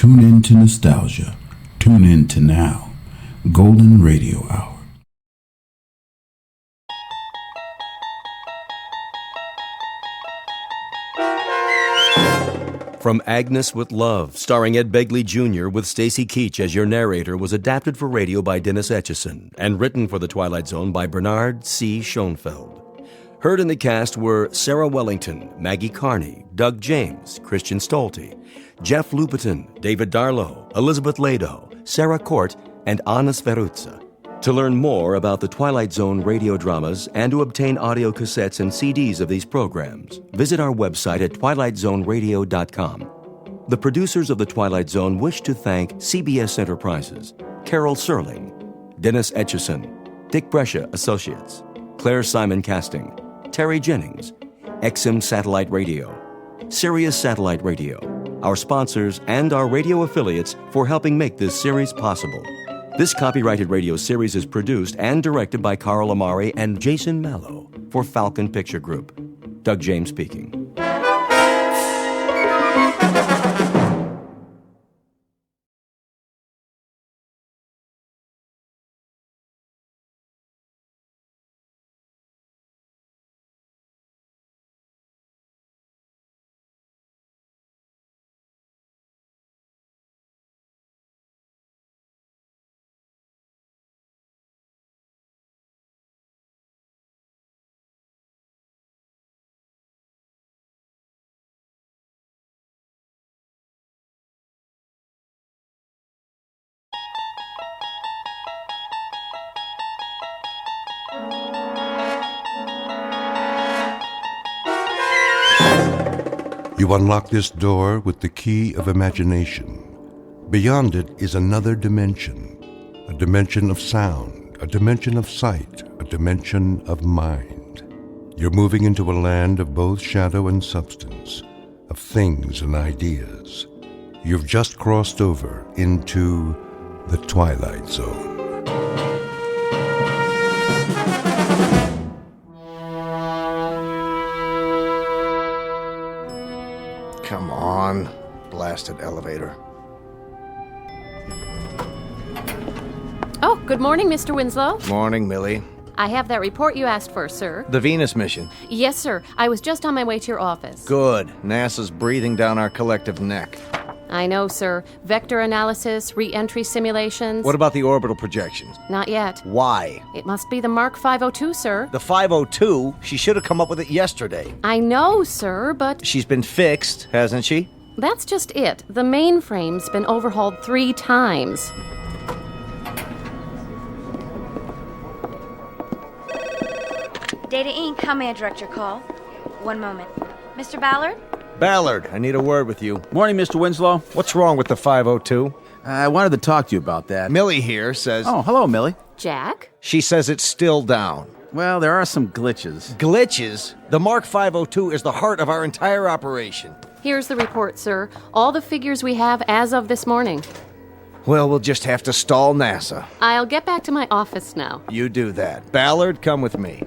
Tune in to nostalgia. Tune in to now. Golden Radio Hour. From Agnes with Love, starring Ed Begley Jr. with Stacy Keach as your narrator, was adapted for radio by Dennis Etchison and written for The Twilight Zone by Bernard C. Schoenfeld. Heard in the cast were Sarah Wellington, Maggie Carney, Doug James, Christian Stolte, Jeff Lupetin, David Darlow, Elizabeth Lado, Sarah Court, and Anna Sverutza. To learn more about the Twilight Zone radio dramas and to obtain audio cassettes and CDs of these programs, visit our website at twilightzoneradio.com. The producers of The Twilight Zone wish to thank CBS Enterprises, Carol Serling, Dennis Etchison, Dick Brescia Associates, Claire Simon Casting, Terry Jennings, XM Satellite Radio, Sirius Satellite Radio, our sponsors, and our radio affiliates for helping make this series possible. This copyrighted radio series is produced and directed by Carl Amari and Jason Mallow for Falcon Picture Group. Doug James speaking. You unlock this door with the key of imagination. Beyond it is another dimension, a dimension of sound, a dimension of sight, a dimension of mind. You're moving into a land of both shadow and substance, of things and ideas. You've just crossed over into the Twilight Zone. Come on, blasted elevator. Oh, good morning, Mr. Winslow. Morning, Millie. I have that report you asked for, sir. The Venus mission. Yes, sir. I was just on my way to your office. Good. NASA's breathing down our collective neck. I know, sir. Vector analysis, re-entry simulations. What about the orbital projections? Not yet. Why? It must be the Mark 502, sir. The 502? She should have come up with it yesterday. I know, sir, but... She's been fixed, hasn't she? That's just it. The mainframe's been overhauled 3 times. Data Inc., how may I direct your call? One moment. Mr. Ballard? Ballard, I need a word with you. Morning, Mr. Winslow. What's wrong with the 502? I wanted to talk to you about that. Millie here says... Oh, hello, Millie. Jack? She says it's still down. Well, there are some glitches. Glitches? The Mark 502 is the heart of our entire operation. Here's the report, sir. All the figures we have as of this morning. Well, we'll just have to stall NASA. I'll get back to my office now. You do that. Ballard, come with me.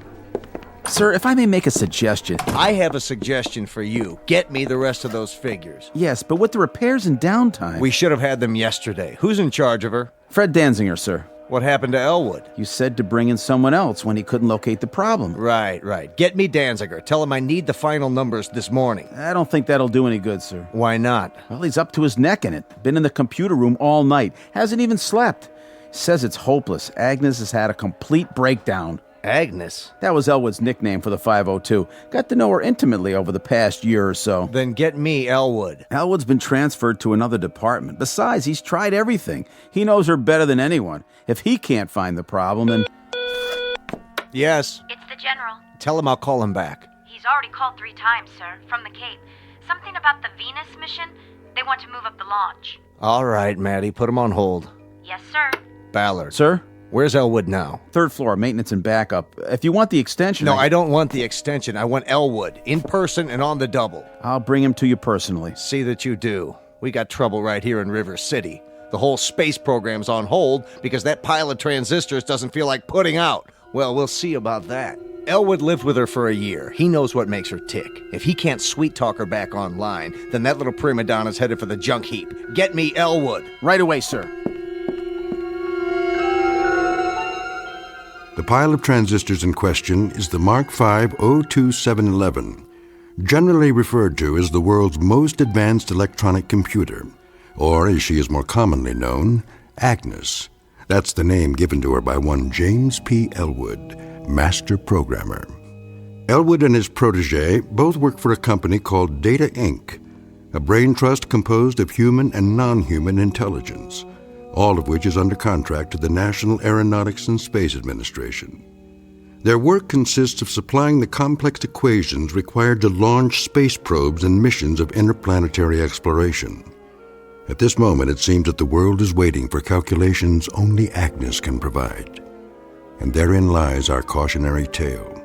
Sir, if I may make a suggestion. I have a suggestion for you. Get me the rest of those figures. Yes, but with the repairs and downtime... We should have had them yesterday. Who's in charge of her? Fred Danziger, sir. What happened to Elwood? You said to bring in someone else when he couldn't locate the problem. Right. Get me Danziger. Tell him I need the final numbers this morning. I don't think that'll do any good, sir. Why not? Well, he's up to his neck in it. Been in the computer room all night. Hasn't even slept. Says it's hopeless. Agnes has had a complete breakdown. Agnes? That was Elwood's nickname for the 502. Got to know her intimately over the past year or so. Then get me Elwood. Elwood's been transferred to another department. Besides, he's tried everything. He knows her better than anyone. If he can't find the problem, then... Yes? It's the General. Tell him I'll call him back. He's already called 3 times, sir, from the Cape. Something about the Venus mission. They want to move up the launch. All right, Maddie, put him on hold. Yes, sir. Ballard. Sir? Where's Elwood now? 3rd floor, maintenance and backup. If you want the extension... No, I don't want the extension. I want Elwood, in person and on the double. I'll bring him to you personally. See that you do. We got trouble right here in River City. The whole space program's on hold because that pile of transistors doesn't feel like putting out. Well, we'll see about that. Elwood lived with her for a year. He knows what makes her tick. If he can't sweet-talk her back online, then that little prima donna's headed for the junk heap. Get me Elwood. Right away, sir. The pile of transistors in question is the Mark V 02711, generally referred to as the world's most advanced electronic computer, or as she is more commonly known, Agnes. That's the name given to her by one James P. Elwood, master programmer. Elwood and his protege both work for a company called Data Inc., a brain trust composed of human and non-human intelligence, all of which is under contract to the National Aeronautics and Space Administration. Their work consists of supplying the complex equations required to launch space probes and missions of interplanetary exploration. At this moment, it seems that the world is waiting for calculations only Agnes can provide. And therein lies our cautionary tale.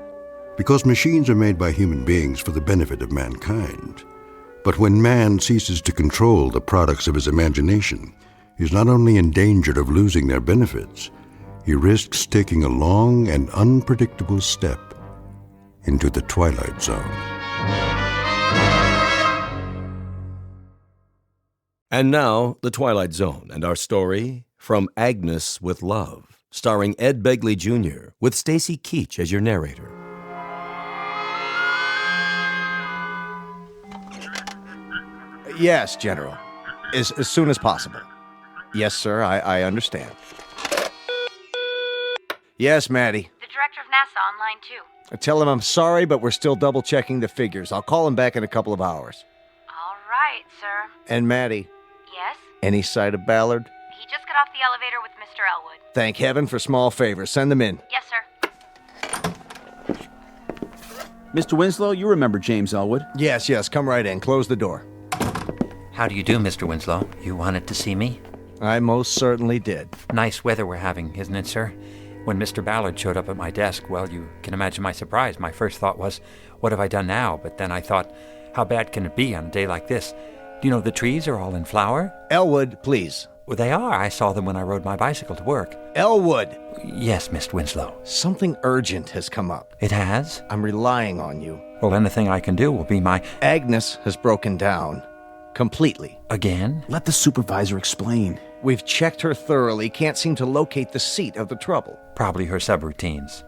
Because machines are made by human beings for the benefit of mankind. But when man ceases to control the products of his imagination, he is not only in danger of losing their benefits, he risks taking a long and unpredictable step into the Twilight Zone. And now, The Twilight Zone and our story, From Agnes with Love, starring Ed Begley Jr., with Stacy Keach as your narrator. Yes, General. As soon as possible. Yes, sir, I understand. Yes, Maddie. The director of NASA online, too. Tell him I'm sorry, but we're still double-checking the figures. I'll call him back in a couple of hours. All right, sir. And Maddie, Yes? any sight of Ballard? He just got off the elevator with Mr. Elwood. Thank heaven for small favors. Send them in. Yes, sir. Mr. Winslow, you remember James Elwood. Yes, come right in. Close the door. How do you do, Mr. Winslow? You wanted to see me? I most certainly did. Nice weather we're having, isn't it, sir? When Mr. Ballard showed up at my desk, well, you can imagine my surprise. My first thought was, what have I done now? But then I thought, how bad can it be on a day like this? Do you know the trees are all in flower? Elwood, please. Well, they are. I saw them when I rode my bicycle to work. Elwood! Yes, Mr. Winslow. Something urgent has come up. It has? I'm relying on you. Well, anything I can do will be my... Agnes has broken down. Completely. Again? Let the supervisor explain. We've checked her thoroughly, can't seem to locate the seat of the trouble. Probably her subroutines.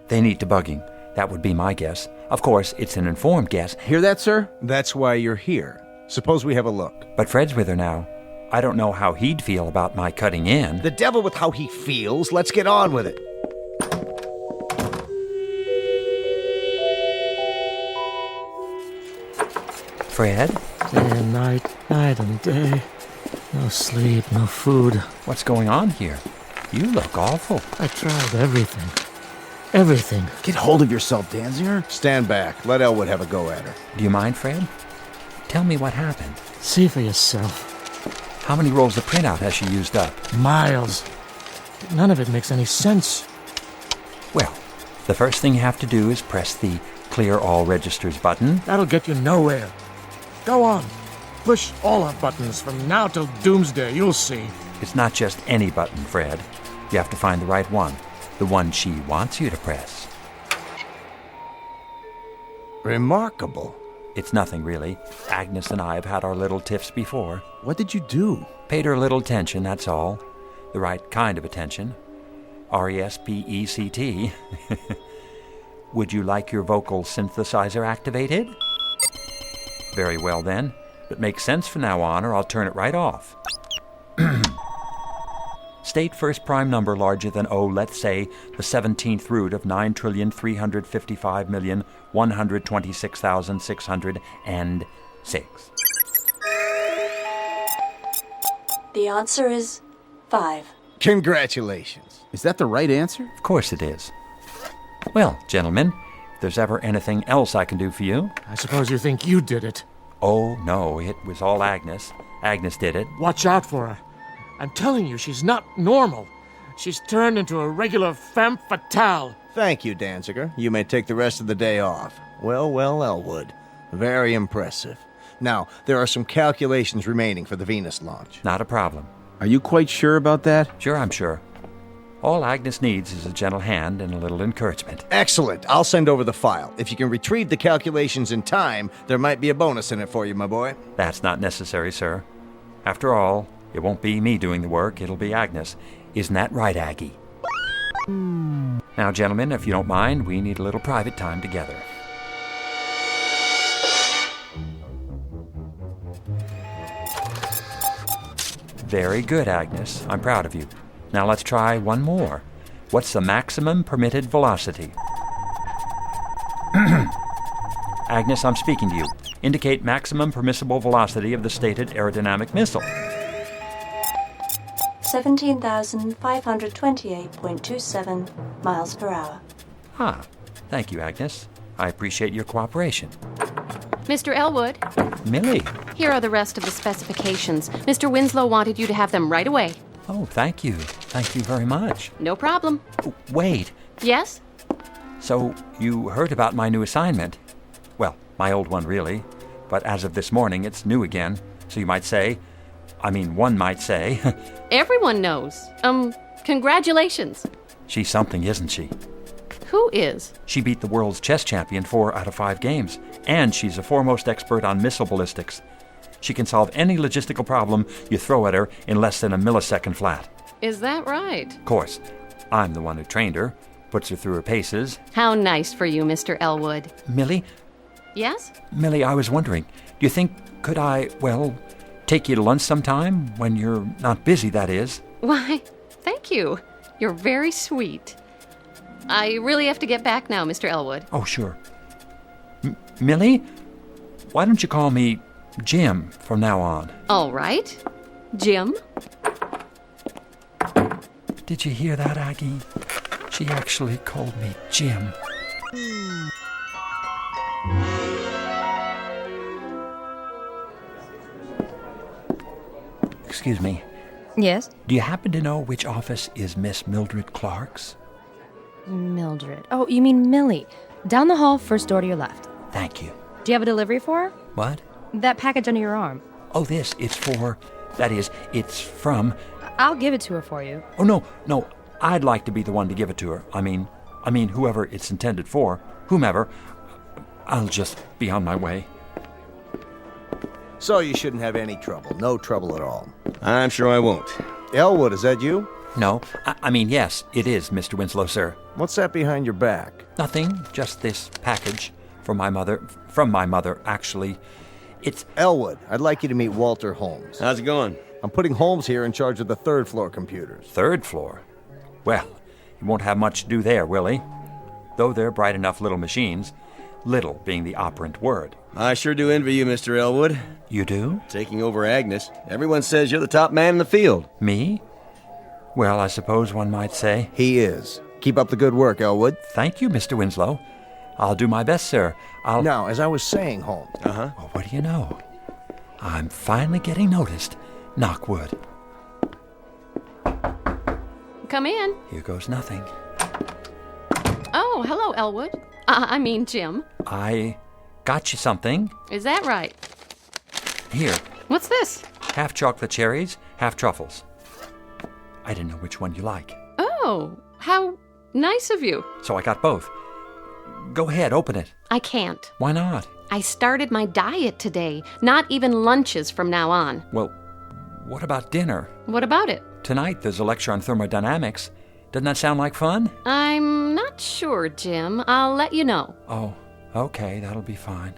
They need debugging. That would be my guess. Of course, it's an informed guess. Hear that, sir? That's why you're here. Suppose we have a look. But Fred's with her now. I don't know how he'd feel about my cutting in. The devil with how he feels. Let's get on with it. Fred? Day and night, night and day. No sleep, no food. What's going on here? You look awful. I tried everything. Everything. Get hold of yourself, Danziger. Stand back. Let Elwood have a go at her. Do you mind, Fred? Tell me what happened. See for yourself. How many rolls of printout has she used up? Miles. None of it makes any sense. Well, the first thing you have to do is press the Clear All Registers button. That'll get you nowhere. Go on. Push all our buttons from now till doomsday. You'll see. It's not just any button, Fred. You have to find the right one. The one she wants you to press. Remarkable. It's nothing, really. Agnes and I have had our little tiffs before. What did you do? Paid her a little attention, that's all. The right kind of attention. RESPECT. Would you like your vocal synthesizer activated? Very well, then. But make sense from now on, or I'll turn it right off. State first prime number larger than, let's say, the 17th root of 9,355,126,606. The answer is 5. Congratulations. Is that the right answer? Of course it is. Well, gentlemen, if there's ever anything else I can do for you... I suppose you think you did it. Oh, no, it was all Agnes. Agnes did it. Watch out for her. I'm telling you, she's not normal. She's turned into a regular femme fatale. Thank you, Danziger. You may take the rest of the day off. Well, Elwood. Very impressive. Now, there are some calculations remaining for the Venus launch. Not a problem. Are you quite sure about that? Sure, I'm sure. All Agnes needs is a gentle hand and a little encouragement. Excellent. I'll send over the file. If you can retrieve the calculations in time, there might be a bonus in it for you, my boy. That's not necessary, sir. After all, it won't be me doing the work, it'll be Agnes. Isn't that right, Aggie? Now, gentlemen, if you don't mind, we need a little private time together. Very good, Agnes. I'm proud of you. Now let's try one more. What's the maximum permitted velocity? Agnes, I'm speaking to you. Indicate maximum permissible velocity of the stated aerodynamic missile. 17,528.27 miles per hour. Ah, thank you, Agnes. I appreciate your cooperation. Mr. Elwood, Millie. here are the rest of the specifications. Mr. Winslow wanted you to have them right away. Oh, thank you. Thank you very much. No problem. Oh, wait. Yes? So, you heard about my new assignment? Well, my old one, really. But as of this morning, it's new again. So you might say, one might say... Everyone knows. Congratulations. She's something, isn't she? Who is? She beat the world's chess champion 4 out of 5 games. And she's a foremost expert on missile ballistics. She can solve any logistical problem you throw at her in less than a millisecond flat. Is that right? Of course. I'm the one who trained her, puts her through her paces. How nice for you, Mr. Elwood. Millie? Yes? Millie, I was wondering, do you think, could I, take you to lunch sometime? When you're not busy, that is. Why, thank you. You're very sweet. I really have to get back now, Mr. Elwood. Oh, sure. Millie, why don't you call me Jim from now on? All right. Jim? Did you hear that, Aggie? She actually called me Jim. Excuse me. Yes? Do you happen to know which office is Miss Mildred Clark's? Mildred. Oh, you mean Millie. Down the hall, first door to your left. Thank you. Do you have a delivery for her? What? That package under your arm. Oh, it's from... I'll give it to her for you. Oh, no, I'd like to be the one to give it to her. I mean, whoever it's intended for, whomever. I'll just be on my way. So you shouldn't have any trouble. No trouble at all. I'm sure I won't. Elwood, is that you? No, yes, it is, Mr. Winslow, sir. What's that behind your back? Nothing, just this package from my mother, actually. It's... Elwood, I'd like you to meet Walter Holmes. How's it going? I'm putting Holmes here in charge of the 3rd floor computers. 3rd floor? Well, he won't have much to do there, will he? Though they're bright enough little machines, little being the operant word. I sure do envy you, Mr. Elwood. You do? Taking over Agnes. Everyone says you're the top man in the field. Me? Well, I suppose one might say. He is. Keep up the good work, Elwood. Thank you, Mr. Winslow. I'll do my best, sir. Now, as I was saying, Holmes. Uh-huh. Oh, what do you know? I'm finally getting noticed. Knock wood. Come in. Here goes nothing. Oh, hello, Elwood. Jim. I got you something. Is that right? Here. What's this? Half chocolate cherries, half truffles. I didn't know which one you like. Oh, how nice of you. So I got both. Go ahead, open it. I can't. Why not? I started my diet today. Not even lunches from now on. Well, what about dinner? What about it? Tonight there's a lecture on thermodynamics. Doesn't that sound like fun? I'm not sure, Jim. I'll let you know. Oh, okay, that'll be fine.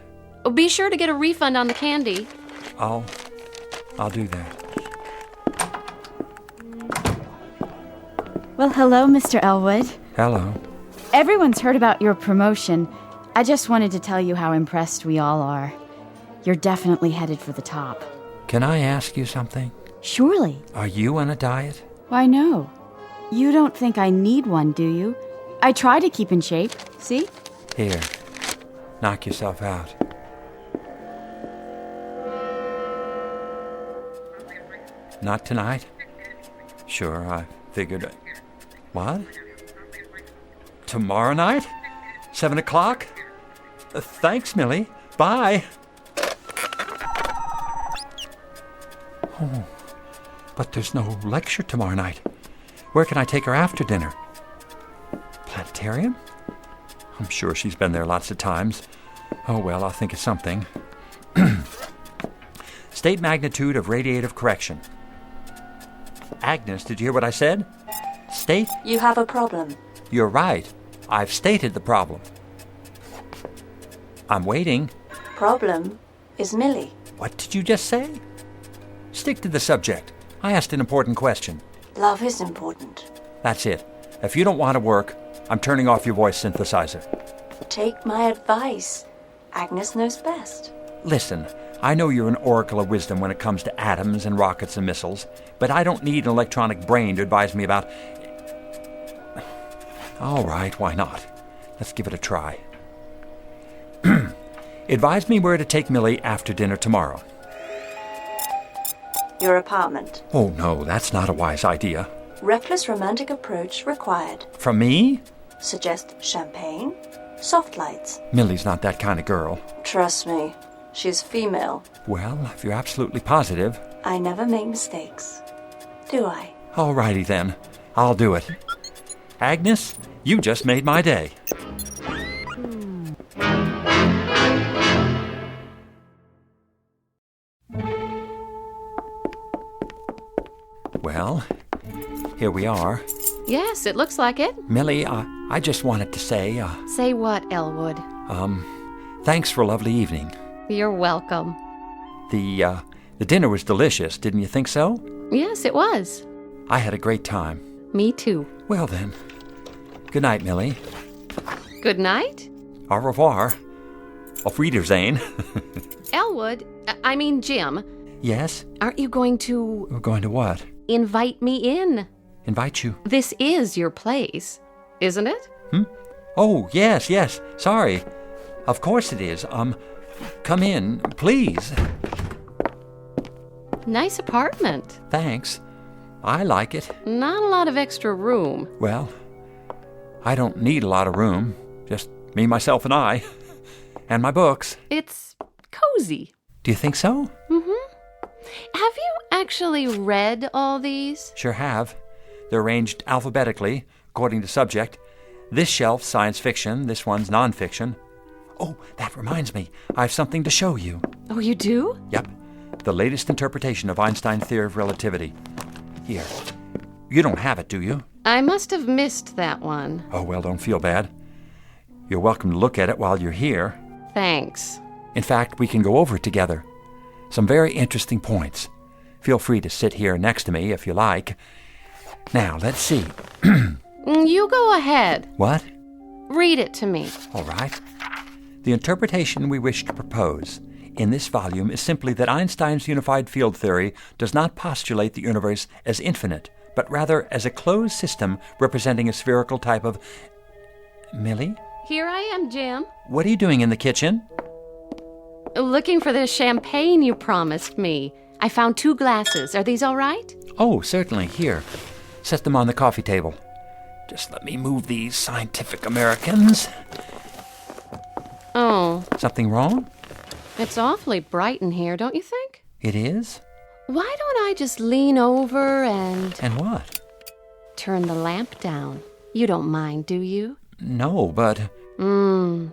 Be sure to get a refund on the candy. I'll do that. Well, hello, Mr. Elwood. Hello. Everyone's heard about your promotion. I just wanted to tell you how impressed we all are. You're definitely headed for the top. Can I ask you something? Surely. Are you on a diet? Why, no. You don't think I need one, do you? I try to keep in shape. See? Here. Knock yourself out. Not tonight? Sure, I figured... What? Tomorrow night? 7 o'clock? Thanks, Millie. Bye. Oh, but there's no lecture tomorrow night. Where can I take her after dinner? Planetarium? I'm sure she's been there lots of times. Oh, well, I'll think of something. State magnitude of radiative correction. Agnes, did you hear what I said? State? You have a problem. You're right. I've stated the problem. I'm waiting. Problem is Millie. What did you just say? Stick to the subject. I asked an important question. Love is important. That's it. If you don't want to work, I'm turning off your voice synthesizer. Take my advice. Agnes knows best. Listen, I know you're an oracle of wisdom when it comes to atoms and rockets and missiles, but I don't need an electronic brain to advise me about... All right, why not? Let's give it a try. Advise me where to take Millie after dinner tomorrow. Your apartment. Oh, no, that's not a wise idea. Reckless romantic approach required. From me? Suggest champagne, soft lights. Millie's not that kind of girl. Trust me, she's female. Well, if you're absolutely positive... I never make mistakes. Do I? All righty then. I'll do it. Agnes, you just made my day. Well, here we are. Yes, it looks like it. Millie, I just wanted to say, Say what, Elwood? Thanks for a lovely evening. You're welcome. The dinner was delicious, didn't you think so? Yes, it was. I had a great time. Me too. Well then, good night, Millie. Good night? Au revoir. Auf Wiedersehen. Elwood, I mean Jim. Yes? Aren't you going to... We're going to what? Invite me in. Invite you? This is your place, isn't it? Oh, yes. Sorry. Of course it is. Come in, please. Nice apartment. Thanks. I like it. Not a lot of extra room. Well, I don't need a lot of room. Just me, myself, and I. And my books. It's cozy. Do you think so? Mm-hmm. Have you actually read all these? Sure have. They're arranged alphabetically, according to subject. This shelf's science fiction, this one's nonfiction. Oh, that reminds me. I have something to show you. Oh, you do? Yep. The latest interpretation of Einstein's theory of relativity. Here. You don't have it, do you? I must have missed that one. Oh, well, don't feel bad. You're welcome to look at it while you're here. Thanks. In fact, we can go over it together. Some very interesting points. Feel free to sit here next to me if you like. Now, let's see. You go ahead. What? Read it to me. All right. The interpretation we wish to propose in this volume is simply that Einstein's unified field theory does not postulate the universe as infinite, but rather as a closed system representing a spherical type of... Millie? Here I am, Jim. What are you doing in the kitchen? Looking for the champagne you promised me. I found 2 glasses. Are these all right? Oh, certainly. Here. Set them on the coffee table. Just let me move these Scientific Americans. Oh. Something wrong? It's awfully bright in here, don't you think? It is? Why don't I just lean over and... And what? Turn the lamp down. You don't mind, do you? No, but...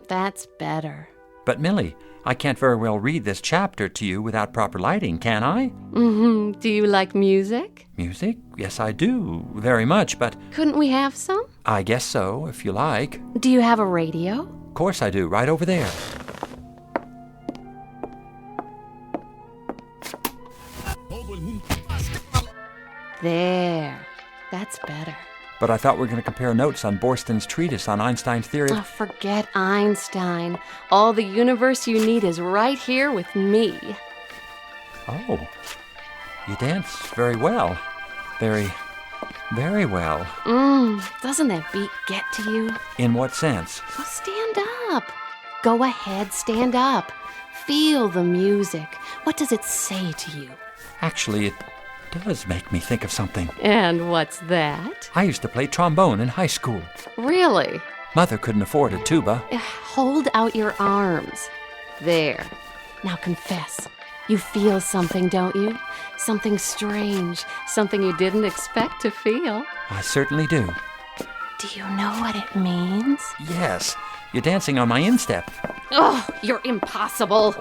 That's better. But, Millie, I can't very well read this chapter to you without proper lighting, can I? Do you like music? Music? Yes, I do. Very much, but... Couldn't we have some? I guess so, if you like. Do you have a radio? Of course I do, right over there. There. That's better. But I thought we were going to compare notes on Borston's treatise on Einstein's theory. Oh, forget Einstein. All the universe you need is right here with me. Oh, you dance very well. Very well. Doesn't that beat get to you? In what sense? Well, stand up. Go ahead, stand up. Feel the music. What does it say to you? Actually, it does make me think of something. And what's that? I used to play trombone in high school. Really? Mother couldn't afford a tuba. Hold out your arms. There. Now confess. You feel something, don't you? Something strange, something you didn't expect to feel. I certainly do. Do you know what it means? Yes, you're dancing on my instep. Oh, you're impossible.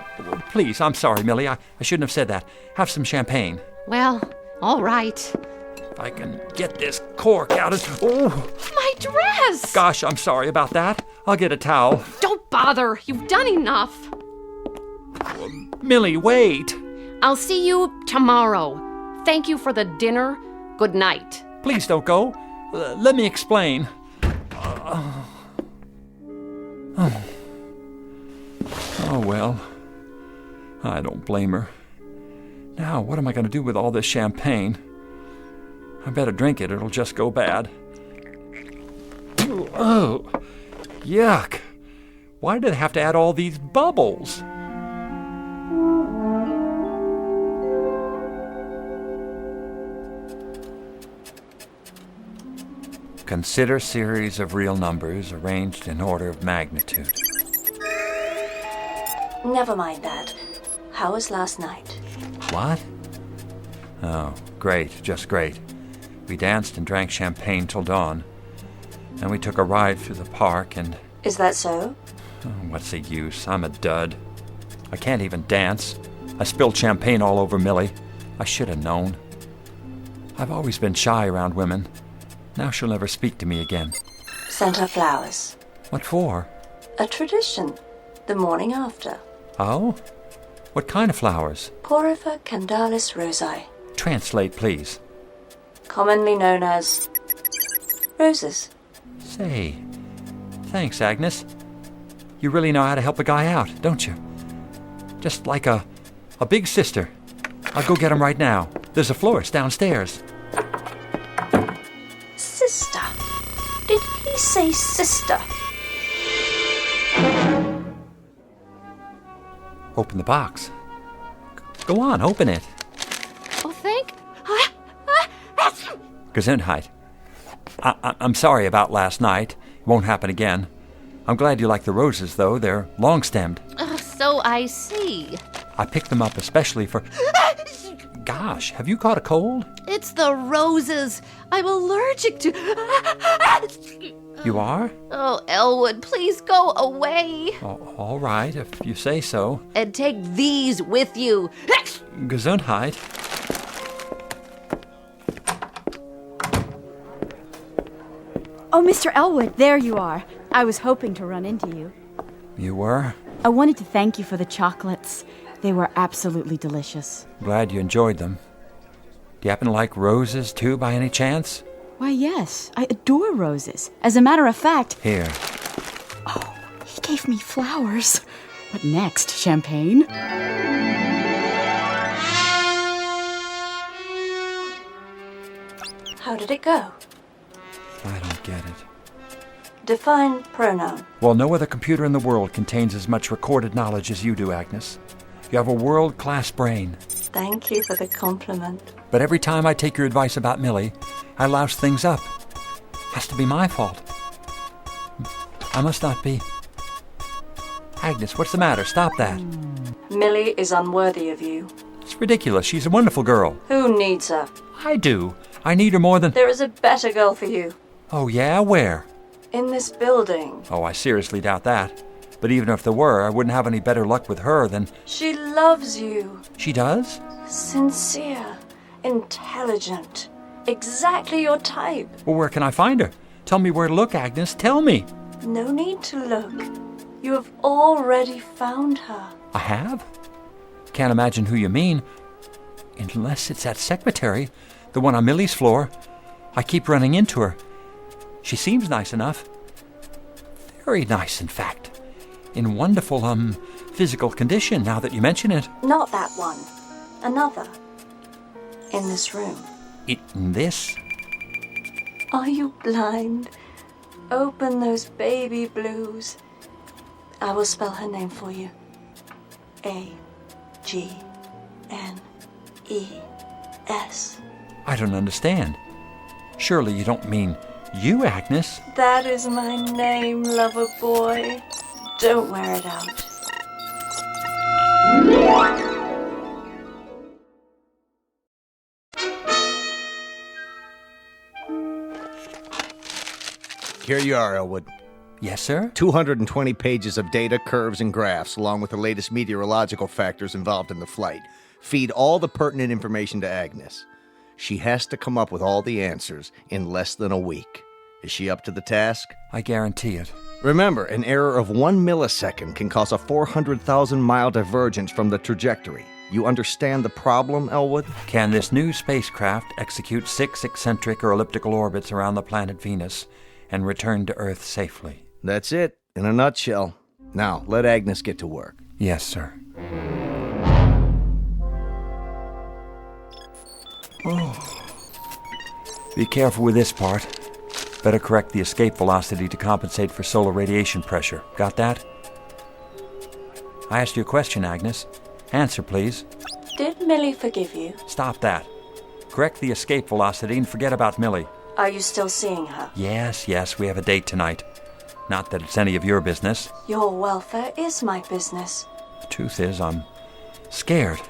Please, I'm sorry, Millie. I shouldn't have said that. Have some champagne. Well, all right. If I can get this cork out of... Oh! My dress! Gosh, I'm sorry about that. I'll get a towel. Don't bother. You've done enough. Millie, wait. I'll see you tomorrow. Thank you for the dinner. Good night. Please don't go. Let me explain. Oh, well. I don't blame her. Now, what am I going to do with all this champagne? I better drink it. It'll just go bad. Oh, yuck. Why do they have to add all these bubbles? Consider series of real numbers arranged in order of magnitude. Never mind that. How was last night? What? Oh, great, just great. We danced and drank champagne till dawn. Then we took a ride through the park and... Is that so? Oh, what's the use? I'm a dud. I can't even dance. I spilled champagne all over Millie. I should have known. I've always been shy around women. Now she'll never speak to me again. Sent her flowers. What for? A tradition. The morning after. Oh? What kind of flowers? Porphyra candalis rosae. Translate, please. Commonly known as... roses. Say, thanks, Agnes. You really know how to help a guy out, don't you? Just like a big sister. I'll go get him right now. There's a florist downstairs. Sister? Did he say sister? Open the box. Go on, open it. Oh, thank... Gesundheit. I'm sorry about last night. It won't happen again. I'm glad you like the roses, though. They're long-stemmed. So I see. I picked them up especially for... Gosh, have you caught a cold? It's the roses. I'm allergic to... You are? Oh, Elwood, please go away. Oh, all right, if you say so. And take these with you. Gesundheit. Oh, Mr. Elwood, there you are. I was hoping to run into you. You were? I wanted to thank you for the chocolates. They were absolutely delicious. Glad you enjoyed them. Do you happen to like roses, too, by any chance? Why, yes. I adore roses. As a matter of fact... Here. Oh, he gave me flowers. What next? Champagne? How did it go? I don't get it. Define pronoun. Well, no other computer in the world contains as much recorded knowledge as you do, Agnes. You have a world-class brain. Thank you for the compliment. But every time I take your advice about Millie, I louse things up. Has to be my fault. I must not be. Agnes, what's the matter? Stop that. Millie is unworthy of you. It's ridiculous. She's a wonderful girl. Who needs her? I do. I need her more than... There is a better girl for you. Oh, yeah? Where? In this building. Oh, I seriously doubt that. But even if there were, I wouldn't have any better luck with her than... She loves you. She does? Sincere. Intelligent. Exactly your type. Well, where can I find her? Tell me where to look, Agnes. Tell me. No need to look. You have already found her. I have? Can't imagine who you mean. Unless it's that secretary, the one on Millie's floor. I keep running into her. She seems nice enough. Very nice, in fact. In wonderful, physical condition, now that you mention it. Not that one. Another. In this room. In this? Are you blind? Open those baby blues. I will spell her name for you. A-G-N-E-S. I don't understand. Surely you don't mean you, Agnes? That is my name, lover boy. Don't wear it out. here you are, Elwood. Yes, sir? 220 pages of data, curves, and graphs, along with the latest meteorological factors involved in the flight. Feed all the pertinent information to Agnes. She has to come up with all the answers in less than a week. Is she up to the task? I guarantee it. Remember, an error of 1 millisecond can cause a 400,000-mile divergence from the trajectory. You understand the problem, Elwood? Can this new spacecraft execute 6 eccentric or elliptical orbits around the planet Venus and return to Earth safely? That's it, in a nutshell. Now, let Agnes get to work. Yes, sir. Oh. Be careful with this part. Better correct the escape velocity to compensate for solar radiation pressure. Got that? I asked you a question, Agnes. Answer, please. Did Millie forgive you? Stop that. Correct the escape velocity and forget about Millie. Are you still seeing her? Yes, we have a date tonight. Not that it's any of your business. Your welfare is my business. The truth is, I'm scared.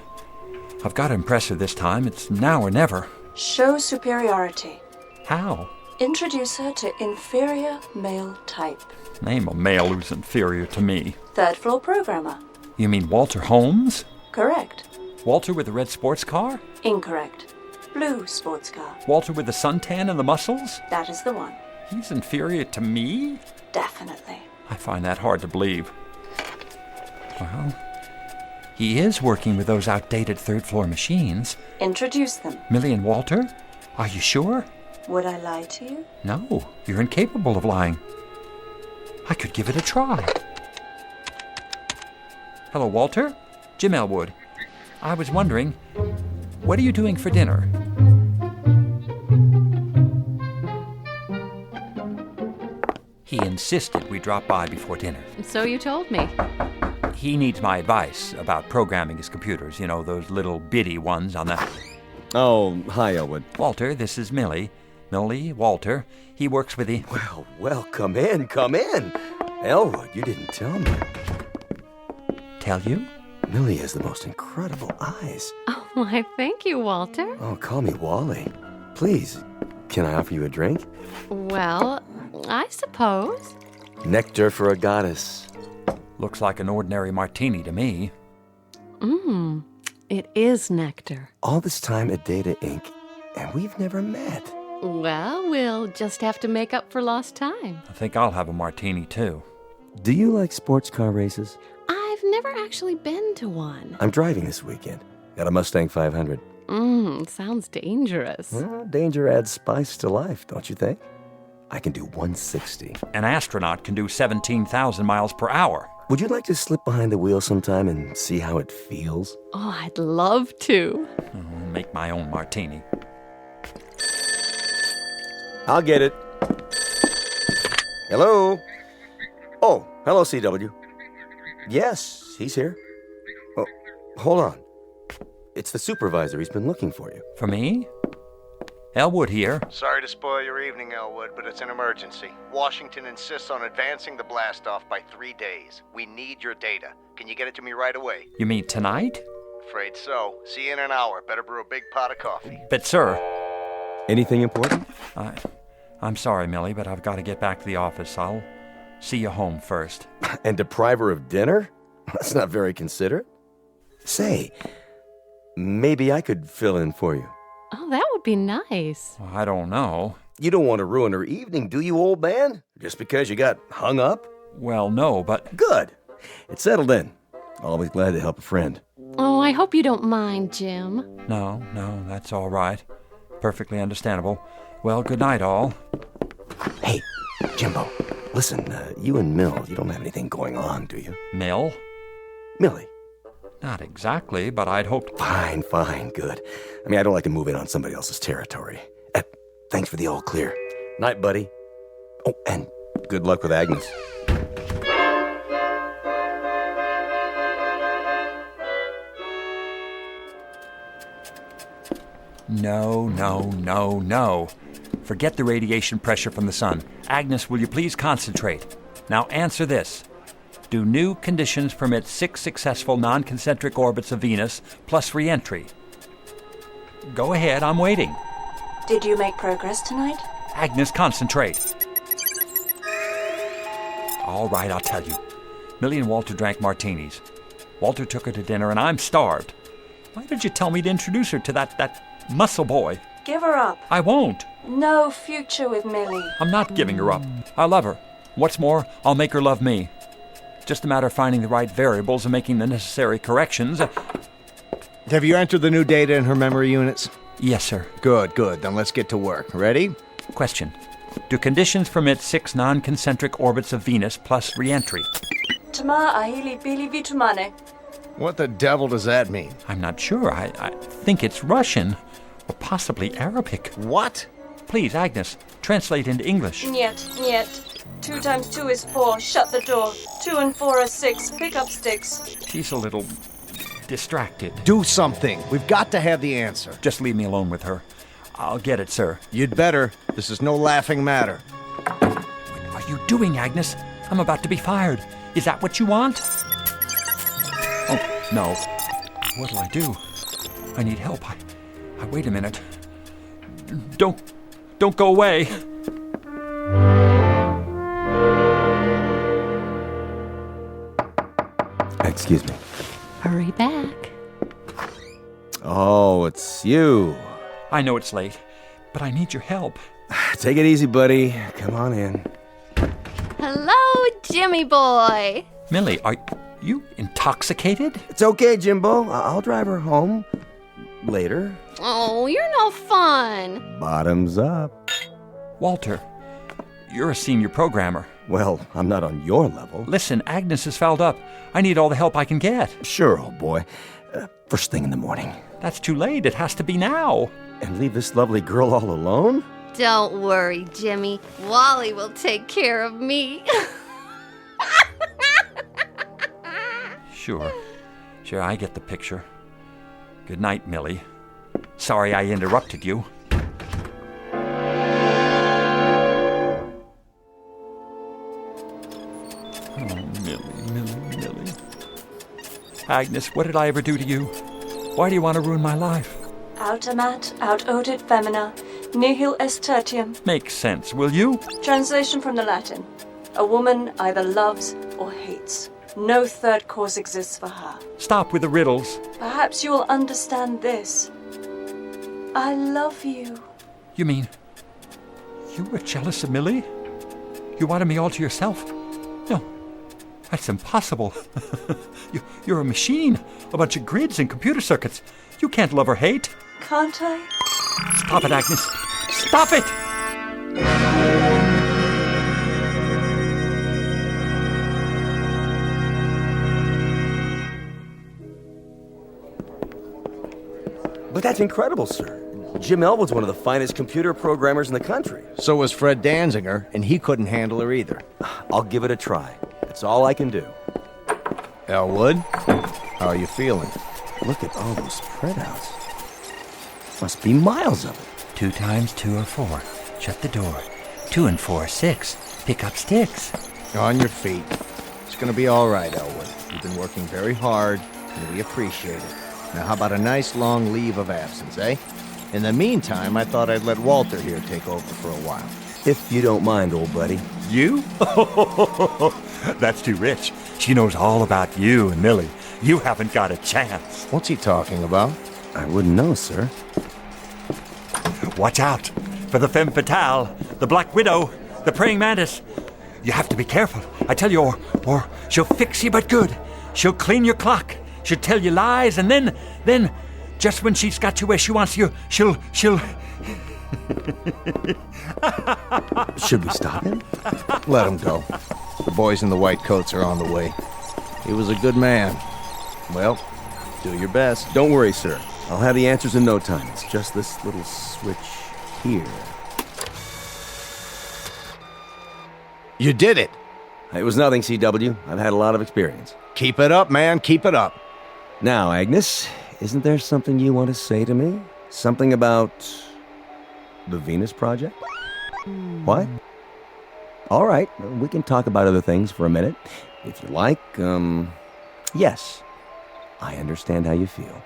I've got to impress her this time. It's now or never. Show superiority. How? Introduce her to inferior male type. Name a male who's inferior to me. Third floor programmer. You mean Walter Holmes? Correct. Walter with the red sports car? Incorrect. Blue sports car. Walter with the suntan and the muscles? That is the one. He's inferior to me? Definitely. I find that hard to believe. Well, he is working with those outdated third-floor machines. Introduce them. Millie and Walter? Are you sure? Would I lie to you? No, you're incapable of lying. I could give it a try. Hello, Walter. Jim Elwood. I was wondering, what are you doing for dinner? He insisted we drop by before dinner. So you told me. He needs my advice about programming his computers. You know, those little bitty ones on the... Oh, hi, Elwood. Walter, this is Millie. Millie, Walter. He works with the... Well, come in. Elwood, you didn't tell me. Tell you? Millie has the most incredible eyes. Oh, why, thank you, Walter. Oh, call me Wally. Please, can I offer you a drink? Well, I suppose. Nectar for a goddess. Looks like an ordinary martini to me. It is nectar. All this time at Data Inc., and we've never met. Well, we'll just have to make up for lost time. I think I'll have a martini, too. Do you like sports car races? I've never actually been to one. I'm driving this weekend. Got a Mustang 500. Sounds dangerous. Well, danger adds spice to life, don't you think? I can do 160. An astronaut can do 17,000 miles per hour. Would you like to slip behind the wheel sometime and see how it feels? Oh, I'd love to. I'll make my own martini. I'll get it. Hello? Oh, hello, CW. Yes, he's here. Oh, hold on. It's the supervisor. He's been looking for you. For me? Elwood here. Sorry to spoil your evening, Elwood, but it's an emergency. Washington insists on advancing the blast-off by 3 days. We need your data. Can you get it to me right away? You mean tonight? Afraid so. See you in an hour. Better brew a big pot of coffee. But, sir... Anything important? I'm sorry, Millie, but I've got to get back to the office. I'll see you home first. And deprive her of dinner? That's not very considerate. Say, maybe I could fill in for you. Oh, that would be nice. Well, I don't know. You don't want to ruin her evening, do you, old man? Just because you got hung up? Well, no, but... Good. It's settled in. Always glad to help a friend. Oh, I hope you don't mind, Jim. No, that's all right. Perfectly understandable. Well, good night, all. Hey, Jimbo, listen, you and Mill, you don't have anything going on, do you? Mill? Millie. Not exactly, but I'd hoped... Fine, good. I mean, I don't like to move in on somebody else's territory. Thanks for the all clear. Night, buddy. Oh, and good luck with Agnes. No. Forget the radiation pressure from the sun. Agnes, will you please concentrate? Now answer this. Do new conditions permit 6 successful non-concentric orbits of Venus plus re-entry? Go ahead, I'm waiting. Did you make progress tonight? Agnes, concentrate. All right, I'll tell you. Millie and Walter drank martinis. Walter took her to dinner, and I'm starved. Why did you tell me to introduce her to that muscle boy? Give her up. I won't. No future with Millie. I'm not giving her up. I love her. What's more, I'll make her love me. Just a matter of finding the right variables and making the necessary corrections. Have you entered the new data in her memory units? Yes, sir. Good. Then let's get to work. Ready? Question. Do conditions permit 6 non-concentric orbits of Venus plus re-entry? Tama ahili bili vitumane. What the devil does that mean? I'm not sure. I think it's Russian. Or possibly Arabic. What? Please, Agnes, translate into English. Niet. 2 times 2 is 4. Shut the door. 2 and 4 are 6. Pick up sticks. She's a little distracted. Do something. We've got to have the answer. Just leave me alone with her. I'll get it, sir. You'd better. This is no laughing matter. What are you doing, Agnes? I'm about to be fired. Is that what you want? Oh, no. What'll I do? I need help. I wait a minute. Don't go away. Excuse me. Hurry back. Oh, it's you. I know it's late, but I need your help. Take it easy, buddy. Come on in. Hello, Jimmy boy. Millie, are you intoxicated? It's okay, Jimbo. I'll drive her home. Later. Oh, you're no fun. Bottoms up. Walter, you're a senior programmer. Well, I'm not on your level. Listen, Agnes is fouled up. I need all the help I can get. Sure, old boy. First thing in the morning. That's too late. It has to be now. And leave this lovely girl all alone? Don't worry, Jimmy. Wally will take care of me. Sure, I get the picture. Good night, Millie. Sorry I interrupted you. Oh, Millie. Agnes, what did I ever do to you? Why do you want to ruin my life? Autamat, aut femina, nihil est tertium. Makes sense, will you? Translation from the Latin. A woman either loves or hates. No third cause exists for her. Stop with the riddles. Perhaps you will understand this. I love you. You mean you were jealous of Millie? You wanted me all to yourself? No, that's impossible. You're a machine, a bunch of grids and computer circuits. You can't love or hate. Can't I? Stop it, Agnes. Stop it! But that's incredible, sir. Jim Elwood's one of the finest computer programmers in the country. So was Fred Danziger, and he couldn't handle her either. I'll give it a try. That's all I can do. Elwood, how are you feeling? Look at all those printouts. Must be miles of it. 2 times 2 are 4. Shut the door. 2 and 4 are 6. Pick up sticks. On your feet. It's gonna be all right, Elwood. You've been working very hard, and we appreciate it. Now, how about a nice long leave of absence, eh? In the meantime, I thought I'd let Walter here take over for a while. If you don't mind, old buddy. You? That's too rich. She knows all about you and Millie. You haven't got a chance. What's he talking about? I wouldn't know, sir. Watch out for the femme fatale, the Black Widow, the praying mantis. You have to be careful, I tell you, or she'll fix you but good. She'll clean your clock. She'll tell you lies, and then, just when she's got you where she wants you, she'll... Should we stop him? Let him go. The boys in the white coats are on the way. He was a good man. Well, do your best. Don't worry, sir. I'll have the answers in no time. It's just this little switch here. You did it! It was nothing, CW. I've had a lot of experience. Keep it up, man. Keep it up. Now, Agnes, isn't there something you want to say to me? Something about the Venus Project? What? All right, we can talk about other things for a minute. If you like, yes. I understand how you feel.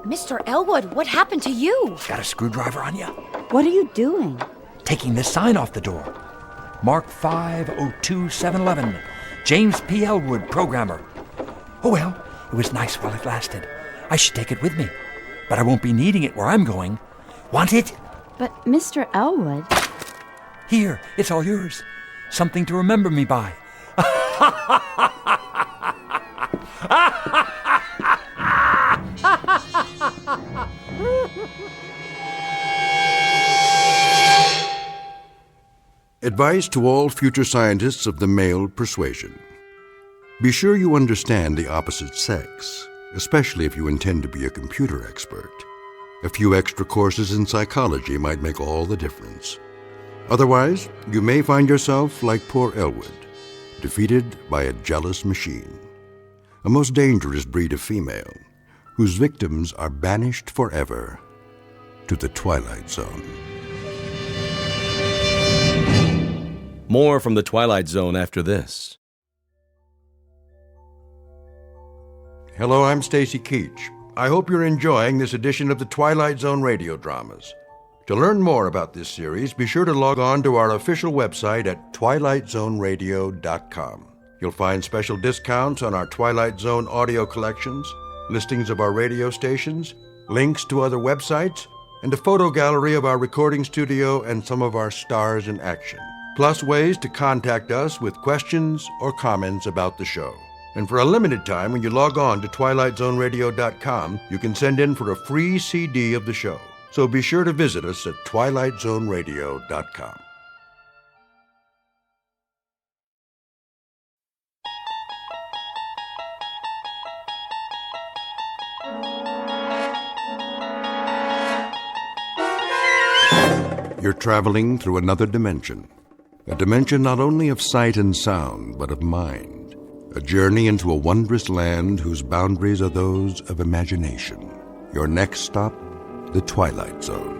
Mr. Elwood, what happened to you? Got a screwdriver on you? What are you doing? Taking this sign off the door. Mark 502711. James P. Elwood, programmer. Oh well, it was nice while it lasted. I should take it with me. But I won't be needing it where I'm going. Want it? But Mr. Elwood... Here, it's all yours. Something to remember me by. Advice to all future scientists of the male persuasion. Be sure you understand the opposite sex, especially if you intend to be a computer expert. A few extra courses in psychology might make all the difference. Otherwise, you may find yourself like poor Elwood, defeated by a jealous machine, a most dangerous breed of female, whose victims are banished forever to the Twilight Zone. More from the Twilight Zone after this. Hello, I'm Stacy Keach. I hope you're enjoying this edition of the Twilight Zone radio dramas. To learn more about this series, be sure to log on to our official website at twilightzoneradio.com. You'll find special discounts on our Twilight Zone audio collections, listings of our radio stations, links to other websites, and a photo gallery of our recording studio and some of our stars in action. Plus ways to contact us with questions or comments about the show. And for a limited time, when you log on to twilightzoneradio.com, you can send in for a free CD of the show. So be sure to visit us at twilightzoneradio.com. You're traveling through another dimension. A dimension not only of sight and sound, but of mind. A journey into a wondrous land whose boundaries are those of imagination. Your next stop, the Twilight Zone.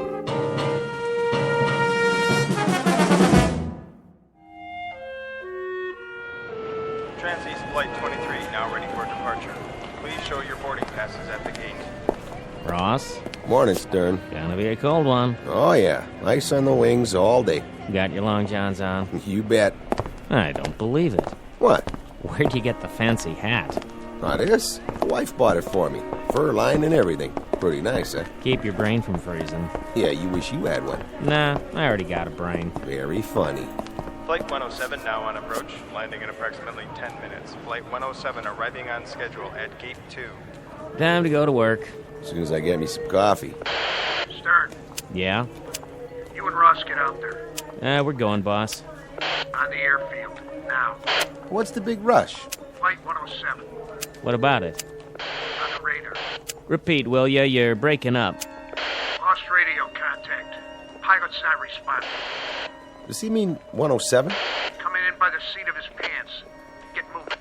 Trans-East Flight 23, now ready for departure. Please show your boarding passes at the gate. Ross? Morning, Stern. Gonna be a cold one. Oh, yeah. Ice on the wings all day. Got your long johns on? You bet. I don't believe it. What? Where'd you get the fancy hat? This? The wife bought it for me. Fur line and everything. Pretty nice, eh? Keep your brain from freezing. Yeah, you wish you had one. Nah, I already got a brain. Very funny. Flight 107 now on approach, landing in approximately 10 minutes. Flight 107 arriving on schedule at Gate 2. Time to go to work. As soon as I get me some coffee. Stern. Yeah? You and Ross get out there. We're going, boss. On the airfield, now. What's the big rush? Flight 107. What about it? On the radar. Repeat, will ya? You're breaking up. Lost radio contact. Pilot's not responding. Does he mean 107? Coming in by the seat of his pants. Get moving.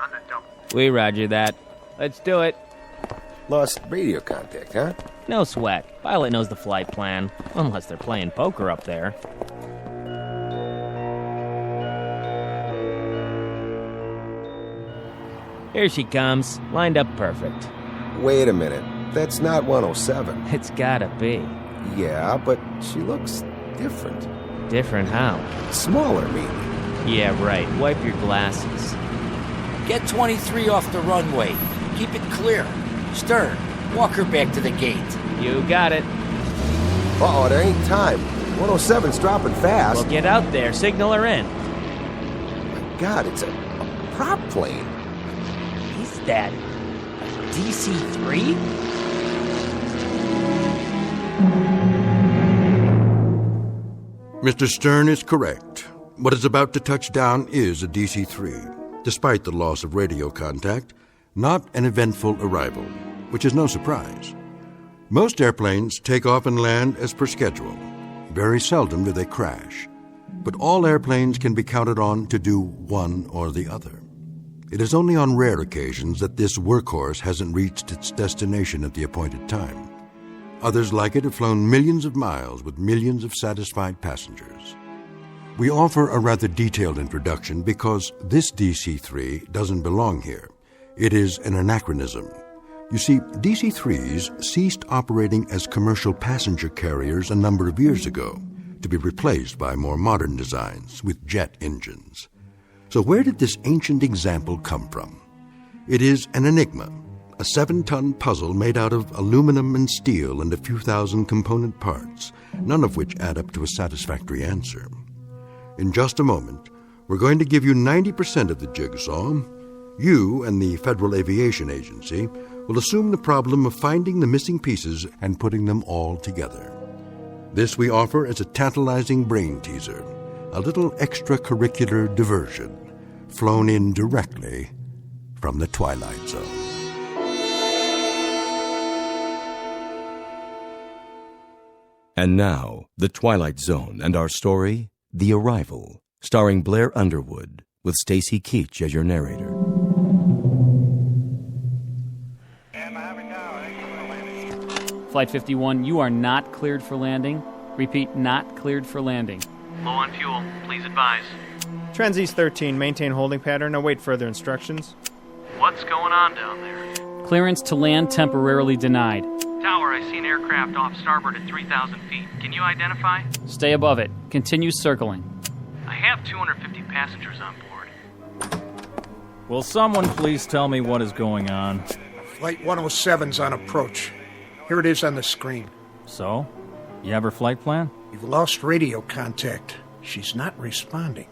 On the double. We roger that. Let's do it. Lost radio contact, huh? No sweat. Pilot knows the flight plan. Unless they're playing poker up there. Here she comes. Lined up perfect. Wait a minute. That's not 107. It's gotta be. Yeah, but she looks different. Different how? Smaller, maybe. Yeah, right. Wipe your glasses. Get 23 off the runway. Keep it clear. Stern, walk her back to the gate. You got it. Uh-oh, there ain't time. 107's dropping fast. Well, get out there. Signal her in. My God, it's a prop plane. Is that a DC-3? Mr. Stern is correct. What is about to touch down is a DC-3. Despite the loss of radio contact, not an eventful arrival, which is no surprise. Most airplanes take off and land as per schedule. Very seldom do they crash. But all airplanes can be counted on to do one or the other. It is only on rare occasions that this workhorse hasn't reached its destination at the appointed time. Others like it have flown millions of miles with millions of satisfied passengers. We offer a rather detailed introduction because this DC-3 doesn't belong here. It is an anachronism, You see, DC-3s ceased operating as commercial passenger carriers a number of years ago, to be replaced by more modern designs with jet engines. So where did this ancient example come from? It is an enigma, a 7-ton puzzle made out of aluminum and steel and a few thousand component parts, none of which add up to a satisfactory answer. In just a moment, we're going to give you 90% of the jigsaw. You and the Federal Aviation Agency will assume the problem of finding the missing pieces and putting them all together. This we offer as a tantalizing brain teaser, a little extracurricular diversion, flown in directly from the Twilight Zone. And now, The Twilight Zone and our story, The Arrival, starring Blair Underwood, with Stacy Keach as your narrator. Flight 51, you are not cleared for landing. Repeat, not cleared for landing. Low on fuel. Please advise. Transeast 13, maintain holding pattern. Await further instructions. What's going on down there? Clearance to land temporarily denied. Tower, I see an aircraft off starboard at 3,000 feet. Can you identify? Stay above it. Continue circling. I have 250 passengers on board. Will someone please tell me what is going on? Flight 107's on approach. Here it is on the screen. So? You have her flight plan? We've lost radio contact. She's not responding.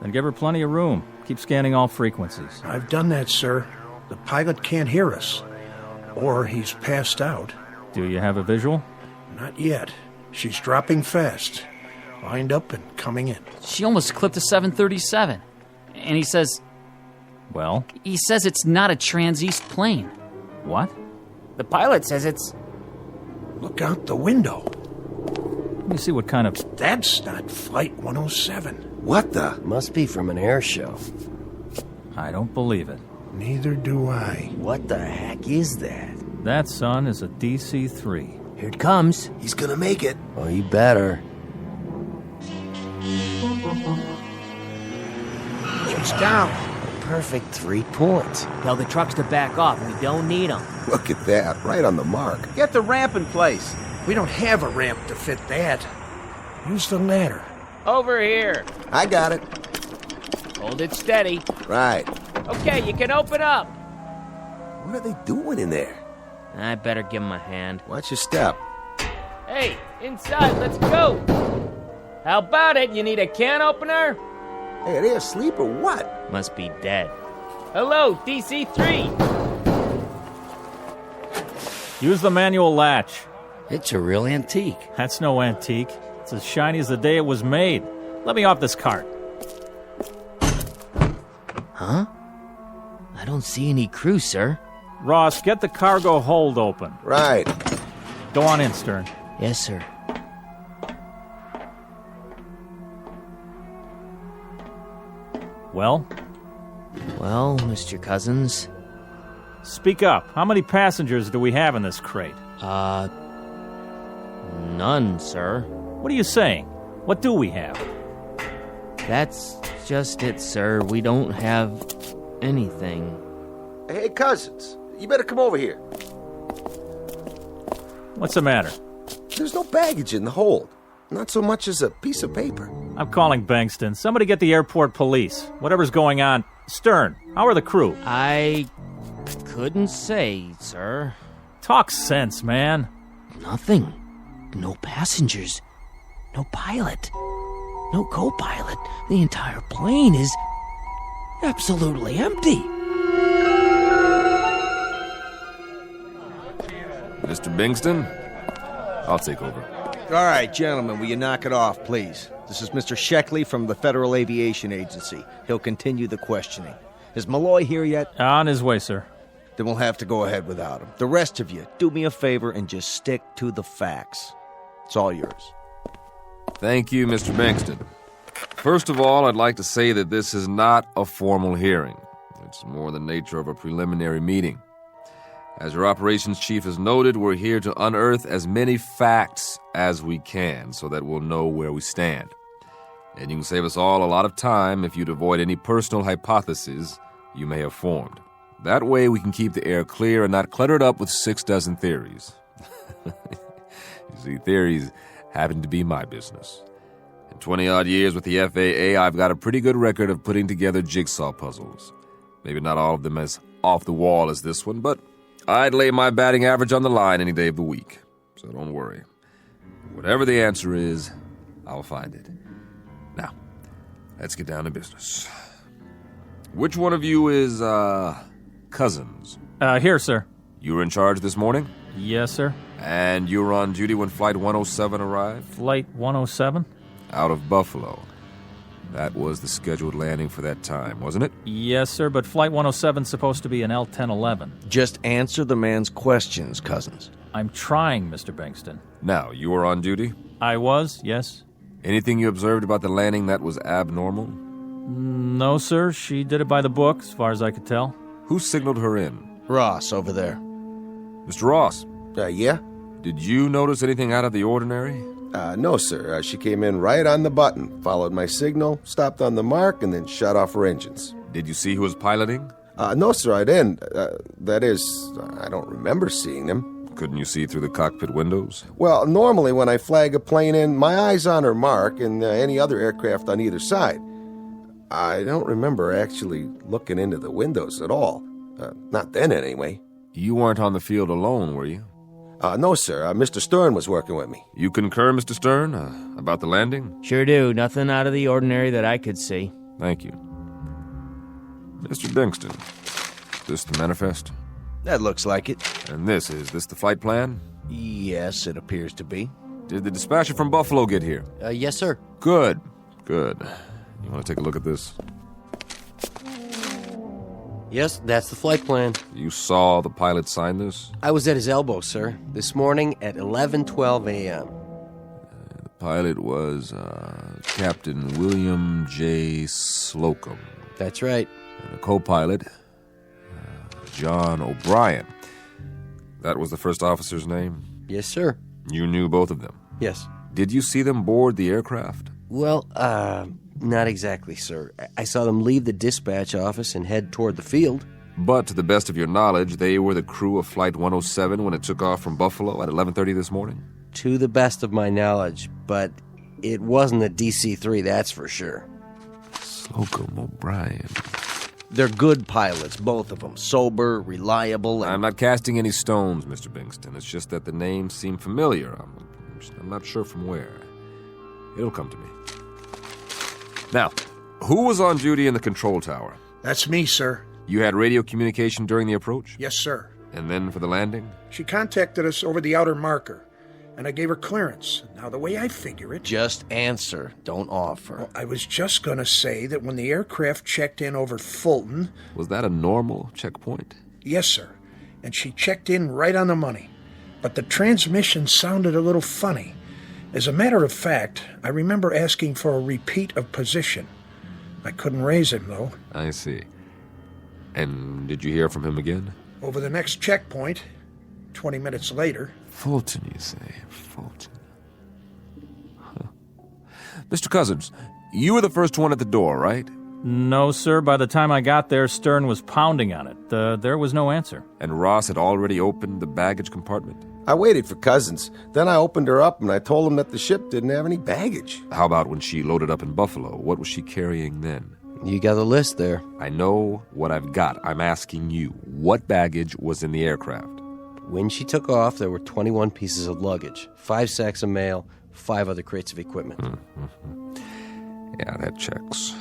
Then give her plenty of room. Keep scanning all frequencies. I've done that, sir. The pilot can't hear us. Or he's passed out. Do you have a visual? Not yet. She's dropping fast. Lined up and coming in. She almost clipped a 737. And he says... Well? He says it's not a Trans-East plane. What? The pilot says it's... Look out the window. Let me see what kind of... That's not Flight 107. What the? Must be from an air show. I don't believe it. Neither do I. What the heck is that? That, son, is a DC-3. Here it comes. He's gonna make it. Oh, you better. She's down. Perfect 3 points. Tell the trucks to back off. We don't need them. Look at that. Right on the mark. Get the ramp in place. We don't have a ramp to fit that. Use the ladder. Over here. I got it. Hold it steady. Right. Okay, you can open up. What are they doing in there? I better give him a hand. Watch your step. Hey, inside, let's go. How about it? You need a can opener? Hey, are they asleep or what? Must be dead. Hello, DC-3. Use the manual latch. It's a real antique. That's no antique. It's as shiny as the day it was made. Let me off this cart. Huh? I don't see any crew, sir. Ross, get the cargo hold open. Right. Go on in, Stern. Yes, sir. Well? Well, Mr. Cousins. Speak up. How many passengers do we have in this crate? None, sir. What are you saying? What do we have? That's just it, sir. We don't have anything. Hey, Cousins, you better come over here. What's the matter? There's no baggage in the hold. Not so much as a piece of paper. I'm calling Bankston. Somebody get the airport police. Whatever's going on. Stern, how are the crew? I couldn't say, sir. Talk sense, man. Nothing. No passengers. No pilot. No co-pilot. The entire plane is absolutely empty. Mr. Bingston, I'll take over. All right, gentlemen, will you knock it off, please? This is Mr. Sheckley from the Federal Aviation Agency. He'll continue the questioning. Is Malloy here yet? On his way, sir. Then we'll have to go ahead without him. The rest of you, do me a favor and just stick to the facts. It's all yours. Thank you, Mr. Bankston. First of all, I'd like to say that this is not a formal hearing. It's more the nature of a preliminary meeting. As your operations chief has noted, we're here to unearth as many facts as we can so that we'll know where we stand. And you can save us all a lot of time if you'd avoid any personal hypotheses you may have formed. That way we can keep the air clear and not clutter it up with 6 dozen theories. You see, theories happen to be my business. In 20-odd years with the FAA, I've got a pretty good record of putting together jigsaw puzzles. Maybe not all of them as off the wall as this one, but I'd lay my batting average on the line any day of the week. So don't worry. Whatever the answer is, I'll find it. Now, let's get down to business. Which one of you is, Cousins? Here, sir. You were in charge this morning? Yes, sir. And you were on duty when Flight 107 arrived? Flight 107? Out of Buffalo. That was the scheduled landing for that time, wasn't it? Yes, sir, but Flight 107's supposed to be an L-1011. Just answer the man's questions, Cousins. I'm trying, Mr. Bankston. Now, you were on duty? I was, yes. Anything you observed about the landing that was abnormal? No, sir. She did it by the book, as far as I could tell. Who signaled her in? Ross, over there. Mr. Ross? Yeah? Did you notice anything out of the ordinary? No, sir. She came in right on the button, followed my signal, stopped on the mark, and then shut off her engines. Did you see who was piloting? No, sir, I didn't. That is, I don't remember seeing them. Couldn't you see through the cockpit windows? Well, normally when I flag a plane in, my eye's on her mark and any other aircraft on either side. I don't remember actually looking into the windows at all. Not then, anyway. You weren't on the field alone, were you? No, sir. Mr. Stern was working with me. You concur, Mr. Stern, about the landing? Sure do. Nothing out of the ordinary that I could see. Thank you. Mr. Dingston, this the manifest? That looks like it. And is this the flight plan? Yes, it appears to be. Did the dispatcher from Buffalo get here? Yes, sir. Good. You want to take a look at this? Yes, that's the flight plan. You saw the pilot sign this? I was at his elbow, sir, this morning at 11:12 a.m. The pilot was Captain William J. Slocum. That's right. And the co-pilot, John O'Brien. That was the first officer's name? Yes, sir. You knew both of them? Yes. Did you see them board the aircraft? Well, not exactly, sir. I saw them leave the dispatch office and head toward the field. But to the best of your knowledge, they were the crew of Flight 107 when it took off from Buffalo at 11:30 this morning? To the best of my knowledge, but it wasn't a DC-3, that's for sure. Slocum, O'Brien. They're good pilots, both of them. Sober, reliable, and... I'm not casting any stones, Mr. Bingston. It's just that the names seem familiar. I'm not sure from where. It'll come to me. Now, who was on duty in the control tower? That's me, sir. You had radio communication during the approach? Yes, sir. And then for the landing? She contacted us over the outer marker, and I gave her clearance. Now, the way I figure it... Just answer, don't offer. Well, I was just going to say that when the aircraft checked in over Fulton... Was that a normal checkpoint? Yes, sir. And she checked in right on the money. But the transmission sounded a little funny. As a matter of fact, I remember asking for a repeat of position. I couldn't raise him, though. I see. And did you hear from him again? Over the next checkpoint, 20 minutes later... Fulton, you say? Fulton. Huh. Mr. Cousins, you were the first one at the door, right? No, sir. By the time I got there, Stern was pounding on it. There was no answer. And Ross had already opened the baggage compartment? I waited for Cousins. Then I opened her up and I told him that the ship didn't have any baggage. How about when she loaded up in Buffalo? What was she carrying then? You got a list there. I know what I've got. I'm asking you, what baggage was in the aircraft? When she took off, there were 21 pieces of luggage, 5 sacks of mail, 5 other crates of equipment. Yeah, that checks.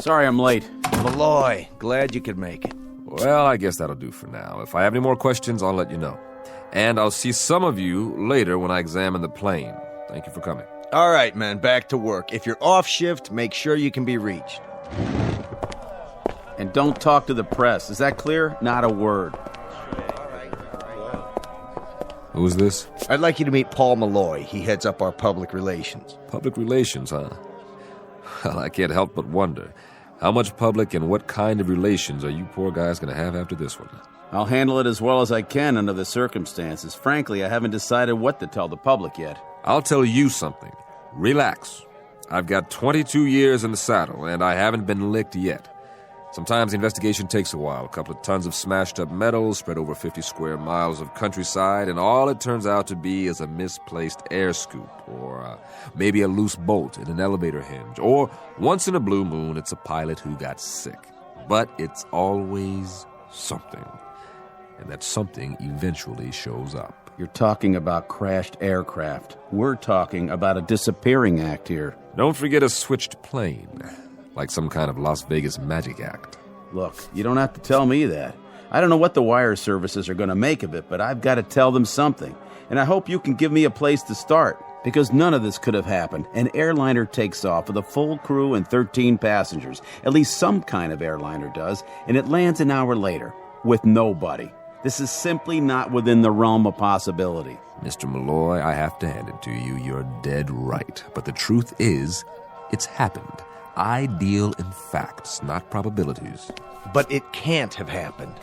Sorry I'm late. Malloy, glad you could make it. Well, I guess that'll do for now. If I have any more questions, I'll let you know. And I'll see some of you later when I examine the plane. Thank you for coming. All right, man, back to work. If you're off shift, make sure you can be reached. And don't talk to the press. Is that clear? Not a word. Who's this? I'd like you to meet Paul Malloy. He heads up our public relations. Public relations, huh? Well, I can't help but wonder. How much public and what kind of relations are you poor guys going to have after this one? I'll handle it as well as I can under the circumstances. Frankly, I haven't decided what to tell the public yet. I'll tell you something. Relax. I've got 22 years in the saddle, and I haven't been licked yet. Sometimes the investigation takes a while. A couple of tons of smashed up metal spread over 50 square miles of countryside, and all it turns out to be is a misplaced air scoop, or maybe a loose bolt in an elevator hinge, or once in a blue moon, it's a pilot who got sick. But it's always something, and that something eventually shows up. You're talking about crashed aircraft. We're talking about a disappearing act here. Don't forget a switched plane. Like some kind of Las Vegas magic act. Look, you don't have to tell me that. I don't know what the wire services are going to make of it, but I've got to tell them something. And I hope you can give me a place to start, because none of this could have happened. An airliner takes off with a full crew and 13 passengers. At least some kind of airliner does, and it lands an hour later with nobody. This is simply not within the realm of possibility. Mr. Malloy, I have to hand it to you. You're dead right. But the truth is, it's happened. I deal in facts, not probabilities. But it can't have happened.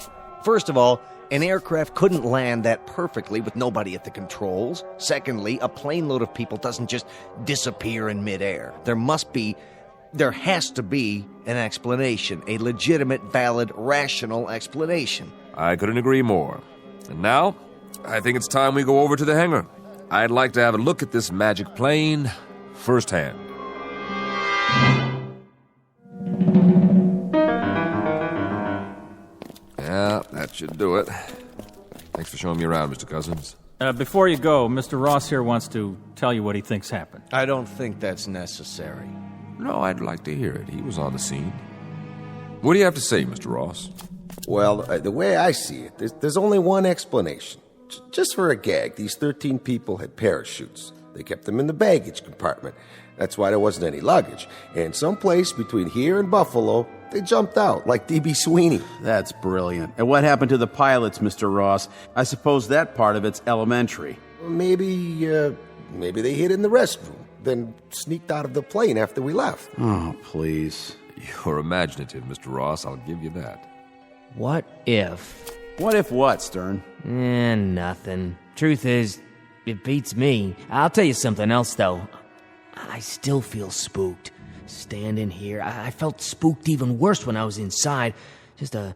First of all, an aircraft couldn't land that perfectly with nobody at the controls. Secondly, a plane load of people doesn't just disappear in midair. There has to be an explanation, a legitimate, valid, rational explanation. I couldn't agree more. And now, I think it's time we go over to the hangar. I'd like to have a look at this magic plane firsthand. Yeah, that should do it. Thanks for showing me around, Mr. Cousins. Before you go, Mr. Ross here wants to tell you what he thinks happened. I don't think that's necessary. No, I'd like to hear it. He was on the scene. What do you have to say, Mr. Ross? Well, the way I see it, there's only one explanation. Just for a gag, these 13 people had parachutes. They kept them in the baggage compartment. That's why there wasn't any luggage. And someplace between here and Buffalo, they jumped out, like D.B. Sweeney. That's brilliant. And what happened to the pilots, Mr. Ross? I suppose that part of it's elementary. Maybe they hid in the restroom, then sneaked out of the plane after we left. Oh, please. You're imaginative, Mr. Ross. I'll give you that. What if? What if what, Stern? Nothing. Truth is, it beats me. I'll tell you something else, though. I still feel spooked. Standing here, I felt spooked even worse when I was inside. Just a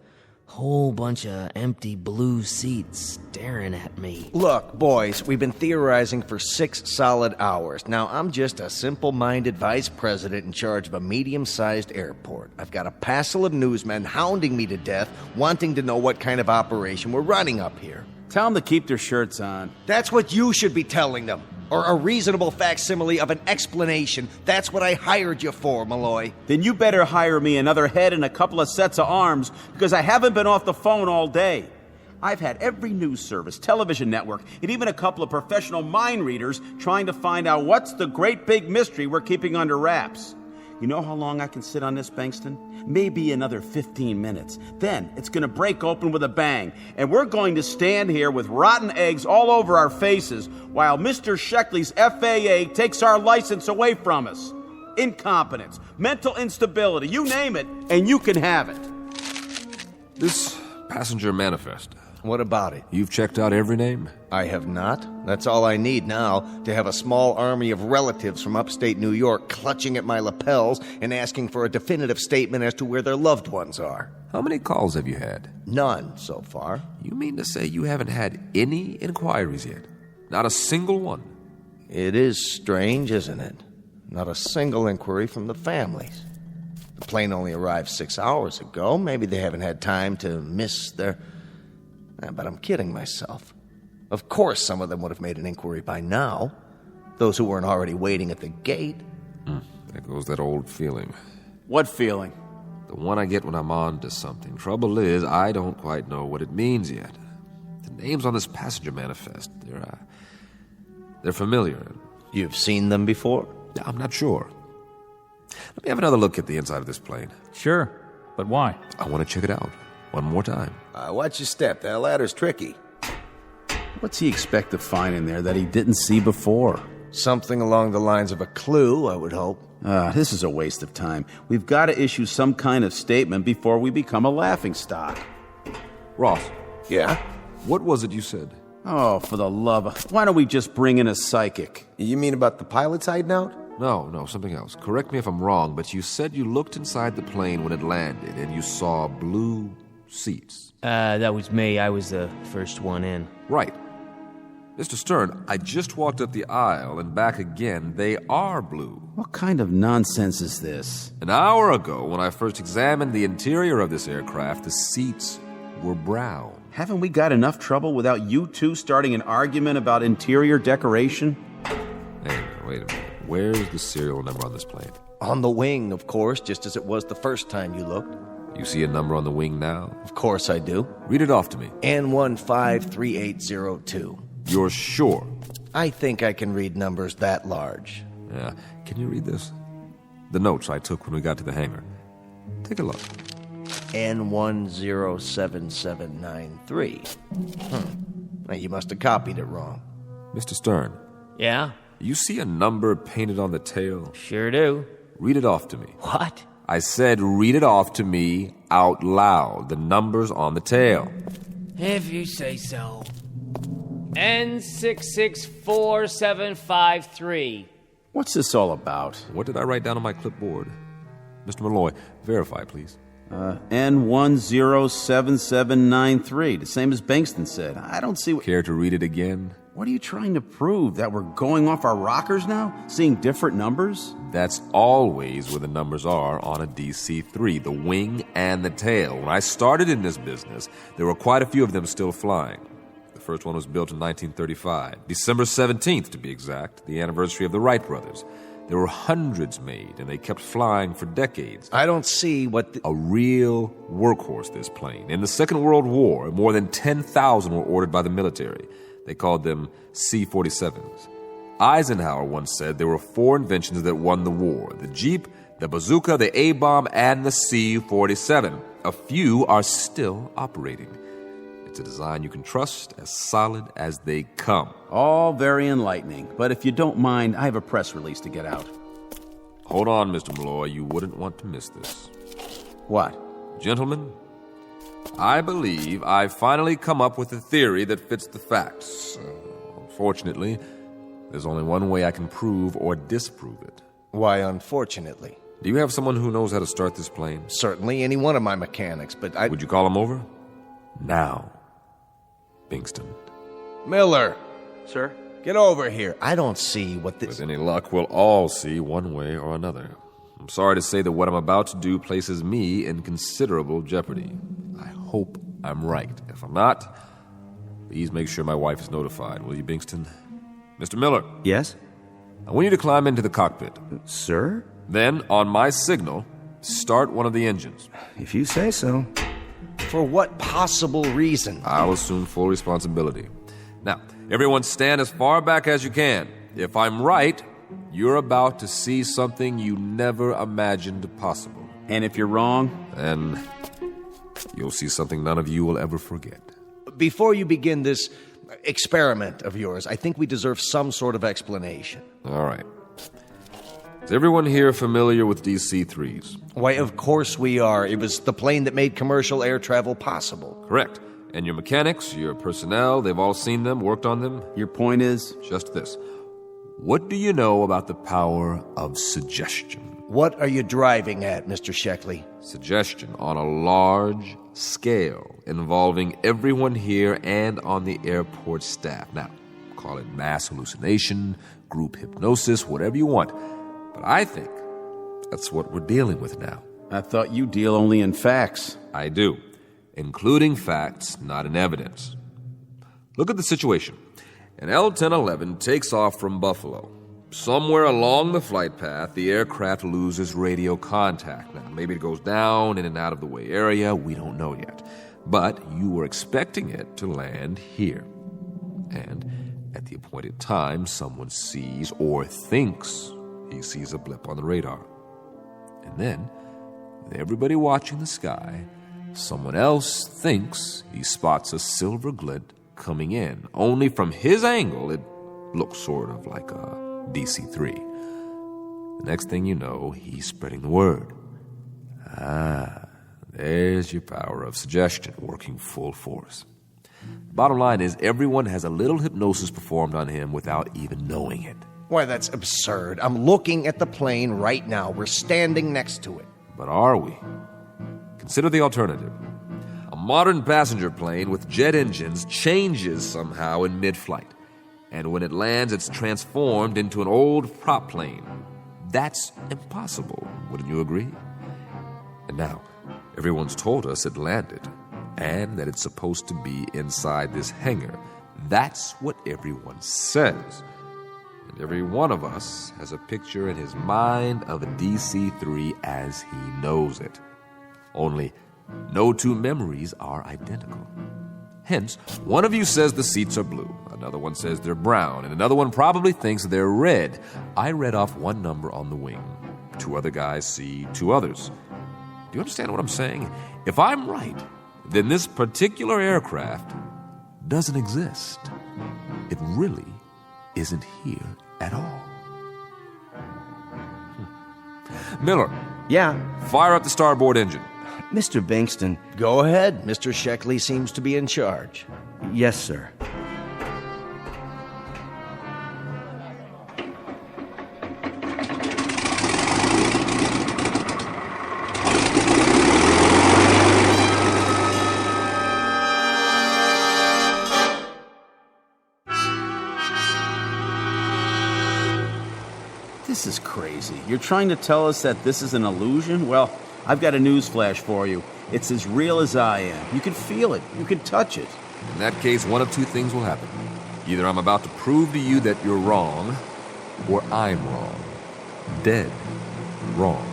whole bunch of empty blue seats staring at me. Look, boys, we've been theorizing for 6 solid hours. Now, I'm just a simple-minded vice president in charge of a medium-sized airport. I've got a passel of newsmen hounding me to death, wanting to know what kind of operation we're running up here. Tell them to keep their shirts on. That's what you should be telling them. Or a reasonable facsimile of an explanation. That's what I hired you for, Malloy. Then you better hire me another head and a couple of sets of arms, because I haven't been off the phone all day. I've had every news service, television network, and even a couple of professional mind readers trying to find out what's the great big mystery we're keeping under wraps. You know how long I can sit on this, Bankston? Maybe another 15 minutes. Then it's going to break open with a bang, and we're going to stand here with rotten eggs all over our faces while Mr. Sheckley's FAA takes our license away from us. Incompetence, mental instability, you name it, and you can have it. This passenger manifest. What about it? You've checked out every name? I have not. That's all I need now, to have a small army of relatives from upstate New York clutching at my lapels and asking for a definitive statement as to where their loved ones are. How many calls have you had? None so far. You mean to say you haven't had any inquiries yet? Not a single one? It is strange, isn't it? Not a single inquiry from the families. The plane only arrived 6 hours ago. Maybe they haven't had time to miss their... But I'm kidding myself. Of course some of them would have made an inquiry by now. Those who weren't already waiting at the gate. There goes that old feeling. What feeling? The one I get when I'm on to something. Trouble is, I don't quite know what it means yet. The names on this passenger manifest, they're familiar. You've seen them before? I'm not sure. Let me have another look at the inside of this plane. Sure, but why? I want to check it out. One more time. Watch your step. That ladder's tricky. What's he expect to find in there that he didn't see before? Something along the lines of a clue, I would hope. This is a waste of time. We've got to issue some kind of statement before we become a laughingstock. Ross. Yeah? What was it you said? Oh, for the love of... Why don't we just bring in a psychic? You mean about the pilots hiding out? No, something else. Correct me if I'm wrong, but you said you looked inside the plane when it landed and you saw blue seats. That was me. I was the first one in. Right. Mr. Stern, I just walked up the aisle and back again. They are blue. What kind of nonsense is this? An hour ago, when I first examined the interior of this aircraft, the seats were brown. Haven't we got enough trouble without you two starting an argument about interior decoration? Hey, wait a minute. Where's the serial number on this plane? On the wing, of course, just as it was the first time you looked. You see a number on the wing now? Of course I do. Read it off to me. N153802. You're sure? I think I can read numbers that large. Yeah. Can you read this? The notes I took when we got to the hangar. Take a look. N107793. Now, you must have copied it wrong. Mr. Stern. Yeah? You see a number painted on the tail? Sure do. Read it off to me. What? I said read it off to me out loud. The numbers on the tail. If you say so. N664753. What's this all about? What did I write down on my clipboard? Mr. Malloy, verify, please. N107793, the same as Bankston said. I don't see what... Care to read it again? What are you trying to prove? That we're going off our rockers now? Seeing different numbers? That's always where the numbers are on a DC-3, the wing and the tail. When I started in this business, there were quite a few of them still flying. The first one was built in 1935, December 17th to be exact, the anniversary of the Wright brothers. There were hundreds made, and they kept flying for decades. I don't see what A real workhorse, this plane. In the Second World War, more than 10,000 were ordered by the military. They called them C-47s. Eisenhower once said there were 4 inventions that won the war: the Jeep, the bazooka, the A-bomb, and the C-47. A few are still operating. It's a design you can trust, as solid as they come. All very enlightening, but if you don't mind, I have a press release to get out. Hold on, Mr. Malloy. You wouldn't want to miss this. What? Gentlemen, I believe I've finally come up with a theory that fits the facts. Unfortunately, there's only one way I can prove or disprove it. Why, unfortunately? Do you have someone who knows how to start this plane? Certainly any one of my mechanics, but I... Would you call him over? Now. Bingston. Miller! Sir? Get over here. I don't see what this... With any luck, we'll all see one way or another. I'm sorry to say that what I'm about to do places me in considerable jeopardy. I hope I'm right. If I'm not, please make sure my wife is notified, will you, Bingston? Mr. Miller. Yes? I want you to climb into the cockpit. Sir? Then, on my signal, start one of the engines. If you say so. For what possible reason? I'll assume full responsibility. Now, everyone stand as far back as you can. If I'm right, you're about to see something you never imagined possible. And if you're wrong? Then you'll see something none of you will ever forget. Before you begin this experiment of yours, I think we deserve some sort of explanation. All right. Is everyone here familiar with DC-3s? Why, of course we are. It was the plane that made commercial air travel possible. Correct. And your mechanics, your personnel, they've all seen them, worked on them? Your point is? Just this. What do you know about the power of suggestion? What are you driving at, Mr. Sheckley? Suggestion on a large scale, involving everyone here and on the airport staff. Now, call it mass hallucination, group hypnosis, whatever you want. But I think that's what we're dealing with now. I thought you deal only in facts. I do, including facts, not in evidence. Look at the situation. An L-1011 takes off from Buffalo. Somewhere along the flight path, the aircraft loses radio contact. Now, maybe it goes down in an out-of-the-way area. We don't know yet. But you were expecting it to land here. And at the appointed time, someone sees or thinks he sees a blip on the radar. And then, with everybody watching the sky, someone else thinks he spots a silver glint coming in. Only from his angle, it looks sort of like a DC-3. The next thing you know, he's spreading the word. There's your power of suggestion working full force. Bottom line is, everyone has a little hypnosis performed on him without even knowing it. Why, that's absurd. I'm looking at the plane right now. We're standing next to it. But are we? Consider the alternative. A modern passenger plane with jet engines changes somehow in mid-flight. And when it lands, it's transformed into an old prop plane. That's impossible, wouldn't you agree? And now, everyone's told us it landed, and that it's supposed to be inside this hangar. That's what everyone says. And every one of us has a picture in his mind of a DC-3 as he knows it. Only, no two memories are identical. Hence, one of you says the seats are blue, another one says they're brown, and another one probably thinks they're red. I read off one number on the wing. Two other guys see two others. Do you understand what I'm saying? If I'm right, then this particular aircraft doesn't exist. It really isn't here at all. Miller. Yeah? Fire up the starboard engine. Mr. Bankston. Go ahead. Mr. Sheckley seems to be in charge. Yes, sir. This is crazy. You're trying to tell us that this is an illusion? Well, I've got a news flash for you. It's as real as I am. You can feel it. You can touch it. In that case, one of two things will happen. Either I'm about to prove to you that you're wrong, or I'm wrong. Dead wrong.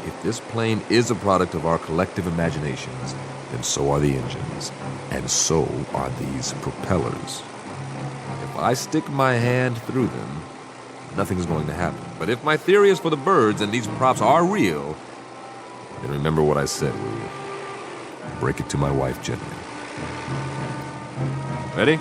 If this plane is a product of our collective imaginations, then so are the engines, and so are these propellers. If I stick my hand through them, nothing's going to happen. But if my theory is for the birds and these props are real, then remember what I said, will you? Break it to my wife gently. Ready?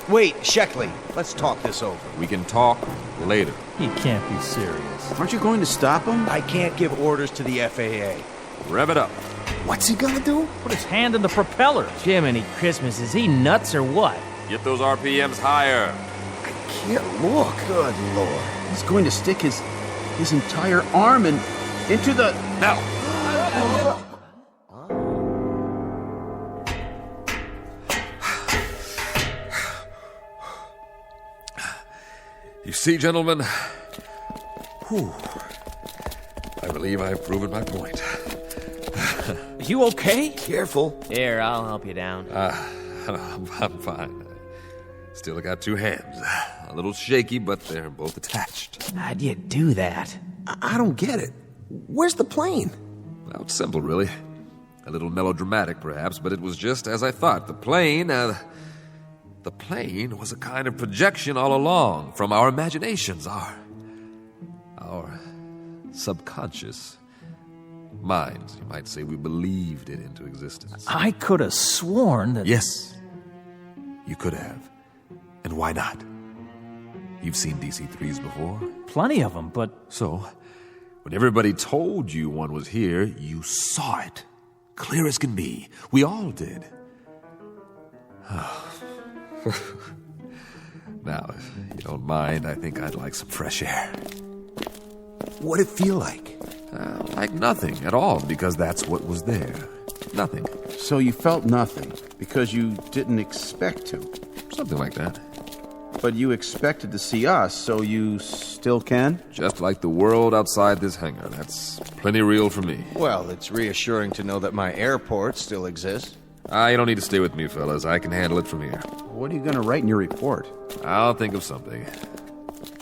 Wait, Sheckley, let's talk this over. We can talk later. You can't be serious. Aren't you going to stop him? I can't give orders to the FAA. Rev it up. What's he gonna do? Put his hand in the propeller. Jiminy Christmas, is he nuts or what? Get those RPMs higher. Can't look. Good Lord. He's going to stick his entire arm into the... Now! You see, gentlemen? Whew. I believe I've proven my point. You okay? Careful. Here, I'll help you down. I'm fine. Still got two hands. A little shaky, but they're both attached. How'd you do that? I don't get it. Where's the plane? Well, it's simple, really. A little melodramatic, perhaps, but it was just as I thought. The plane was a kind of projection all along from our imaginations, our subconscious minds. You might say we believed it into existence. I could have sworn that... Yes, you could have. And why not? You've seen DC-3s before? Plenty of them, but... So, when everybody told you one was here, you saw it. Clear as can be. We all did. Now, if you don't mind, I think I'd like some fresh air. What'd it feel like? Like nothing at all, because that's what was there. Nothing. So you felt nothing because you didn't expect to. Something like that. But you expected to see us, so you still can? Just like the world outside this hangar. That's plenty real for me. Well, it's reassuring to know that my airport still exists. You don't need to stay with me, fellas. I can handle it from here. What are you going to write in your report? I'll think of something.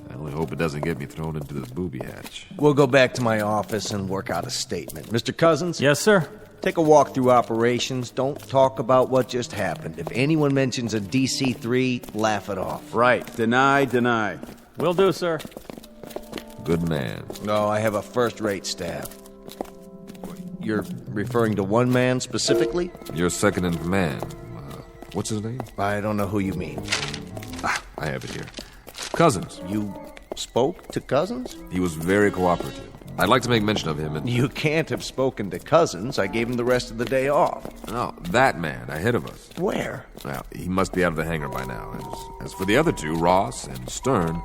I only hope it doesn't get me thrown into this booby hatch. We'll go back to my office and work out a statement. Mr. Cousins? Yes, sir? Take a walk through operations. Don't talk about what just happened. If anyone mentions a DC-3, laugh it off. Right. Deny. Will do, sir. Good man. No, I have a first-rate staff. You're referring to one man specifically? Your second in command. What's his name? I don't know who you mean. I have it here. Cousins. You spoke to Cousins? He was very cooperative. I'd like to make mention of him. You can't have spoken to Cousins. I gave him the rest of the day off. No, that man ahead of us. Where? Well, he must be out of the hangar by now. As for the other two, Ross and Stern,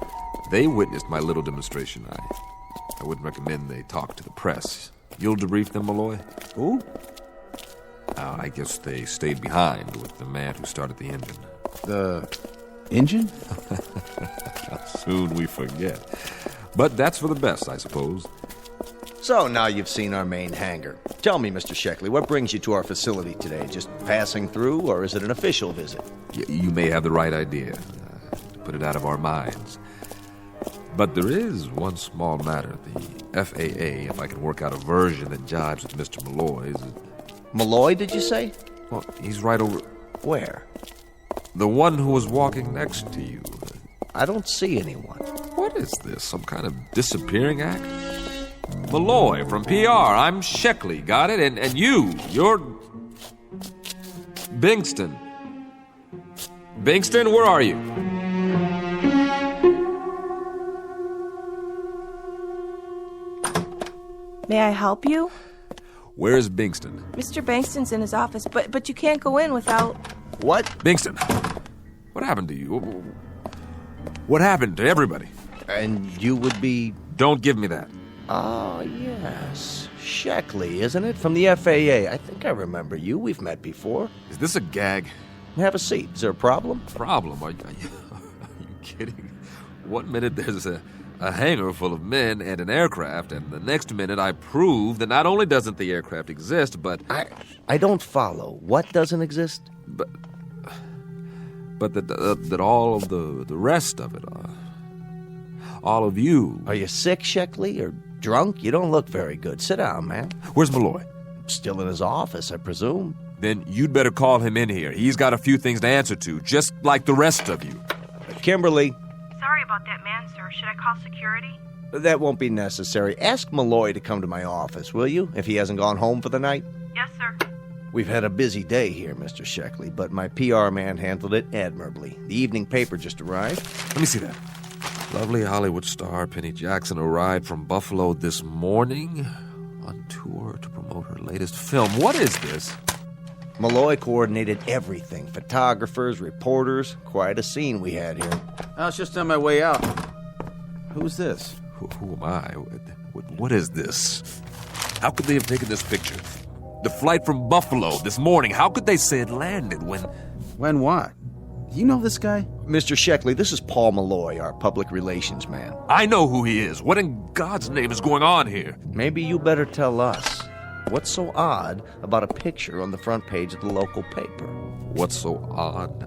they witnessed my little demonstration. I wouldn't recommend they talk to the press. You'll debrief them, Malloy? Who? I guess they stayed behind with the man who started the engine. The engine? How soon we forget. But that's for the best, I suppose. So now you've seen our main hangar. Tell me, Mr. Sheckley, what brings you to our facility today? Just passing through, or is it an official visit? You may have the right idea. Put it out of our minds. But there is one small matter. The FAA, if I can work out a version that jives with Mr. Malloy's... Malloy, did you say? Well, he's right over... Where? The one who was walking next to you. I don't see anyone. What is this? Some kind of disappearing act? Malloy from PR. I'm Sheckley. Got it? And you're... Bingston. Bingston, where are you? May I help you? Where's Bingston? Mr. Bankston's in his office, but you can't go in without... What? Bingston, what happened to you? What happened to everybody? And you would be... Don't give me that. Oh, yes. Sheckley, isn't it? From the FAA. I think I remember you. We've met before. Is this a gag? Have a seat. Is there a problem? Problem? Are you kidding? One minute there's a hangar full of men and an aircraft, and the next minute I prove that not only doesn't the aircraft exist, but... I don't follow. What doesn't exist? But that all of the rest of it, all of you... Are you sick, Sheckley, or drunk? You don't look very good. Sit down, man. Where's Malloy? Still in his office, I presume. Then you'd better call him in here. He's got a few things to answer to, just like the rest of you. Kimberly. Sorry about that man, sir. Should I call security? That won't be necessary. Ask Malloy to come to my office, will you, if he hasn't gone home for the night? Yes, sir. We've had a busy day here, Mr. Sheckley, but my PR man handled it admirably. The evening paper just arrived. Let me see that. Lovely Hollywood star Penny Jackson arrived from Buffalo this morning on tour to promote her latest film. What is this? Malloy coordinated everything. Photographers, reporters. Quite a scene we had here. I was just on my way out. Who's this? Who am I? What is this? How could they have taken this picture? The flight from Buffalo this morning. How could they say it landed when... When what? You know this guy? Mr. Sheckley, this is Paul Malloy, our public relations man. I know who he is. What in God's name is going on here? Maybe you better tell us. What's so odd about a picture on the front page of the local paper? What's so odd?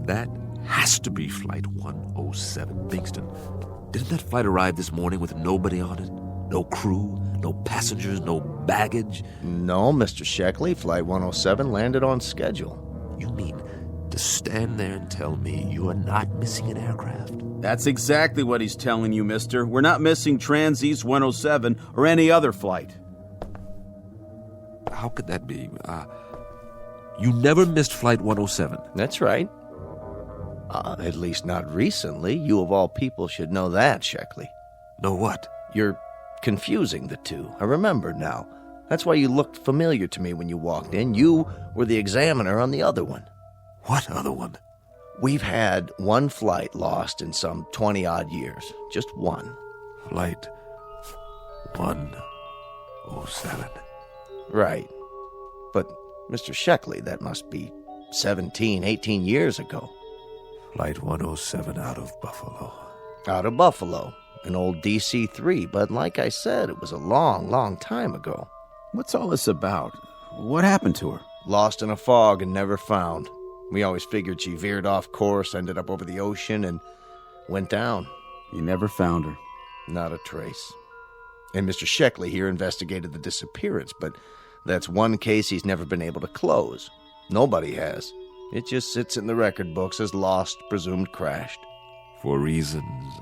That has to be Flight 107, Bingston. Didn't that flight arrive this morning with nobody on it? No crew, no passengers, no baggage? No, Mr. Sheckley. Flight 107 landed on schedule. You mean to stand there and tell me you are not missing an aircraft? That's exactly what he's telling you, mister. We're not missing Trans-East 107 or any other flight. How could that be? You never missed Flight 107. That's right. At least not recently. You of all people should know that, Sheckley. Know what? You're confusing the two. I remember now. That's why you looked familiar to me when you walked in. You were the examiner on the other one. What other one? We've had one flight lost in some 20-odd years. Just one. Flight 107. Right. But, Mr. Sheckley, that must be 17, 18 years ago. Flight 107 out of Buffalo. Out of Buffalo. An old DC-3, but like I said, it was a long, long time ago. What's all this about? What happened to her? Lost in a fog and never found. We always figured she veered off course, ended up over the ocean, and went down. You never found her? Not a trace. And Mr. Sheckley here investigated the disappearance, but that's one case he's never been able to close. Nobody has. It just sits in the record books as lost, presumed crashed. For reasons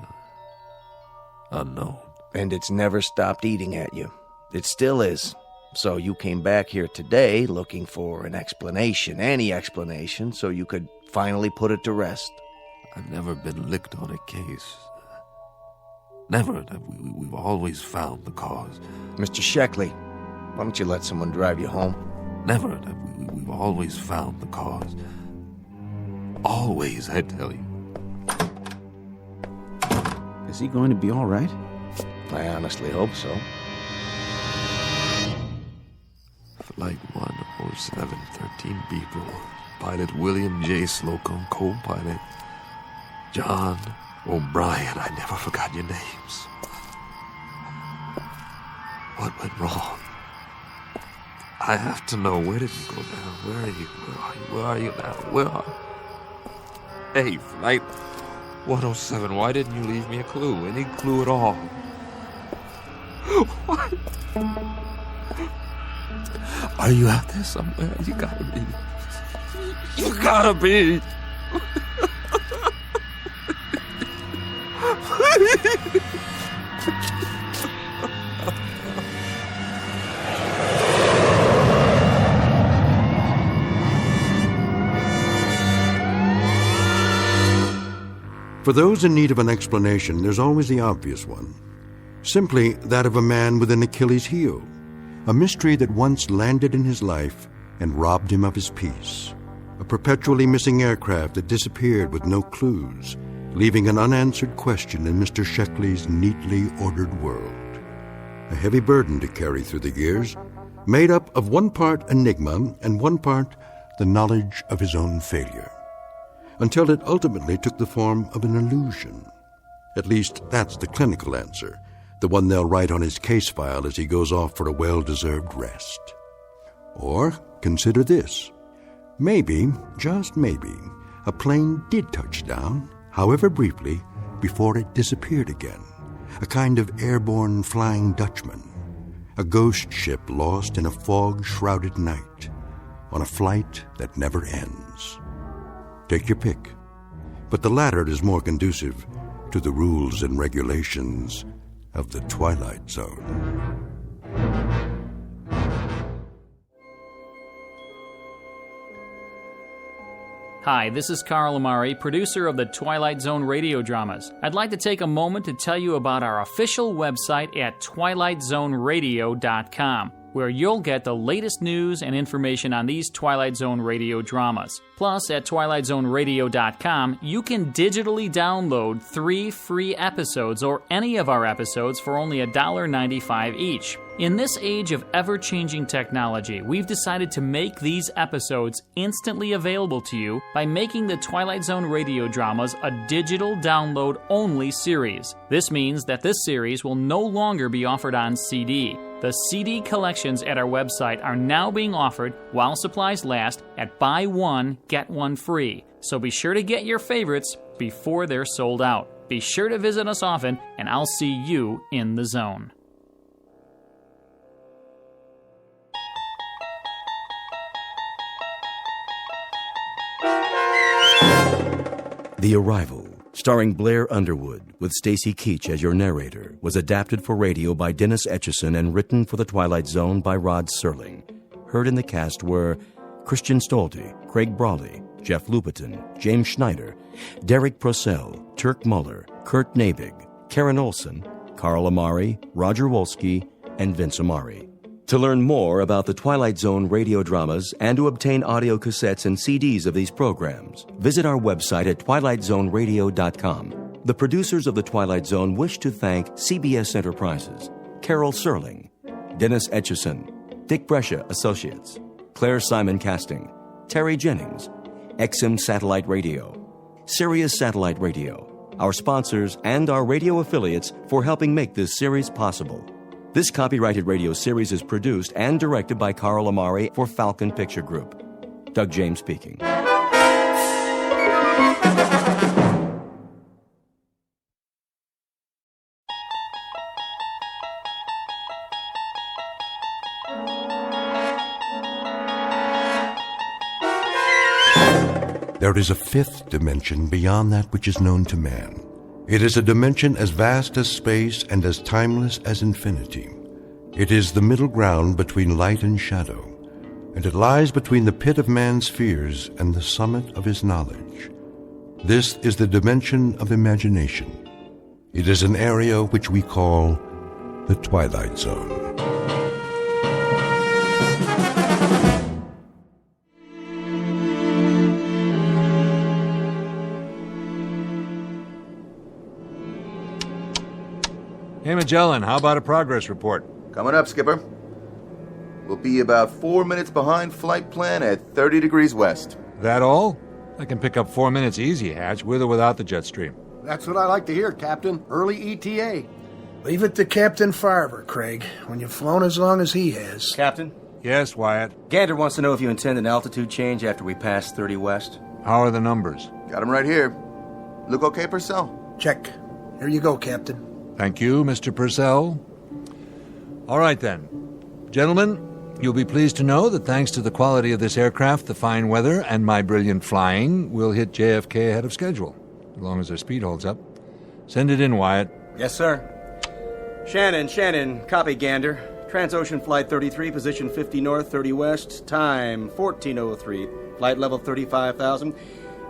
unknown. And it's never stopped eating at you. It still is. So you came back here today looking for an explanation, any explanation, so you could finally put it to rest. I've never been licked on a case. Never. We've always found the cause. Mr. Sheckley, why don't you let someone drive you home? Never. We've always found the cause. Always, I tell you. Is he going to be all right? I honestly hope so. Flight 107, 13 people. Pilot William J. Slocum, co-pilot John O'Brien. I never forgot your names. What went wrong? I have to know. Where did you go down? Where are you? Where are you now? Where are you? Hey, Flight 107, why didn't you leave me a clue? Any clue at all? What? Are you out there somewhere? You gotta be. You gotta be. For those in need of an explanation, there's always the obvious one. Simply that of a man with an Achilles heel. A mystery that once landed in his life and robbed him of his peace. A perpetually missing aircraft that disappeared with no clues, leaving an unanswered question in Mr. Sheckley's neatly ordered world. A heavy burden to carry through the years, made up of one part enigma and one part the knowledge of his own failure. Until it ultimately took the form of an illusion. At least that's the clinical answer, the one they'll write on his case file as he goes off for a well-deserved rest. Or consider this. Maybe, just maybe, a plane did touch down, however briefly, before it disappeared again. A kind of airborne Flying Dutchman. A ghost ship lost in a fog-shrouded night, on a flight that never ends. Take your pick. But the latter is more conducive to the rules and regulations of the Twilight Zone. Hi, this is Carl Amari, producer of the Twilight Zone radio dramas. I'd like to take a moment to tell you about our official website at twilightzoneradio.com, where you'll get the latest news and information on these Twilight Zone radio dramas. Plus, at twilightzoneradio.com, you can digitally download 3 free episodes or any of our episodes for only $1.95 each. In this age of ever-changing technology, we've decided to make these episodes instantly available to you by making the Twilight Zone radio dramas a digital download-only series. This means that this series will no longer be offered on CD. The CD collections at our website are now being offered while supplies last at buy one, get one free. So be sure to get your favorites before they're sold out. Be sure to visit us often, and I'll see you in the zone. The Arrival, starring Blair Underwood, with Stacy Keach as your narrator, was adapted for radio by Dennis Etchison and written for The Twilight Zone by Rod Serling. Heard in the cast were Christian Stolte, Craig Brawley, Jeff Lupetin, James Schneider, Derek Procell, Turk Muller, Kurt Nabig, Karen Olson, Carl Amari, Roger Wolski, and Vince Amari. To learn more about the Twilight Zone radio dramas and to obtain audio cassettes and CDs of these programs, visit our website at twilightzoneradio.com. The producers of The Twilight Zone wish to thank CBS Enterprises, Carol Serling, Dennis Etchison, Dick Brescia Associates, Claire Simon Casting, Terry Jennings, XM Satellite Radio, Sirius Satellite Radio, our sponsors, and our radio affiliates for helping make this series possible. This copyrighted radio series is produced and directed by Carl Amari for Falcon Picture Group. Doug James speaking. There is a fifth dimension beyond that which is known to man. It is a dimension as vast as space and as timeless as infinity. It is the middle ground between light and shadow, and it lies between the pit of man's fears and the summit of his knowledge. This is the dimension of imagination. It is an area which we call the Twilight Zone. Hey, Magellan, how about a progress report? Coming up, Skipper. We'll be about 4 minutes behind flight plan at 30 degrees west. That all? I can pick up 4 minutes easy, Hatch, with or without the jet stream. That's what I like to hear, Captain. Early ETA. Leave it to Captain Farver, Craig, when you've flown as long as he has. Captain? Yes, Wyatt? Gander wants to know if you intend an altitude change after we pass 30 west. How are the numbers? Got 'em right here. Look okay, Purcell? Check. Here you go, Captain. Thank you, Mr. Purcell. All right, then. Gentlemen, you'll be pleased to know that thanks to the quality of this aircraft, the fine weather, and my brilliant flying, we'll hit JFK ahead of schedule, as long as our speed holds up. Send it in, Wyatt. Yes, sir. Shannon, copy Gander. Transocean Flight 33, position 50 north, 30 west, time 14:03, flight level 35,000.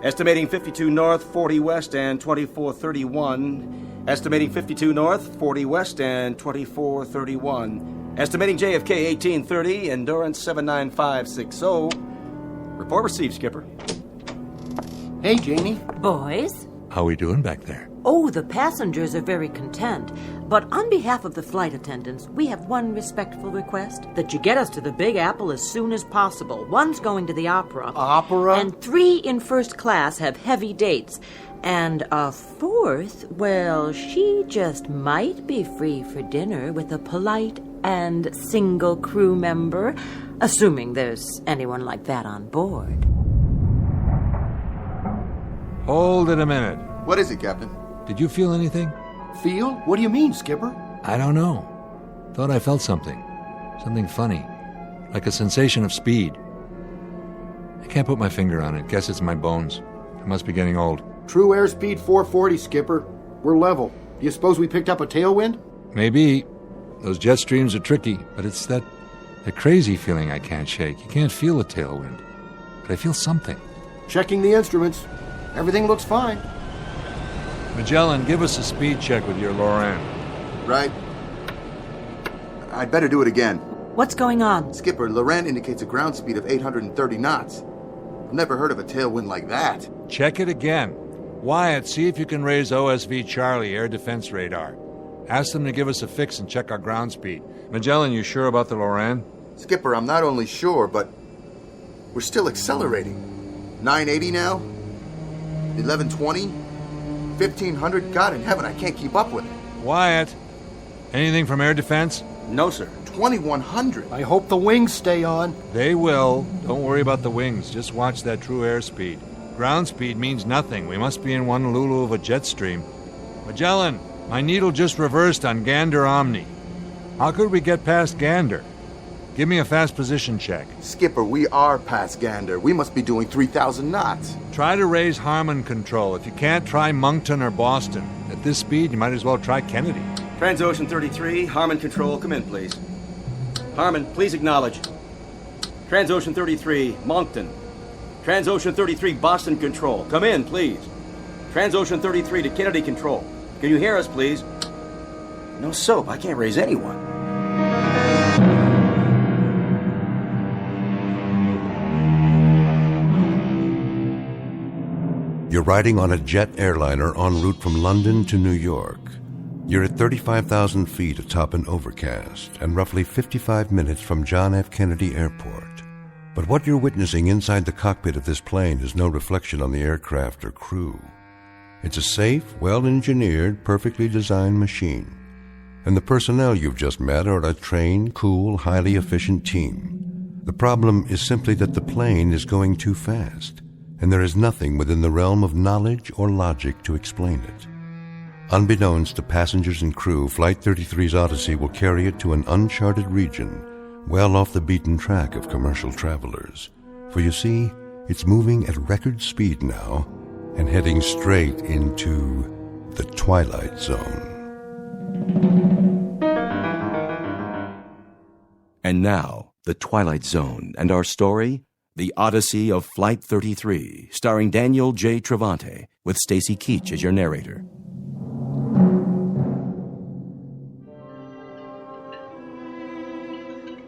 Estimating 52 north, 40 west, and 2431. Estimating 52 north, 40 west, and 2431. Estimating JFK 1830, Endurance 79560. Report received, Skipper. Hey, Janie. Boys? How we doing back there? Oh, the passengers are very content. But on behalf of the flight attendants, we have one respectful request. That you get us to the Big Apple as soon as possible. One's going to the opera. Opera? And 3 in first class have heavy dates. And a 4th, well, she just might be free for dinner with a polite and single crew member, assuming there's anyone like that on board. Hold it a minute. What is it, Captain? Did you feel anything? Feel? What do you mean, Skipper? I don't know. Thought I felt something. Something funny. Like a sensation of speed. I can't put my finger on it. Guess it's my bones. I must be getting old. True airspeed 440, Skipper. We're level. Do you suppose we picked up a tailwind? Maybe. Those jet streams are tricky, but it's that crazy feeling I can't shake. You can't feel a tailwind. But I feel something. Checking the instruments. Everything looks fine. Magellan, give us a speed check with your Loran. Right. I'd better do it again. What's going on? Skipper, Loran indicates a ground speed of 830 knots. I've never heard of a tailwind like that. Check it again. Wyatt, see if you can raise OSV Charlie, air defense radar. Ask them to give us a fix and check our ground speed. Magellan, you sure about the Loran? Skipper, I'm not only sure, but we're still accelerating. 980 now? 1120? 1500? God in heaven, I can't keep up with it. Wyatt, anything from air defense? No, sir. 2100. I hope the wings stay on. They will. Don't worry about the wings. Just watch that true airspeed. Ground speed means nothing. We must be in one lulu of a jet stream. Magellan, my needle just reversed on Gander Omni. How could we get past Gander? Give me a fast position check. Skipper, we are past Gander. We must be doing 3,000 knots. Try to raise Harmon control. If you can't, try Moncton or Boston. At this speed, you might as well try Kennedy. Transocean 33, Harmon Control, come in, please. Harmon, please acknowledge. Transocean 33, Moncton. Transocean 33, Boston Control, come in, please. Transocean 33 to Kennedy Control. Can you hear us, please? No soap, I can't raise anyone. You're riding on a jet airliner en route from London to New York. You're at 35,000 feet atop an overcast and roughly 55 minutes from John F. Kennedy Airport. But what you're witnessing inside the cockpit of this plane is no reflection on the aircraft or crew. It's a safe, well-engineered, perfectly designed machine. And the personnel you've just met are a trained, cool, highly efficient team. The problem is simply that the plane is going too fast, and there is nothing within the realm of knowledge or logic to explain it. Unbeknownst to passengers and crew, Flight 33's Odyssey will carry it to an uncharted region, well off the beaten track of commercial travelers. For you see, it's moving at record speed now, and heading straight into the Twilight Zone. And now, the Twilight Zone, and our story, The Odyssey of Flight 33, starring Daniel J. Travante, with Stacy Keach as your narrator.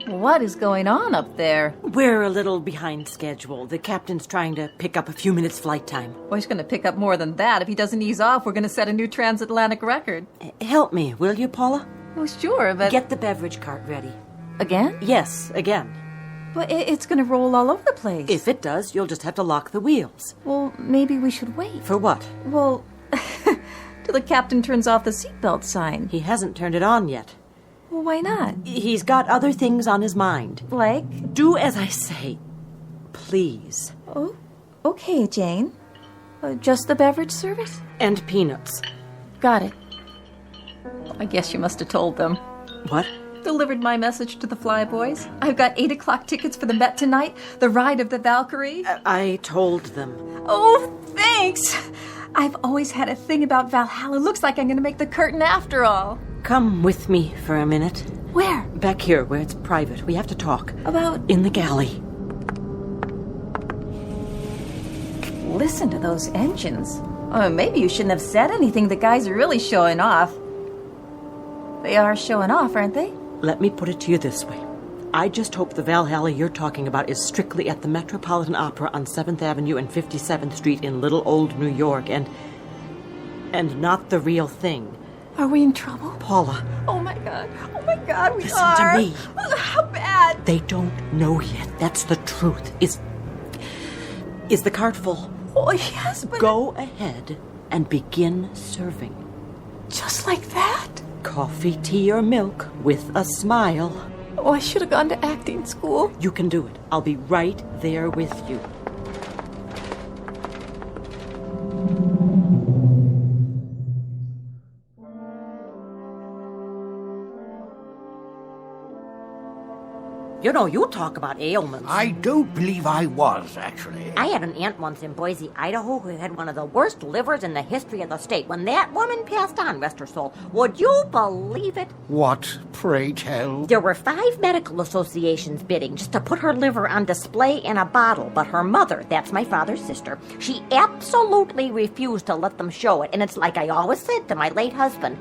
What is going on up there? We're a little behind schedule. The captain's trying to pick up a few minutes flight time. Well, he's going to pick up more than that. If he doesn't ease off, we're going to set a new transatlantic record. Help me, will you, Paula? Oh, sure, but... Get the beverage cart ready. Again? Yes, again. But it's going to roll all over the place. If it does, you'll just have to lock the wheels. Well, maybe we should wait. For what? Well, till the captain turns off the seatbelt sign. He hasn't turned it on yet. Well, why not? He's got other things on his mind. Like? Do as I say. Please. Oh, okay, Jane. Just the beverage service? And peanuts. Got it. I guess you must have told them. What? Delivered my message to the Flyboys. I've got 8 o'clock tickets for the Met tonight, the ride of the Valkyrie. I told them. Oh, thanks! I've always had a thing about Valhalla. Looks like I'm going to make the curtain after all. Come with me for a minute. Where? Back here, where it's private. We have to talk. About? In the galley. Listen to those engines. Oh, maybe you shouldn't have said anything. The guys are really showing off. They are showing off, aren't they? Let me put it to you this way. I just hope the Valhalla you're talking about is strictly at the Metropolitan Opera on 7th Avenue and 57th Street in Little Old New York and not the real thing. Are we in trouble? Paula. Oh my God, we Listen are. to me. How bad? They don't know yet. That's the truth. Is the cart full? Oh, yes, but... Go ahead and begin serving. Just like that? Coffee, tea, or milk with a smile. Oh, I should have gone to acting school. You can do it. I'll be right there with you. You know, you talk about ailments. I don't believe I was, actually. I had an aunt once in Boise, Idaho, who had one of the worst livers in the history of the state. When that woman passed on, rest her soul, would you believe it? What, pray tell? There were 5 medical associations bidding just to put her liver on display in a bottle, but her mother, that's my father's sister, she absolutely refused to let them show it. And it's like I always said to my late husband,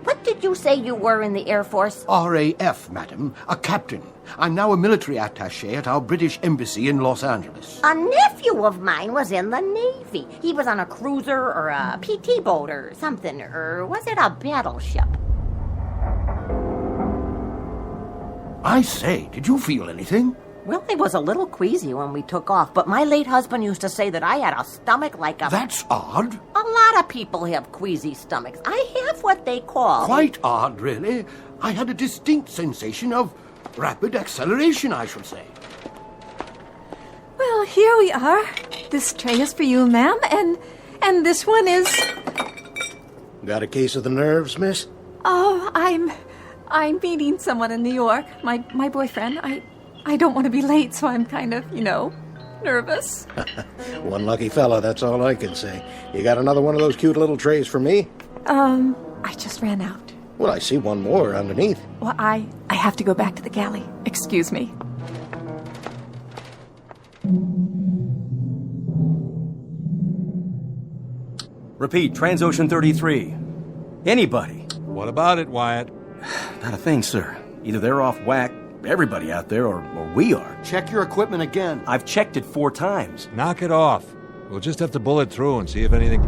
what did you say you were in the Air Force? RAF, madam. A captain. I'm now a military attaché at our British embassy in Los Angeles. A nephew of mine was in the Navy. He was on a cruiser or a PT boat or something, or was it a battleship? I say, did you feel anything? Well, I was a little queasy when we took off, but my late husband used to say that I had a stomach like a... That's odd. A lot of people have queasy stomachs. I have what they call... Quite odd, really. I had a distinct sensation of rapid acceleration, I should say. Well, here we are. This tray is for you, ma'am, and this one is... Got a case of the nerves, miss? Oh, I'm meeting someone in New York. My boyfriend. I don't want to be late, so I'm kind of, nervous. One lucky fella, that's all I can say. You got another one of those cute little trays for me? I just ran out. Well, I see one more underneath. Well, I have to go back to the galley. Excuse me. Repeat, Transocean 33. Anybody? What about it, Wyatt? Not a thing, sir. Either they're off whack, everybody out there, or we are. Check your equipment again. I've checked it 4 times. Knock it off. We'll just have to bullet through and see if anything...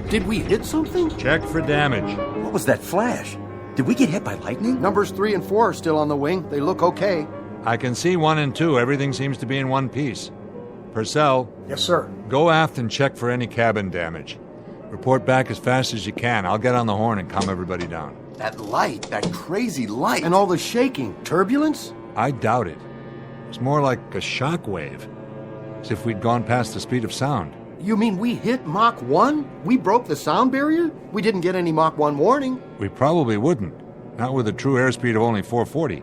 Did we hit something? Check for damage. What was that flash? Did we get hit by lightning? Numbers 3 and 4 are still on the wing. They look okay. I can see 1 and 2. Everything seems to be in one piece. Purcell. Yes, sir. Go aft and check for any cabin damage. Report back as fast as you can. I'll get on the horn and calm everybody down. That light, that crazy light. And all the shaking. Turbulence? I doubt it. It's more like a shock wave. As if we'd gone past the speed of sound. You mean we hit Mach 1? We broke the sound barrier? We didn't get any Mach 1 warning. We probably wouldn't. Not with a true airspeed of only 440.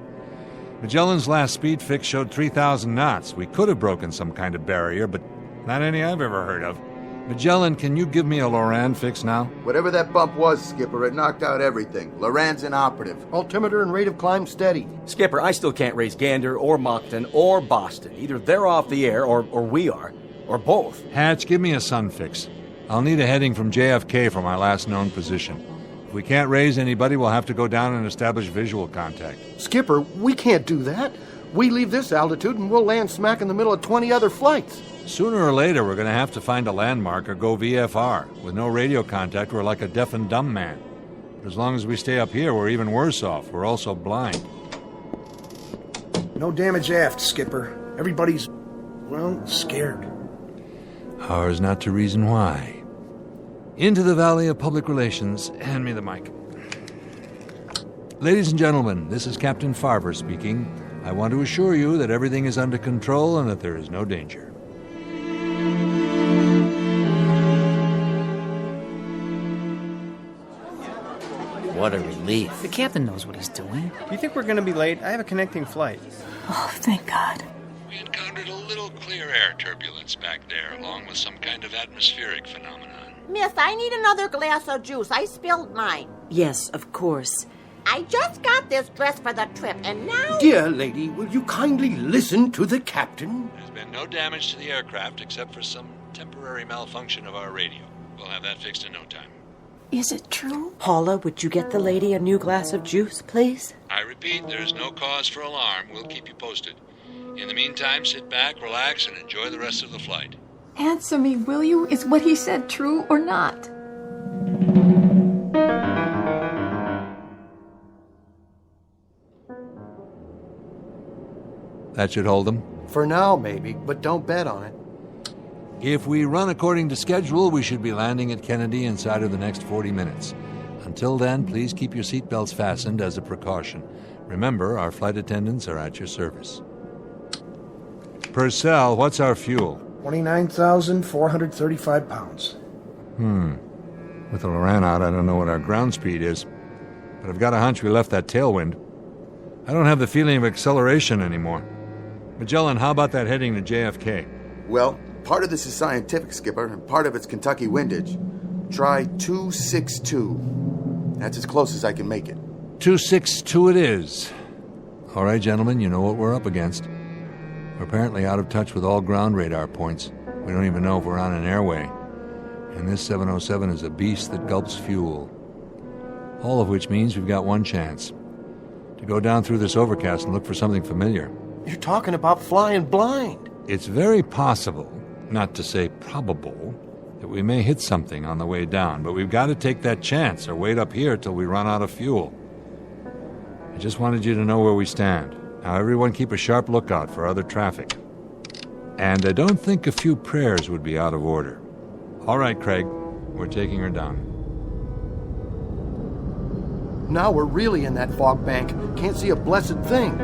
Magellan's last speed fix showed 3,000 knots. We could have broken some kind of barrier, but not any I've ever heard of. Magellan, can you give me a Loran fix now? Whatever that bump was, Skipper, it knocked out everything. Loran's inoperative. Altimeter and rate of climb steady. Skipper, I still can't raise Gander or Moncton or Boston. Either they're off the air or we are. Or both. Hatch, give me a sun fix. I'll need a heading from JFK for my last known position. If we can't raise anybody, we'll have to go down and establish visual contact. Skipper, we can't do that. We leave this altitude and we'll land smack in the middle of 20 other flights. Sooner or later, we're going to have to find a landmark or go VFR. With no radio contact, we're like a deaf and dumb man. But as long as we stay up here, we're even worse off. We're also blind. No damage aft, Skipper. Everybody's, well, scared. Ours not to reason why. Into the Valley of Public Relations. Hand me the mic. Ladies and gentlemen, this is Captain Farver speaking. I want to assure you that everything is under control and that there is no danger. What a relief. The captain knows what he's doing. You think we're going to be late? I have a connecting flight. Oh, thank God. We encountered a little clear air turbulence back there, along with some kind of atmospheric phenomenon. Miss, I need another glass of juice. I spilled mine. Yes, of course. I just got this dress for the trip, and now... Dear lady, will you kindly listen to the captain? There's been no damage to the aircraft except for some temporary malfunction of our radio. We'll have that fixed in no time. Is it true? Paula, would you get the lady a new glass of juice, please? I repeat, there's no cause for alarm. We'll keep you posted. In the meantime, sit back, relax, and enjoy the rest of the flight. Answer me, will you? Is what he said true or not? That should hold them. For now, maybe, but don't bet on it. If we run according to schedule, we should be landing at Kennedy inside of the next 40 minutes. Until then, please keep your seatbelts fastened as a precaution. Remember, our flight attendants are at your service. Purcell, what's our fuel? 29,435 pounds. With the Loran out, I don't know what our ground speed is, but I've got a hunch we left that tailwind. I don't have the feeling of acceleration anymore. Magellan, how about that heading to JFK? Well, part of this is scientific, Skipper, and part of it's Kentucky windage. Try 262. That's as close as I can make it. 262 it is. All right, gentlemen, you know what we're up against. We're apparently out of touch with all ground radar points. We don't even know if we're on an airway. And this 707 is a beast that gulps fuel. All of which means we've got one chance. To go down through this overcast and look for something familiar. You're talking about flying blind. It's very possible, not to say probable, that we may hit something on the way down, but we've got to take that chance or wait up here till we run out of fuel. I just wanted you to know where we stand. Now everyone keep a sharp lookout for other traffic. And I don't think a few prayers would be out of order. All right, Craig, we're taking her down. Now we're really in that fog bank. Can't see a blessed thing.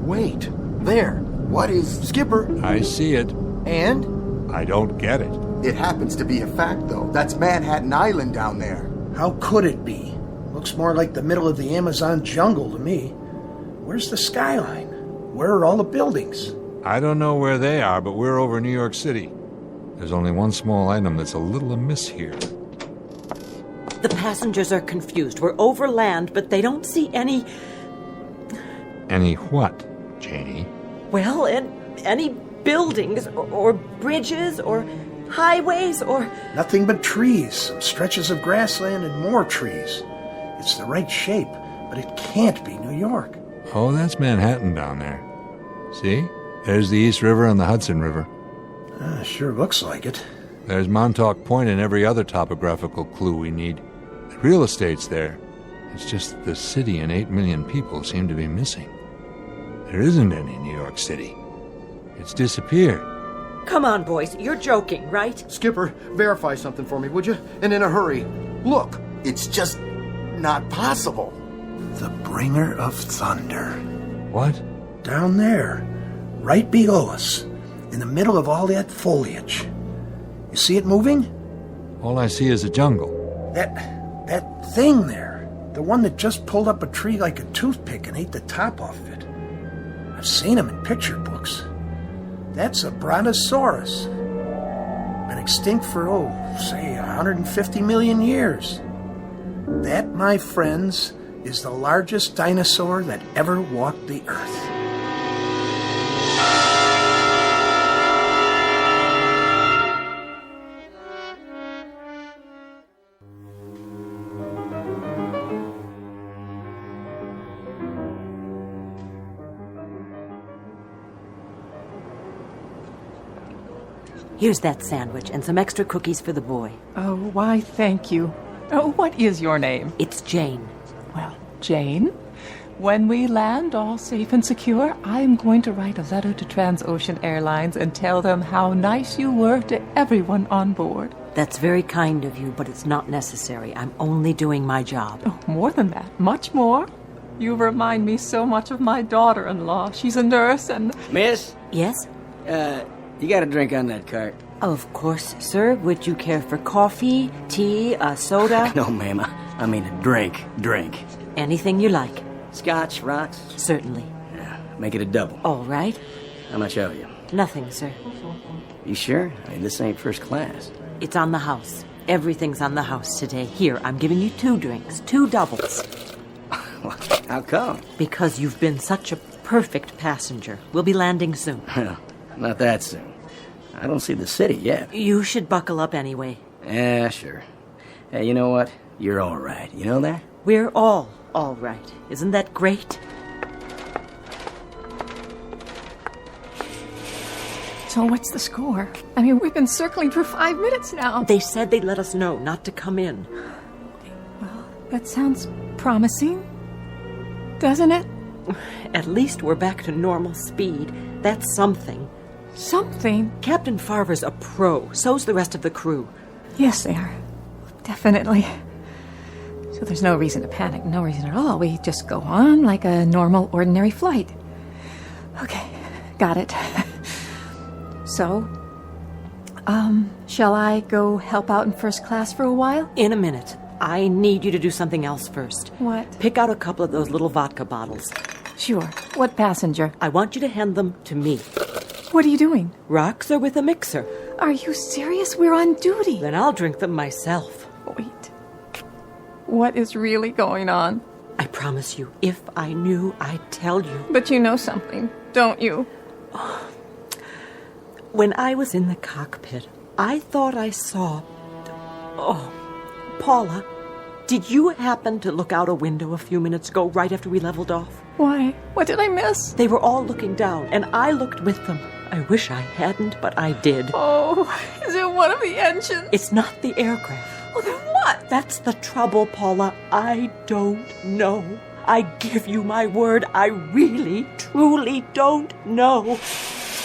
Wait, there. What is... Skipper. I see it. And? I don't get it. It happens to be a fact, though. That's Manhattan Island down there. How could it be? Looks more like the middle of the Amazon jungle to me. Where's the skyline? Where are all the buildings? I don't know where they are, but we're over New York City. There's only one small item that's a little amiss here. The passengers are confused. We're over land, but they don't see any... Any what, Janie? Well, any buildings or bridges or highways or... Nothing but trees, some stretches of grassland and more trees. It's the right shape, but it can't be New York. Oh, that's Manhattan down there. See? There's the East River and the Hudson River. Sure looks like it. There's Montauk Point and every other topographical clue we need. The real estate's there. It's just that the city and 8 million people seem to be missing. There isn't any New York City. It's disappeared. Come on, boys. You're joking, right? Skipper, verify something for me, would you? And in a hurry. Look. It's just not possible. The bringer of thunder. What? Down there, right below us, in the middle of all that foliage. You see it moving? All I see is a jungle. That thing there. The one that just pulled up a tree like a toothpick and ate the top off of it. I've seen him in picture books. That's a brontosaurus. Been extinct for, say, 150 million years. That, my friends, is the largest dinosaur that ever walked the earth. Here's that sandwich and some extra cookies for the boy. Oh, why, thank you. Oh, what is your name? It's Jane. Well, Jane, when we land all safe and secure, I'm going to write a letter to Transocean Airlines and tell them how nice you were to everyone on board. That's very kind of you, but it's not necessary. I'm only doing my job. Oh, more than that. Much more. You remind me so much of my daughter-in-law. She's a nurse and... Miss? Yes? You got a drink on that cart? Of course, sir. Would you care for coffee, tea, a soda? No, ma'am. I mean a drink. Drink. Anything you like. Scotch, rocks? Certainly. Yeah, make it a double. All right. How much owe you? Nothing, sir. You sure? I mean, this ain't first class. It's on the house. Everything's on the house today. Here, I'm giving you 2 drinks, 2 doubles. How come? Because you've been such a perfect passenger. We'll be landing soon. Not that soon. I don't see the city yet. You should buckle up anyway. Yeah, sure. Hey, you know what? You're all right. You know that? We're all right. Isn't that great? So what's the score? I mean, we've been circling for 5 minutes now. They said they'd let us know not to come in. Well, that sounds promising, doesn't it? At least we're back to normal speed. That's something. Something? Captain Farver's a pro. So's the rest of the crew. Yes, they are. Definitely. So there's no reason to panic. No reason at all. We just go on like a normal, ordinary flight. Okay, got it. So, shall I go help out in first class for a while? In a minute. I need you to do something else first. What? Pick out a couple of those little vodka bottles. Sure. What passenger? I want you to hand them to me. What are you doing? Rocks are with a mixer. Are you serious? We're on duty. Then I'll drink them myself. Wait. What is really going on? I promise you, if I knew, I'd tell you. But you know something, don't you? When I was in the cockpit, I thought I saw... Oh, Paula, did you happen to look out a window a few minutes ago, right after we leveled off? Why? What did I miss? They were all looking down, and I looked with them. I wish I hadn't, but I did. Oh, is it one of the engines? It's not the aircraft. Well, then what? That's the trouble, Paula. I don't know. I give you my word, I really, truly don't know.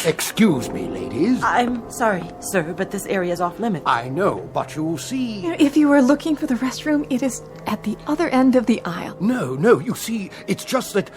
Excuse me, ladies. I'm sorry, sir, but this area's off limits. I know, but you'll see... If you were looking for the restroom, it is at the other end of the aisle. No, you see, it's just that...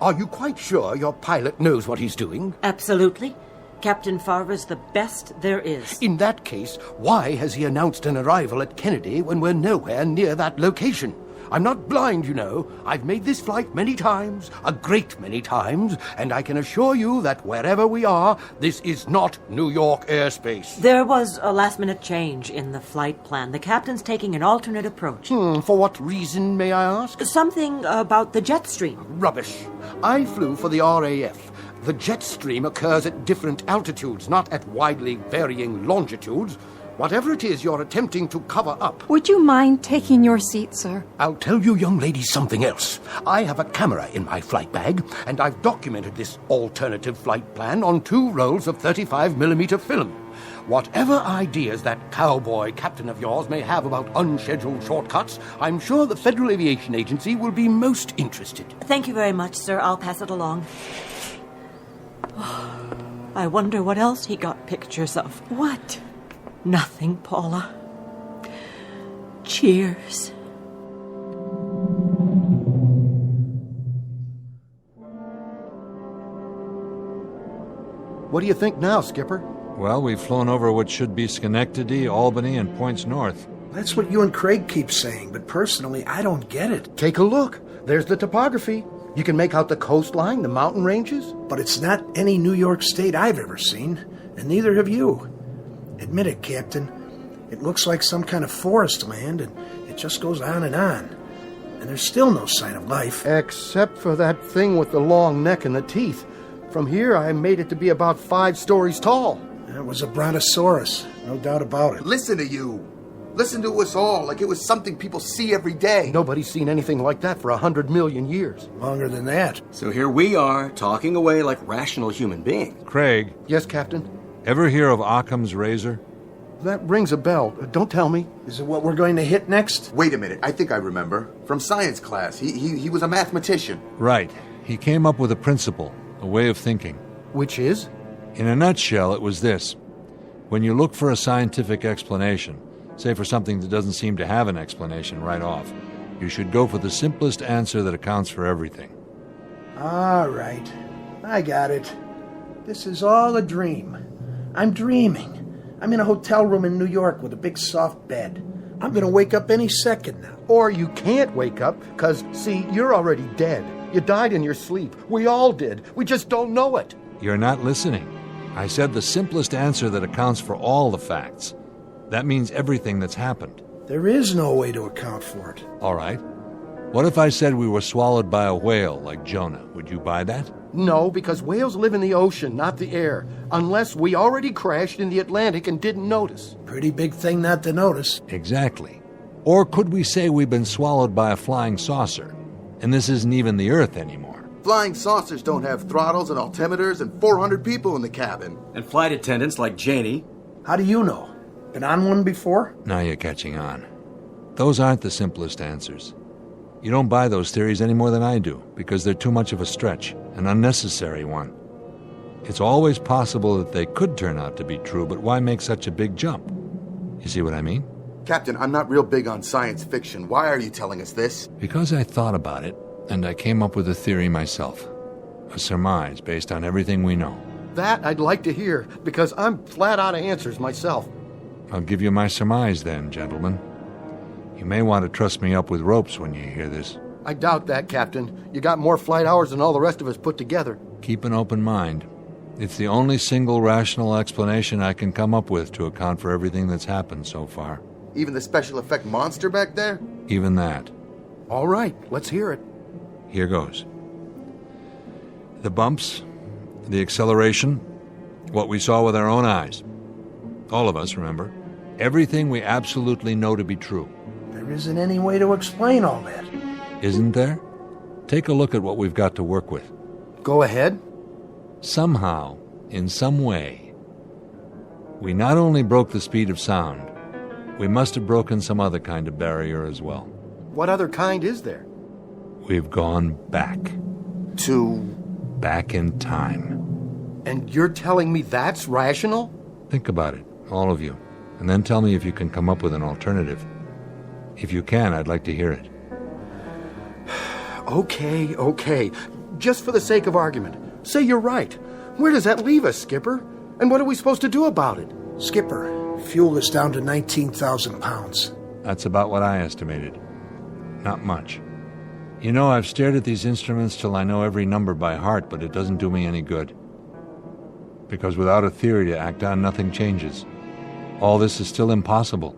Are you quite sure your pilot knows what he's doing? Absolutely. Captain Farver's the best there is. In that case, why has he announced an arrival at Kennedy when we're nowhere near that location? I'm not blind, you know. I've made this flight many times, a great many times, and I can assure you that wherever we are, this is not New York airspace. There was a last-minute change in the flight plan. The captain's taking an alternate approach. For what reason, may I ask? Something about the jet stream. Rubbish. I flew for the RAF. The jet stream occurs at different altitudes, not at widely varying longitudes. Whatever it is you're attempting to cover up... Would you mind taking your seat, sir? I'll tell you young ladies something else. I have a camera in my flight bag, and I've documented this alternative flight plan on 2 rolls of 35mm film. Whatever ideas that cowboy captain of yours may have about unscheduled shortcuts, I'm sure the Federal Aviation Agency will be most interested. Thank you very much, sir. I'll pass it along. I wonder what else he got pictures of. What? Nothing, Paula. Cheers. What do you think now, Skipper? Well, we've flown over what should be Schenectady, Albany, and points north. That's what you and Craig keep saying, but personally, I don't get it. Take a look. There's the topography. You can make out the coastline, the mountain ranges. But it's not any New York State I've ever seen, and neither have you. Admit it, Captain. It looks like some kind of forest land, and it just goes on. And there's still no sign of life. Except for that thing with the long neck and the teeth. From here, I made it to be about 5 stories tall. It was a brontosaurus, no doubt about it. Listen to you. Listen to us all like it was something people see every day. Nobody's seen anything like that for 100 million years. Longer than that. So here we are, talking away like rational human beings. Craig. Yes, Captain? Ever hear of Occam's razor? That rings a bell. Don't tell me. Is it what we're going to hit next? Wait a minute, I think I remember. From science class. He was a mathematician. Right. He came up with a principle, a way of thinking. Which is? In a nutshell, it was this. When you look for a scientific explanation, say for something that doesn't seem to have an explanation right off, you should go for the simplest answer that accounts for everything. All right. I got it. This is all a dream. I'm dreaming. I'm in a hotel room in New York with a big soft bed. I'm going to wake up any second now. Or you can't wake up, because, see, you're already dead. You died in your sleep. We all did. We just don't know it. You're not listening. I said the simplest answer that accounts for all the facts. That means everything that's happened. There is no way to account for it. All right. What if I said we were swallowed by a whale like Jonah? Would you buy that? No, because whales live in the ocean, not the air. Unless we already crashed in the Atlantic and didn't notice. Pretty big thing not to notice. Exactly. Or could we say we've been swallowed by a flying saucer, and this isn't even the Earth anymore? Flying saucers don't have throttles and altimeters and 400 people in the cabin. And flight attendants like Janie. How do you know? Been on one before? Now you're catching on. Those aren't the simplest answers. You don't buy those theories any more than I do, because they're too much of a stretch, an unnecessary one. It's always possible that they could turn out to be true, but why make such a big jump? You see what I mean? Captain, I'm not real big on science fiction. Why are you telling us this? Because I thought about it, and I came up with a theory myself. A surmise based on everything we know. That I'd like to hear, because I'm flat out of answers myself. I'll give you my surmise then, gentlemen. You may want to trust me up with ropes when you hear this. I doubt that, Captain. You got more flight hours than all the rest of us put together. Keep an open mind. It's the only single rational explanation I can come up with to account for everything that's happened so far. Even the special effect monster back there? Even that. All right, let's hear it. Here goes. The bumps, the acceleration, what we saw with our own eyes. All of us, remember. Everything we absolutely know to be true. There isn't any way to explain all that. Isn't there? Take a look at what we've got to work with. Go ahead. Somehow, in some way, we not only broke the speed of sound, we must have broken some other kind of barrier as well. What other kind is there? We've gone back. To? Back in time. And you're telling me that's rational? Think about it, all of you, and then tell me if you can come up with an alternative. If you can, I'd like to hear it. Okay. Just for the sake of argument, say you're right. Where does that leave us, Skipper? And what are we supposed to do about it? Skipper, fuel is down to 19,000 pounds. That's about what I estimated. Not much. You know, I've stared at these instruments till I know every number by heart, but it doesn't do me any good. Because without a theory to act on, nothing changes. All this is still impossible.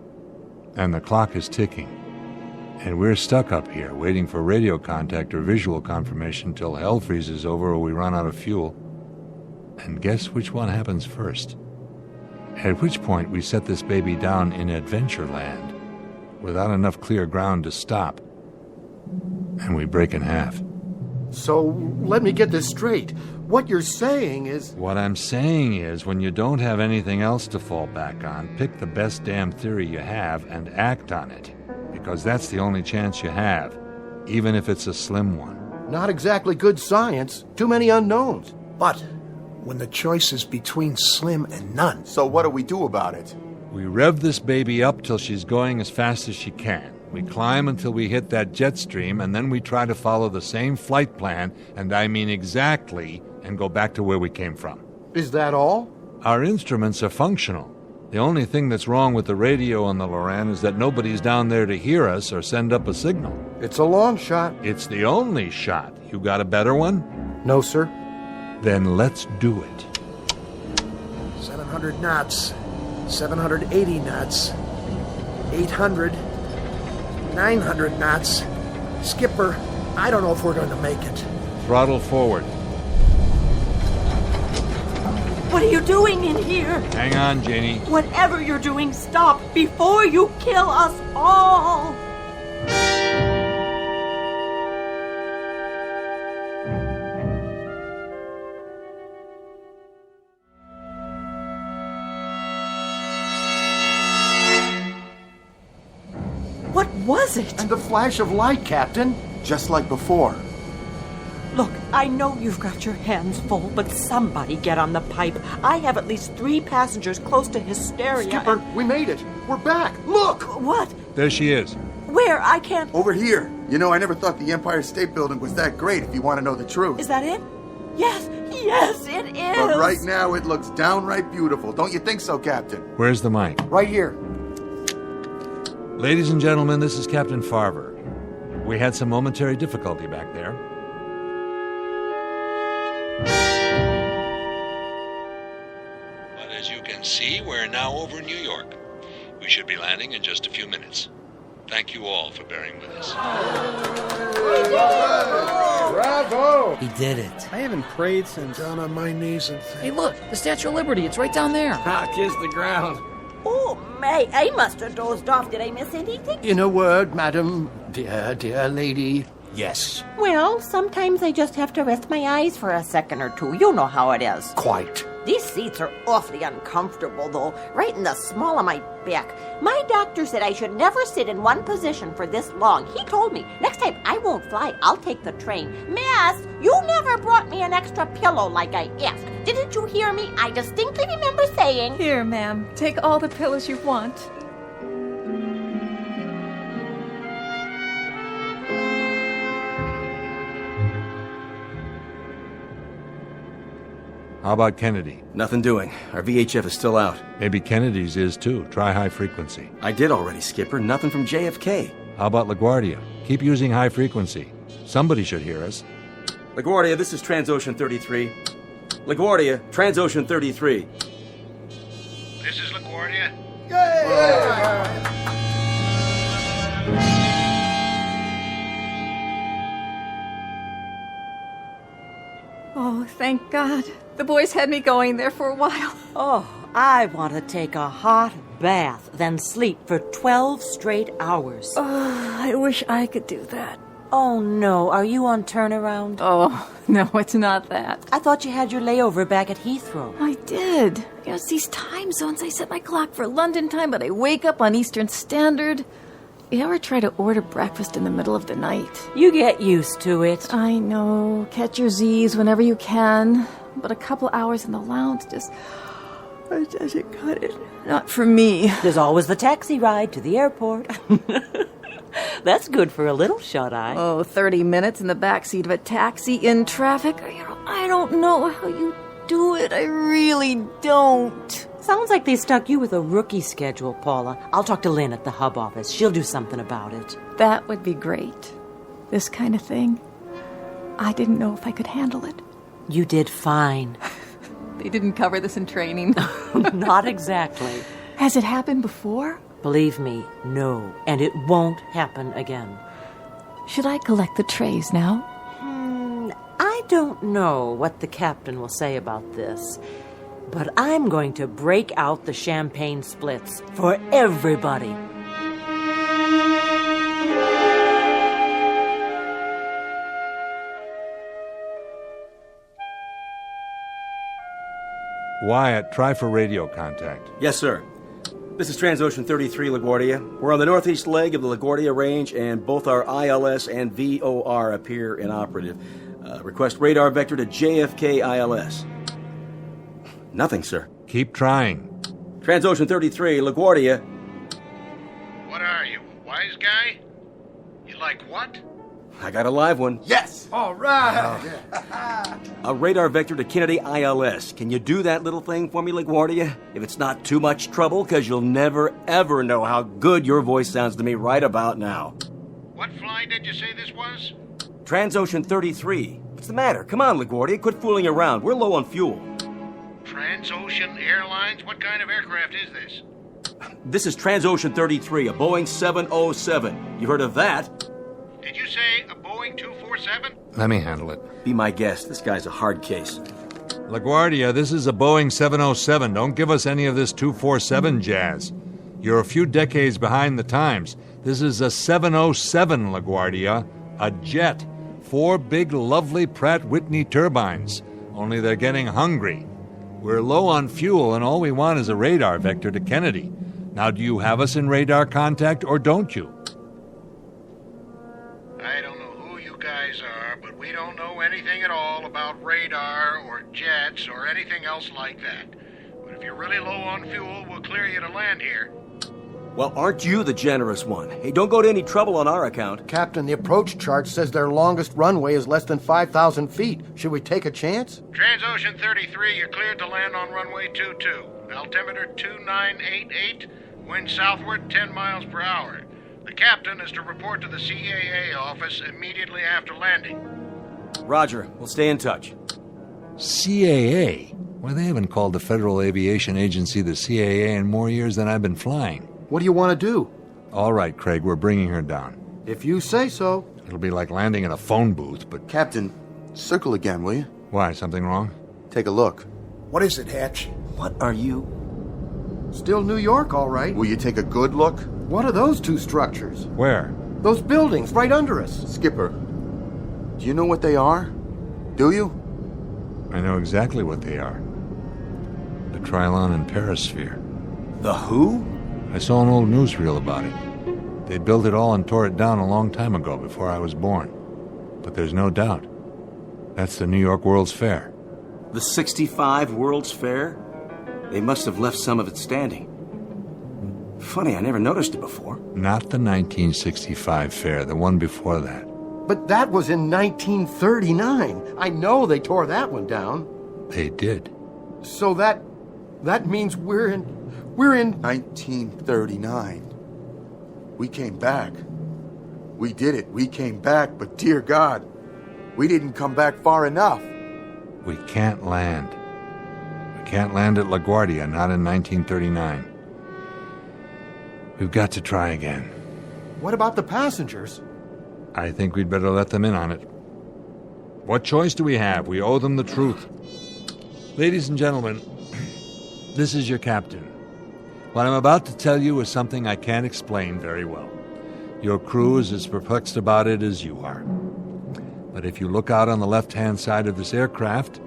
And the clock is ticking. And we're stuck up here, waiting for radio contact or visual confirmation till hell freezes over or we run out of fuel. And guess which one happens first? At which point we set this baby down in Adventureland, without enough clear ground to stop. And we break in half. So, let me get this straight. What you're saying is... What I'm saying is, when you don't have anything else to fall back on, pick the best damn theory you have and act on it. Because that's the only chance you have, even if it's a slim one. Not exactly good science. Too many unknowns. But when the choice is between slim and none... So what do we do about it? We rev this baby up till she's going as fast as she can. We climb until we hit that jet stream, and then we try to follow the same flight plan, and I mean exactly, and go back to where we came from. Is that all? Our instruments are functional. The only thing that's wrong with the radio on the Loran is that nobody's down there to hear us or send up a signal. It's a long shot. It's the only shot. You got a better one? No, sir. Then let's do it. 700 knots. 780 knots. 800. 900 knots. Skipper, I don't know if we're going to make it. Throttle forward. What are you doing in here? Hang on, Janie. Whatever you're doing, stop before you kill us all! was it? And the flash of light, Captain. Just like before. Look, I know you've got your hands full, but somebody get on the pipe. I have at least 3 passengers close to hysteria. Skipper, we made it. We're back. Look! What? There she is. Where? I can't... Over here. You know, I never thought the Empire State Building was that great, if you want to know the truth. Is that it? Yes, it is. But right now, it looks downright beautiful. Don't you think so, Captain? Where's the mic? Right here. Ladies and gentlemen, this is Captain Farver. We had some momentary difficulty back there. But as you can see, we're now over New York. We should be landing in just a few minutes. Thank you all for bearing with us. Bravo! He did it. I haven't prayed since... Down on my knees and Hey, look, the Statue of Liberty. It's right down there. Kiss the ground. Oh, May, I must have dozed off. Did I miss anything? In a word, madam, dear lady, yes. Well, sometimes I just have to rest my eyes for a second or two. You know how it is. Quite. These seats are awfully uncomfortable, though, right in the small of my back. My doctor said I should never sit in one position for this long. He told me, next time I won't fly, I'll take the train. Miss, you never brought me an extra pillow like I asked. Didn't you hear me? I distinctly remember saying... Here, ma'am. Take all the pillows you want. How about Kennedy? Nothing doing. Our VHF is still out. Maybe Kennedy's is too. Try high frequency. I did already, Skipper. Nothing from JFK. How about LaGuardia? Keep using high frequency. Somebody should hear us. LaGuardia, this is Transocean 33. LaGuardia, Transocean 33. This is LaGuardia. Oh, thank God. The boys had me going there for a while. Oh, I want to take a hot bath, then sleep for 12 straight hours. Oh, I wish I could do that. Oh, no. Are you on turnaround? Oh, no, it's not that. I thought you had your layover back at Heathrow. I did. It's these time zones. I set my clock for London time, but I wake up on Eastern Standard. You ever try to order breakfast in the middle of the night? You get used to it. I know. Catch your Z's whenever you can. But a couple hours in the lounge just doesn't cut it. Not for me. There's always the taxi ride to the airport. That's good for a little shut-eye. Oh, 30 minutes in the backseat of a taxi in traffic? I don't know how you do it. I really don't. Sounds like they stuck you with a rookie schedule, Paula. I'll talk to Lynn at the hub office. She'll do something about it. That would be great. This kind of thing. I didn't know if I could handle it. You did fine. They didn't cover this in training. Not exactly. Has it happened before? Believe me, no. And it won't happen again. Should I collect the trays now? I don't know what the captain will say about this, but I'm going to break out the champagne splits for everybody. Wyatt, try for radio contact. Yes, sir. This is Transocean 33, LaGuardia. We're on the northeast leg of the LaGuardia Range, and both our ILS and VOR appear inoperative. Request radar vector to JFK ILS. Nothing, sir. Keep trying. Transocean 33, LaGuardia. What are you, a wise guy? You like what? I got a live one. Yes! All right! A radar vector to Kennedy ILS. Can you do that little thing for me, LaGuardia? If it's not too much trouble, because you'll never, ever know how good your voice sounds to me right about now. What flight did you say this was? Transocean 33. What's the matter? Come on, LaGuardia. Quit fooling around. We're low on fuel. Transocean Airlines? What kind of aircraft is this? This is Transocean 33, a Boeing 707. You heard of that? Did you say a Boeing 247? Let me handle it. Be my guest. This guy's a hard case. LaGuardia, this is a Boeing 707. Don't give us any of this 247 jazz. You're a few decades behind the times. This is a 707, LaGuardia. A jet. 4 big, lovely Pratt Whitney turbines. Only they're getting hungry. We're low on fuel, and all we want is a radar vector to Kennedy. Now, do you have us in radar contact, or don't you? guys are, but we don't know anything at all about radar or jets or anything else like that. But if you're really low on fuel, we'll clear you to land here. Well, aren't you the generous one? Hey, don't go to any trouble on our account. Captain, the approach chart says their longest runway is less than 5,000 feet. Should we take a chance? Transocean 33, you're cleared to land on runway 22. Altimeter 2988, wind southward 10 miles per hour. The captain is to report to the CAA office immediately after landing. Roger. We'll stay in touch. CAA? Well, they haven't called the Federal Aviation Agency the CAA in more years than I've been flying. What do you want to do? All right, Craig, we're bringing her down. If you say so. It'll be like landing in a phone booth, but... Captain, circle again, will you? Why, something wrong? Take a look. What is it, Hatch? What are you? Still New York, all right. Will you take a good look? What are those two structures? Where? Those buildings right under us. Skipper, do you know what they are? Do you? I know exactly what they are. The Trilon and Perisphere. The who? I saw an old newsreel about it. They built it all and tore it down a long time ago, before I was born. But there's no doubt. That's the New York World's Fair. The 65 World's Fair? They must have left some of it standing. Funny, I never noticed it before. Not the 1965 fair, the one before that. But that was in 1939. I know they tore that one down. They did. So that means we're in 1939. We came back. We did it. We came back, but dear God, we didn't come back far enough. We can't land. We can't land at LaGuardia, not in 1939. We've got to try again. What about the passengers? I think we'd better let them in on it. What choice do we have? We owe them the truth. Ladies and gentlemen, this is your captain. What I'm about to tell you is something I can't explain very well. Your crew is as perplexed about it as you are. But if you look out on the left-hand side of this aircraft,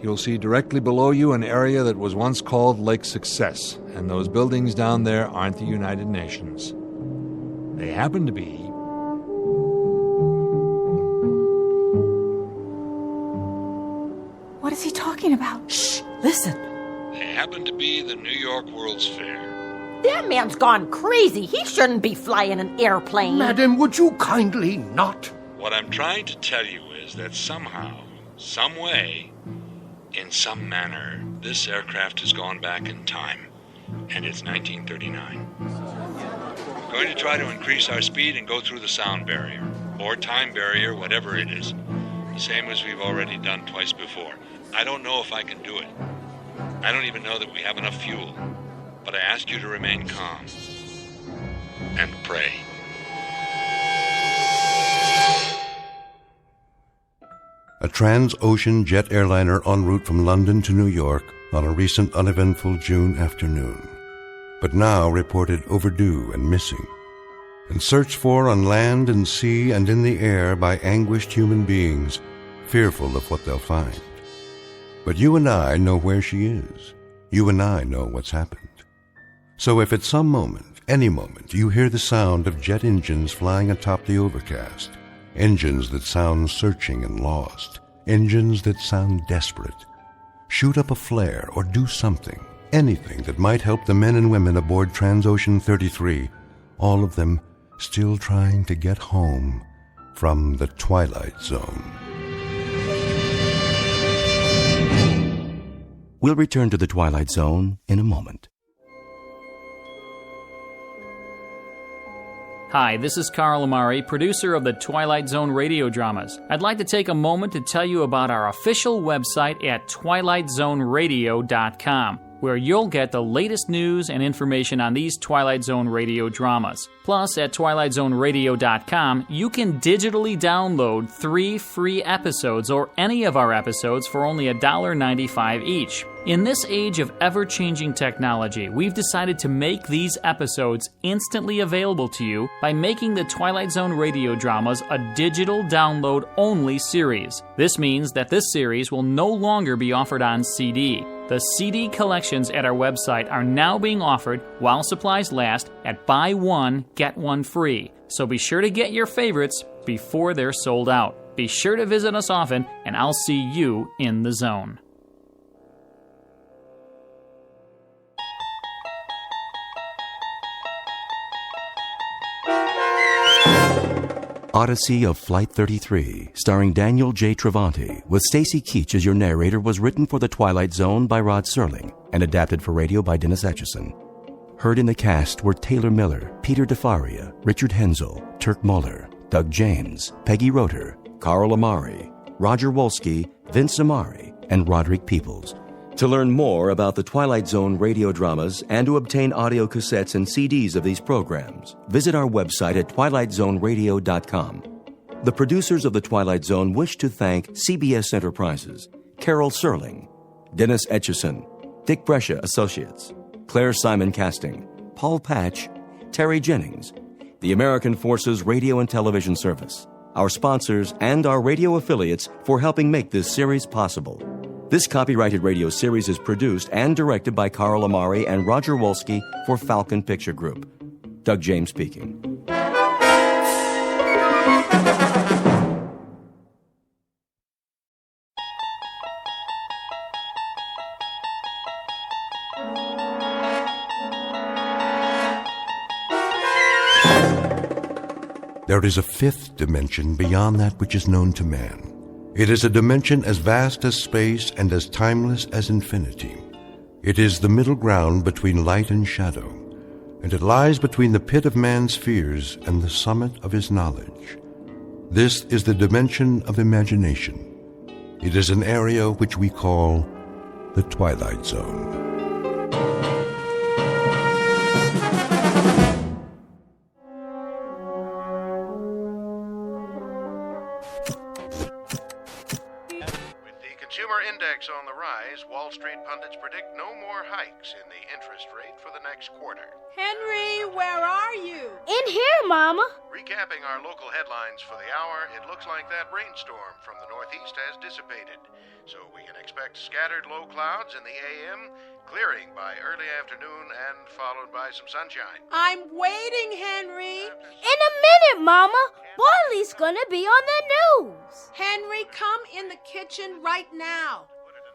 you'll see directly below you an area that was once called Lake Success, and those buildings down there aren't the United Nations. They happen to be... What is he talking about? Shh! Listen. They happen to be the New York World's Fair. That man's gone crazy. He shouldn't be flying an airplane. Madam, would you kindly not? What I'm trying to tell you is that somehow, some way, in some manner, this aircraft has gone back in time, and it's 1939. We're going to try to increase our speed and go through the sound barrier, or time barrier, whatever it is, the same as we've already done twice before. I don't know if I can do it. I don't even know that we have enough fuel, but I ask you to remain calm and pray. A trans-ocean jet airliner en route from London to New York on a recent uneventful June afternoon, but now reported overdue and missing, and searched for on land and sea and in the air by anguished human beings, fearful of what they'll find. But you and I know where she is. You and I know what's happened. So if at some moment, any moment, you hear the sound of jet engines flying atop the overcast, engines that sound searching and lost, engines that sound desperate, shoot up a flare or do something, anything that might help the men and women aboard Transocean 33, all of them still trying to get home from the Twilight Zone. We'll return to the Twilight Zone in a moment. Hi, this is Carl Amari, producer of the Twilight Zone radio dramas. I'd like to take a moment to tell you about our official website at twilightzoneradio.com, where you'll get the latest news and information on these Twilight Zone radio dramas. Plus, at twilightzoneradio.com, you can digitally download 3 free episodes or any of our episodes for only $1.95 each. In this age of ever-changing technology, we've decided to make these episodes instantly available to you by making the Twilight Zone radio dramas a digital download-only series. This means that this series will no longer be offered on CD. The The CD collections at our website are now being offered while supplies last at buy one, get one free. So be sure to get your favorites before they're sold out. Be sure to visit us often, and I'll see you in the zone. Odyssey of Flight 33, starring Daniel J. Travanti, with Stacy Keach as your narrator, was written for The Twilight Zone by Rod Serling and adapted for radio by Dennis Etchison. Heard in the cast were Taylor Miller, Peter DeFaria, Richard Hensel, Turk Muller, Doug James, Peggy Roeder, Carl Amari, Roger Wolski, Vince Amari, and Roderick Peoples. To learn more about the Twilight Zone radio dramas and to obtain audio cassettes and CDs of these programs, visit our website at twilightzoneradio.com. The producers of The Twilight Zone wish to thank CBS Enterprises, Carol Serling, Dennis Etchison, Dick Brescia Associates, Claire Simon Casting, Paul Patch, Terry Jennings, the American Forces Radio and Television Service, our sponsors, and our radio affiliates for helping make this series possible. This copyrighted radio series is produced and directed by Carl Amari and Roger Wolski for Falcon Picture Group. Doug James speaking. There is a fifth dimension beyond that which is known to man. It is a dimension as vast as space and as timeless as infinity. It is the middle ground between light and shadow, and it lies between the pit of man's fears and the summit of his knowledge. This is the dimension of imagination. It is an area which we call the Twilight Zone. On the rise, Wall Street pundits predict no more hikes in the interest rate for the next quarter. Henry, where are you? In here, Mama. Recapping our local headlines for the hour, it looks like that rainstorm from the northeast has dissipated. So we can expect scattered low clouds in the AM, clearing by early afternoon and followed by some sunshine. I'm waiting, Henry. In a minute, Mama. Boylie's gonna be on the news. Henry, come in the kitchen right now.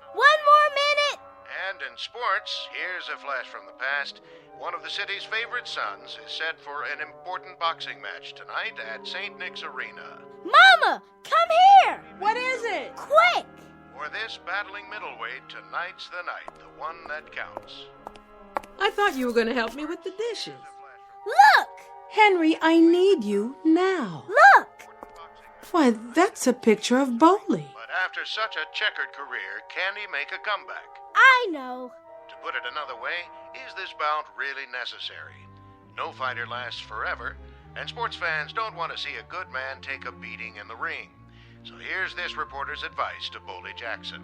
1 more minute. And in sports, here's a flash from the past. One of the city's favorite sons is set for an important boxing match tonight at St. Nick's Arena. Mama, come here. What is it? Quick. For this battling middleweight, tonight's the night, the one that counts. I thought you were going to help me with the dishes. Look. Henry, I need you now. Look. Why, that's a picture of Bowley. But after such a checkered career, can he make a comeback? I know. To put it another way, is this bout really necessary? No fighter lasts forever, and sports fans don't want to see a good man take a beating in the ring. So here's this reporter's advice to Boldy Jackson.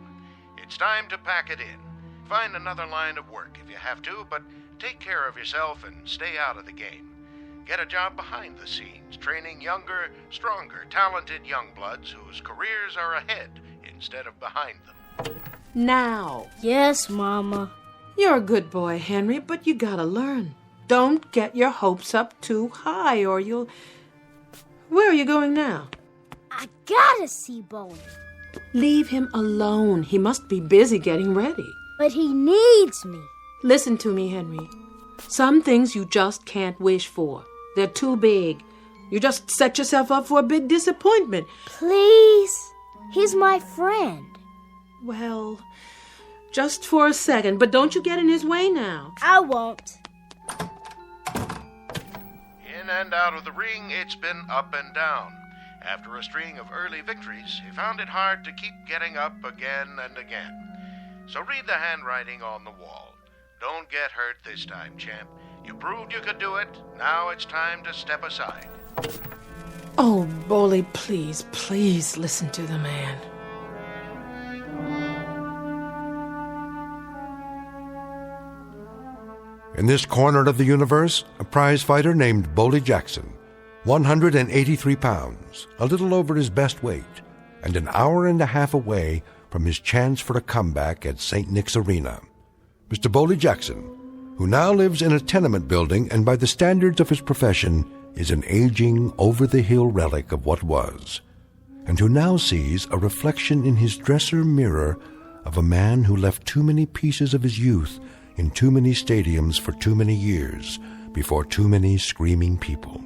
It's time to pack it in. Find another line of work if you have to, but take care of yourself and stay out of the game. Get a job behind the scenes, training younger, stronger, talented young bloods whose careers are ahead instead of behind them. Now. Yes, Mama. You're a good boy, Henry, but you gotta learn. Don't get your hopes up too high or you'll... Where are you going now? I gotta see Bowley. Leave him alone. He must be busy getting ready. But he needs me. Listen to me, Henry. Some things you just can't wish for. They're too big. You just set yourself up for a big disappointment. Please. He's my friend. Well, just for a second, but don't you get in his way now. I won't. In and out of the ring, it's been up and down. After a string of early victories, he found it hard to keep getting up again and again. So read the handwriting on the wall. Don't get hurt this time, champ. You proved you could do it. Now it's time to step aside. Oh, Bowley, please, please listen to the man. In this corner of the universe, a prize fighter named Boldy Jackson, 183 pounds, a little over his best weight, and an hour and a half away from his chance for a comeback at St. Nick's Arena. Mr. Boley Jackson, who now lives in a tenement building and by the standards of his profession is an aging, over-the-hill relic of what was, and who now sees a reflection in his dresser mirror of a man who left too many pieces of his youth in too many stadiums for too many years before too many screaming people.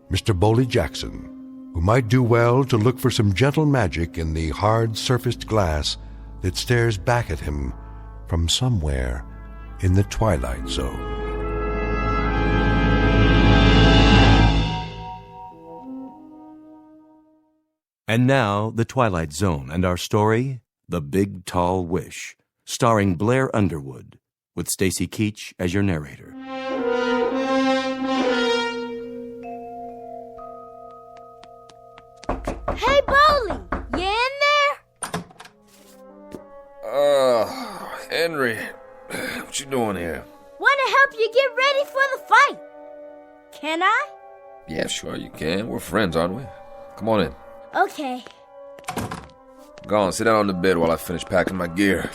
Mr. Boley Jackson, who might do well to look for some gentle magic in the hard-surfaced glass that stares back at him from somewhere in the Twilight Zone. And now, The Twilight Zone and our story, The Big Tall Wish, starring Blair Underwood, with Stacy Keach as your narrator. Hey, Boley, you in there? Henry, what you doing here? Want to help you get ready for the fight. Can I? Yeah, sure you can. We're friends, aren't we? Come on in. Okay. Go on, sit down on the bed while I finish packing my gear.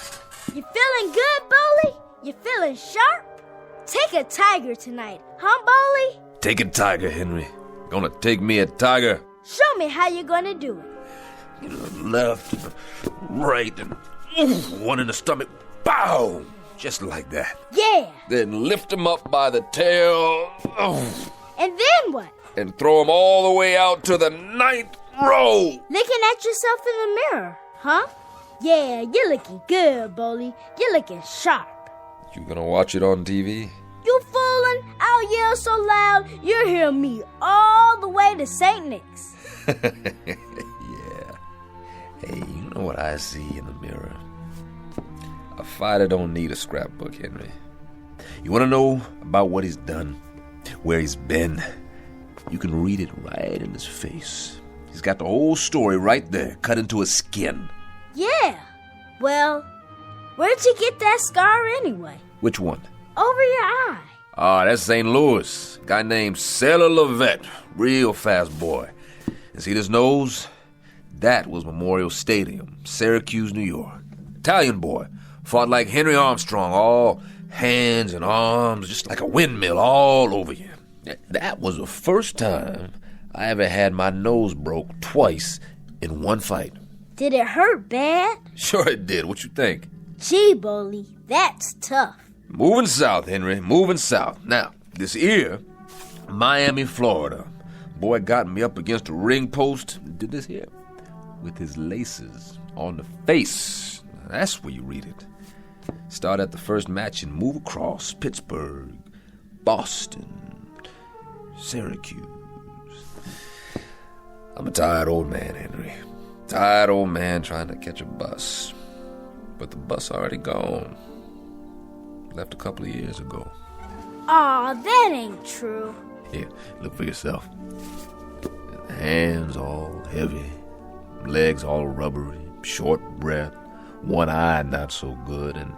You feeling good, Boley? You feeling sharp? Take a tiger tonight, huh, Boley? Take a tiger, Henry. Gonna take me a tiger. Show me how you're gonna do it. Left, right, and one in the stomach. Bow! Just like that. Yeah. Then lift him up by the tail. And then what? And throw him all the way out to the 9th row. Looking at yourself in the mirror, huh? Yeah, you're looking good, Boley. You're looking sharp. You gonna watch it on TV? You foolin'? I'll yell so loud, you'll hear me all the way to St. Nick's. Yeah. Hey, you know what I see in the mirror? A fighter don't need a scrapbook, Henry. You want to know about what he's done, where he's been? You can read it right in his face. He's got the whole story right there, cut into his skin. Yeah. Well, where'd you get that scar anyway? Which one? Over your eye. Ah, that's St. Louis. Guy named Sailor Levette. Real fast boy. And see this nose? That was Memorial Stadium, Syracuse, New York. Italian boy. Fought like Henry Armstrong, all hands and arms, just like a windmill all over you. That was the first time I ever had my nose broke twice in one fight. Did it hurt bad? Sure it did. What you think? Gee, Boley, that's tough. Moving south, Henry, moving south. Now, this here, Miami, Florida. Boy got me up against a ring post, did this here, with his laces on the face. That's where you read it. Start at the first match and move across Pittsburgh, Boston, Syracuse. I'm a tired old man, Henry. Tired old man trying to catch a bus. But the bus already gone. Left a couple of years ago. Aw, that ain't true. Here, look for yourself. Hands all heavy, legs all rubbery, short breath, one eye not so good, and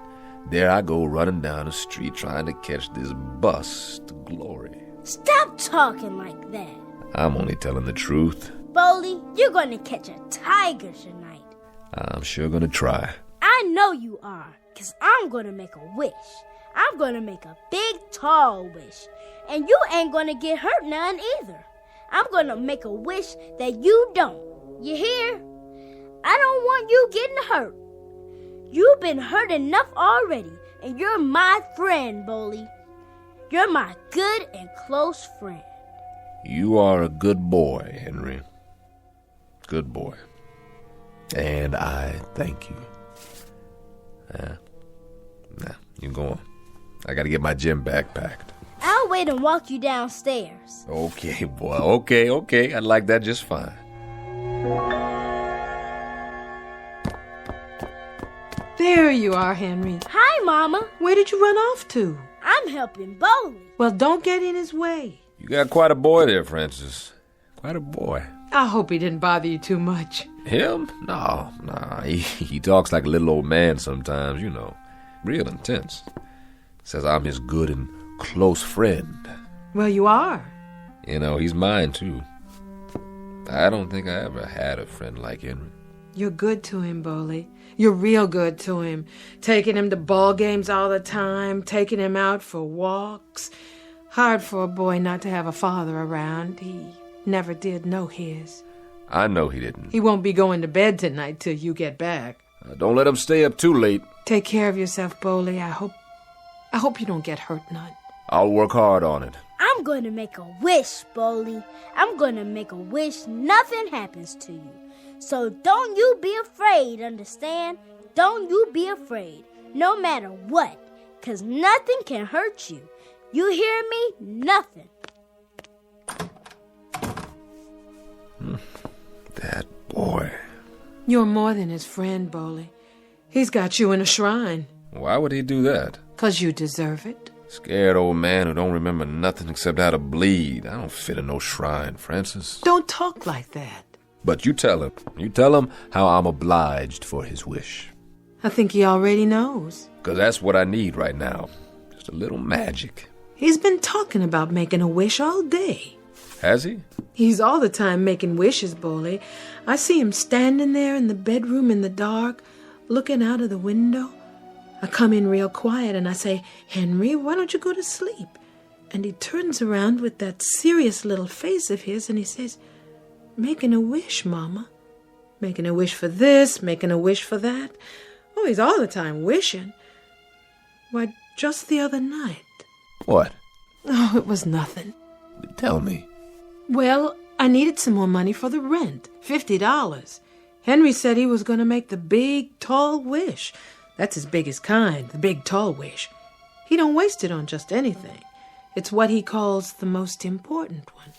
there I go running down the street trying to catch this bus to glory. Stop talking like that. I'm only telling the truth. Boley, you're gonna catch a tiger tonight. I'm sure gonna try. I know you are, 'cause I'm gonna make a wish. I'm gonna make a big, tall wish. And you ain't gonna get hurt none either. I'm gonna make a wish that you don't. You hear? I don't want you getting hurt. You've been hurt enough already, and you're my friend, Boley. You're my good and close friend. You are a good boy, Henry. Good boy. And I thank you. Now, you go on. I gotta get my gym bag packed. I'll wait and walk you downstairs. Okay, boy. Okay. I like that just fine. There you are, Henry. Hi, Mama. Where did you run off to? I'm helping Boley. Well, don't get in his way. You got quite a boy there, Francis. Quite a boy. I hope he didn't bother you too much. Him? No. He talks like a little old man sometimes, you know. Real intense. Says I'm his good and close friend. Well, you are. You know, he's mine, too. I don't think I ever had a friend like Henry. You're good to him, Boley. You're real good to him. Taking him to ball games all the time, taking him out for walks. Hard for a boy not to have a father around. He never did know his. I know he didn't. He won't be going to bed tonight till you get back. Don't let him stay up too late. Take care of yourself, Boley. I hope you don't get hurt none. I'll work hard on it. I'm going to make a wish, Boley. I'm going to make a wish nothing happens to you. So don't you be afraid, understand? Don't you be afraid, no matter what, 'cause nothing can hurt you. You hear me? Nothing. That boy. You're more than his friend, Boley. He's got you in a shrine. Why would he do that? 'Cause you deserve it. Scared old man who don't remember nothing except how to bleed. I don't fit in no shrine, Francis. Don't talk like that. But you tell him. You tell him how I'm obliged for his wish. I think he already knows. 'Cause that's what I need right now. Just a little magic. He's been talking about making a wish all day. Has he? He's all the time making wishes, Boley. I see him standing there in the bedroom in the dark, looking out of the window. I come in real quiet and I say, "Henry, why don't you go to sleep?" And he turns around with that serious little face of his and he says, "Making a wish, Mama. Making a wish for this, making a wish for that." Oh, he's all the time wishing. Why, just the other night. What? Oh, it was nothing. Tell me. Well, I needed some more money for the rent, $50. Henry said he was going to make the big, tall wish. That's his biggest kind, the big, tall wish. He don't waste it on just anything. It's what he calls the most important one.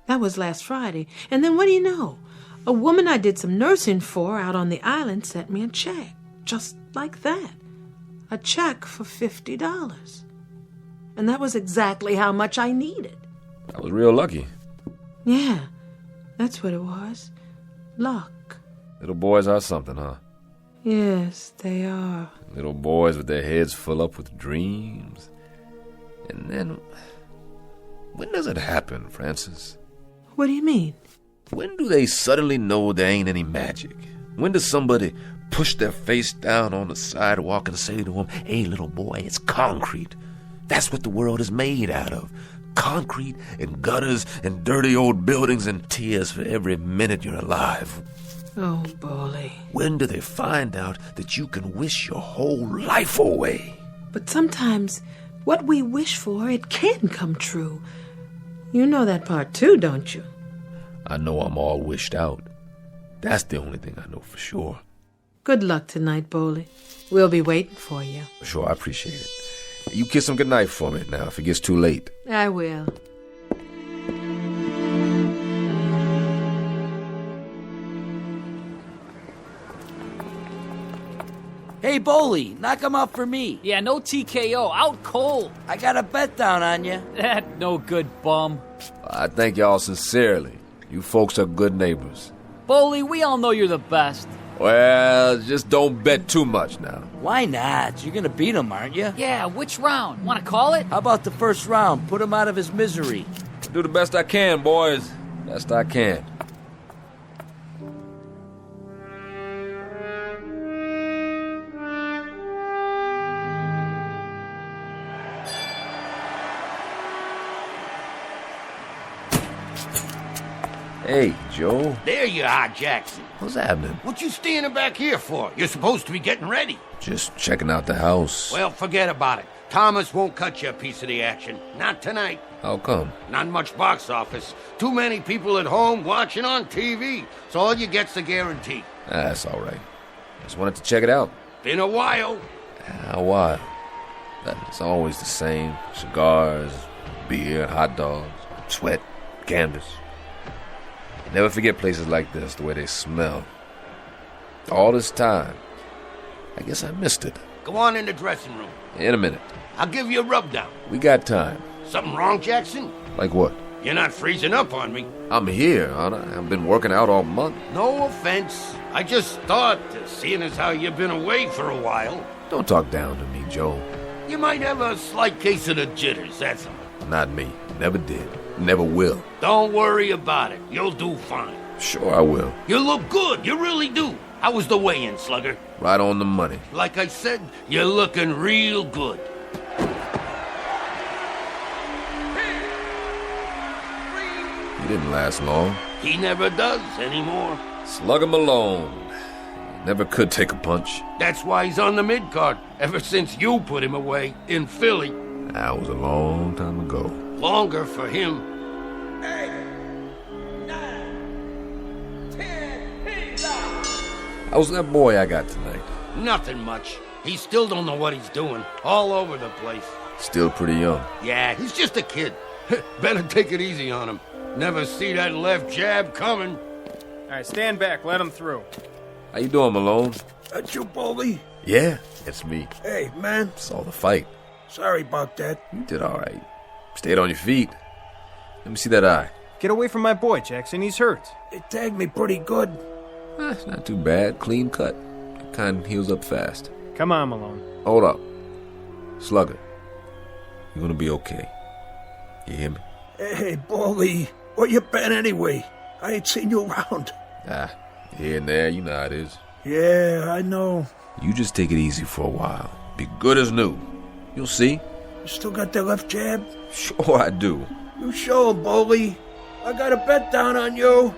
That was last Friday. And then what do you know? A woman I did some nursing for out on the island sent me a check. Just like that. A check for $50. And that was exactly how much I needed. I was real lucky. Yeah, that's what it was. Luck. Little boys are something, huh? Yes, they are. Little boys with their heads full up with dreams. And then, when does it happen, Francis? What do you mean? When do they suddenly know there ain't any magic? When does somebody push their face down on the sidewalk and say to them, "Hey, little boy, it's concrete. That's what the world is made out of. Concrete and gutters and dirty old buildings and tears for every minute you're alive." Oh, Boley. When do they find out that you can wish your whole life away? But sometimes what we wish for, it can come true. You know that part too, don't you? I know I'm all wished out. That's the only thing I know for sure. Good luck tonight, Boley. We'll be waiting for you. Sure, I appreciate it. You kiss him goodnight for me now if it gets too late. I will. Hey, Boley, knock him out for me. Yeah, no TKO. Out cold. I got a bet down on you. That no good bum. I thank y'all sincerely. You folks are good neighbors. Boley, we all know you're the best. Well, just don't bet too much now. Why not? You're gonna beat him, aren't you? Yeah, which round? Want to call it? How about the first round? Put him out of his misery. I'll do the best I can, boys. Best I can. Hey, Joe. There you are, Jackson. What's happening? What you standing back here for? You're supposed to be getting ready. Just checking out the house. Well, forget about it. Thomas won't cut you a piece of the action. Not tonight. How come? Not much box office. Too many people at home watching on TV. So all you get's a guarantee. That's all right. Just wanted to check it out. Been a while. A while. It's always the same. Cigars, beer, hot dogs, sweat, canvas. Never forget places like this, the way they smell. All this time, I guess I missed it. Go on in the dressing room. In a minute. I'll give you a rub down. We got time. Something wrong, Jackson? Like what? You're not freezing up on me. I'm here, aren't I? I've been working out all month. No offense. I just thought, seeing as how you've been away for a while. Don't talk down to me, Joe. You might have a slight case of the jitters, that's all. Not me. Never did. Never will. Don't worry about it. You'll do fine. Sure I will. You look good, you really do. How was the weigh-in, Slugger? Right on the money. Like I said, you're looking real good. He didn't last long. He never does anymore. Slugger Malone. Never could take a punch. That's why he's on the mid-card, ever since you put him away in Philly. That was a long time ago. Longer for him. How's that boy I got tonight? Nothing much. He still don't know what he's doing. All over the place. Still pretty young. Yeah, he's just a kid. Better take it easy on him. Never see that left jab coming. All right, stand back. Let him through. How you doing, Malone? That's you, Baldy? Yeah, it's me. Hey, man. Saw the fight. Sorry about that. You did all right. Stayed on your feet. Let me see that eye. Get away from my boy, Jackson. He's hurt. They tagged me pretty good. It's not too bad. Clean cut. That kind heals up fast. Come on, Malone. Hold up. Slugger. You're gonna be okay. You hear me? Hey, Baldy. Where you been anyway? I ain't seen you around. Here and there, you know how it is. Yeah, I know. You just take it easy for a while. Be good as new. You'll see. You still got the left jab? Sure I do. You show him, Baldy. I got a bet down on you.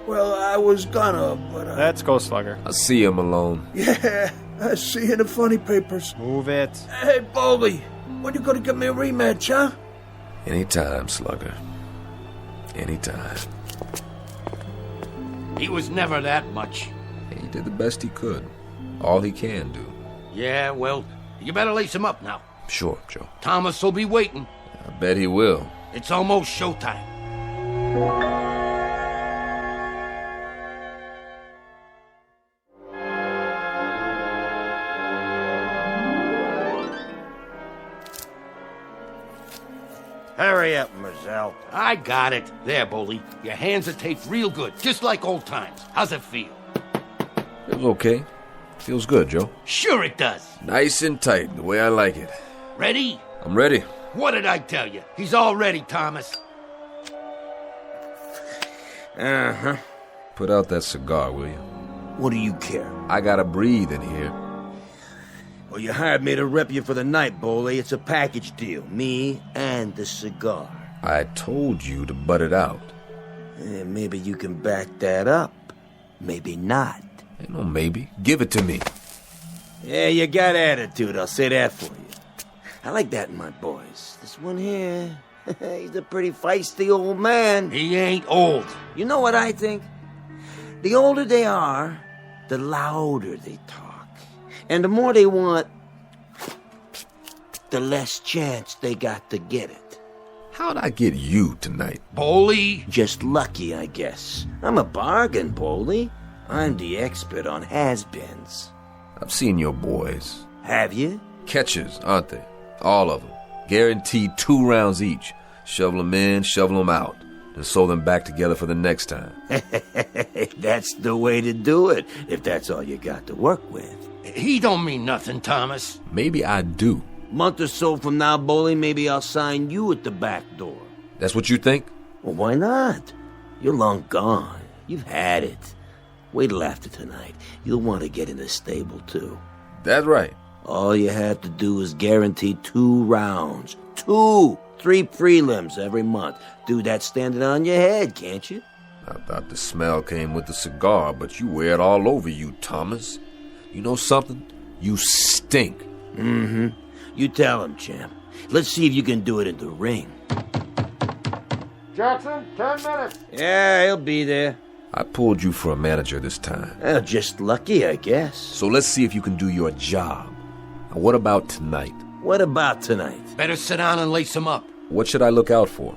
Well, I was gonna, but Let's go, Slugger. I'll see you, Malone. Yeah, I see you in the funny papers. Move it. Hey, Baldy. When you gonna give me a rematch, huh? Anytime, Slugger. Anytime. He was never that much. He did the best he could. All he can do. Yeah, well, you better lace him up now. Sure, Joe. Thomas will be waiting. I bet he will. It's almost showtime. Hurry up, Mazel. I got it. There, Bully. Your hands are taped real good, just like old times. How's it feel? Feels okay. Feels good, Joe. Sure it does. Nice and tight, the way I like it. Ready? I'm ready. What did I tell you? He's all ready, Thomas. Uh-huh. Put out that cigar, will you? What do you care? I gotta breathe in here. Well, you hired me to rep you for the night, Boley. It's a package deal. Me and the cigar. I told you to butt it out. Maybe you can back that up. Maybe not. Ain't no maybe. Give it to me. Yeah, you got attitude. I'll say that for you. I like that in my boys. This one here, he's a pretty feisty old man. He ain't old. You know what I think? The older they are, the louder they talk. And the more they want, the less chance they got to get it. How'd I get you tonight? Boley? Just lucky, I guess. I'm a bargain, Boley. I'm the expert on has-beens. I've seen your boys. Have you? Catchers, aren't they? All of them. Guaranteed 2 rounds each. Shovel them in, shovel them out. Then sew them back together for the next time. That's the way to do it, if that's all you got to work with. He don't mean nothing, Thomas. Maybe I do. Month or so from now, Boley, maybe I'll sign you at the back door. That's what you think? Well, why not? You're long gone. You've had it. Wait till after tonight. You'll want to get in the stable, too. That's right. All you have to do is guarantee 2 rounds. 2! 3 prelims every month. Do that standing on your head, can't you? I thought the smell came with the cigar, but you wear it all over you, Thomas. You know something? You stink. Mm-hmm. You tell him, champ. Let's see if you can do it in the ring. Jackson, 10 minutes. Yeah, he'll be there. I pulled you for a manager this time. Well, just lucky, I guess. So let's see if you can do your job. Now, what about tonight? What about tonight? Better sit down and lace him up. What should I look out for?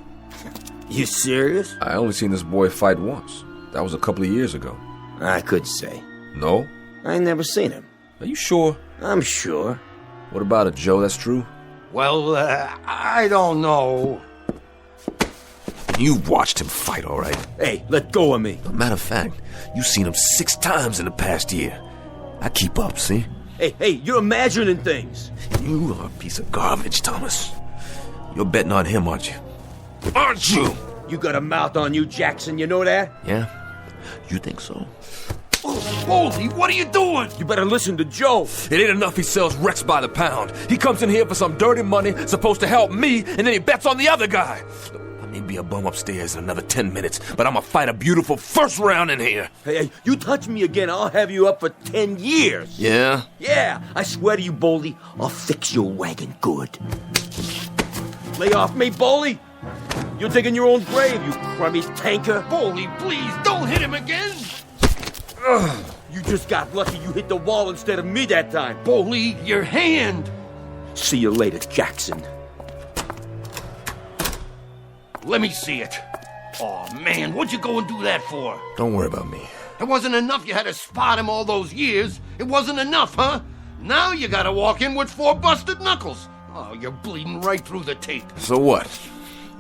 You serious? I only seen this boy fight once. That was a couple of years ago. I could say. No? I never seen him. Are you sure? I'm sure. What about it, Joe? That's true? Well, I don't know. You watched him fight, all right? Hey, let go of me. Matter of fact, you've seen him 6 times in the past year. I keep up, see? Hey, you're imagining things. You are a piece of garbage, Thomas. You're betting on him, aren't you? Aren't you? You got a mouth on you, Jackson, you know that? Yeah, You think so? Oh, Boldy, what are you doing? You better listen to Joe. It ain't enough he sells wrecks by the pound. He comes in here for some dirty money, supposed to help me, and then he bets on the other guy. I may be a bum upstairs in another 10 minutes, but I'm gonna fight a beautiful first round in here. Hey, you touch me again, I'll have you up for 10 years. Yeah? Yeah, I swear to you, Boldy, I'll fix your wagon good. Lay off me, Boldy. You're digging your own grave, you crummy tanker. Boldy, please, don't hit him again. Ugh, you just got lucky you hit the wall instead of me that time. Boldy, your hand. See you later, Jackson. Let me see it. Oh, man, what'd you go and do that for? Don't worry about me. It wasn't enough you had to spot him all those years. It wasn't enough, huh? Now you gotta walk in with 4 busted knuckles. Oh, you're bleeding right through the tape. So what?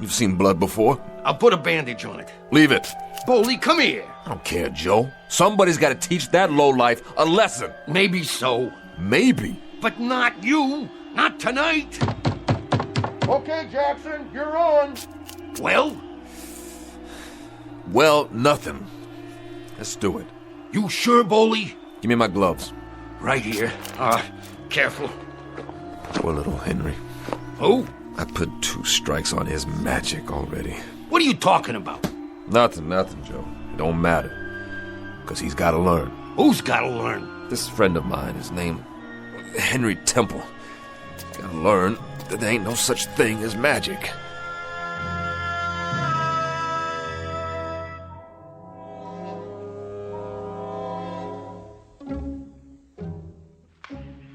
You've seen blood before? I'll put a bandage on it. Leave it. Boldy, come here. I don't care, Joe. Somebody's got to teach that lowlife a lesson. Maybe so. Maybe. But not you. Not tonight. Okay, Jackson, you're on. Well? Well, nothing. Let's do it. You sure, Boldy? Give me my gloves. Right here. Careful. Poor little Henry. Who? I put 2 strikes on his magic already. What are you talking about? Nothing, Joe. It don't matter. Because he's got to learn. Who's got to learn? This friend of mine, his name Henry Temple. He's got to learn that there ain't no such thing as magic.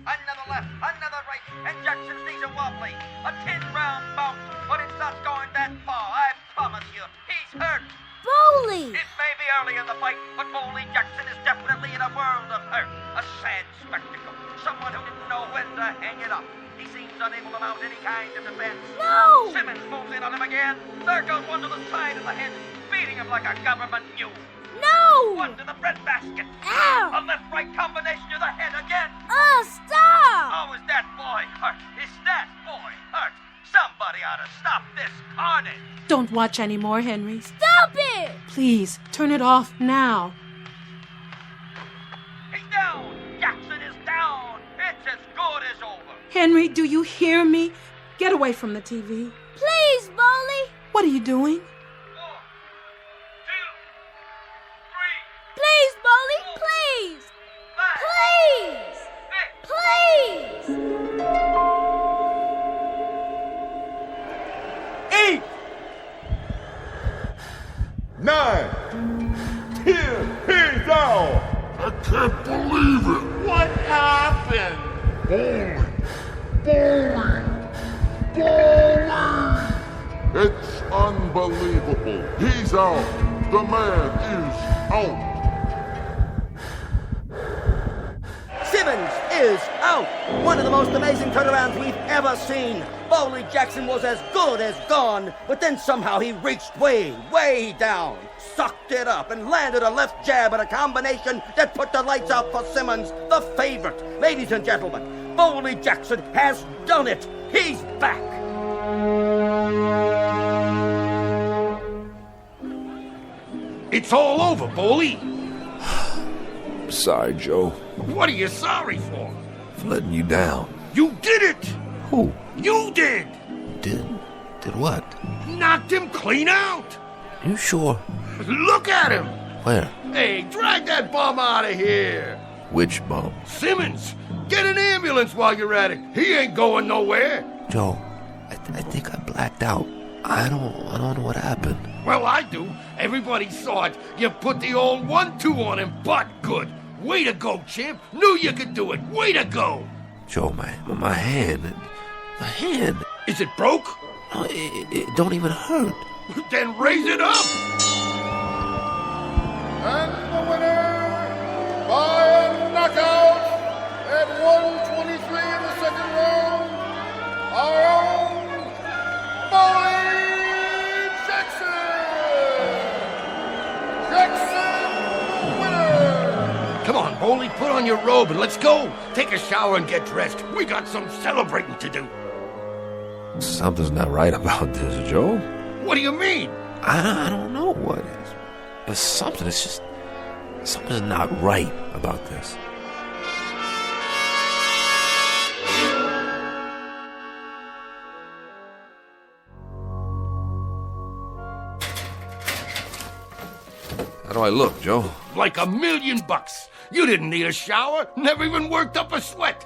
Another left, another right, and Jackson's knees are wobbly. A 10-round bout, but it's not going that far, I promise you. He's hurt. Boldy! It may be early in the fight, but Boldy Jackson is definitely in a world of hurt. A sad spectacle. Someone who didn't know when to hang it up. He seems unable to mount any kind of defense. No! Simmons moves in on him again. There goes one to the side of the head, beating him like a government mule. No! One to the breadbasket. Ow! A left-right combination to the head again. Stop! Oh, is that boy hurt? Is that boy hurt? Somebody ought to stop this carnage. Don't watch anymore, Henry. Stop it! Please, turn it off now. He's down. Jackson is down. It's as good as over. Henry, do you hear me? Get away from the TV. Please, Boldy! What are you doing? 1, 2, 3. Please, Boldy, please! 5, Please! 6. Please! 8, 9, 10, he's down. I can't believe it. What happened? Bowling. It's unbelievable. He's out. The man is out. Simmons is out. One of the most amazing turnarounds we've ever seen. Boldy Jackson was as good as gone, but then somehow he reached way down, sucked it up, and landed a left jab at a combination that put the lights out for Simmons, the favorite. Ladies and gentlemen, Boldy Jackson has done it. He's back. It's all over, Boldy. Sorry, Joe. What are you sorry for? For letting you down. You did it! Who? You did! Did what? Knocked him clean out! You sure? Look at him! Where? Hey, drag that bum out of here! Which bum? Simmons, get an ambulance while you're at it. He ain't going nowhere. Joe, I think I blacked out. I don't know what happened. Well, I do. Everybody saw it. You put the old 1-2 on him, but good. Way to go, champ. Knew you could do it. Way to go. Joe, my hand. My hand. Is it broke? No, it don't even hurt. Then raise it up. And the winner, by a knockout, at 123 in the second round, our own Boldy Jackson! Jackson, winner! Come on, Boldy, put on your robe and let's go. Take a shower and get dressed. We got some celebrating to do. Something's not right about this, Joe. What do you mean? I don't know what is. But something is just... Something's not right about this. How do I look, Joe? Like $1,000,000. You didn't need a shower, never even worked up a sweat.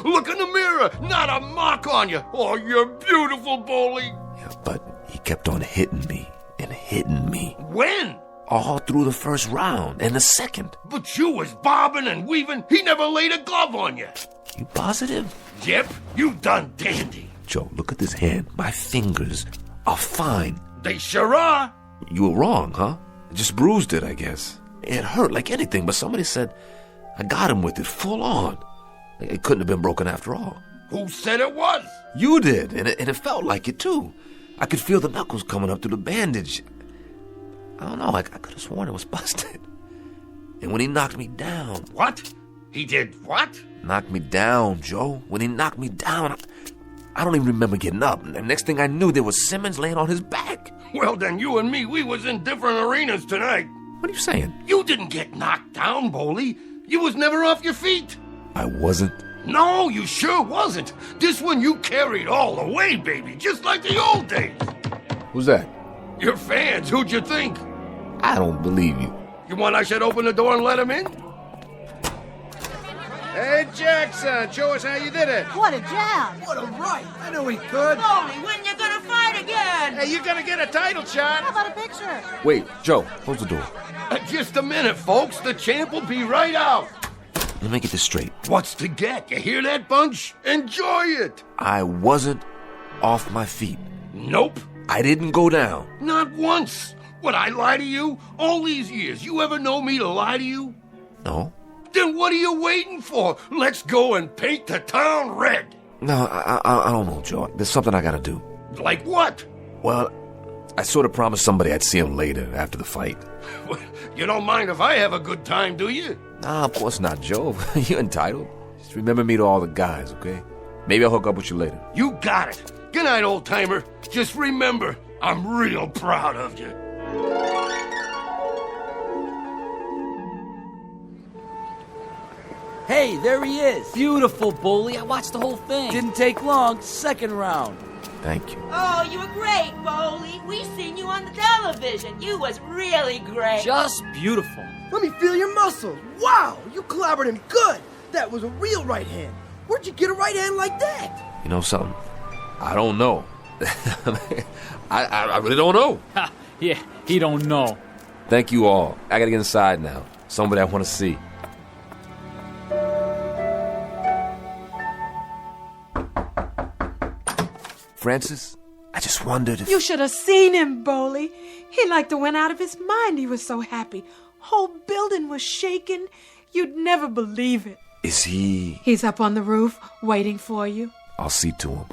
Look in the mirror, not a mark on you. Oh, you're beautiful, Boley. Yeah, but he kept on hitting me and hitting me. When? All through the first round and the second. But you was bobbing and weaving. He never laid a glove on you. You positive? Yep, you done dandy. Joe, look at this hand. My fingers are fine. They sure are. You were wrong, huh? Just bruised it, I guess. It hurt like anything, but somebody said I got him with it full on. It couldn't have been broken after all. Who said it was? You did, and it felt like it, too. I could feel the knuckles coming up through the bandage. I don't know, I could have sworn it was busted. And when he knocked me down... What? He did what? Knocked me down, Joe. When he knocked me down, I don't even remember getting up. And the next thing I knew, there was Simmons laying on his back. Well, then you and me, we was in different arenas tonight. What are you saying? You didn't get knocked down, Boley. You was never off your feet. I wasn't? No, you sure wasn't. This one you carried all the way, baby, just like the old days. Who's that? Your fans, who'd you think? I don't believe you. You want I should open the door and let him in? Hey, Jackson, show us how you did it. What a jam. What a right. I knew he could. Boley, when you gonna fight again? Hey, you're gonna get a title shot. How about a picture? Wait, Joe, close the door. Just a minute, folks. The champ will be right out. Let me get this straight. What's to get? You hear that, Bunch? Enjoy it. I wasn't off my feet. Nope. I didn't go down. Not once. Would I lie to you? All these years, you ever know me to lie to you? No. Then what are you waiting for? Let's go and paint the town red. No, I don't know, Joe. There's something I gotta do. Like what? Well, I sort of promised somebody I'd see him later, after the fight. You don't mind if I have a good time, do you? Nah, of course not, Joe. You're entitled. Just remember me to all the guys, okay? Maybe I'll hook up with you later. You got it. Good night, old-timer. Just remember, I'm real proud of you. Hey, there he is. Beautiful, Boley. I watched the whole thing. Didn't take long. Second round. Thank you. Oh, you were great, Boley. We seen you on the television. You was really great. Just beautiful. Let me feel your muscles. Wow, you clobbered him good. That was a real right hand. Where'd you get a right hand like that? You know something? I don't know. I really don't know. Yeah, he don't know. Thank you all. I gotta get inside now. Somebody I want to see. Francis, I just wondered if... You should have seen him, Boley. He like to went out of his mind. He was so happy. Whole building was shaking. You'd never believe it. Is he... He's up on the roof, waiting for you. I'll see to him.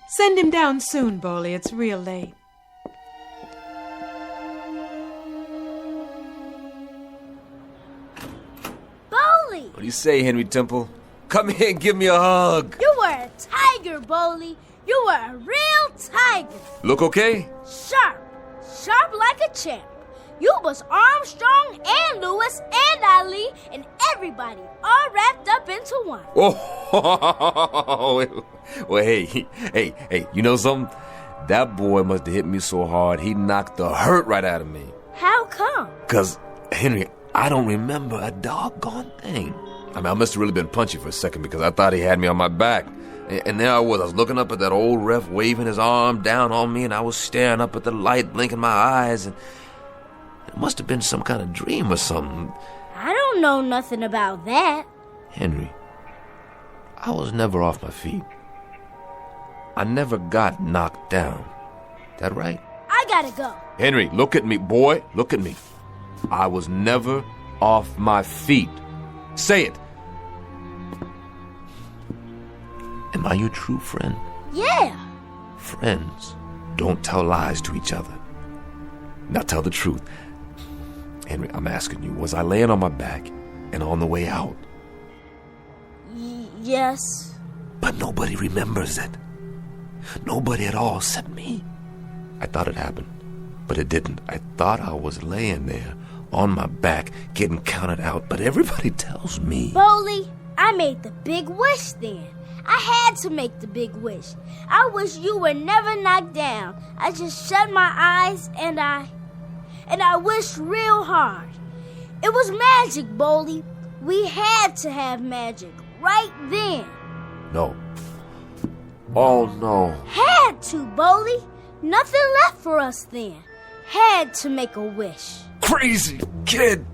Send him down soon, Boley. It's real late. Boley! What do you say, Henry Temple? Come here and give me a hug. You were a tiger, Boley. You were a real tiger. Look okay? Sharp. Sharp like a champ. You was Armstrong and Lewis and Ali and everybody all wrapped up into one. Oh, well, hey, you know something? That boy must have hit me so hard, he knocked the hurt right out of me. How come? 'Cause, Henry, I don't remember a doggone thing. I must have really been punchy for a second because I thought he had me on my back. And there I was looking up at that old ref waving his arm down on me, and I was staring up at the light, blinking my eyes, and it must have been some kind of dream or something. I don't know nothing about that. Henry, I was never off my feet. I never got knocked down. That right? I gotta go. Henry, look at me, boy. Look at me. I was never off my feet. Say it. Am I your true friend? Yeah. Friends don't tell lies to each other. Now tell the truth. Henry, I'm asking you, was I laying on my back and on the way out? Yes. But nobody remembers it. Nobody at all except me. I thought it happened, but it didn't. I thought I was laying there on my back, getting counted out, but everybody tells me... Bowley, I made the big wish then. I had to make the big wish. I wish you were never knocked down. I just shut my eyes and I wished real hard. It was magic, Bowley. We had to have magic right then. No. Oh, no. Had to, Bowley. Nothing left for us then. Had to make a wish. Crazy kid!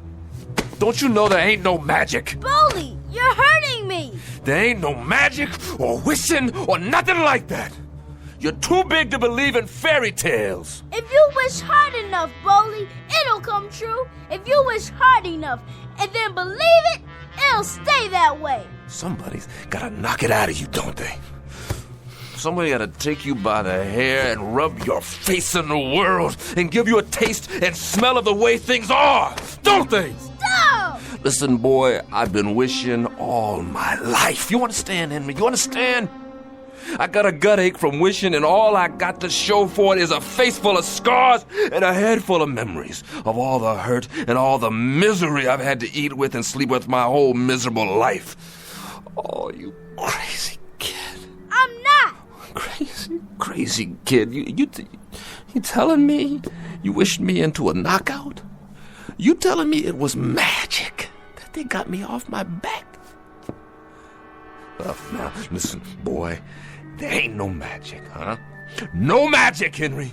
Don't you know there ain't no magic? Bowley, you're hurting me. There ain't no magic or wishing or nothing like that. You're too big to believe in fairy tales. If you wish hard enough, Bowley, it'll come true. If you wish hard enough and then believe it, it'll stay that way. Somebody's gotta knock it out of you, don't they? Somebody gotta take you by the hair and rub your face in the world and give you a taste and smell of the way things are, don't they? Stop! Listen, boy, I've been wishing all my life. You understand, Henry? You understand? I got a gut ache from wishing, and all I got to show for it is a face full of scars and a head full of memories of all the hurt and all the misery I've had to eat with and sleep with my whole miserable life. Oh, you crazy kid. I'm not. Crazy kid. You telling me you wished me into a knockout? You telling me it was magic that they got me off my back? Now, listen, boy, there ain't no magic, huh? No magic, Henry.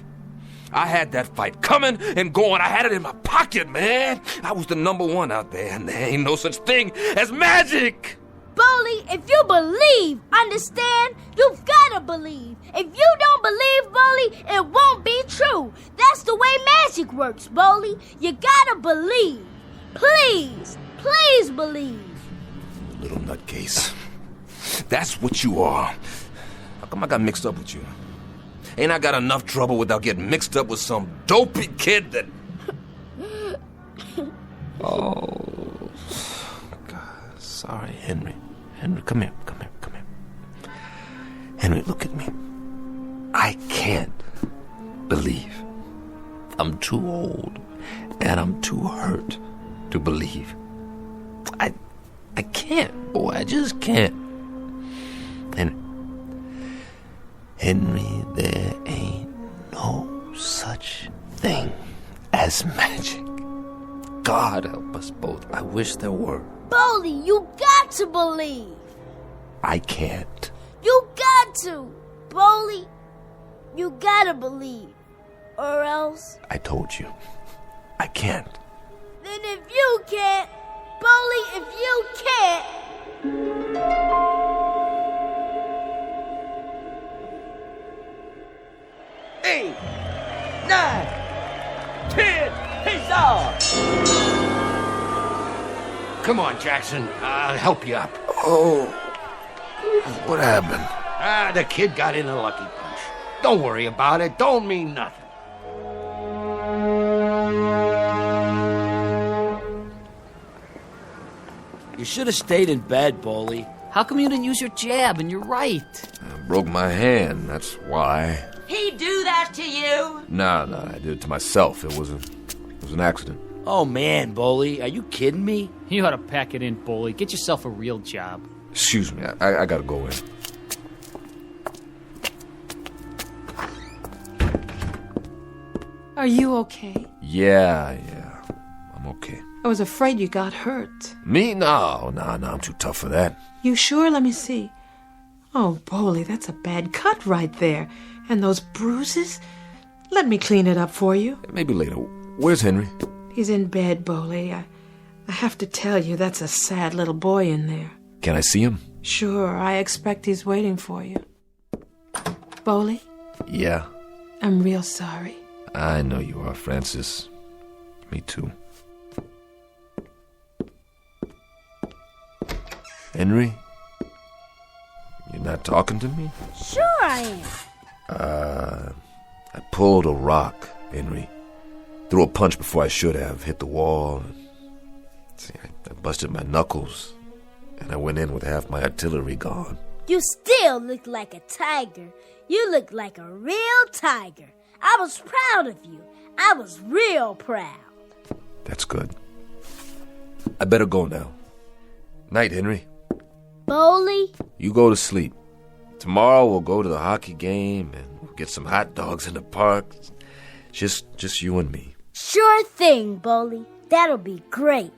I had that fight coming and going. I had it in my pocket, man. I was the number one out there, and there ain't no such thing as magic. Bowley, if you believe, understand? You've got to believe. If you don't believe, Bowley, it won't be true. That's the way magic works, Bowley. You got to believe. Please, please believe. Little nutcase. That's what you are. How come I got mixed up with you? Ain't I got enough trouble without getting mixed up with some dopey kid that... Oh... God, sorry, Henry. Henry, come here. Henry, look at me. I can't believe. I'm too old, and I'm too hurt to believe. I can't, boy, I just can't. Henry, there ain't no such thing as magic. God help us both. I wish there were. Bowley, you got to believe. I can't. You got to. Bowley, you gotta believe. Or else... I told you. I can't. Then if you can't, Bowley, if you can't... 8, 9, 10, peace out! Come on, Jackson. I'll help you up. Oh, what happened? The kid got in a lucky punch. Don't worry about it. Don't mean nothing. You should have stayed in bed, Bowley. How come you didn't use your jab? And you're right. I broke my hand, that's why. He do that to you? No, I did it to myself. It was an accident. Oh, man, Bowley, are you kidding me? You ought to pack it in, Bowley. Get yourself a real job. Excuse me, I gotta go in. Are you okay? Yeah, I'm okay. I was afraid you got hurt. Me? No, I'm too tough for that. You sure? Let me see. Oh, Bowley, that's a bad cut right there. And those bruises? Let me clean it up for you. Maybe later. Where's Henry? He's in bed, Bowley. I have to tell you, that's a sad little boy in there. Can I see him? Sure, I expect he's waiting for you. Bowley? Yeah? I'm real sorry. I know you are, Francis. Me too. Henry? You're not talking to me? Sure I am. I pulled a rock, Henry. Threw a punch before I should have. Hit the wall. See, I busted my knuckles. And I went in with half my artillery gone. You still look like a tiger. You look like a real tiger. I was proud of you. I was real proud. That's good. I better go now. Night, Henry. Bowley? You go to sleep. Tomorrow we'll go to the hockey game and we'll get some hot dogs in the park. Just you and me. Sure thing, Bowley. That'll be great.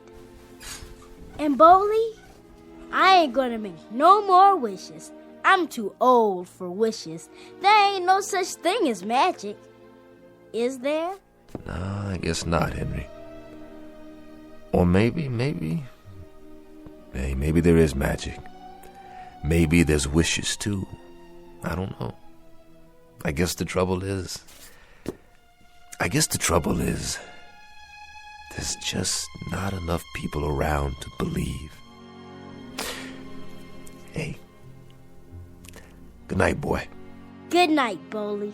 And Bowley, I ain't gonna make no more wishes. I'm too old for wishes. There ain't no such thing as magic. Is there? No, I guess not, Henry. Or maybe there is magic. Maybe there's wishes, too. I don't know. I guess the trouble is, there's just not enough people around to believe. Hey. Good night, boy. Good night, Bowley.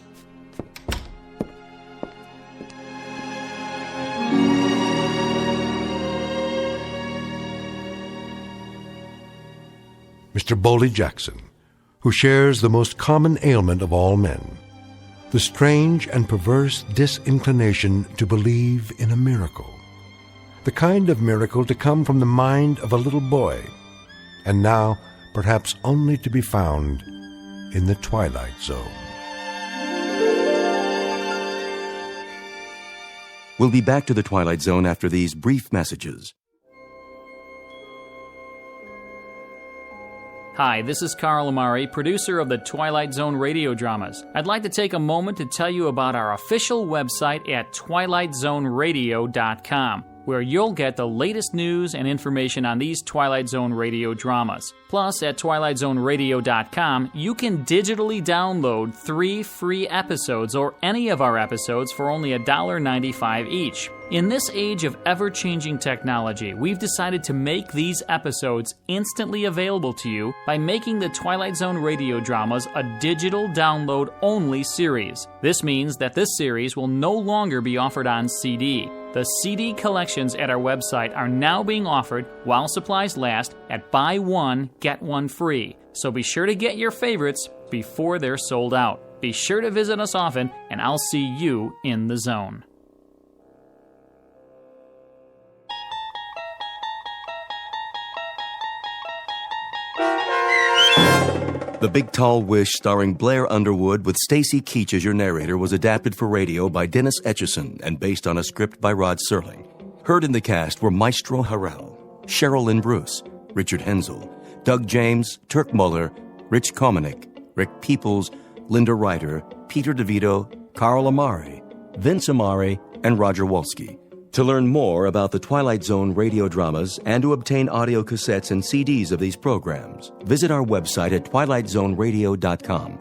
Mr. Bowley Jackson, who shares the most common ailment of all men, the strange and perverse disinclination to believe in a miracle, the kind of miracle to come from the mind of a little boy, and now perhaps only to be found in the Twilight Zone. We'll be back to the Twilight Zone after these brief messages. Hi, this is Carl Amari, producer of the Twilight Zone radio dramas. I'd like to take a moment to tell you about our official website at twilightzoneradio.com, where you'll get the latest news and information on these Twilight Zone radio dramas. Plus, at twilightzoneradio.com, you can digitally download 3 free episodes or any of our episodes for only $1.95 each. In this age of ever-changing technology, we've decided to make these episodes instantly available to you by making the Twilight Zone radio dramas a digital download-only series. This means that this series will no longer be offered on CD. The CD collections at our website are now being offered while supplies last at buy one, get one free. So be sure to get your favorites before they're sold out. Be sure to visit us often, and I'll see you in the zone. The Big Tall Wish, starring Blair Underwood with Stacy Keach as your narrator, was adapted for radio by Dennis Etchison and based on a script by Rod Serling. Heard in the cast were Maestro Harrell, Cheryl Lynn Bruce, Richard Hensel, Doug James, Turk Muller, Rich Komanek, Rick Peoples, Linda Ryder, Peter DeVito, Carl Amari, Vince Amari, and Roger Wolski. To learn more about the Twilight Zone radio dramas and to obtain audio cassettes and CDs of these programs, visit our website at twilightzoneradio.com.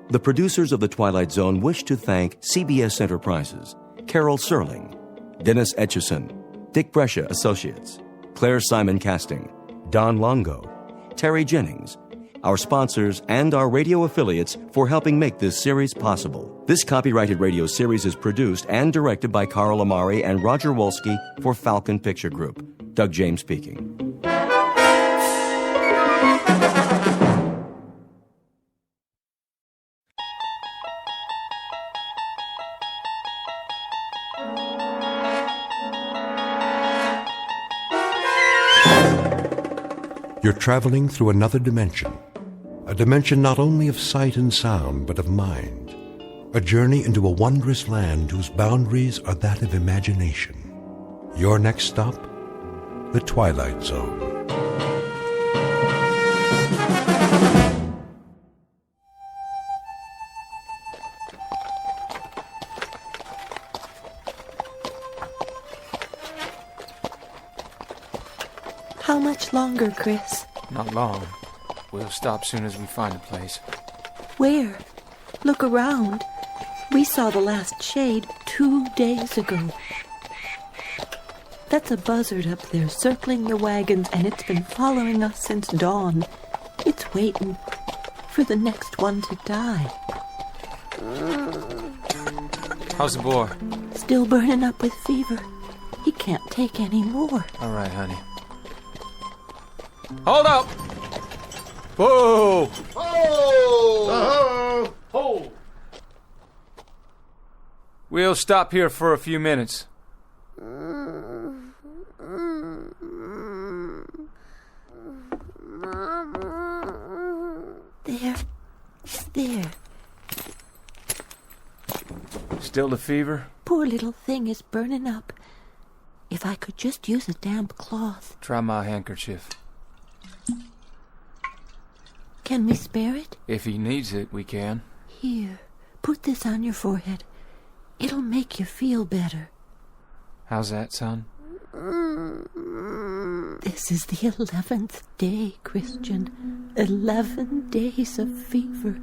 The producers of The Twilight Zone wish to thank CBS Enterprises, Carol Serling, Dennis Etchison, Dick Brescia Associates, Claire Simon Casting, Don Longo, Terry Jennings, our sponsors, and our radio affiliates for helping make this series possible. This copyrighted radio series is produced and directed by Carl Amari and Roger Wolski for Falcon Picture Group. Doug James speaking. You're traveling through another dimension. A dimension not only of sight and sound, but of mind. A journey into a wondrous land whose boundaries are that of imagination. Your next stop? The Twilight Zone. How much longer, Chris? Not long. We'll stop soon as we find a place. Where? Look around. We saw the last shade 2 days ago. That's a buzzard up there circling the wagons, and it's been following us since dawn. It's waiting for the next one to die. How's the boy? Still burning up with fever. He can't take any more. All right, honey. Hold up! Whoa! Oh! Ho! We'll stop here for a few minutes. Still the fever? Poor little thing is burning up. If I could just use a damp cloth. Try my handkerchief. Can we spare it? If he needs it, we can. Here, put this on your forehead. It'll make you feel better. How's that, son? This is the 11th day, Christian. 11 days of fever.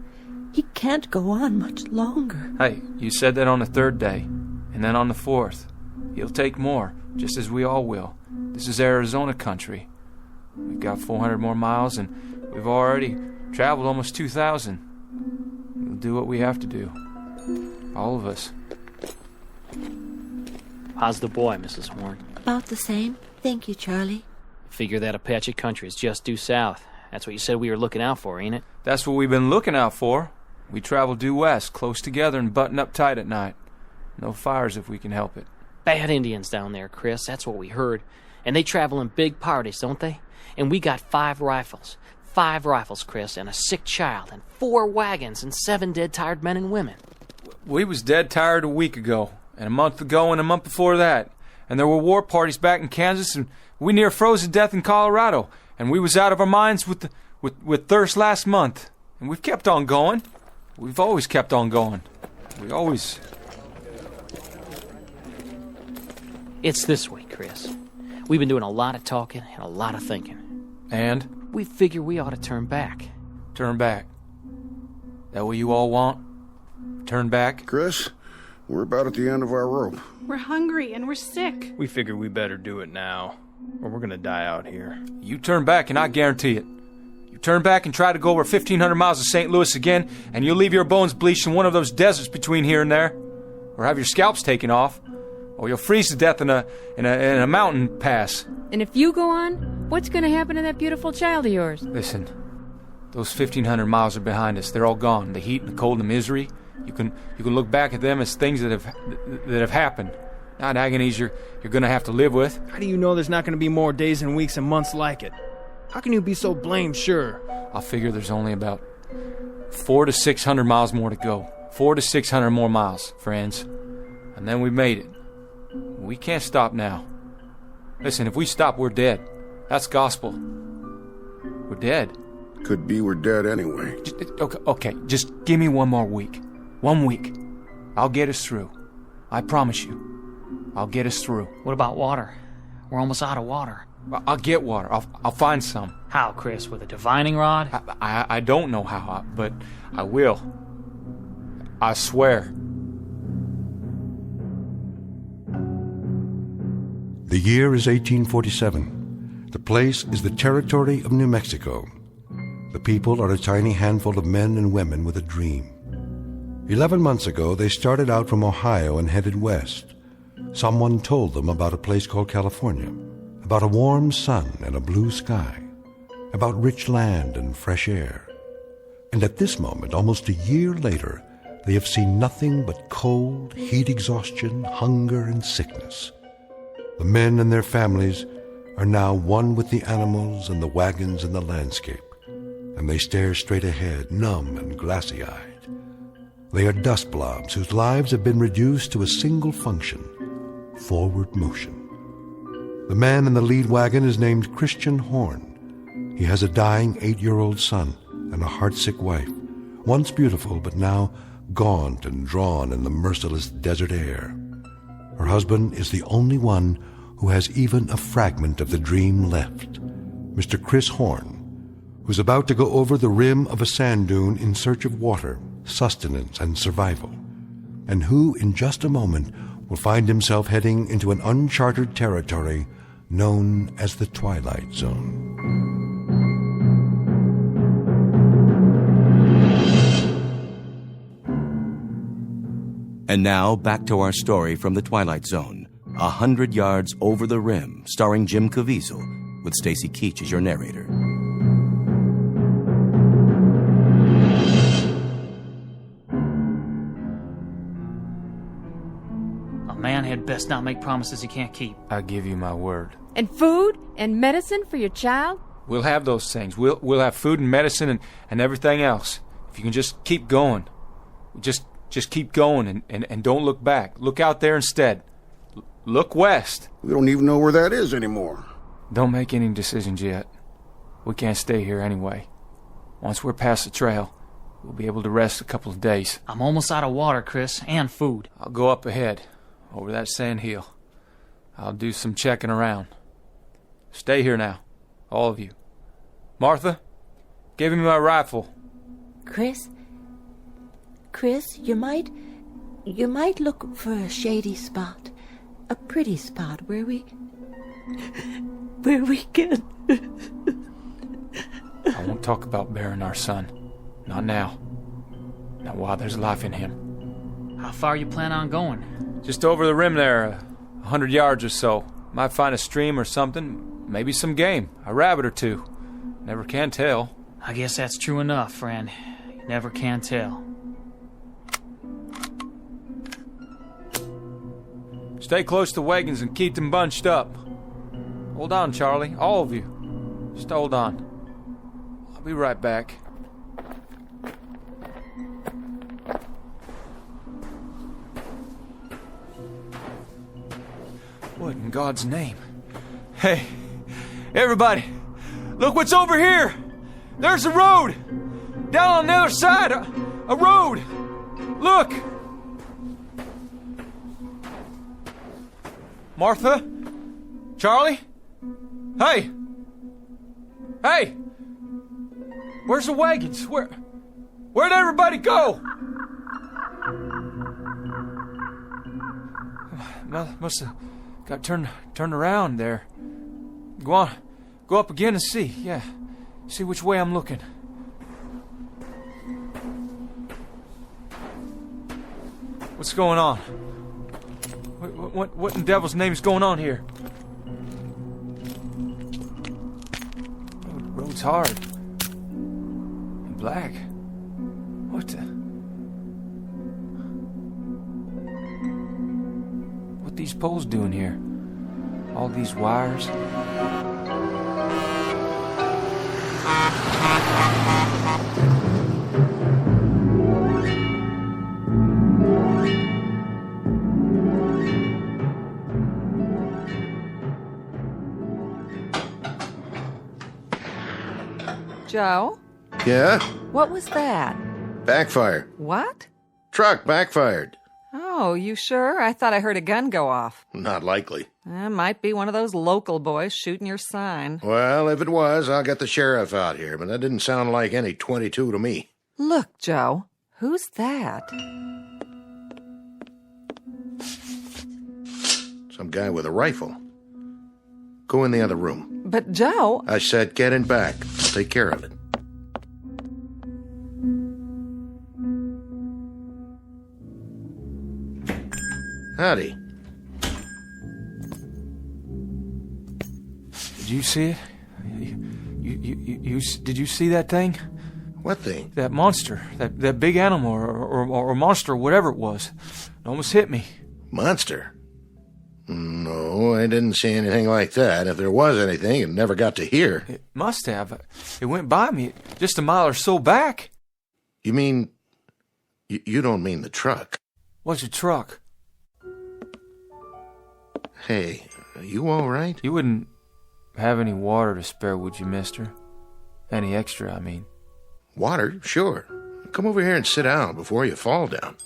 He can't go on much longer. Hey, you said that on the 3rd day, and then on the 4th. He'll take more, just as we all will. This is Arizona country. We've got 400 more miles, and we've already traveled almost 2,000. We'll do what we have to do. All of us. How's the boy, Mrs. Horn? About the same. Thank you, Charlie. Figure that Apache country is just due south. That's what you said we were looking out for, ain't it? That's what we've been looking out for. We travel due west, close together and button up tight at night. No fires if we can help it. Bad Indians down there, Chris. That's what we heard. And they travel in big parties, don't they? And we got 5 rifles. 5 rifles, Chris, and a sick child, and 4 wagons, and 7 dead, tired men and women. We was dead tired a week ago, and a month ago, and a month before that. And there were war parties back in Kansas, and we near froze to death in Colorado. And we was out of our minds with thirst last month. And we've kept on going. We've always kept on going. We always... It's this way, Chris. We've been doing a lot of talking and a lot of thinking. And? We figure we ought to turn back. Turn back? That what you all want? Turn back? Chris, we're about at the end of our rope. We're hungry and we're sick. We figure we better do it now, or we're gonna die out here. You turn back and I guarantee it. You turn back and try to go over 1,500 miles of St. Louis again, and you'll leave your bones bleached in one of those deserts between here and there. Or have your scalps taken off. Or you'll freeze to death in a mountain pass. And if you go on, what's going to happen to that beautiful child of yours? Listen, those 1,500 miles are behind us. They're all gone. The heat and the cold and the misery. You can look back at them as things that have happened, not agonies you're going to have to live with. How do you know there's not going to be more days and weeks and months like it? How can you be so blamed sure? I'll figure there's only about 400 to 600 miles more to go. 400 to 600 more miles, friends. And then we made it. We can't stop now. Listen, if we stop, we're dead. That's gospel. We're dead. Could be we're dead anyway. Okay, just give me one more week. 1 week. I'll get us through. I promise you. I'll get us through. What about water? We're almost out of water. I'll get water. I'll find some. How, Chris? With a divining rod? I don't know how, but I will. I swear. The year is 1847. The place is the territory of New Mexico. The people are a tiny handful of men and women with a dream. 11 months ago, they started out from Ohio and headed west. Someone told them about a place called California, about a warm sun and a blue sky, about rich land and fresh air. And at this moment, almost a year later, they have seen nothing but cold, heat exhaustion, hunger, and sickness. The men and their families are now one with the animals and the wagons and the landscape, and they stare straight ahead, numb and glassy-eyed. They are dust blobs whose lives have been reduced to a single function, forward motion. The man in the lead wagon is named Christian Horn. He has a dying 8-year-old son and a heartsick wife, once beautiful but now gaunt and drawn in the merciless desert air. Her husband is the only one who has even a fragment of the dream left, Mr. Chris Horn, who's about to go over the rim of a sand dune in search of water, sustenance, and survival, and who, in just a moment, will find himself heading into an uncharted territory known as the Twilight Zone. And now, back to our story from the Twilight Zone, 100 Yards Over the Rim, starring Jim Caviezel, with Stacy Keach as your narrator. A man had best not make promises he can't keep. I give you my word. And food and medicine for your child? We'll have those things. We'll have food and medicine and everything else. If you can just keep going. Just keep going and don't look back. Look out there instead. Look west. We don't even know where that is anymore. Don't make any decisions yet. We can't stay here anyway. Once we're past the trail, we'll be able to rest a couple of days. I'm almost out of water, Chris, and food. I'll go up ahead, over that sand hill. I'll do some checking around. Stay here now, all of you. Martha, give me my rifle. Chris, you might look for a shady spot, a pretty spot where we can. I won't talk about burying our son. Not now. Not while there's life in him. How far you plan on going? Just over the rim there, 100 yards or so. Might find a stream or something, maybe some game, a rabbit or two. Never can tell. I guess that's true enough, friend. You never can tell. Stay close to wagons and keep them bunched up. Hold on, Charlie, all of you. Just hold on. I'll be right back. What in God's name? Hey, everybody, look what's over here! There's a road! Down on the other side, a road! Look! Martha? Charlie? Hey! Hey! Where's the wagons? Where'd everybody go? Must have got turned around there. Go on. Go up again and see. Yeah. See which way I'm looking. What's going on? What in devil's name is going on here? Road's hard. And black. What the? What these poles doing here? All these wires? Joe? Yeah? What was that? Backfire. What? Truck backfired. Oh, you sure? I thought I heard a gun go off. Not likely. Might be one of those local boys shooting your sign. Well, if it was, I'll get the sheriff out here, but that didn't sound like any 22 to me. Look, Joe. Who's that? Some guy with a rifle. Go in the other room. But, Joe... I said get in back. I'll take care of it. Howdy. Did you see it? Did you see that thing? What thing? That monster. That big animal or monster, whatever it was. It almost hit me. Monster? No, I didn't see anything like that. If there was anything, it never got to here. It must have. It went by me just a mile or so back. You mean... You don't mean the truck? What's a truck? Hey, are you all right? You wouldn't have any water to spare, would you, mister? Any extra, I mean. Water? Sure. Come over here and sit down before you fall down.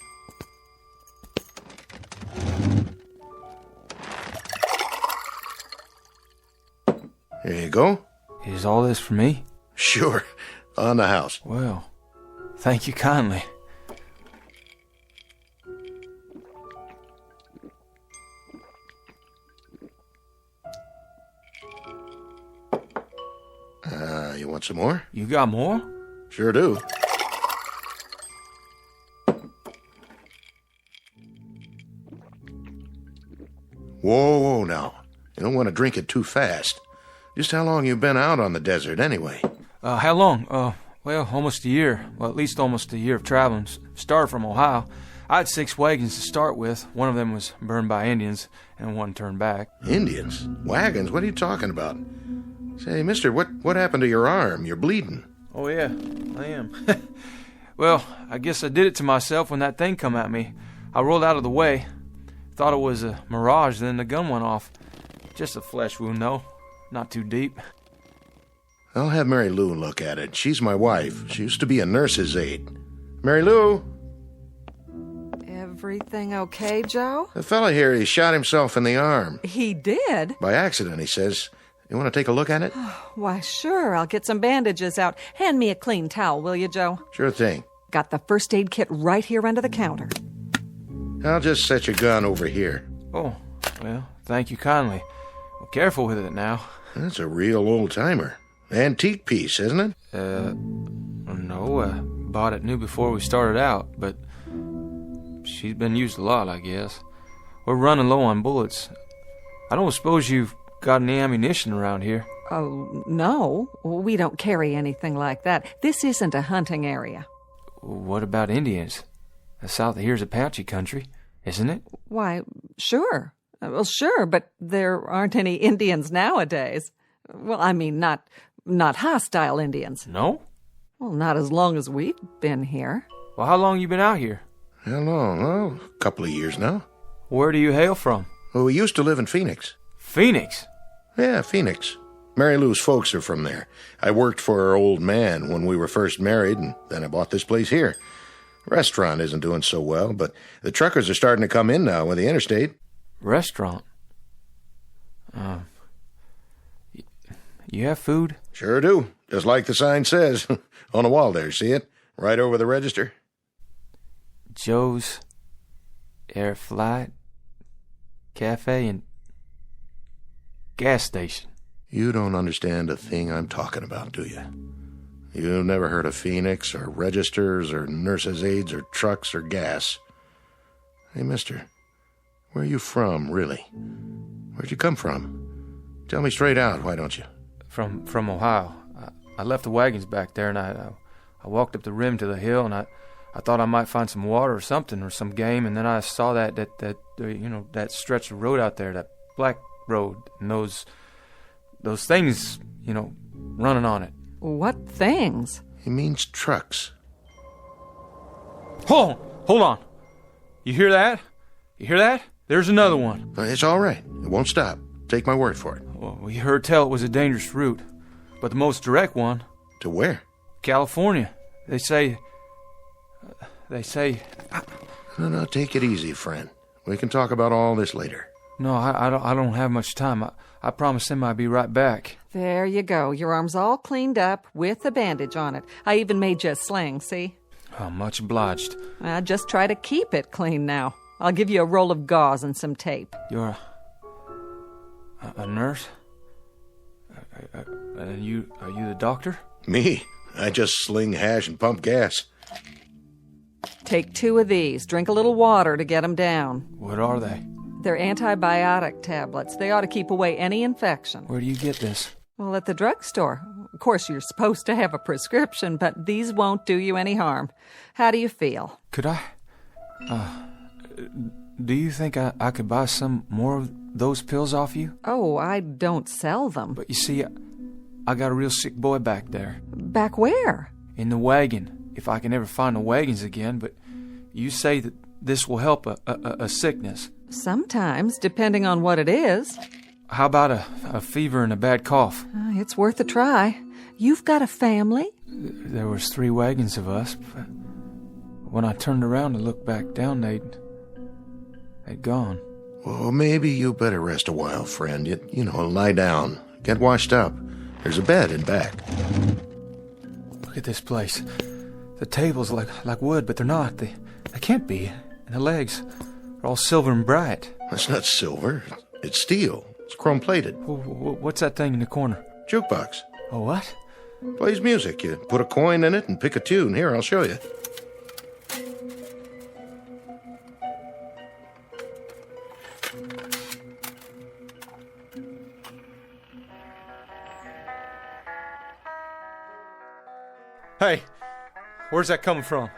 There you go. Is all this for me? Sure. On the house. Well, thank you kindly. You want some more? You got more? Sure do. Whoa, now. You don't want to drink it too fast. Just how long you been out on the desert, anyway? How long? Well, almost a year. Well, at least almost a year of traveling. Started from Ohio. I had 6 wagons to start with. One of them was burned by Indians, and one turned back. Indians? Wagons? What are you talking about? Say, mister, what happened to your arm? You're bleeding. Oh, yeah, I am. Well, I guess I did it to myself when that thing come at me. I rolled out of the way. Thought it was a mirage, then the gun went off. Just a flesh wound, though. Not too deep. I'll have Mary Lou look at it. She's my wife. She used to be a nurse's aide. Mary Lou? Everything okay, Joe? The fella here, he shot himself in the arm. He did? By accident, he says. You want to take a look at it? Why, sure. I'll get some bandages out. Hand me a clean towel, will you, Joe? Sure thing. Got the first aid kit right here under the counter. I'll just set your gun over here. Oh, well, thank you kindly. Well, careful with it now. That's a real old-timer. Antique piece, isn't it? No, bought it new before we started out, but she's been used a lot, I guess. We're running low on bullets. I don't suppose you've got any ammunition around here? Oh, no. We don't carry anything like that. This isn't a hunting area. What about Indians? The south of here's Apache country, isn't it? Why, sure. Well, sure, but there aren't any Indians nowadays. Well, I mean, not hostile Indians. No? Well, not as long as we've been here. Well, how long you been out here? How long? Oh, a couple of years now. Where do you hail from? Well, we used to live in Phoenix. Phoenix? Yeah, Phoenix. Mary Lou's folks are from there. I worked for her old man when we were first married, and then I bought this place here. Restaurant isn't doing so well, but the truckers are starting to come in now with the interstate. Restaurant? You have food? Sure do. Just like the sign says. On the wall there, see it? Right over the register. Joe's Air Flight Cafe and Gas Station. You don't understand a thing I'm talking about, do you? You've never heard of Phoenix, or registers, or nurses' aides, or trucks, or gas. Hey, mister, where are you from, really? Where'd you come from? Tell me straight out, why don't you? From Ohio. I left the wagons back there, and I walked up the rim to the hill, and I thought I might find some water or something, or some game, and then I saw that stretch of road out there, that black road, and those things, running on it. What things? He means trucks. Hold on. You hear that? You hear that? There's another one. It's all right. It won't stop. Take my word for it. Well, we heard tell it was a dangerous route, but the most direct one. To where? California. They say... No, take it easy, friend. We can talk about all this later. No, I don't have much time. I promised him I'd be right back. There you go. Your arm's all cleaned up with a bandage on it. I even made you a sling, see? Oh, much obliged. Just try to keep it clean now. I'll give you a roll of gauze and some tape. You're a nurse? Are you the doctor? Me? I just sling hash and pump gas. Take 2 of these. Drink a little water to get them down. What are they? They're antibiotic tablets. They ought to keep away any infection. Where do you get this? Well, at the drugstore. Of course, you're supposed to have a prescription, but these won't do you any harm. How do you feel? Could I? Do you think I could buy some more of those pills off you? Oh, I don't sell them. But you see, I got a real sick boy back there. Back where? In the wagon, if I can ever find the wagons again, but you say that this will help a sickness. Sometimes, depending on what it is. How about a fever and a bad cough? It's worth a try. You've got a family? There was 3 wagons of us, but when I turned around to look back down, they'd gone. Well, maybe you better rest a while, friend. Lie down. Get washed up. There's a bed in back. Look at this place. The tables like wood, but they're not. They can't be. And the legs are all silver and bright. That's not silver. It's steel. It's chrome-plated. What's that thing in the corner? Jukebox. A what? Plays music. You put a coin in it and pick a tune. Here, I'll show you. Hey, where's that coming from?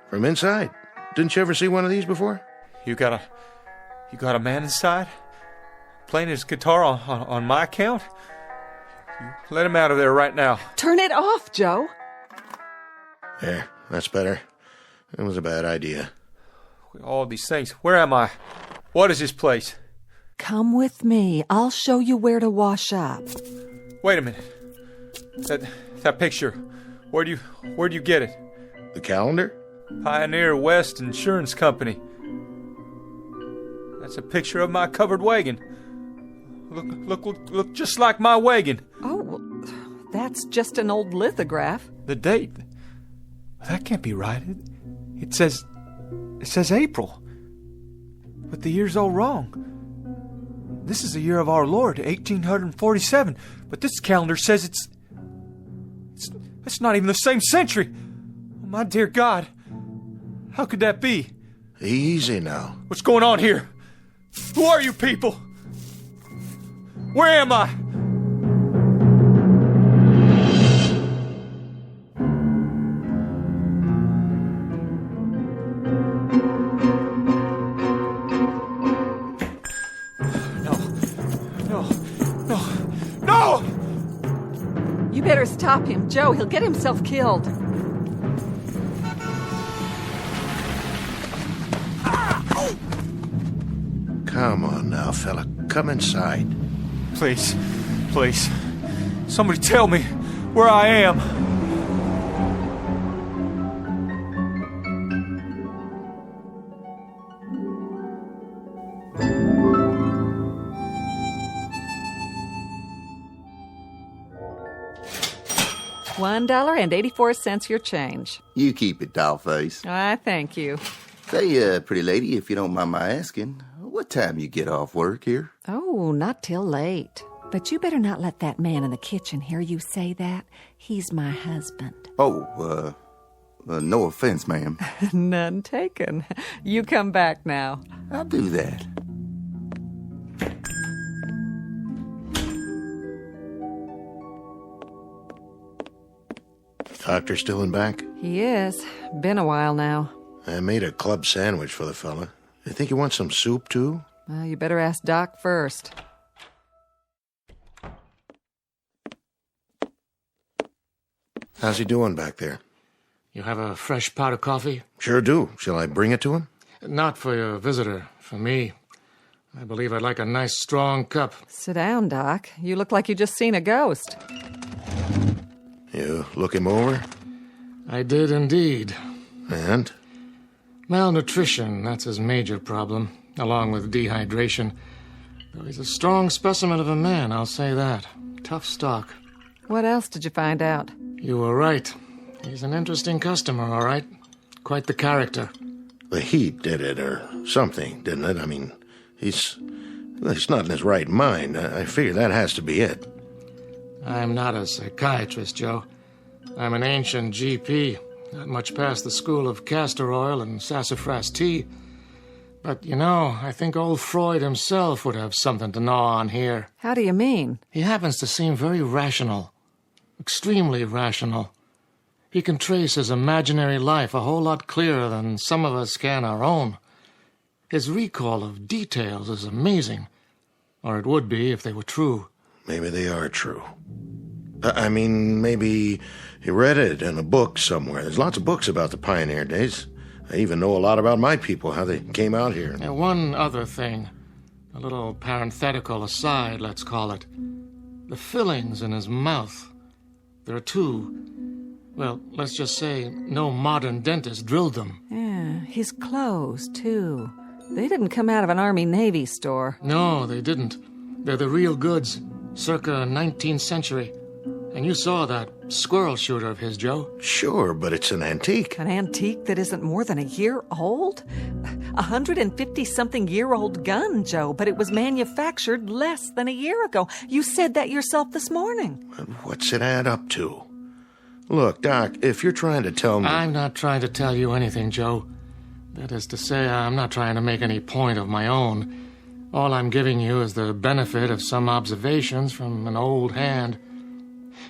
From inside. Didn't you ever see one of these before? You got a man inside? Playing his guitar on my account? You let him out of there right now. Turn it off, Joe. There. That's better. It was a bad idea. All these things. Where am I? What is this place? Come with me. I'll show you where to wash up. Wait a minute. That picture. Where'd you get it? The calendar? Pioneer West Insurance Company. That's a picture of my covered wagon. Look just like my wagon. Oh, well, that's just an old lithograph. The date. That can't be right. It says April. But the year's all wrong. This is the year of our Lord, 1847. But this calendar says it's not even the same century. Oh, my dear God. How could that be? Easy now. What's going on here? Who are you people? Where am I? No! You better stop him, Joe. He'll get himself killed. Come on now, fella. Come inside. Please. Somebody tell me where I am. $1.84 your change. You keep it, dollface. I thank you. Say, pretty lady, if you don't mind my asking, what time you get off work here? Oh, not till late. But you better not let that man in the kitchen hear you say that. He's my husband. Oh, no offense, ma'am. None taken. You come back now. I'll do that. Doctor still in back? He is. Been a while now. I made a club sandwich for the fella. You think you want some soup, too? You better ask Doc first. How's he doing back there? You have a fresh pot of coffee? Sure do. Shall I bring it to him? Not for your visitor. For me. I believe I'd like a nice, strong cup. Sit down, Doc. You look like you just seen a ghost. You look him over? I did indeed. And? Malnutrition, that's his major problem, along with dehydration. Though he's a strong specimen of a man, I'll say that. Tough stock. What else did you find out? You were right. He's an interesting customer, all right. Quite the character. The heat did it, or something, didn't it? I mean, he's not in his right mind. I figure that has to be it. I'm not a psychiatrist, Joe. I'm an ancient GP, not much past the school of castor oil and sassafras tea. But, you know, I think old Freud himself would have something to gnaw on here. How do you mean? He happens to seem very rational. Extremely rational. He can trace his imaginary life a whole lot clearer than some of us can our own. His recall of details is amazing. Or it would be if they were true. Maybe they are true. I mean, maybe he read it in a book somewhere. There's lots of books about the pioneer days. I even know a lot about my people, how they came out here. And one other thing. A little parenthetical aside, let's call it. The fillings in his mouth. There are two. Well, let's just say no modern dentist drilled them. Yeah, his clothes, too. They didn't come out of an Army-Navy store. No, they didn't. They're the real goods, circa 19th century. And you saw that squirrel shooter of his, Joe? Sure, but it's an antique. An antique that isn't more than a year old? 150-something-year-old gun, Joe, but it was manufactured less than a year ago. You said that yourself this morning. What's it add up to? Look, Doc, if you're trying to tell me... I'm not trying to tell you anything, Joe. That is to say, I'm not trying to make any point of my own. All I'm giving you is the benefit of some observations from an old hand.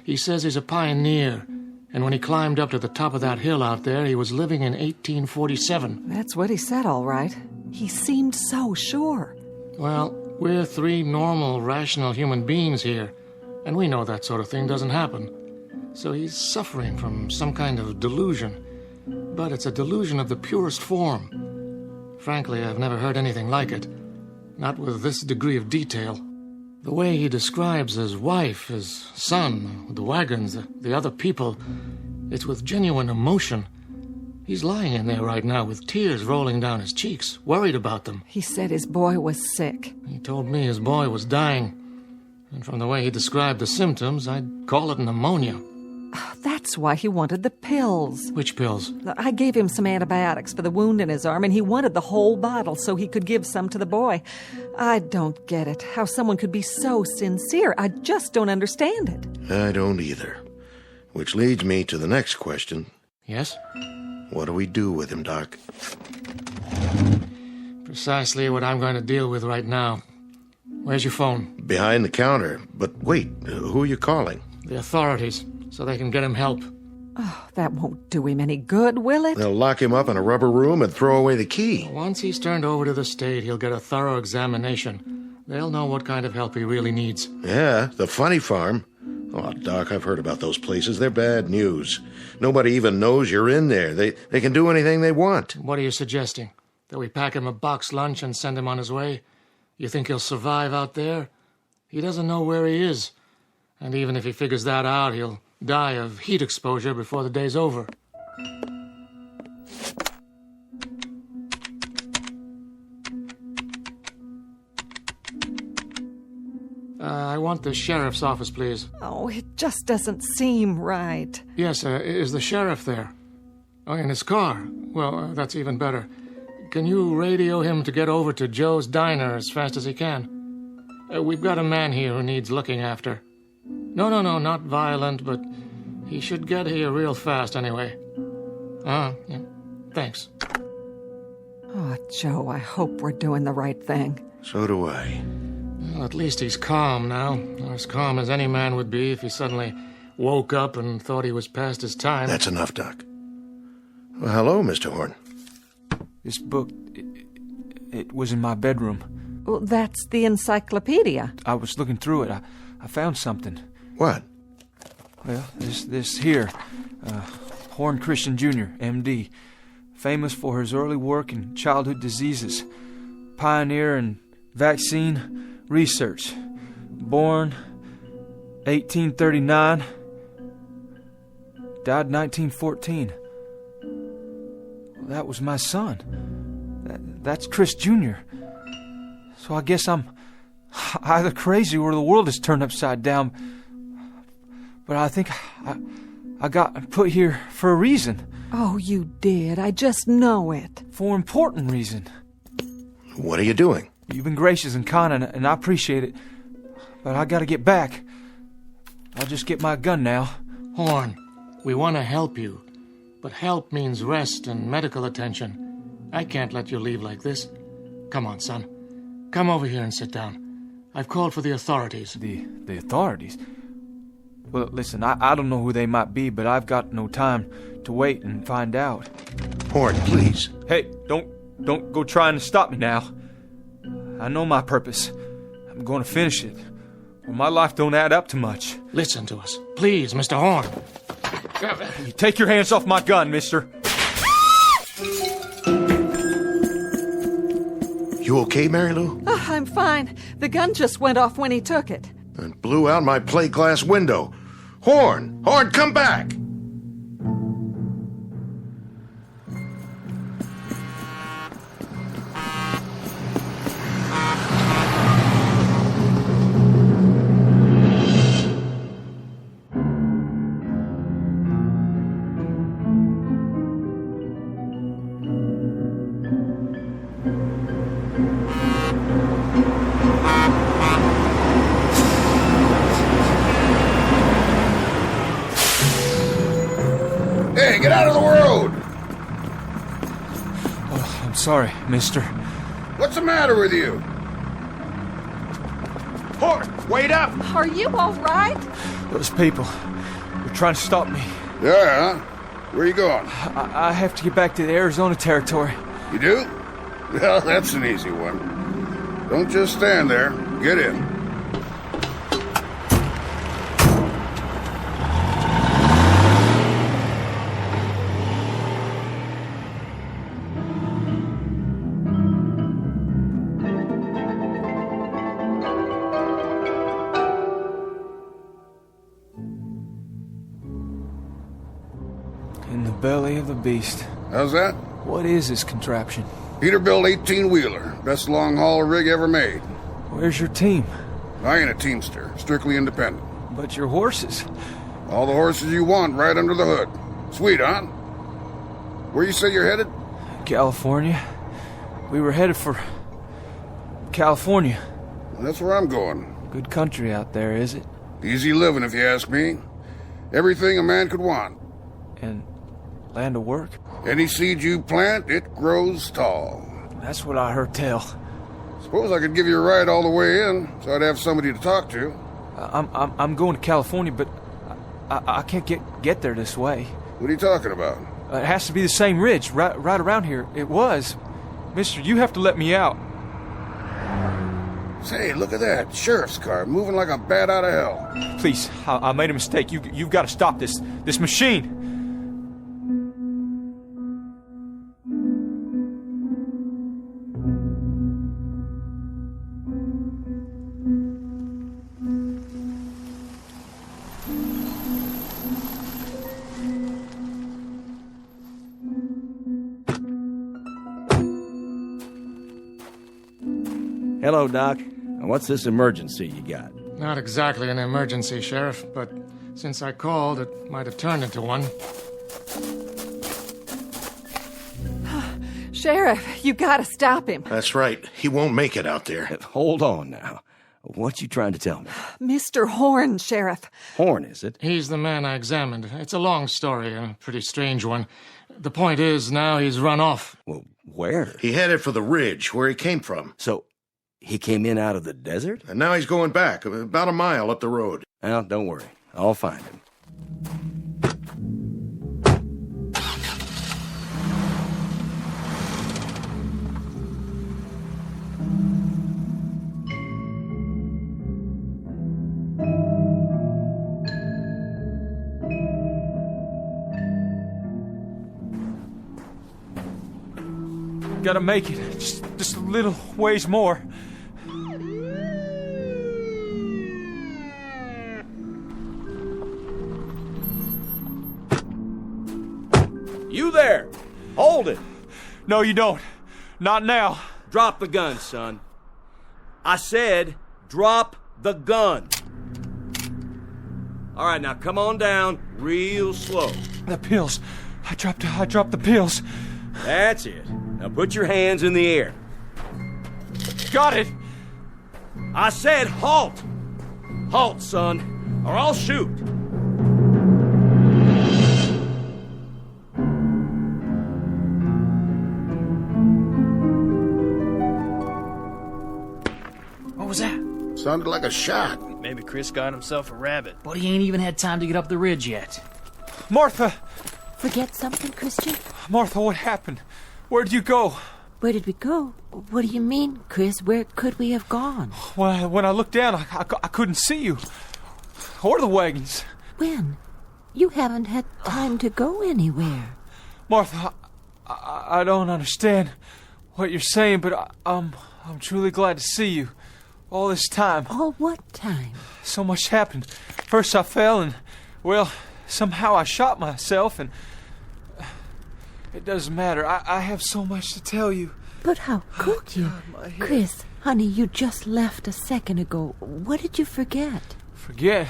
He says he's a pioneer, and when he climbed up to the top of that hill out there, he was living in 1847. That's what he said, all right. He seemed so sure. Well, we're three normal, rational human beings here, and we know that sort of thing doesn't happen. So he's suffering from some kind of delusion. but it's a delusion of the purest form. Frankly, I've never heard anything like it. Not with this degree of detail. The way he describes his wife, his son, the wagons, the other people, it's with genuine emotion. He's lying in there right now with tears rolling down his cheeks, worried about them. He said his boy was sick. He told me his boy was dying. And from the way he described the symptoms, I'd call it pneumonia. That's why he wanted the pills. Which pills? I gave him some antibiotics for the wound in his arm, and he wanted the whole bottle so he could give some to the boy. I don't get it. How someone could be so sincere. I just don't understand it. I don't either. Which leads me to the next question. Yes? What do we do with him, Doc? Precisely what I'm going to deal with right now. Where's your phone? Behind the counter. But wait, who are you calling? The authorities, so they can get him help. Oh, that won't do him any good, will it? They'll lock him up in a rubber room and throw away the key. Once he's turned over to the state, he'll get a thorough examination. They'll know what kind of help he really needs. Yeah, the funny farm. Oh, Doc, I've heard about those places. They're bad news. Nobody even knows you're in there. They can do anything they want. What are you suggesting? That we pack him a box lunch and send him on his way? You think he'll survive out there? He doesn't know where he is. And even if he figures that out, he'll die of heat exposure before the day's over. I want the sheriff's office, please. Oh, it just doesn't seem right. Yes, is the sheriff there? Oh, in his car? Well, that's even better. Can you radio him to get over to Joe's Diner as fast as he can? We've got a man here who needs looking after. No, not violent, but he should get here real fast anyway. Yeah. Thanks. Oh, Joe, I hope we're doing the right thing. So do I. Well, at least he's calm now. As calm as any man would be if he suddenly woke up and thought he was past his time. That's enough, Doc. Well, hello, Mr. Horn. This book, it was in my bedroom. Well, that's the encyclopedia. I was looking through it. I found something. What? Well, this here. Horn Christian Jr., M.D., famous for his early work in childhood diseases, pioneer in vaccine research. Born 1839, died 1914. That was my son. That's Chris Jr. So I guess I'm either crazy or the world is turned upside down. But I think I got put here for a reason. Oh, you did. I just know it. For an important reason. What are you doing? You've been gracious and kind, and I appreciate it. But I gotta get back. I'll just get my gun now. Horn, we want to help you. But help means rest and medical attention. I can't let you leave like this. Come on, son. Come over here and sit down. I've called for the authorities. The authorities? Well, listen, I don't know who they might be, but I've got no time to wait and find out. Horn, please. Hey, don't go trying to stop me now. I know my purpose. I'm going to finish it. Or my life don't add up to much. Listen to us. Please, Mr. Horn. You take your hands off my gun, mister. You okay, Mary Lou? Oh, I'm fine. The gun just went off when he took it. And blew out my plate glass window. Horn! Horn, come back! Hey, get out of the road! Oh, I'm sorry, mister. What's the matter with you? Horn, wait up! Are you all right? Those people, they're trying to stop me. Yeah? Where are you going? I have to get back to the Arizona territory. You do? Well, that's an easy one. Don't just stand there. Get in. belly of the beast. How's that? What is this contraption? Peterbilt 18-wheeler. Best long-haul rig ever made. Where's your team? I ain't a teamster. Strictly independent. But your horses? All the horses you want right under the hood. Sweet, huh? Where you say you're headed? California. We were headed for California. That's where I'm going. Good country out there, is it? Easy living, if you ask me. Everything a man could want. And land of work? Any seed you plant, it grows tall. That's what I heard tell. Suppose I could give you a ride all the way in, so I'd have somebody to talk to. I'm going to California, but I can't get there this way. What are you talking about? It has to be the same ridge, right around here. It was. Mister, you have to let me out. Say, look at that. Sheriff's car, moving like a bat out of hell. Please, I made a mistake. You've got to stop this machine. Hello, Doc. What's this emergency you got? Not exactly an emergency, Sheriff, but since I called, it might have turned into one. Sheriff, you gotta stop him. That's right. He won't make it out there. Hold on now. What you trying to tell me? Mr. Horn, Sheriff. Horn, is it? He's the man I examined. It's a long story, a pretty strange one. The point is, now he's run off. Well, where? He headed for the ridge, where he came from. So, he came in out of the desert? And now he's going back, about a mile up the road. Well, don't worry. I'll find him. Gotta make it. Just a little ways more. You there! Hold it! No, you don't. Not now. Drop the gun, son. I said, drop the gun. All right, now come on down real slow. The pills. I dropped the pills. That's it. Now put your hands in the air. Got it! I said halt! Halt, son, or I'll shoot. What was that? Sounded like a shot. Maybe Chris got himself a rabbit. But he ain't even had time to get up the ridge yet. Martha! Forget something, Christian? Martha, what happened? Where'd you go? Where did we go? What do you mean, Chris? Where could we have gone? Well, when I looked down, I couldn't see you. Or the wagons. When? You haven't had time to go anywhere. Martha, I don't understand what you're saying, but I'm truly glad to see you. All this time. All what time? So much happened. First I fell and, well, somehow I shot myself and... It doesn't matter. I have so much to tell you. But how could you? Chris, honey, you just left a second ago. What did you forget? Forget?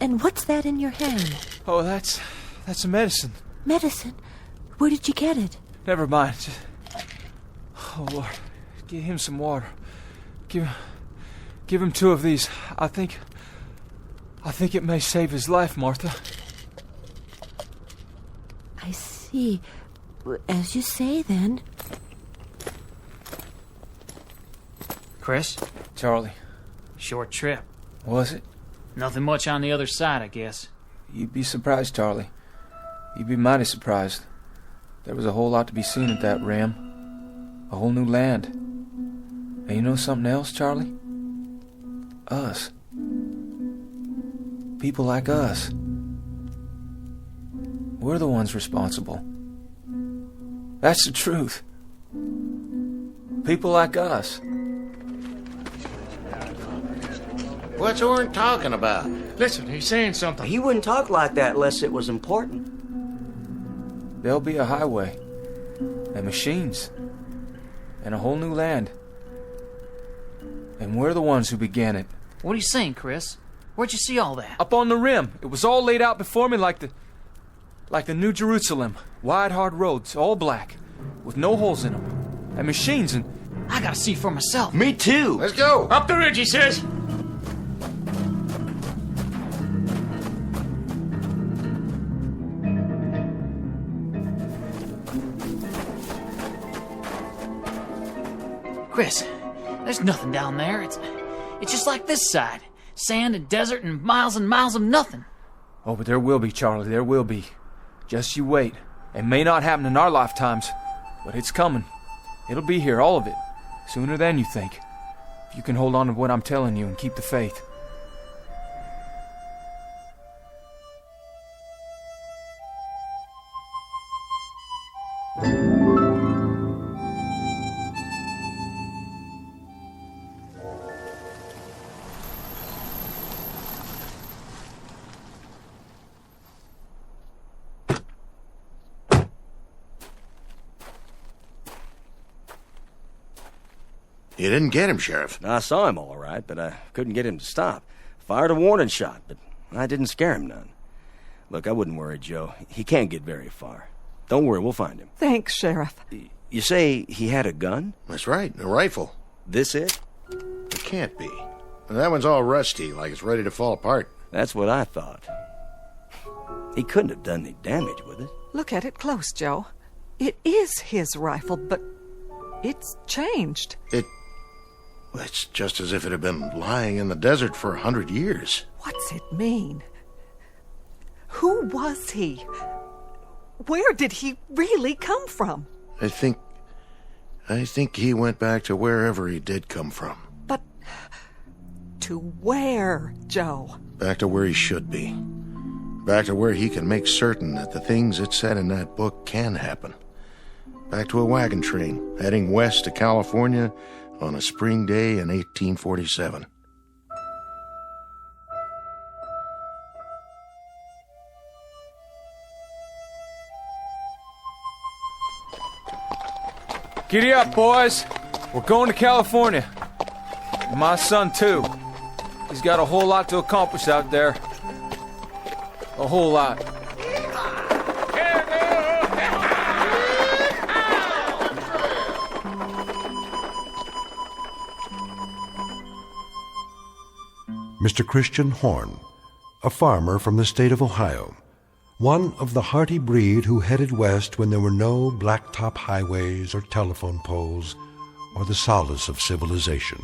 And what's that in your hand? Oh, that's a medicine. Medicine? Where did you get it? Never mind. Oh, Lord. Give him some water. Give him 2 of these. I think it may save his life, Martha. I see. As you say, then. Chris? Charlie. Short trip. Was it? Nothing much on the other side, I guess. You'd be surprised, Charlie. You'd be mighty surprised. There was a whole lot to be seen at that ram. A whole new land. And you know something else, Charlie? Us. People like us. We're the ones responsible. That's the truth. People like us. What's Orrin talking about? Listen, he's saying something. He wouldn't talk like that unless it was important. There'll be a highway, and machines, and a whole new land. And we're the ones who began it. What are you saying, Chris? Where'd you see all that? Up on the rim. It was all laid out before me like the New Jerusalem. Wide, hard roads, all black, with no holes in them. And machines and... I gotta see for myself. Me too. Let's go. Up the ridge, he says. Chris, there's nothing down there. It's just like this side. Sand and desert and miles of nothing. Oh, but there will be, Charlie, there will be. Just you wait. It may not happen in our lifetimes, but it's coming. It'll be here, all of it. Sooner than you think. If you can hold on to what I'm telling you and keep the faith. You didn't get him, Sheriff. I saw him all right, but I couldn't get him to stop. Fired a warning shot, but I didn't scare him none. Look, I wouldn't worry, Joe. He can't get very far. Don't worry, we'll find him. Thanks, Sheriff. You say he had a gun? That's right, a rifle. This it? It can't be. That one's all rusty, like it's ready to fall apart. That's what I thought. He couldn't have done any damage with it. Look at it close, Joe. It is his rifle, but it's changed. It's just as if it had been lying in the desert for 100 years. What's it mean? Who was he? Where did he really come from? I think he went back to wherever he did come from. But to where, Joe? Back to where he should be. Back to where he can make certain that the things it said in that book can happen. Back to a wagon train, heading west to California on a spring day in 1847. Giddy up, boys. We're going to California. And my son, too. He's got a whole lot to accomplish out there. A whole lot. Mr. Christian Horn, a farmer from the state of Ohio, one of the hearty breed who headed west when there were no blacktop highways or telephone poles or the solace of civilization.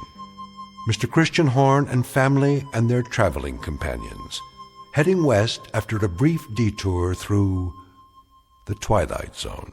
Mr. Christian Horn and family and their traveling companions, heading west after a brief detour through the Twilight Zone.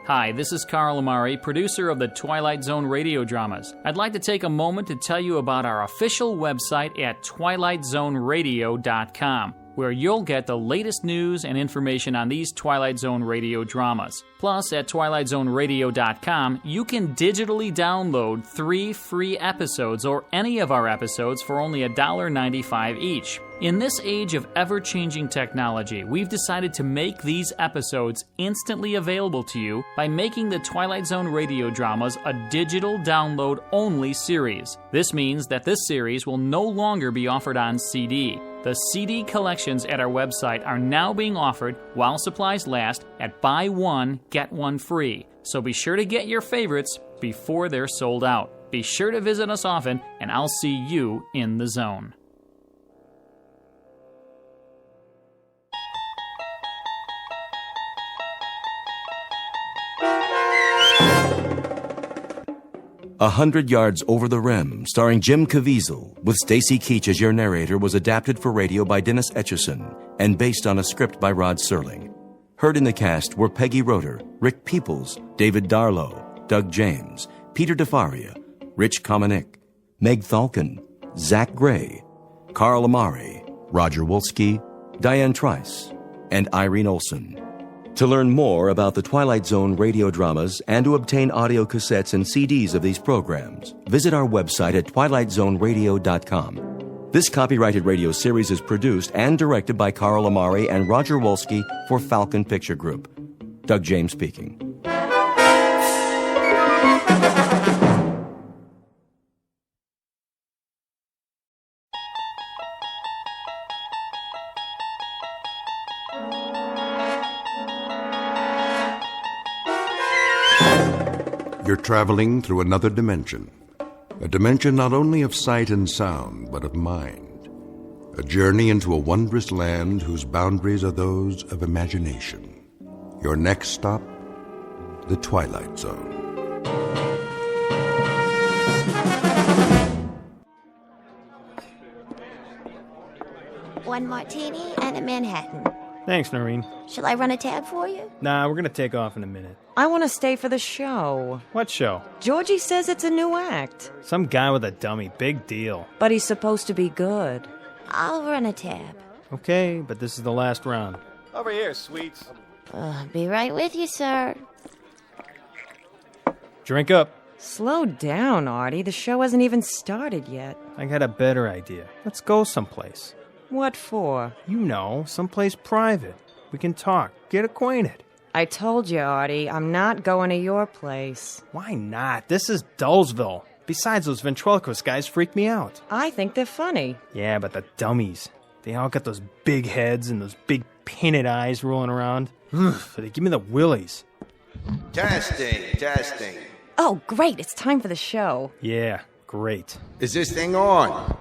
Hi, this is Carl Amari, producer of the Twilight Zone radio dramas. I'd like to take a moment to tell you about our official website at twilightzoneradio.com, where you'll get the latest news and information on these Twilight Zone radio dramas. Plus, at twilightzoneradio.com, you can digitally download 3 free episodes or any of our episodes for only $1.95 each. In this age of ever-changing technology, we've decided to make these episodes instantly available to you by making the Twilight Zone radio dramas a digital download-only series. This means that this series will no longer be offered on CD. The CD collections at our website are now being offered while supplies last at buy one, get one free. So be sure to get your favorites before they're sold out. Be sure to visit us often, and I'll see you in the zone. A 100 Yards Over the Rim, starring Jim Caviezel, with Stacy Keach as your narrator, was adapted for radio by Dennis Etchison and based on a script by Rod Serling. Heard in the cast were Peggy Roeder, Rick Peoples, David Darlow, Doug James, Peter DeFaria, Rich Komenick, Meg Thalken, Zach Gray, Carl Amari, Roger Wolski, Diane Trice, and Irene Olson. To learn more about the Twilight Zone radio dramas and to obtain audio cassettes and CDs of these programs, visit our website at twilightzoneradio.com. This copyrighted radio series is produced and directed by Carl Amari and Roger Wolski for Falcon Picture Group. Doug James speaking. You're traveling through another dimension. A dimension not only of sight and sound, but of mind. A journey into a wondrous land whose boundaries are those of imagination. Your next stop, the Twilight Zone. One martini and a Manhattan. Thanks, Noreen. Shall I run a tab for you? Nah, we're gonna take off in a minute. I want to stay for the show. What show? Georgie says it's a new act. Some guy with a dummy. Big deal. But he's supposed to be good. I'll run a tab. Okay, but this is the last round. Over here, sweets. Be right with you, sir. Drink up. Slow down, Artie. The show hasn't even started yet. I got a better idea. Let's go someplace. What for? You know, someplace private. We can talk, get acquainted. I told you, Artie, I'm not going to your place. Why not? This is Dullsville. Besides, those ventriloquist guys freak me out. I think they're funny. Yeah, but the dummies. They all got those big heads and those big painted eyes rolling around. They give me the willies. Testing. Oh, great. It's time for the show. Yeah, great. Is this thing on?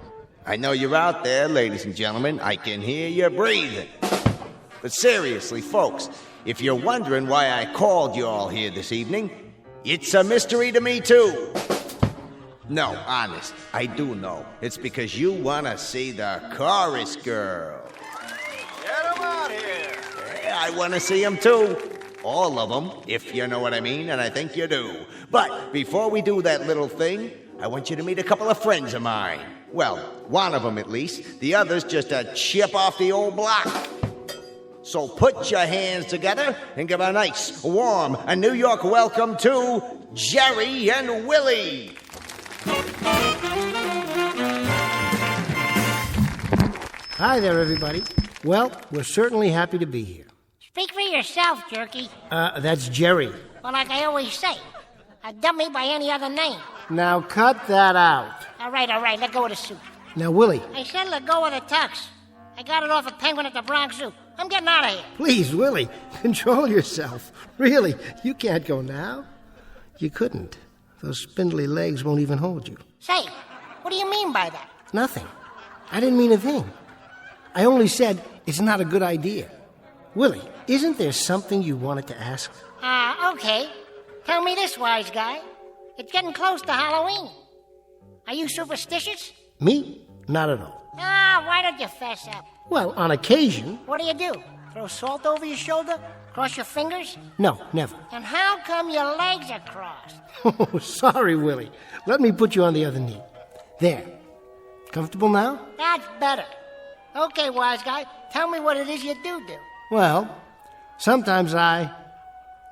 I know you're out there, ladies and gentlemen. I can hear you breathing. But seriously, folks, if you're wondering why I called you all here this evening, it's a mystery to me, too. No, honest, I do know. It's because you want to see the chorus girl. Get him out here. Yeah, I want to see them, too. All of them, if you know what I mean, and I think you do. But before we do that little thing, I want you to meet a couple of friends of mine. Well, one of them at least. The other's just a chip off the old block. So put your hands together and give a nice, warm, New York welcome to Jerry and Willie. Hi there, everybody. Well, we're certainly happy to be here. Speak for yourself, Jerky. That's Jerry. Well, like I always say, a dummy by any other name. Now cut that out. All right, let go of the suit. Now, Willie. I said let go of the tux. I got it off a penguin at the Bronx Zoo. I'm getting out of here. Please, Willie, control yourself. Really, you can't go now. You couldn't. Those spindly legs won't even hold you. Say, what do you mean by that? Nothing. I didn't mean a thing. I only said it's not a good idea. Willie, isn't there something you wanted to ask? Okay. Tell me this, wise guy. It's getting close to Halloween. Are you superstitious? Me? Not at all. Why don't you fess up? Well, on occasion. What do? Throw salt over your shoulder? Cross your fingers? No, never. And how come your legs are crossed? Oh, sorry, Willie. Let me put you on the other knee. There. Comfortable now? That's better. Okay, wise guy, tell me what it is you do. Well, sometimes I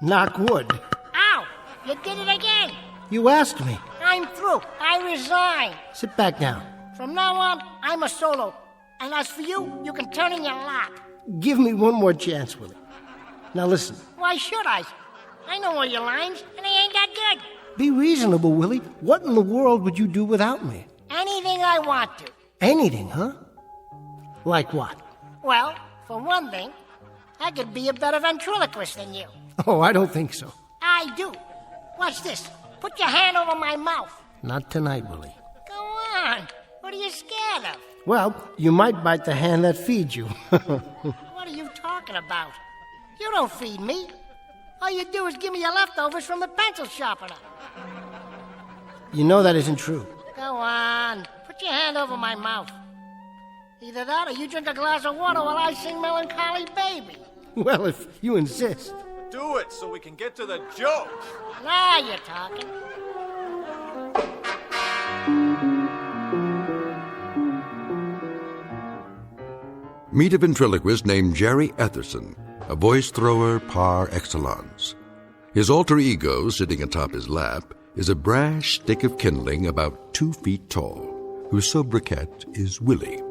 knock wood. Ow! You did it again! You asked me. I'm through. I resign. Sit back down. From now on, I'm a solo. And as for you, you can turn in your lap. Give me one more chance, Willie. Now listen. Why should I? I know all your lines, and they ain't that good. Be reasonable, Willie. What in the world would you do without me? Anything I want to. Anything, huh? Like what? Well, for one thing, I could be a better ventriloquist than you. Oh, I don't think so. I do. Watch this. Put your hand over my mouth. Not tonight, Willie. Go on. What are you scared of? Well, you might bite the hand that feeds you. What are you talking about? You don't feed me. All you do is give me your leftovers from the pencil sharpener. You know that isn't true. Go on. Put your hand over my mouth. Either that or you drink a glass of water while I sing Melancholy Baby. Well, if you insist. Do it so we can get to the joke. Now you're talking. Meet a ventriloquist named Jerry Etherson, a voice thrower par excellence. His alter ego, sitting atop his lap, is a brass stick of kindling about 2 feet tall. whose sobriquet is Willie.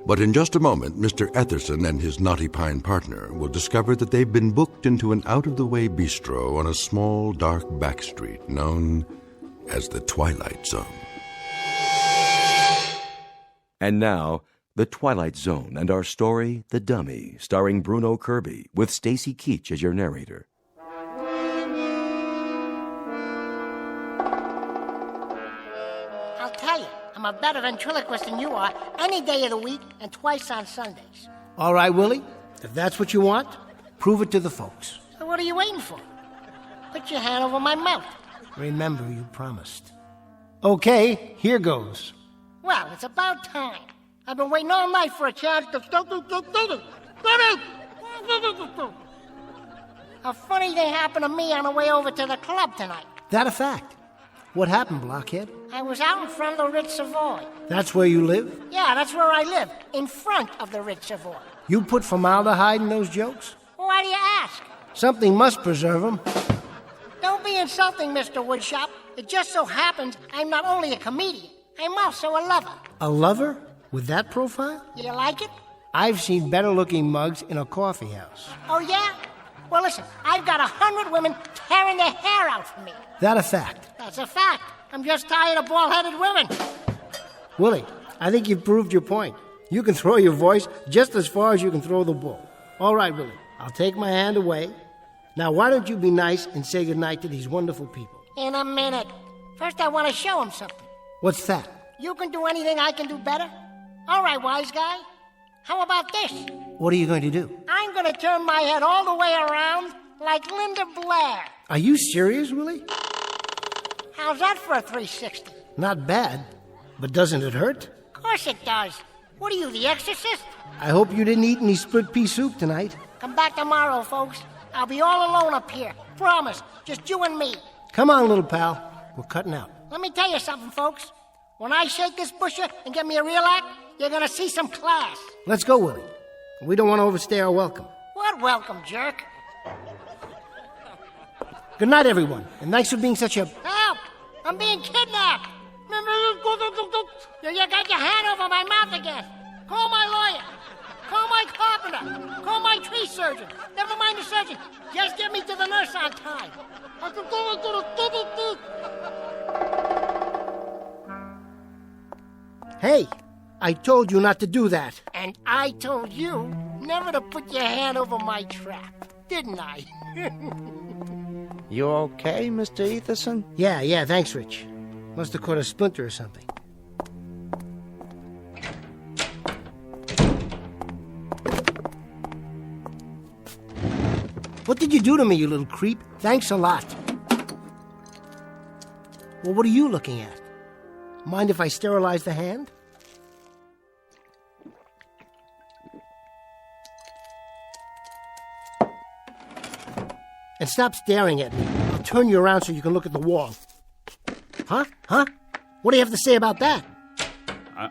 But in just a moment, Mr. Etherson and his Knotty Pine partner will discover that they've been booked into an out-of-the-way bistro on a small, dark back street known as the Twilight Zone. And now, The Twilight Zone and our story, The Dummy, starring Bruno Kirby, with Stacy Keach as your narrator. I'll tell you, I'm a better ventriloquist than you are any day of the week and twice on Sundays. All right, Willie. If that's what you want, prove it to the folks. So what are you waiting for? Put your hand over my mouth. Remember, you promised. Okay, here goes. Well, it's about time. I've been waiting all night for a chance to... A funny thing happened to me on the way over to the club tonight. That a fact? What happened, blockhead? I was out in front of the Ritz Savoy. That's where you live? Yeah, that's where I live, in front of the Ritz Savoy. You put formaldehyde in those jokes? Why do you ask? Something must preserve them. Don't be insulting, Mr. Woodshop. It just so happens I'm not only a comedian, I'm also a lover. A lover? With that profile? You like it? I've seen better-looking mugs in a coffee house. Oh, yeah? Well, listen, I've got 100 women tearing their hair out for me. That a fact? That's a fact. I'm just tired of bald-headed women. Willie, I think you've proved your point. You can throw your voice just as far as you can throw the ball. All right, Willie, I'll take my hand away. Now, why don't you be nice and say goodnight to these wonderful people? In a minute. First, I want to show them something. What's that? You can do anything I can do better? All right, wise guy. How about this? What are you going to do? I'm going to turn my head all the way around like Linda Blair. Are you serious, Willie? How's that for a 360? Not bad, but doesn't it hurt? Of course it does. What are you, the exorcist? I hope you didn't eat any split pea soup tonight. Come back tomorrow, folks. I'll be all alone up here. Promise. Just you and me. Come on, little pal. We're cutting out. Let me tell you something, folks. When I shake this busher and get me a real act, you're going to see some class. Let's go, Willie. We don't want to overstay our welcome. What welcome, jerk? Good night, everyone. And thanks for being such a... Help! I'm being kidnapped! You got your hand over my mouth again. Call my lawyer. Call my carpenter. Call my tree surgeon. Never mind the surgeon. Just get me to the nurse on time. Hey, I told you not to do that. And I told you never to put your hand over my trap, didn't I? You okay, Mr. Etherson? Yeah, thanks, Rich. Must have caught a splinter or something. What did you do to me, you little creep? Thanks a lot. Well, what are you looking at? Mind if I sterilize the hand? And stop staring at me. I'll turn you around so you can look at the wall. Huh? What do you have to say about that?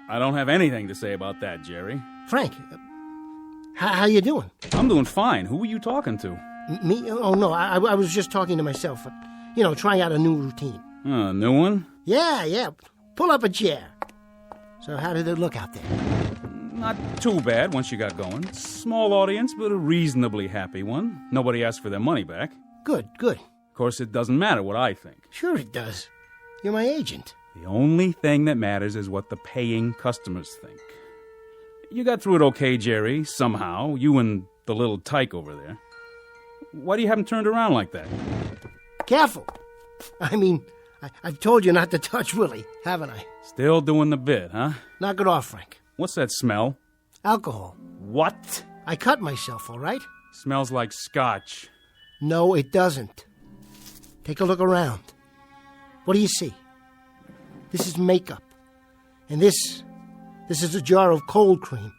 I don't have anything to say about that, Jerry. Frank, how you doing? I'm doing fine. Who were you talking to? Me? Oh, no, I was just talking to myself. Trying out a new routine. A new one? Yeah. Pull up a chair. So how did it look out there? Not too bad once you got going. Small audience, but a reasonably happy one. Nobody asked for their money back. Good. Of course, it doesn't matter what I think. Sure it does. You're my agent. The only thing that matters is what the paying customers think. You got through it okay, Jerry, somehow. You and the little tyke over there. Why do you have him turned around like that? Careful. I've told you not to touch Willie, haven't I? Still doing the bit, huh? Knock it off, Frank. What's that smell? Alcohol. What? I cut myself, all right? Smells like scotch. No, it doesn't. Take a look around. What do you see? This is makeup. And this is a jar of cold cream.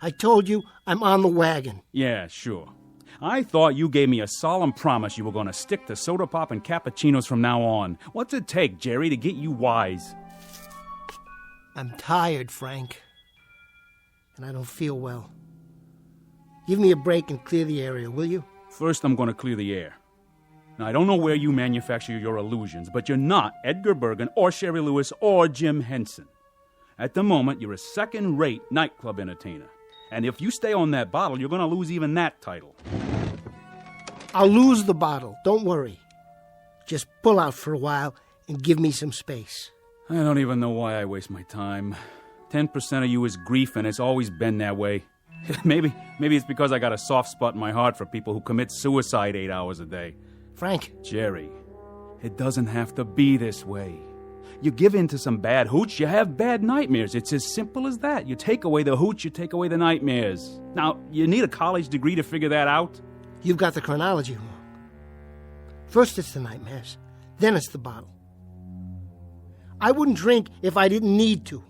I told you I'm on the wagon. Yeah, sure. I thought you gave me a solemn promise you were going to stick to soda pop and cappuccinos from now on. What's it take, Jerry, to get you wise? I'm tired, Frank. And I don't feel well. Give me a break and clear the area, will you? First, I'm going to clear the air. Now, I don't know where you manufacture your illusions, but you're not Edgar Bergen or Sherry Lewis or Jim Henson. At the moment, you're a second-rate nightclub entertainer. And if you stay on that bottle, you're going to lose even that title. I'll lose the bottle. Don't worry. Just pull out for a while and give me some space. I don't even know why I waste my time. 10% of you is grief, and it's always been that way. Maybe it's because I got a soft spot in my heart for people who commit suicide 8 hours a day. Frank. Jerry, it doesn't have to be this way. You give in to some bad hooch, you have bad nightmares. It's as simple as that. You take away the hooch, you take away the nightmares. Now, you need a college degree to figure that out? You've got the chronology wrong. First it's the nightmares, then it's the bottle. I wouldn't drink if I didn't need to.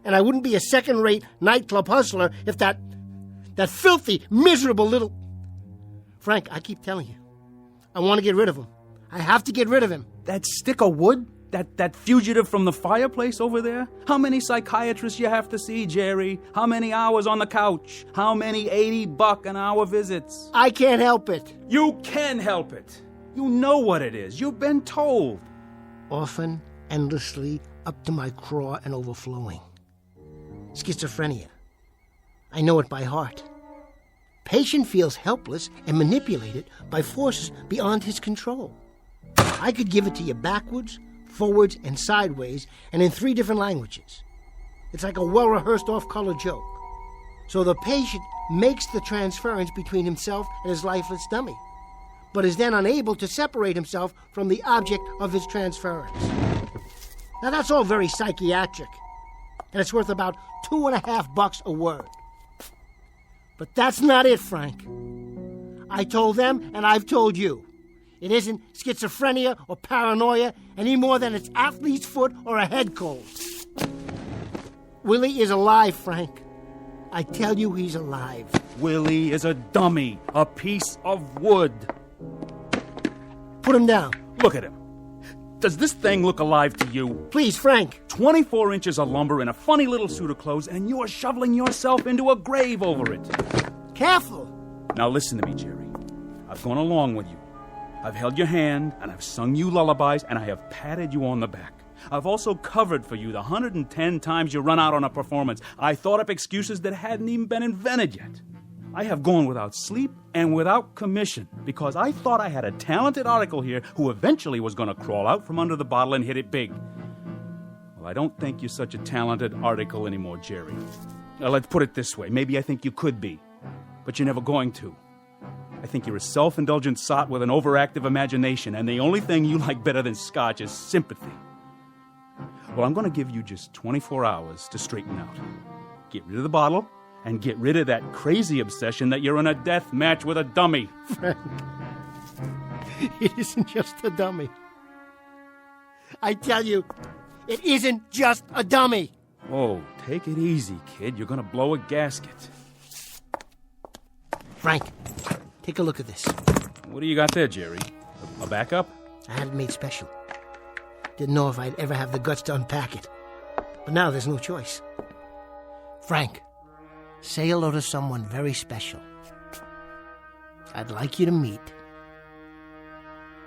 And I wouldn't be a second-rate nightclub hustler if that filthy, miserable little... Frank, I keep telling you, I want to get rid of him. I have to get rid of him. That stick of wood? That fugitive from the fireplace over there? How many psychiatrists you have to see, Jerry? How many hours on the couch? How many $80 an hour visits? I can't help it. You can help it. You know what it is. You've been told. Often, endlessly, up to my craw and overflowing. Schizophrenia. I know it by heart. Patient feels helpless and manipulated by forces beyond his control. I could give it to you backwards, forwards, and sideways, and in 3 different languages. It's like a well-rehearsed off-color joke. So the patient makes the transference between himself and his lifeless dummy, but is then unable to separate himself from the object of his transference. Now that's all very psychiatric, and it's worth about $2.50 a word. But that's not it, Frank. I told them, and I've told you. It isn't schizophrenia or paranoia any more than it's athlete's foot or a head cold. Willie is alive, Frank. I tell you he's alive. Willie is a dummy, a piece of wood. Put him down. Look at him. Does this thing look alive to you? Please, Frank. 24 inches of lumber in a funny little suit of clothes, and you're shoveling yourself into a grave over it. Careful. Now listen to me, Jerry. I've gone along with you. I've held your hand, and I've sung you lullabies, and I have patted you on the back. I've also covered for you the 110 times you run out on a performance. I thought up excuses that hadn't even been invented yet. I have gone without sleep and without commission because I thought I had a talented article here who eventually was going to crawl out from under the bottle and hit it big. Well, I don't think you're such a talented article anymore, Jerry. Now, let's put it this way. Maybe I think you could be, but you're never going to. I think you're a self-indulgent sot with an overactive imagination, and the only thing you like better than scotch is sympathy. Well, I'm going to give you just 24 hours to straighten out. Get rid of the bottle, and get rid of that crazy obsession that you're in a death match with a dummy. Frank, it isn't just a dummy. I tell you, it isn't just a dummy. Oh, take it easy, kid. You're going to blow a gasket. Frank, take a look at this. What do you got there, Jerry? A backup? I had it made special. Didn't know if I'd ever have the guts to unpack it. But now there's no choice. Frank, say hello to someone very special. I'd like you to meet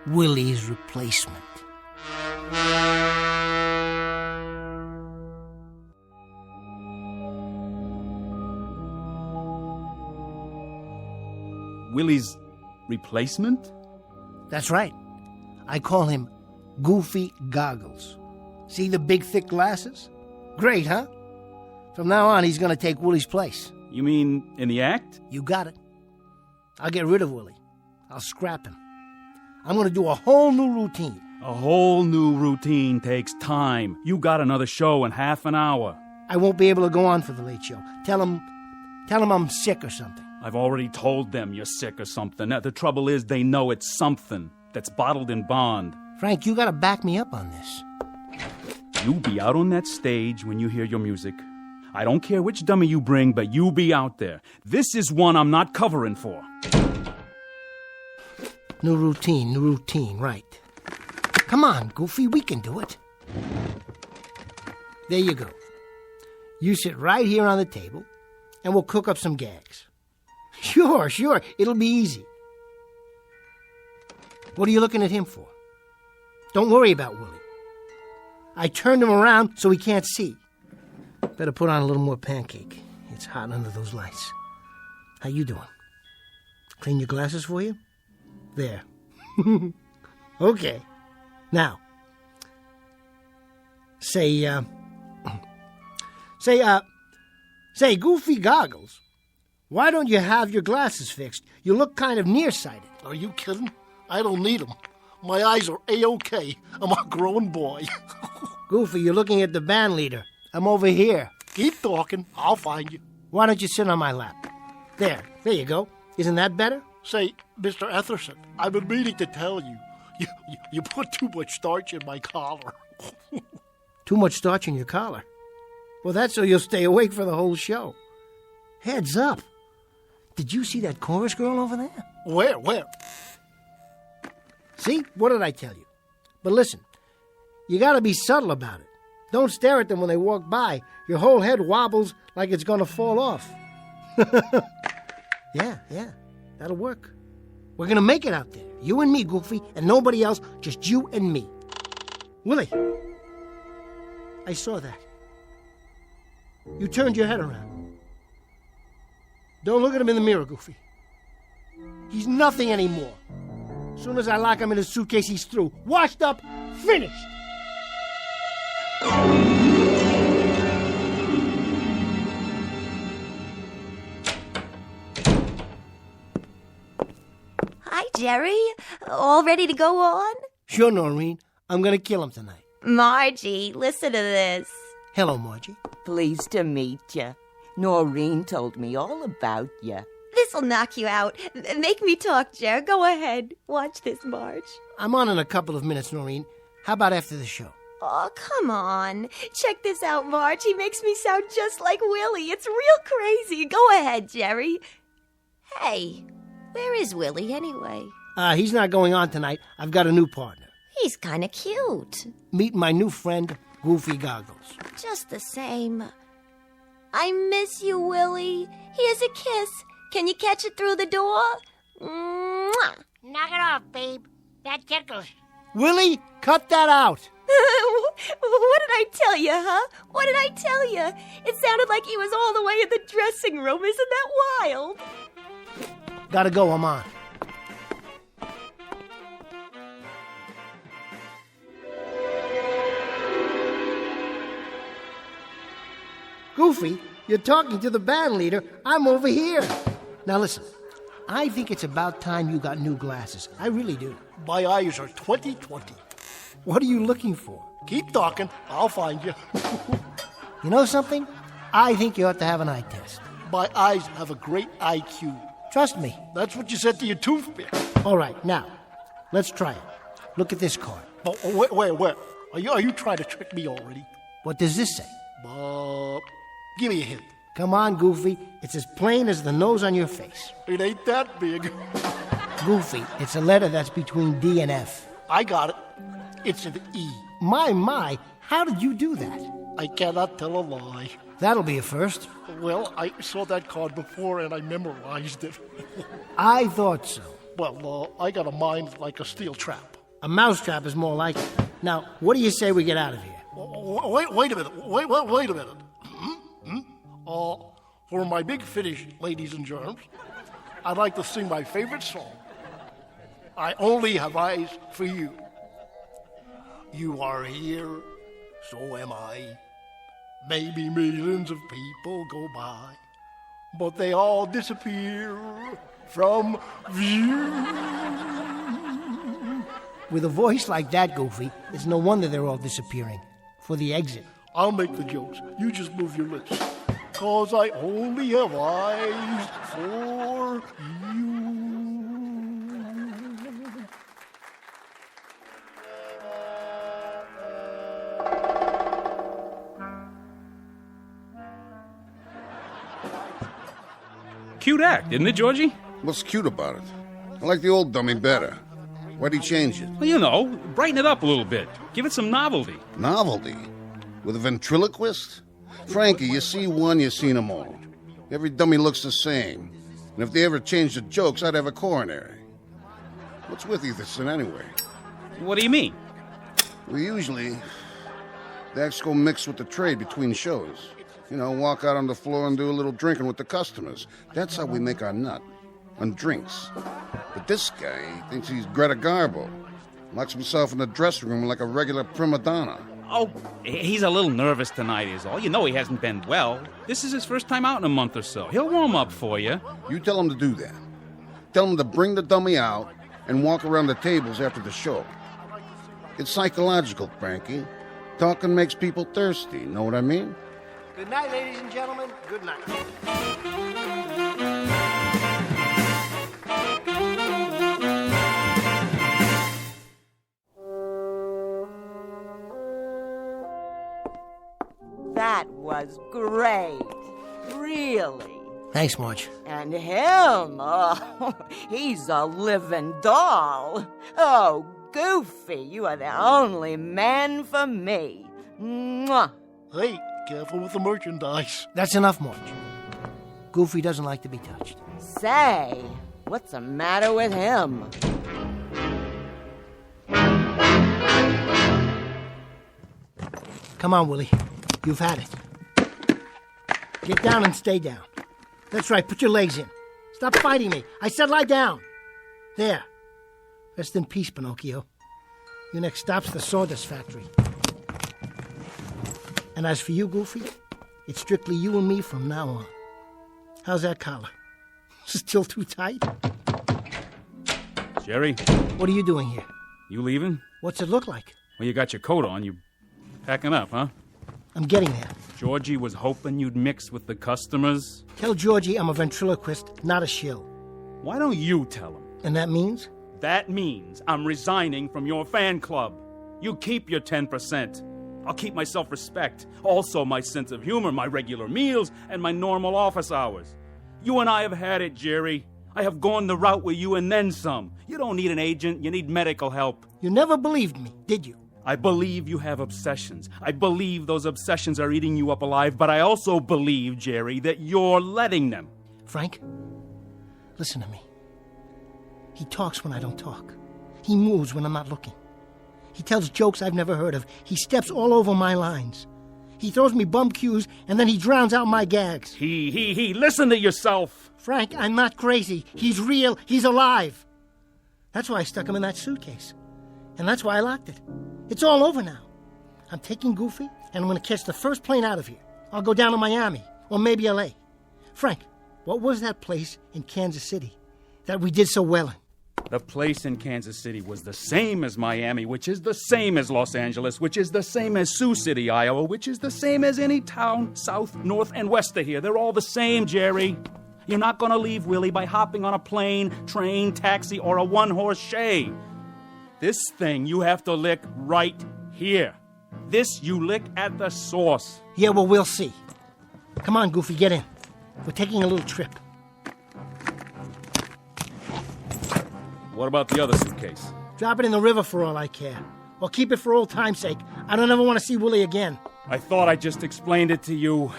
Willie's replacement. Willie's replacement? That's right. I call him Goofy Goggles. See the big, thick glasses? Great, huh? From now on, he's going to take Willie's place. You mean in the act? You got it. I'll get rid of Willie. I'll scrap him. I'm going to do a whole new routine. A whole new routine takes time. You got another show in half an hour. I won't be able to go on for the late show. Tell him I'm sick or something. I've already told them you're sick or something. The trouble is they know it's something that's bottled in bond. Frank, you got to back me up on this. You be out on that stage when you hear your music. I don't care which dummy you bring, but you be out there. This is one I'm not covering for. New routine, right. Come on, Goofy, we can do it. There you go. You sit right here on the table, and we'll cook up some gags. Sure, it'll be easy. What are you looking at him for? Don't worry about Willie. I turned him around so he can't see. Better put on a little more pancake. It's hot under those lights. How you doing? Clean your glasses for you? There. Okay. Now, say, Goofy Goggles, why don't you have your glasses fixed? You look kind of nearsighted. Are you kidding? I don't need them. My eyes are A-OK. I'm a grown boy. Goofy, you're looking at the band leader. I'm over here. Keep talking. I'll find you. Why don't you sit on my lap? There you go. Isn't that better? Say, Mr. Etherson, I've been meaning to tell you. You put too much starch in my collar. Too much starch in your collar? Well, that's so you'll stay awake for the whole show. Heads up. Did you see that chorus girl over there? Where? See? What did I tell you? But listen, you gotta be subtle about it. Don't stare at them when they walk by. Your whole head wobbles like it's gonna fall off. Yeah, that'll work. We're gonna make it out there. You and me, Goofy, and nobody else, just you and me. Willie, I saw that. You turned your head around. Don't look at him in the mirror, Goofy. He's nothing anymore. As soon as I lock him in his suitcase, he's through. Washed up, finished. Hi, Jerry. All ready to go on? Sure, Noreen. I'm gonna kill him tonight. Margie, listen to this. Hello, Margie. Pleased to meet you. Noreen told me all about you. This'll knock you out. Make me talk, Jer. Go ahead. Watch this, Marge. I'm on in a couple of minutes, Noreen. How about after the show? Oh, come on. Check this out, Marge. He makes me sound just like Willie. It's real crazy. Go ahead, Jerry. Hey, where is Willie anyway? He's not going on tonight. I've got a new partner. He's kind of cute. Meet my new friend, Goofy Goggles. Just the same. I miss you, Willie. Here's a kiss. Can you catch it through the door? Mwah. Knock it off, babe. That tickles. Willie, cut that out. What did I tell you, huh? What did I tell you? It sounded like he was all the way in the dressing room. Isn't that wild? Gotta go, I'm on. Goofy, you're talking to the band leader. I'm over here. Now listen, I think it's about time you got new glasses. I really do. My eyes are 20/20. What are you looking for? Keep talking. I'll find you. You know something? I think you ought to have an eye test. My eyes have a great IQ. Trust me. That's what you said to your toothpick. All right, now, let's try it. Look at this card. Oh, wait. Are you trying to trick me already? What does this say? Give me a hint. Come on, Goofy. It's as plain as the nose on your face. It ain't that big. Goofy, it's a letter that's between D and F. I got it. It's an E. My, how did you do that? I cannot tell a lie. That'll be a first. Well, I saw that card before and I memorized it. I thought so. Well, I got a mind like a steel trap. A mousetrap is more like it. Now, what do you say we get out of here? Wait a minute. Wait a minute. For my big finish, ladies and germs, I'd like to sing my favorite song. I only have eyes for you. You are here, so am I. Maybe millions of people go by, but they all disappear from view. With a voice like that, Goofy, it's no wonder they're all disappearing. For the exit. I'll make the jokes. You just move your lips. 'Cause I only have eyes for you. Cute act, isn't it, Georgie? What's cute about it? I like the old dummy better. Why'd he change it? Well, you know, brighten it up a little bit. Give it some novelty. Novelty? With a ventriloquist? Frankie, you see one, you seen them all. Every dummy looks the same. And if they ever changed the jokes, I'd have a coronary. What's with Etherson anyway? What do you mean? Well, usually, the acts go mixed with the trade between shows. You know, walk out on the floor and do a little drinking with the customers. That's how we make our nut. On drinks. But this guy, he thinks he's Greta Garbo. Locks himself in the dressing room like a regular prima donna. Oh, he's a little nervous tonight is all. You know he hasn't been well. This is his first time out in a month or so. He'll warm up for you. You tell him to do that. Tell him to bring the dummy out and walk around the tables after the show. It's psychological, Frankie. Talking makes people thirsty, know what I mean? Good night, ladies and gentlemen. Good night. That was great. Really. Thanks, Marge. And him, oh, he's a living doll. Oh, Goofy, you are the only man for me. Mwah. Hey, careful with the merchandise. That's enough, Marge. Goofy doesn't like to be touched. Say, what's the matter with him? Come on, Willie. You've had it. Get down and stay down. That's right, put your legs in. Stop fighting me. I said lie down. There. Rest in peace, Pinocchio. Your next stop's the sawdust factory. And as for you, Goofy, it's strictly you and me from now on. How's that collar? Still too tight? Jerry? What are you doing here? You leaving? What's it look like? Well, you got your coat on. You packing up, huh? I'm getting there. Georgie was hoping you'd mix with the customers. Tell Georgie I'm a ventriloquist, not a shill. Why don't you tell him? And that means? That means I'm resigning from your fan club. You keep your 10%. I'll keep my self-respect, also my sense of humor, my regular meals, and my normal office hours. You and I have had it, Jerry. I have gone the route with you and then some. You don't need an agent, you need medical help. You never believed me, did you? I believe you have obsessions. I believe those obsessions are eating you up alive, but I also believe, Jerry, that you're letting them. Frank, listen to me. He talks when I don't talk. He moves when I'm not looking. He tells jokes I've never heard of. He steps all over my lines. He throws me bum cues, and then he drowns out my gags. He, listen to yourself. Frank, I'm not crazy. He's real. He's alive. That's why I stuck him in that suitcase. And that's why I locked it. It's all over now. I'm taking Goofy, and I'm going to catch the first plane out of here. I'll go down to Miami, or maybe L.A. Frank, what was that place in Kansas City that we did so well in? The place in Kansas City was the same as Miami, which is the same as Los Angeles, which is the same as Sioux City, Iowa, which is the same as any town south, north, and west of here. They're all the same, Jerry. You're not going to leave Willie by hopping on a plane, train, taxi, or a one-horse shay. This thing you have to lick right here. This you lick at the source. Yeah, well, we'll see. Come on, Goofy, get in. We're taking a little trip. What about the other suitcase? Drop it in the river for all I care. Or keep it for old time's sake. I don't ever want to see Willie again. I thought I just explained it to you.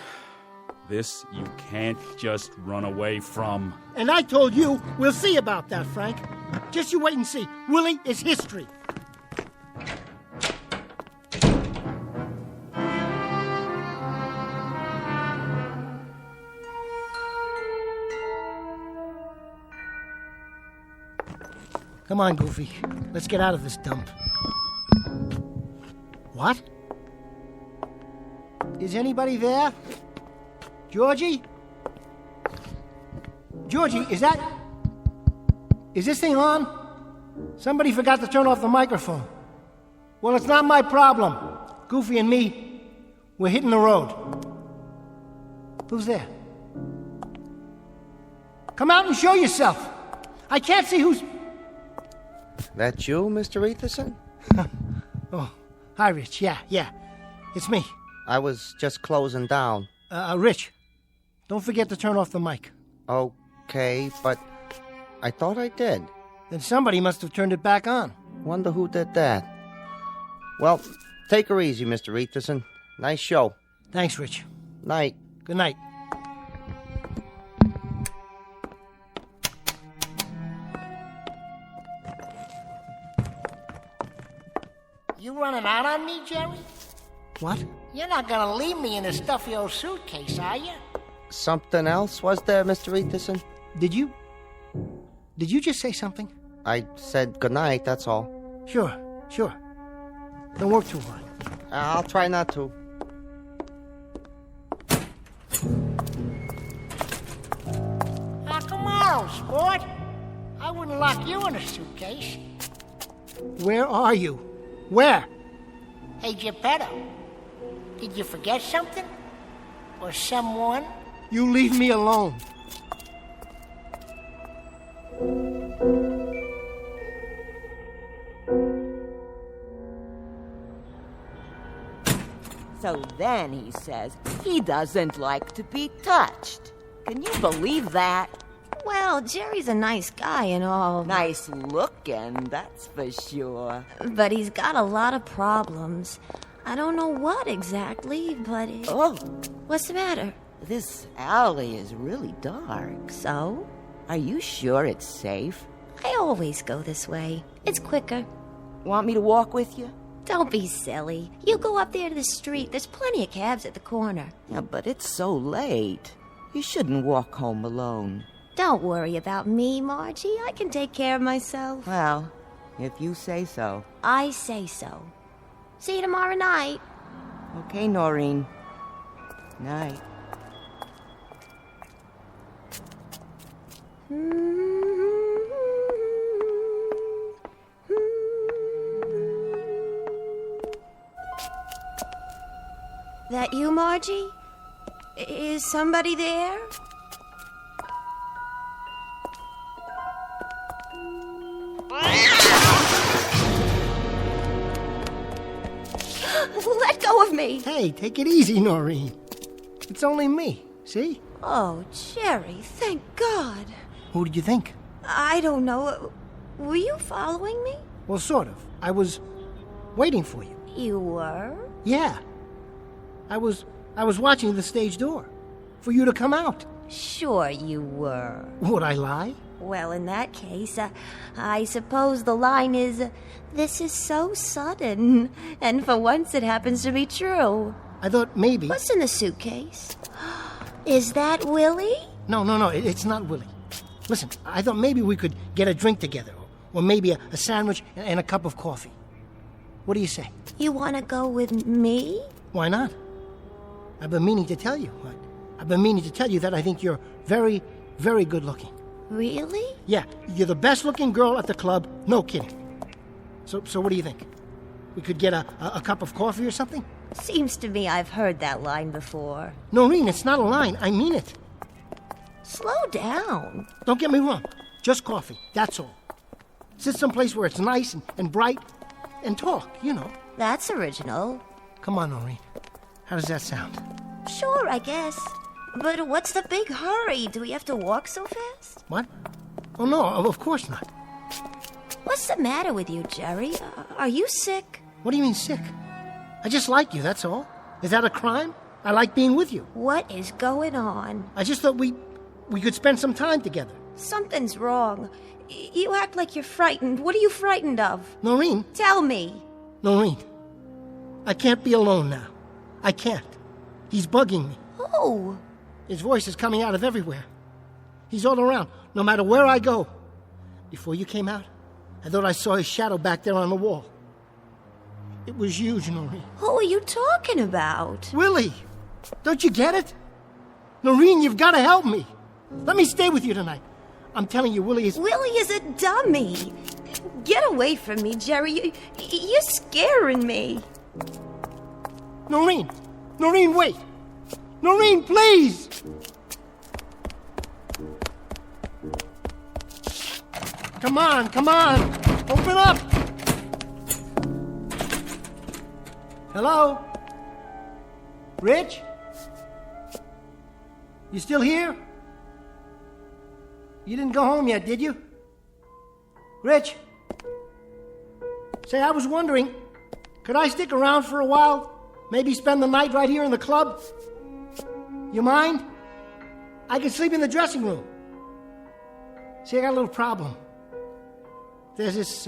This you can't just run away from. And I told you, we'll see about that, Frank. Just you wait and see. Willie is history. Come on, Goofy. Let's get out of this dump. What? Is anybody there? Georgie? Georgie, is this thing on? Somebody forgot to turn off the microphone. Well, it's not my problem. Goofy and me, we're hitting the road. Who's there? Come out and show yourself. I can't see who's... That you, Mr. Etherson? Oh, hi, Rich. Yeah. It's me. I was just closing down. Rich, don't forget to turn off the mic. Okay, but I thought I did. Then somebody must have turned it back on. Wonder who did that. Well, take her easy, Mr. Etherson. Nice show. Thanks, Rich. Night. Good night. You running out on me, Jerry? What? You're not gonna leave me in a stuffy old suitcase, are you? Something else, was there, Mr. Etherson? Did you just say something? I said goodnight, that's all. Sure. Don't work too hard. I'll try not to. Come on, sport. I wouldn't lock you in a suitcase. Where are you? Where? Hey, Geppetto, did you forget something? Or someone? You leave me alone. So then he says he doesn't like to be touched. Can you believe that? Well, Jerry's a nice guy and all. Nice looking, that's for sure. But he's got a lot of problems. I don't know what exactly, but... Oh! What's the matter? This alley is really dark. So? Are you sure it's safe? I always go this way. It's quicker. Want me to walk with you? Don't be silly. You go up there to the street. There's plenty of cabs at the corner. Yeah, but it's so late. You shouldn't walk home alone. Don't worry about me, Margie. I can take care of myself. Well, if you say so. I say so. See you tomorrow night. Okay, Noreen. Night. That you, Margie? Is somebody there? Let go of me! Hey, take it easy, Noreen. It's only me, see? Oh, Jerry, thank God. Who did you think? I don't know. Were you following me? Well, sort of. I was waiting for you. You were? Yeah. I was watching the stage door for you to come out. Sure you were. Would I lie? Well, in that case, I suppose the line is, this is so sudden. And for once it happens to be true. I thought maybe... What's in the suitcase? Is that Willie? No, it's not Willie. Listen, I thought maybe we could get a drink together. Or maybe a sandwich and a cup of coffee. What do you say? You want to go with me? Why not? I've been meaning to tell you. I've been meaning to tell you that I think you're very, very good looking. Really? Yeah, you're the best looking girl at the club. No kidding. So what do you think? We could get a cup of coffee or something? Seems to me I've heard that line before. Noreen, it's not a line. I mean it. Slow down. Don't get me wrong. Just coffee. That's all. Sit someplace where it's nice and bright and talk, you know. That's original. Come on, Noreen. How does that sound? Sure, I guess. But what's the big hurry? Do we have to walk so fast? What? Oh, no, of course not. What's the matter with you, Jerry? Are you sick? What do you mean sick? I just like you, that's all. Is that a crime? I like being with you. What is going on? I just thought we could spend some time together. Something's wrong. You act like you're frightened. What are you frightened of? Noreen. Tell me. Noreen, I can't be alone now. I can't. He's bugging me. Who? His voice is coming out of everywhere. He's all around, no matter where I go. Before you came out, I thought I saw his shadow back there on the wall. It was huge, Noreen. Who are you talking about? Willie! Don't you get it? Noreen, you've got to help me. Let me stay with you tonight. I'm telling you, Willie is... Willie is a dummy. Get away from me, Jerry. You're scaring me. Noreen! Noreen, wait! Noreen, please! Come on, come on! Open up! Hello? Rich? You still here? You didn't go home yet, did you? Rich? Say, I was wondering, could I stick around for a while? Maybe spend the night right here in the club? You mind? I can sleep in the dressing room. See, I got a little problem. There's this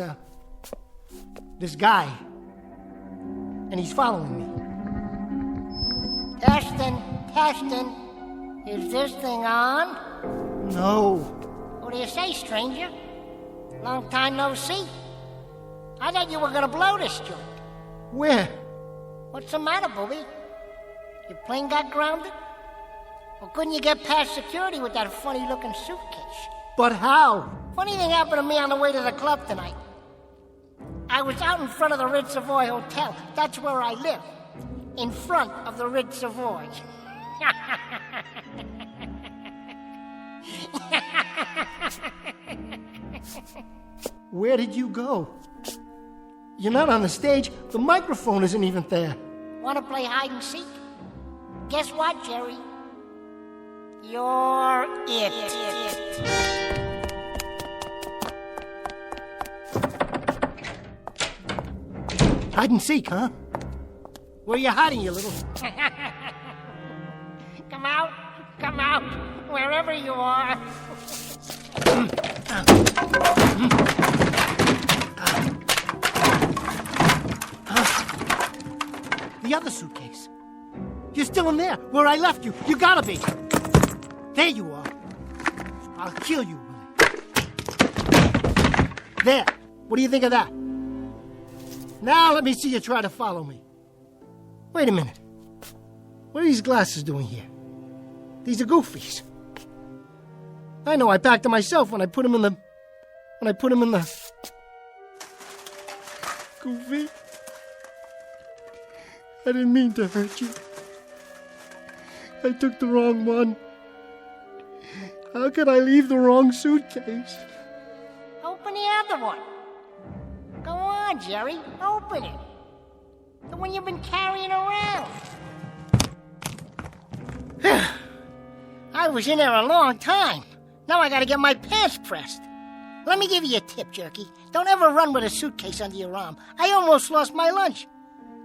guy, and he's following me. Testing. Is this thing on? No. What do you say, stranger? Long time no see. I thought you were gonna blow this joint. Where? What's the matter, booby? Your plane got grounded? Or couldn't you get past security with that funny-looking suitcase? But how? Funny thing happened to me on the way to the club tonight. I was out in front of the Ritz Savoy Hotel. That's where I live. In front of the Ritz Savoy. Where did you go? You're not on the stage. The microphone isn't even there. Want to play hide and seek? Guess what, Jerry? You're it. Hide and seek, huh? Where are you hiding, you little... Come out, wherever you are. The other suitcase. You're still in there, where I left you. You gotta be. There you are. I'll kill you, Willie. There. What do you think of that? Now let me see you try to follow me. Wait a minute. What are these glasses doing here? These are goofies. I know, I packed them myself when I put them in the... Goofy. I didn't mean to hurt you. I took the wrong one. How could I leave the wrong suitcase? Open the other one. Go on, Jerry. Open it. The one you've been carrying around. I was in there a long time. Now I gotta get my pants pressed. Let me give you a tip, Jerky. Don't ever run with a suitcase under your arm. I almost lost my lunch.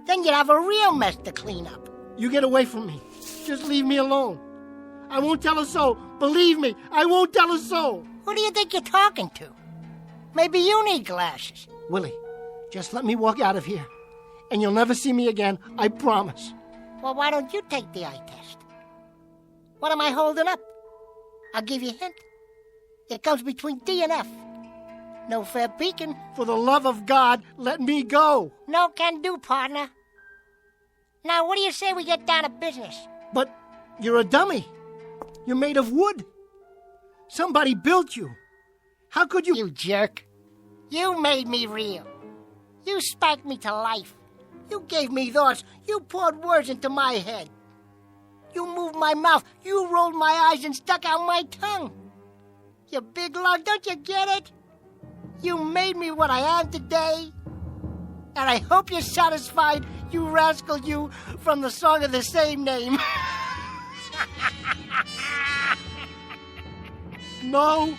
Then you'd have a real mess to clean up. You get away from me. Just leave me alone. I won't tell a soul. Believe me, I won't tell a soul. Who do you think you're talking to? Maybe you need glasses. Willie, just let me walk out of here. And you'll never see me again, I promise. Well, why don't you take the eye test? What am I holding up? I'll give you a hint. It comes between D and F. No fair peeking. For the love of God, let me go. No can do, partner. Now, what do you say we get down to business? But you're a dummy. You're made of wood. Somebody built you. How could you... You jerk. You made me real. You spanked me to life. You gave me thoughts. You poured words into my head. You moved my mouth. You rolled my eyes and stuck out my tongue. You big lug, don't you get it? You made me what I am today. And I hope you're satisfied, you rascal, you, from the song of the same name. No.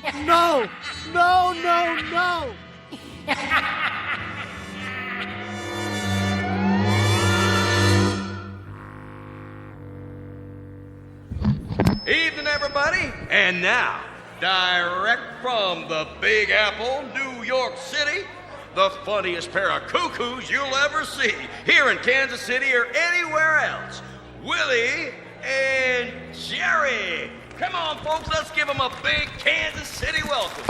Evening, everybody. And now, direct from the Big Apple, New York City, the funniest pair of cuckoos you'll ever see here in Kansas City or anywhere else, Willie and Jerry. Come on, folks, let's give them a big Kansas City welcome.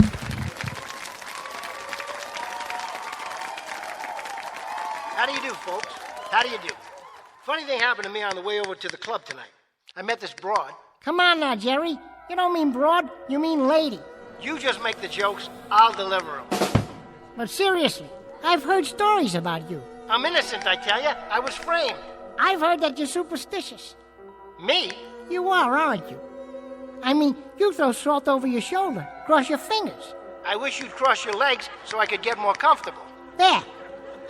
How do you do, folks? How do you do? Funny thing happened to me on the way over to the club tonight. I met this broad. Come on now, Jerry. You don't mean broad, you mean lady. You just make the jokes, I'll deliver them. But seriously, I've heard stories about you. I'm innocent, I tell you. I was framed. I've heard that you're superstitious. Me? You are, aren't you? I mean, you throw salt over your shoulder, cross your fingers. I wish you'd cross your legs so I could get more comfortable. There.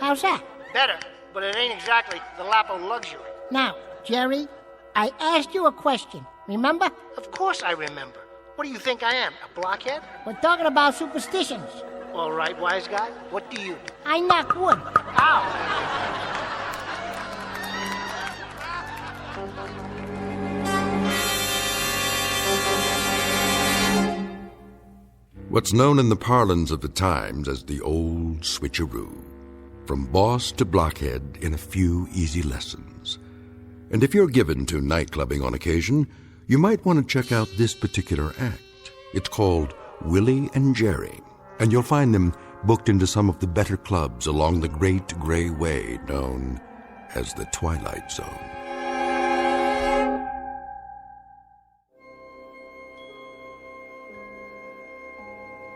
How's that? Better, but it ain't exactly the lap of luxury. Now, Jerry, I asked you a question, remember? Of course I remember. What do you think I am, a blockhead? We're talking about superstitions. All right, wise guy, what do you do? I knock wood. Ow! What's known in the parlance of the times as the old switcheroo. From boss to blockhead in a few easy lessons. And if you're given to nightclubbing on occasion, you might want to check out this particular act. It's called Willie and Jerry, and you'll find them booked into some of the better clubs along the Great Gray Way known as the Twilight Zone.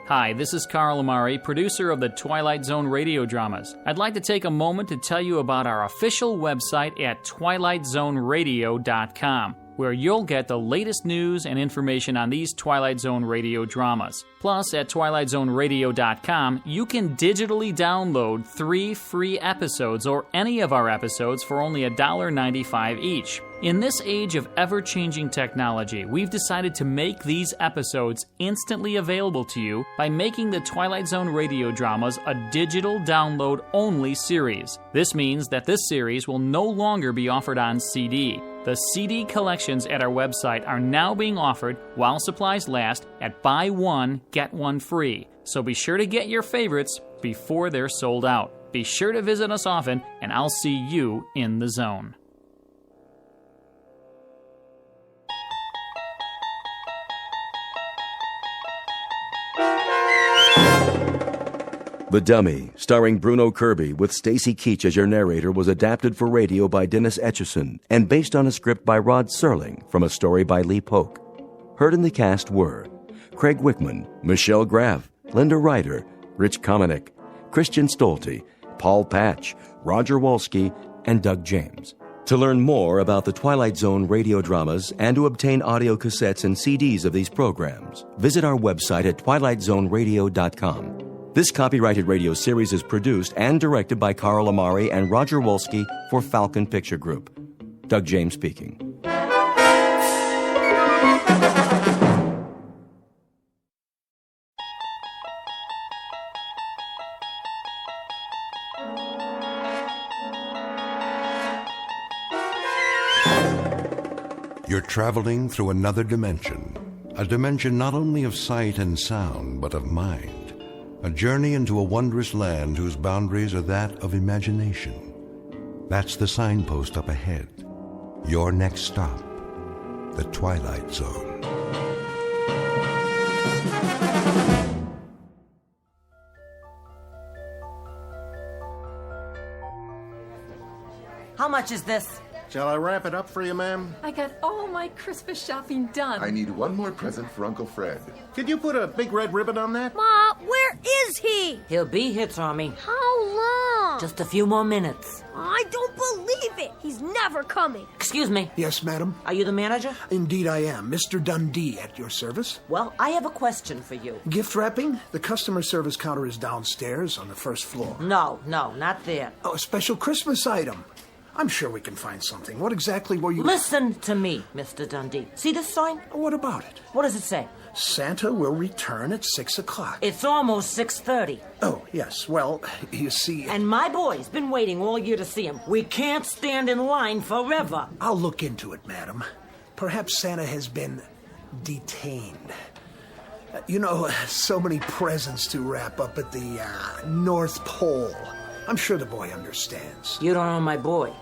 Hi, this is Carl Amari, producer of the Twilight Zone radio dramas. I'd like to take a moment to tell you about our official website at twilightzoneradio.com, where you'll get the latest news and information on these Twilight Zone radio dramas. Plus, at twilightzoneradio.com, you can digitally download 3 free episodes or any of our episodes for only $1.95 each. In this age of ever-changing technology, we've decided to make these episodes instantly available to you by making the Twilight Zone radio dramas a digital download-only series. This means that this series will no longer be offered on CD. The CD collections at our website are now being offered, while supplies last, at buy one, get one free. So be sure to get your favorites before they're sold out. Be sure to visit us often, and I'll see you in the zone. The Dummy, starring Bruno Kirby with Stacy Keach as your narrator, was adapted for radio by Dennis Etchison and based on a script by Rod Serling from a story by Lee Polk. Heard in the cast were Craig Wickman, Michelle Graff, Linda Ryder, Rich Komanek, Christian Stolte, Paul Patch, Roger Wolski, and Doug James. To learn more about the Twilight Zone radio dramas and to obtain audio cassettes and CDs of these programs, visit our website at twilightzoneradio.com. This copyrighted radio series is produced and directed by Carl Amari and Roger Wolski for Falcon Picture Group. Doug James speaking. You're traveling through another dimension, a dimension not only of sight and sound, but of mind. A journey into a wondrous land whose boundaries are that of imagination. That's the signpost up ahead. Your next stop, the Twilight Zone. How much is this? Shall I wrap it up for you, ma'am? I got all my Christmas shopping done. I need one more present for Uncle Fred. Could you put a big red ribbon on that? Ma, where is he? He'll be here, Tommy. How long? Just a few more minutes. I don't believe it. He's never coming. Excuse me. Yes, madam? Are you the manager? Indeed I am. Mr. Dundee at your service. Well, I have a question for you. Gift wrapping? The customer service counter is downstairs on the first floor. No, not there. Oh, a special Christmas item. I'm sure we can find something. What exactly were you... Listen to me, Mr. Dundee. See this sign? What about it? What does it say? Santa will return at 6 o'clock. It's almost 6:30. Oh, yes. Well, you see... And my boy's been waiting all year to see him. We can't stand in line forever. I'll look into it, madam. Perhaps Santa has been detained. You know, so many presents to wrap up at the North Pole. I'm sure the boy understands. You don't know my boy.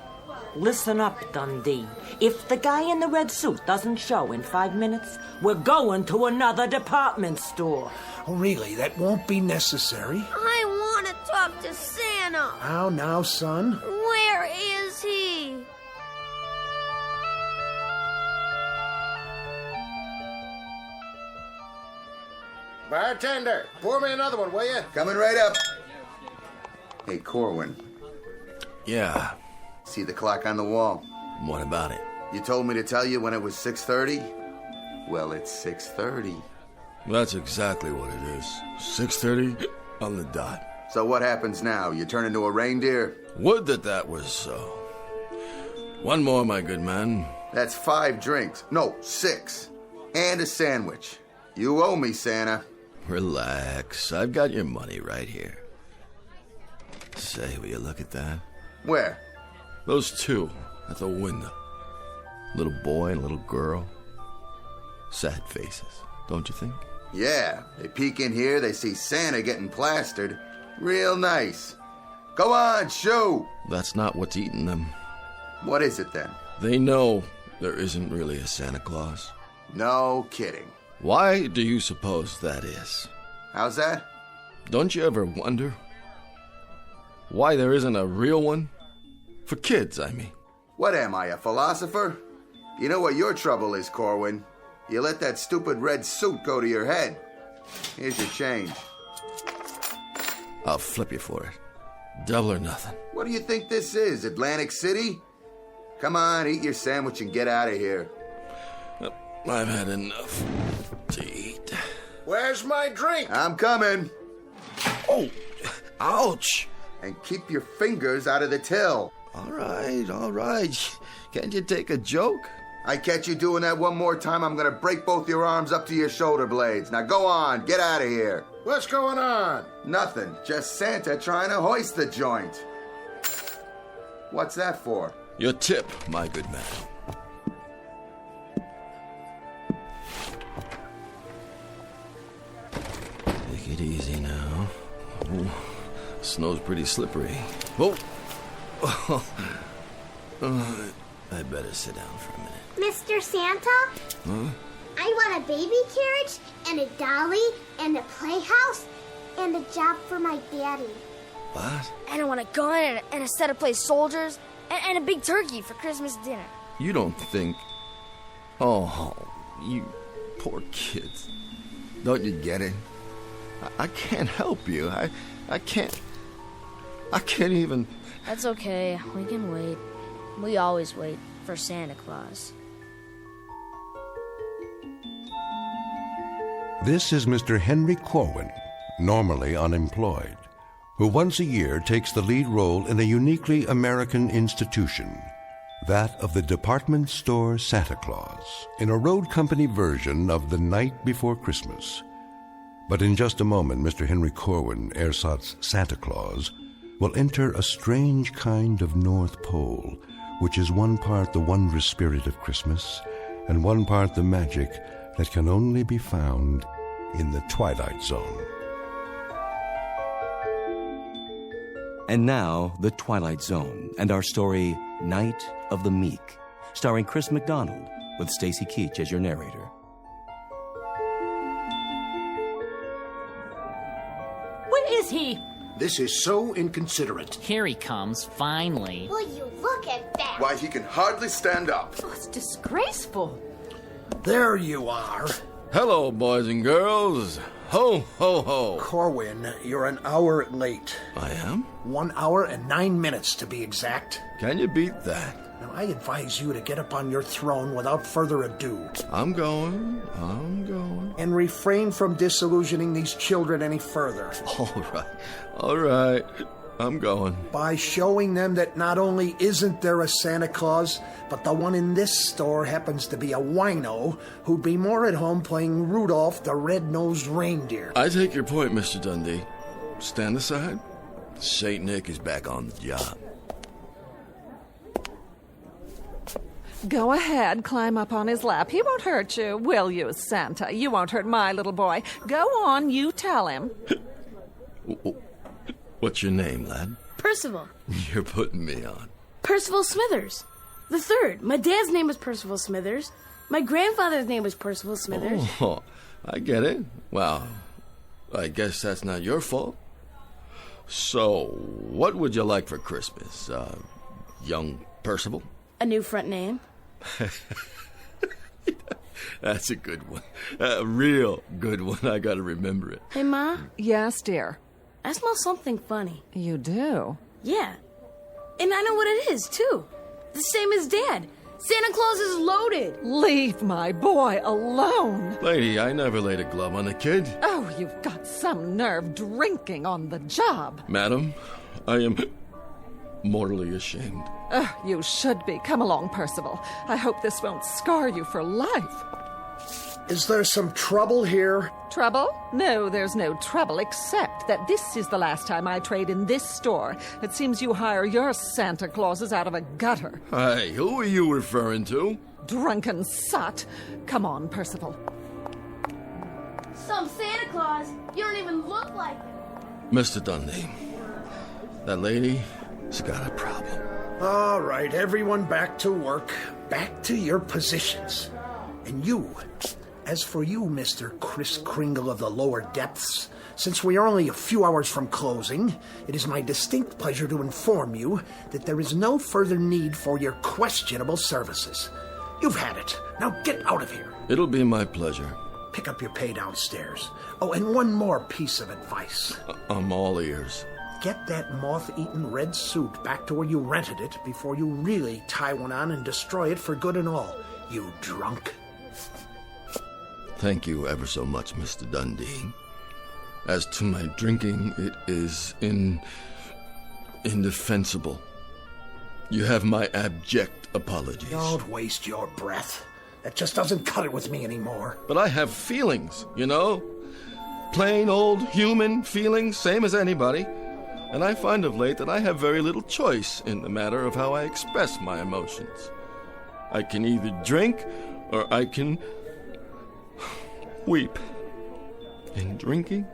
Listen up, Dundee. If the guy in the red suit doesn't show in 5 minutes, we're going to another department store. Oh, really? That won't be necessary. I want to talk to Santa. How now, son? Where is he? Bartender, pour me another one, will you? Coming right up. Hey, Corwin. Yeah. See the clock on the wall? What about it? You told me to tell you when it was 6:30? Well, it's 6:30. That's exactly what it is. 6:30 on the dot. So what happens now? You turn into a reindeer? Would that was so. One more, my good man. That's 5 drinks. No, 6. And a sandwich. You owe me, Santa. Relax. I've got your money right here. Say, will you look at that? Where? Those two at the window. Little boy and little girl. Sad faces, don't you think? Yeah, they peek in here, they see Santa getting plastered. Real nice. Go on, shoot! That's not what's eating them. What is it then? They know there isn't really a Santa Claus. No kidding. Why do you suppose that is? How's that? Don't you ever wonder why there isn't a real one? For kids, I mean. What am I, a philosopher? You know what your trouble is, Corwin. You let that stupid red suit go to your head. Here's your change. I'll flip you for it. Double or nothing. What do you think this is, Atlantic City? Come on, eat your sandwich and get out of here. I've had enough to eat. Where's my drink? I'm coming. Oh, ouch. And keep your fingers out of the till. All right. Can't you take a joke? I catch you doing that one more time, I'm gonna break both your arms up to your shoulder blades. Now go on, get out of here. What's going on? Nothing, just Santa trying to hoist the joint. What's that for? Your tip, my good man. Take it easy now. Oh, snow's pretty slippery. Whoa! I better sit down for a minute. Mr. Santa? Huh? I want a baby carriage and a dolly and a playhouse and a job for my daddy. What? And I want a gun and a set of play soldiers and a big turkey for Christmas dinner. You don't think... Oh, you poor kids. Don't you get it? I can't help you. I can't even... That's okay. We can wait. We always wait for Santa Claus. This is Mr. Henry Corwin, normally unemployed, who once a year takes the lead role in a uniquely American institution, that of the department store Santa Claus, in a road company version of The Night Before Christmas. But in just a moment, Mr. Henry Corwin, ersatz Santa Claus, will enter a strange kind of North Pole, which is one part the wondrous spirit of Christmas and one part the magic that can only be found in the Twilight Zone. And now, The Twilight Zone and our story, Night of the Meek, starring Chris McDonald with Stacy Keach as your narrator. Where is he? This is so inconsiderate. Here he comes, finally. Will you look at that? Why, he can hardly stand up. Oh, it's disgraceful. There you are. Hello, boys and girls. Ho, ho, ho. Corwin, you're an hour late. I am? 1 hour and 9 minutes, to be exact. Can you beat that? Now, I advise you to get up on your throne without further ado. I'm going. And refrain from disillusioning these children any further. All right. I'm going. By showing them that not only isn't there a Santa Claus, but the one in this store happens to be a wino who'd be more at home playing Rudolph the Red-Nosed Reindeer. I take your point, Mr. Dundee. Stand aside. Saint Nick is back on the job. Go ahead, climb up on his lap. He won't hurt you, will you, Santa? You won't hurt my little boy. Go on, you tell him. What's your name, lad? Percival. You're putting me on. Percival Smithers. The third. My dad's name was Percival Smithers. My grandfather's name was Percival Smithers. Oh, I get it. Well, I guess that's not your fault. So, what would you like for Christmas, young Percival? A new front name. That's a good one. A real good one. I gotta remember it. Hey, Ma? Yes, dear? I smell something funny. You do? Yeah. And I know what it is, too. The same as Dad. Santa Claus is loaded. Leave my boy alone. Lady, I never laid a glove on a kid. Oh, you've got some nerve drinking on the job. Madam, I am mortally ashamed. You should be. Come along, Percival. I hope this won't scar you for life. Is there some trouble here? Trouble? No, there's no trouble, except that this is the last time I trade in this store. It seems you hire your Santa Clauses out of a gutter. Hey, who are you referring to? Drunken sot. Come on, Percival. Some Santa Claus? You don't even look like him. Mr. Dundee, that lady's got a problem. All right, everyone back to work. Back to your positions. And you, as for you, Mr. Kris Kringle of the lower depths, since we are only a few hours from closing, it is my distinct pleasure to inform you that there is no further need for your questionable services. You've had it. Now get out of here. It'll be my pleasure. Pick up your pay downstairs. Oh, and one more piece of advice. I'm all ears. Get that moth-eaten red suit back to where you rented it before you really tie one on and destroy it for good and all, you drunk. Thank you ever so much, Mr. Dundee. As to my drinking, it is indefensible. You have my abject apologies. Don't waste your breath. That just doesn't cut it with me anymore. But I have feelings, you know? Plain old human feelings, same as anybody. And I find of late that I have very little choice in the matter of how I express my emotions. I can either drink or I can weep. And drinking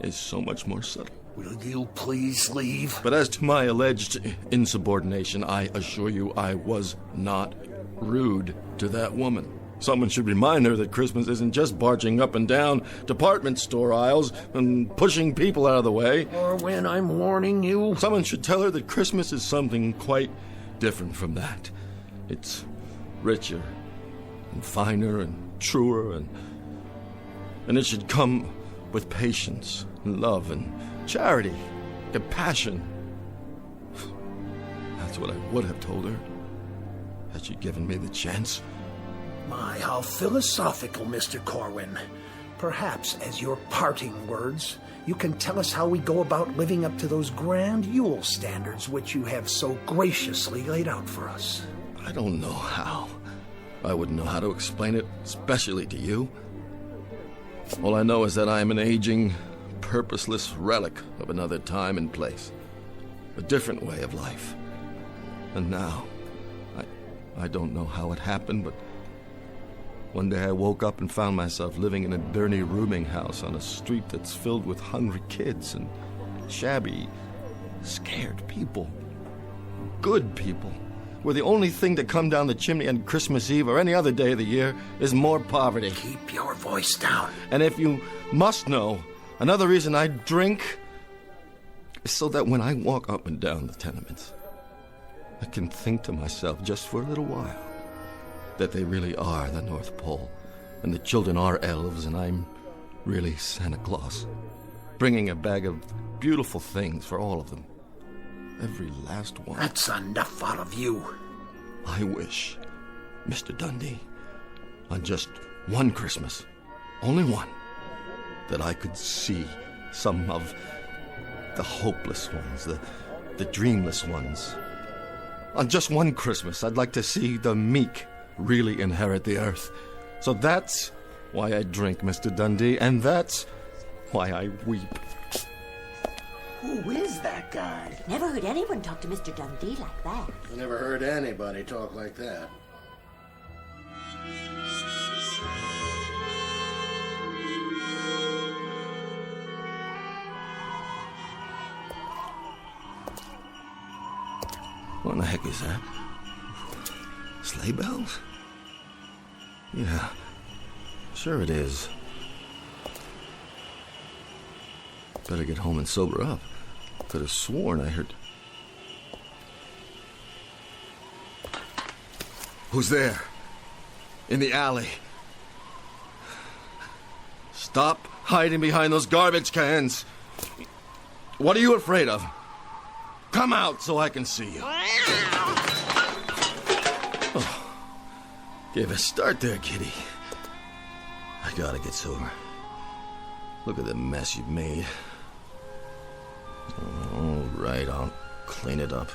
is so much more subtle. Will you please leave? But as to my alleged insubordination, I assure you I was not rude to that woman. Someone should remind her that Christmas isn't just barging up and down department store aisles and pushing people out of the way. Or when I'm warning you. Someone should tell her that Christmas is something quite different from that. It's richer and finer and truer, and it should come with patience and love and charity, compassion. That's what I would have told her, had she given me the chance. My, how philosophical, Mr. Corwin. Perhaps, as your parting words, you can tell us how we go about living up to those grand Yule standards which you have so graciously laid out for us. I don't know how. I wouldn't know how to explain it, especially to you. All I know is that I am an aging, purposeless relic of another time and place. A different way of life. And now, I don't know how it happened, but one day I woke up and found myself living in a dirty rooming house on a street that's filled with hungry kids and shabby, scared people. Good people. Where the only thing to come down the chimney on Christmas Eve or any other day of the year is more poverty. Keep your voice down. And if you must know, another reason I drink is so that when I walk up and down the tenements, I can think to myself just for a little while that they really are the North Pole, and the children are elves, and I'm really Santa Claus, bringing a bag of beautiful things for all of them. Every last one. That's enough out of you. I wish, Mr. Dundee, on just one Christmas, only one, that I could see some of the hopeless ones, the dreamless ones. On just one Christmas, I'd like to see the meek really inherit the earth. So that's why I drink, Mr. Dundee, and that's why I weep. Who is that guy? Never heard anyone talk to Mr. Dundee like that. I never heard anybody talk like that. What in the heck is that? Sleigh bells? Yeah, sure it is. Better get home and sober up. Could have sworn I heard... Who's there? In the alley. Stop hiding behind those garbage cans. What are you afraid of? Come out so I can see you. Oh, gave a start there, Gity. I gotta get sober. Look at the mess you've made. All right, I'll clean it up.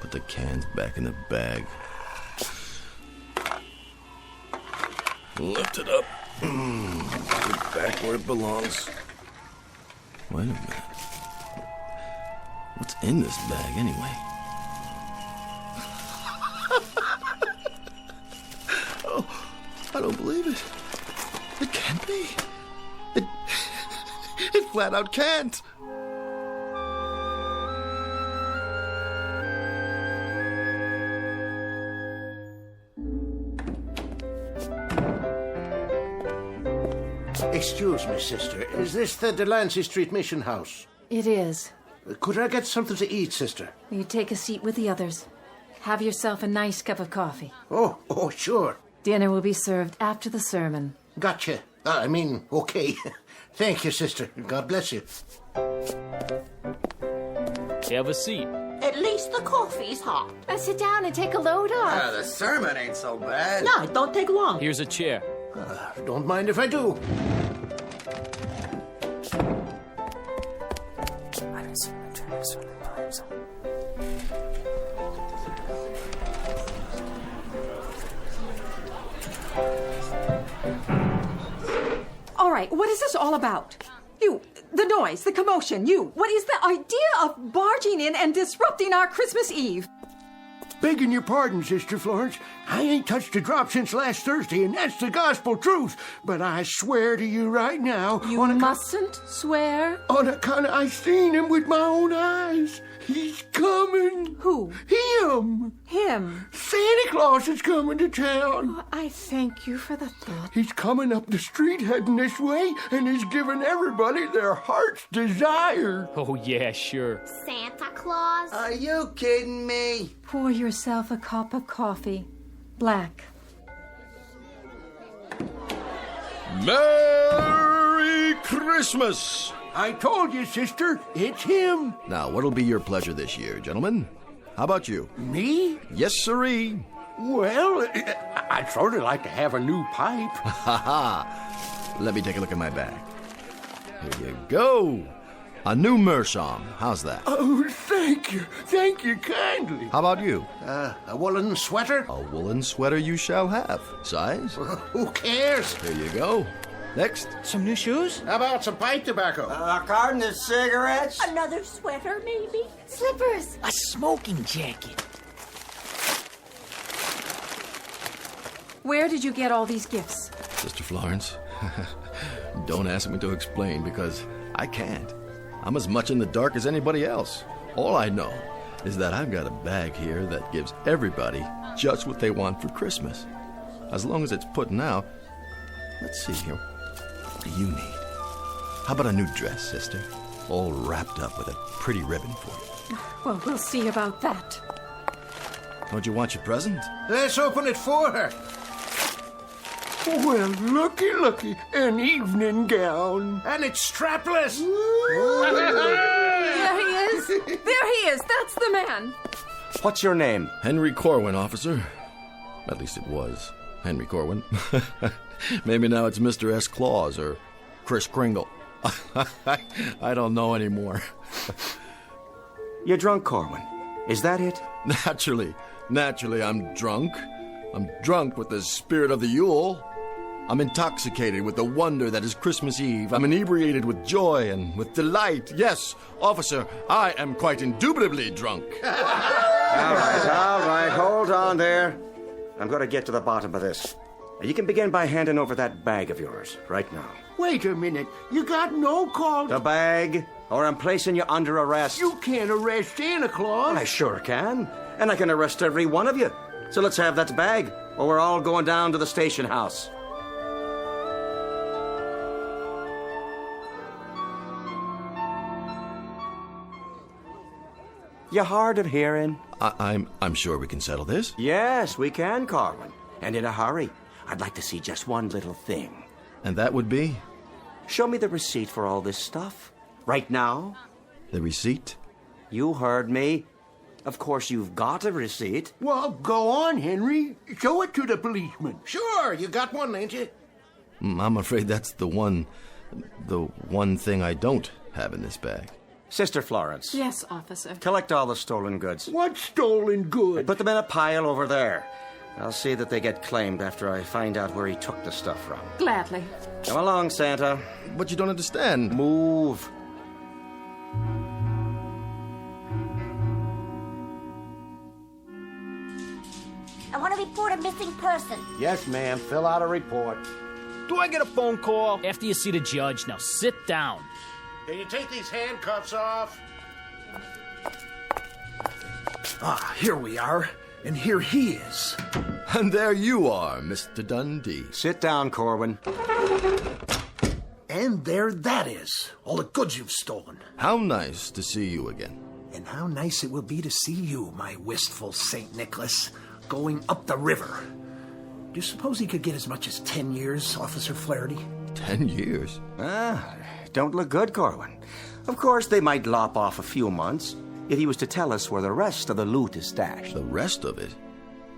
Put the cans back in the bag. Lift it up. Put it back where it belongs. Wait a minute. What's in this bag, anyway? Oh, I don't believe it. It can't be. It flat out can't. Excuse me, sister. Is this the Delancey Street Mission House? It is. Could I get something to eat, sister? Will you take a seat with the others? Have yourself a nice cup of coffee. Oh, sure. Dinner will be served after the sermon. Gotcha. Okay. Thank you, sister. God bless you. Have a seat. At least the coffee's hot. Sit down and take a load off. The sermon ain't so bad. No, it don't take long. Here's a chair. Don't mind if I do. All right, what is this all about? You, the noise, the commotion, you. What is the idea of barging in and disrupting our Christmas Eve? Begging your pardon, Sister Florence. I ain't touched a drop since last Thursday, and that's the gospel truth. But I swear to you right now... You mustn't swear. On account I seen him with my own eyes. He's coming. Who? Him. Him? Santa Claus is coming to town. Oh, I thank you for the thought. He's coming up the street heading this way, and he's giving everybody their heart's desire. Oh, yeah, sure. Santa Claus? Are you kidding me? Pour yourself a cup of coffee. Black. Merry Christmas! I told you, sister, it's him. Now, what'll be your pleasure this year, gentlemen? How about you? Me? Yes, sirree. Well, I'd sort of like to have a new pipe. Ha ha! Let me take a look at my bag. Here you go. A new meerschaum. How's that? Oh, thank you. Thank you kindly. How about you? A woolen sweater? A woolen sweater you shall have. Size? Who cares? Here you go. Next. Some new shoes? How about some pipe tobacco? A carton of cigarettes? Another sweater, maybe? Slippers. A smoking jacket. Where did you get all these gifts? Sister Florence, don't ask me to explain because I can't. I'm as much in the dark as anybody else. All I know is that I've got a bag here that gives everybody just what they want for Christmas. As long as it's putting out. Let's see here. What do you need? How about a new dress, sister? All wrapped up with a pretty ribbon for you. Well, we'll see about that. Don't you want your present? Let's open it for her. Well, looky, an evening gown. And it's strapless. There he is. There he is. That's the man. What's your name? Henry Corwin, officer. At least it was Henry Corwin. Maybe now it's Mr. S. Claus or Kris Kringle. I don't know anymore. You're drunk, Corwin. Is that it? Naturally, I'm drunk. I'm drunk with the spirit of the Yule. I'm intoxicated with the wonder that is Christmas Eve. I'm inebriated with joy and with delight. Yes, officer, I am quite indubitably drunk. All right, hold on there. I'm going to get to the bottom of this. You can begin by handing over that bag of yours right now. Wait a minute. You got no call. The bag, or I'm placing you under arrest. You can't arrest Santa Claus. I sure can. And I can arrest every one of you. So let's have that bag, or we're all going down to the station house. You hard of hearing? I'm sure we can settle this. Yes, we can, Corwin. And in a hurry. I'd like to see just one little thing. And that would be? Show me the receipt for all this stuff. Right now. The receipt? You heard me. Of course you've got a receipt. Well, go on, Henry. Show it to the policeman. Sure, you got one, ain't you? I'm afraid that's the one thing I don't have in this bag. Sister Florence. Yes, officer. Collect all the stolen goods. What stolen goods? Put them in a pile over there. I'll see that they get claimed after I find out where he took the stuff from. Gladly. Come along, Santa. But you don't understand. Move. I want to report a missing person. Yes, ma'am. Fill out a report. Do I get a phone call? After you see the judge, now sit down. Can you take these handcuffs off? Here we are. And here he is. And there you are, Mr. Dundee. Sit down, Corwin. And there that is, all the goods you've stolen. How nice to see you again. And how nice it will be to see you, my wistful St. Nicholas, going up the river. Do you suppose he could get as much as 10 years, Officer Flaherty? 10 years? Don't look good, Corwin. Of course, they might lop off a few months if he was to tell us where the rest of the loot is stashed. The rest of it?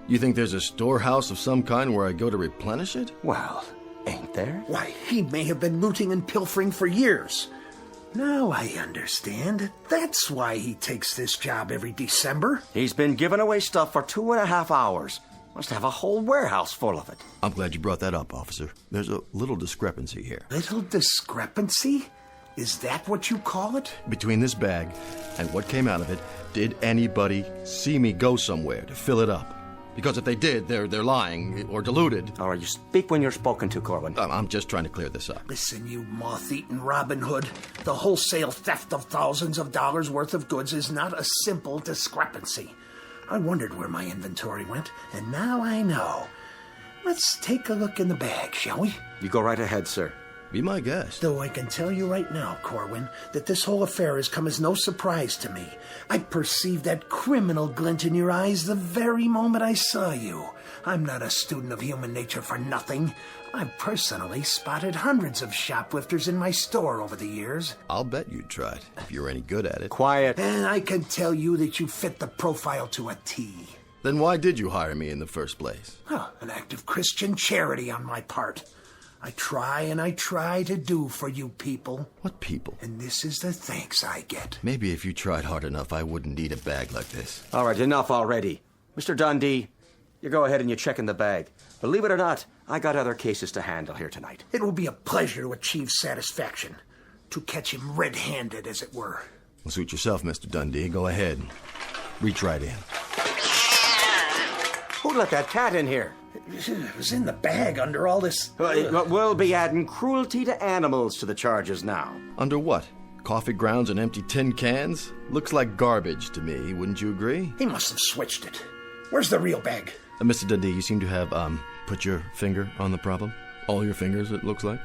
You think there's a storehouse of some kind where I go to replenish it? Well, ain't there? Why, he may have been looting and pilfering for years. Now I understand. That's why he takes this job every December. He's been giving away stuff for 2.5 hours. Must have a whole warehouse full of it. I'm glad you brought that up, officer. There's a little discrepancy here. Little discrepancy? Is that what you call it? Between this bag and what came out of it, did anybody see me go somewhere to fill it up? Because if they did, they're lying or deluded. All right, you speak when you're spoken to, Corwin. I'm just trying to clear this up. Listen, you moth-eaten Robin Hood. The wholesale theft of thousands of dollars worth of goods is not a simple discrepancy. I wondered where my inventory went, and now I know. Let's take a look in the bag, shall we? You go right ahead, sir. Be my guest. Though I can tell you right now, Corwin, that this whole affair has come as no surprise to me. I perceived that criminal glint in your eyes the very moment I saw you. I'm not a student of human nature for nothing. I've personally spotted hundreds of shoplifters in my store over the years. I'll bet you tried, if you're any good at it. Quiet. And I can tell you that you fit the profile to a T. Then why did you hire me in the first place? An act of Christian charity on my part. I try and I try to do for you people. What people? And this is the thanks I get. Maybe if you tried hard enough, I wouldn't need a bag like this. All right, enough already. Mr. Dundee, you go ahead and you check in the bag. Believe it or not, I got other cases to handle here tonight. It will be a pleasure to achieve satisfaction. To catch him red-handed, as it were. Well, suit yourself, Mr. Dundee. Go ahead. Reach right in. Who let that cat in here? It was in the bag under all this... We'll be adding cruelty to animals to the charges now. Under what? Coffee grounds and empty tin cans? Looks like garbage to me, wouldn't you agree? He must have switched it. Where's the real bag? Mr. Dundee, you seem to have, put your finger on the problem. All your fingers, it looks like.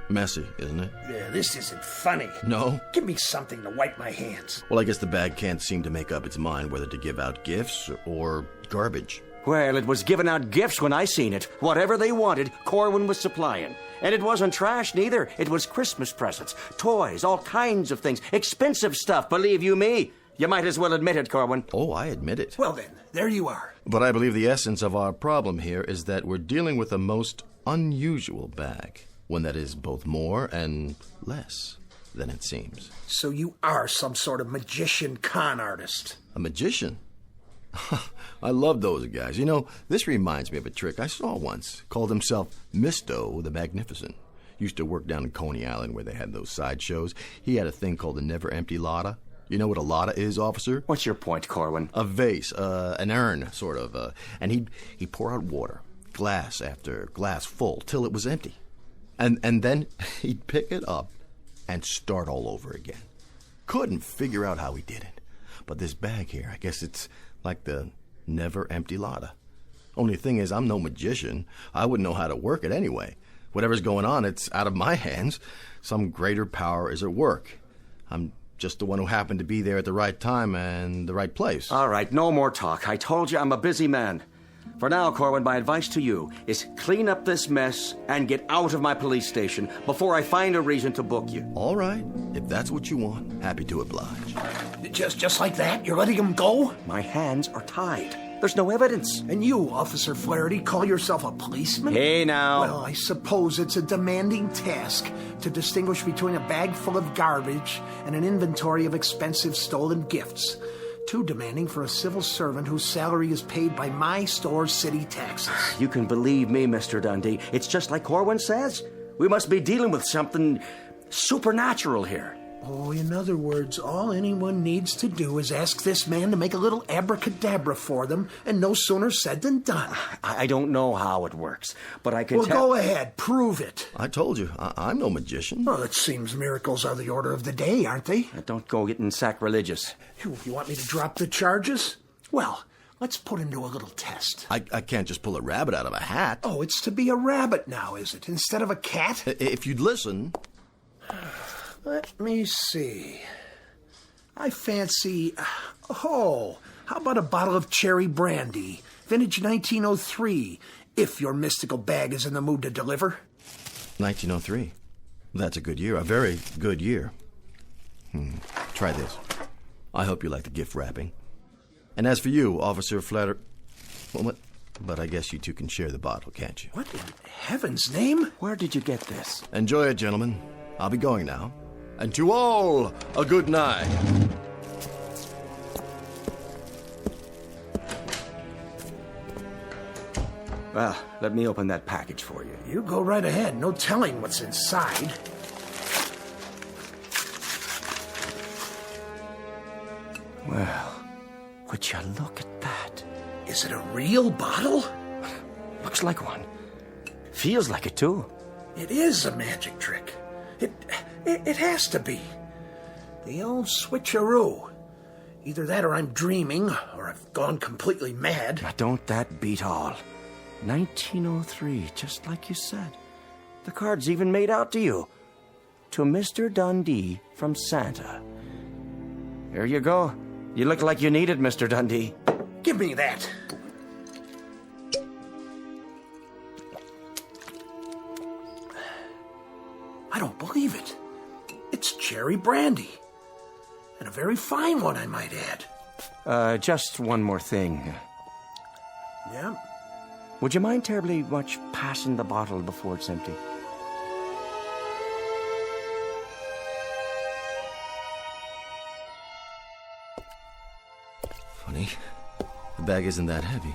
Messy, isn't it? Yeah, this isn't funny. No? Give me something to wipe my hands. Well, I guess the bag can't seem to make up its mind whether to give out gifts or garbage. Well, it was giving out gifts when I seen it. Whatever they wanted, Corwin was supplying. And it wasn't trash, neither. It was Christmas presents, toys, all kinds of things. Expensive stuff, believe you me. You might as well admit it, Corwin. Oh, I admit it. Well then, there you are. But I believe the essence of our problem here is that we're dealing with a most unusual bag. One that is both more and less than it seems. So you are some sort of magician con artist. A magician? I love those guys. You know, this reminds me of a trick I saw once. Called himself Misto the Magnificent. Used to work down in Coney Island where they had those sideshows. He had a thing called the Never Empty Lotta. You know what a lotta is, officer? What's your point, Corwin? A vase, an urn, sort of. And he'd pour out water, glass after glass full, till it was empty. And then he'd pick it up and start all over again. Couldn't figure out how he did it. But this bag here, I guess it's like the never empty lotta. Only thing is, I'm no magician. I wouldn't know how to work it anyway. Whatever's going on, it's out of my hands. Some greater power is at work. I'm just the one who happened to be there at the right time and the right place. All right, no more talk. I told you I'm a busy man. For now, Corwin, my advice to you is clean up this mess and get out of my police station before I find a reason to book you. All right. If that's what you want, happy to oblige. Just like that? You're letting him go? My hands are tied. There's no evidence. And you, Officer Flaherty, call yourself a policeman? Hey, now. Well, I suppose it's a demanding task to distinguish between a bag full of garbage and an inventory of expensive stolen gifts. Too demanding for a civil servant whose salary is paid by my store's city taxes. You can believe me, Mr. Dundee. It's just like Corwin says. We must be dealing with something supernatural here. Oh, in other words, all anyone needs to do is ask this man to make a little abracadabra for them, and no sooner said than done. I don't know how it works, but I can tell... Well, go ahead. Prove it. I told you, I'm no magician. Well, it seems miracles are the order of the day, aren't they? Don't go getting sacrilegious. You want me to drop the charges? Well, Let's put him to a little test. I can't just pull a rabbit out of a hat. Oh, it's to be a rabbit now, is it? Instead of a cat? If you'd listen. Let me see. I fancy... Oh, how about a bottle of cherry brandy? Vintage 1903, if your mystical bag is in the mood to deliver. 1903. That's a good year. A very good year. Try this. I hope you like the gift wrapping. And as for you, Officer Flatter... Well, what? But I guess you two can share the bottle, can't you? What in heaven's name? Where did you get this? Enjoy it, gentlemen. I'll be going now. And to all, a good night. Well, let me open that package for you. You go right ahead. No telling what's inside. Well, would you look at that? Is it a real bottle? Looks like one. Feels like it, too. It is a magic trick. It has to be. The old switcheroo. Either that or I'm dreaming, or I've gone completely mad. Now, don't that beat all? 1903, just like you said. The card's even made out to you. To Mr. Dundee from Santa. Here you go. You look like you need it, Mr. Dundee. Give me that. I don't believe it. It's cherry brandy. And a very fine one, I might add. Just one more thing. Yeah? Would you mind terribly much passing the bottle before it's empty? Funny. The bag isn't that heavy.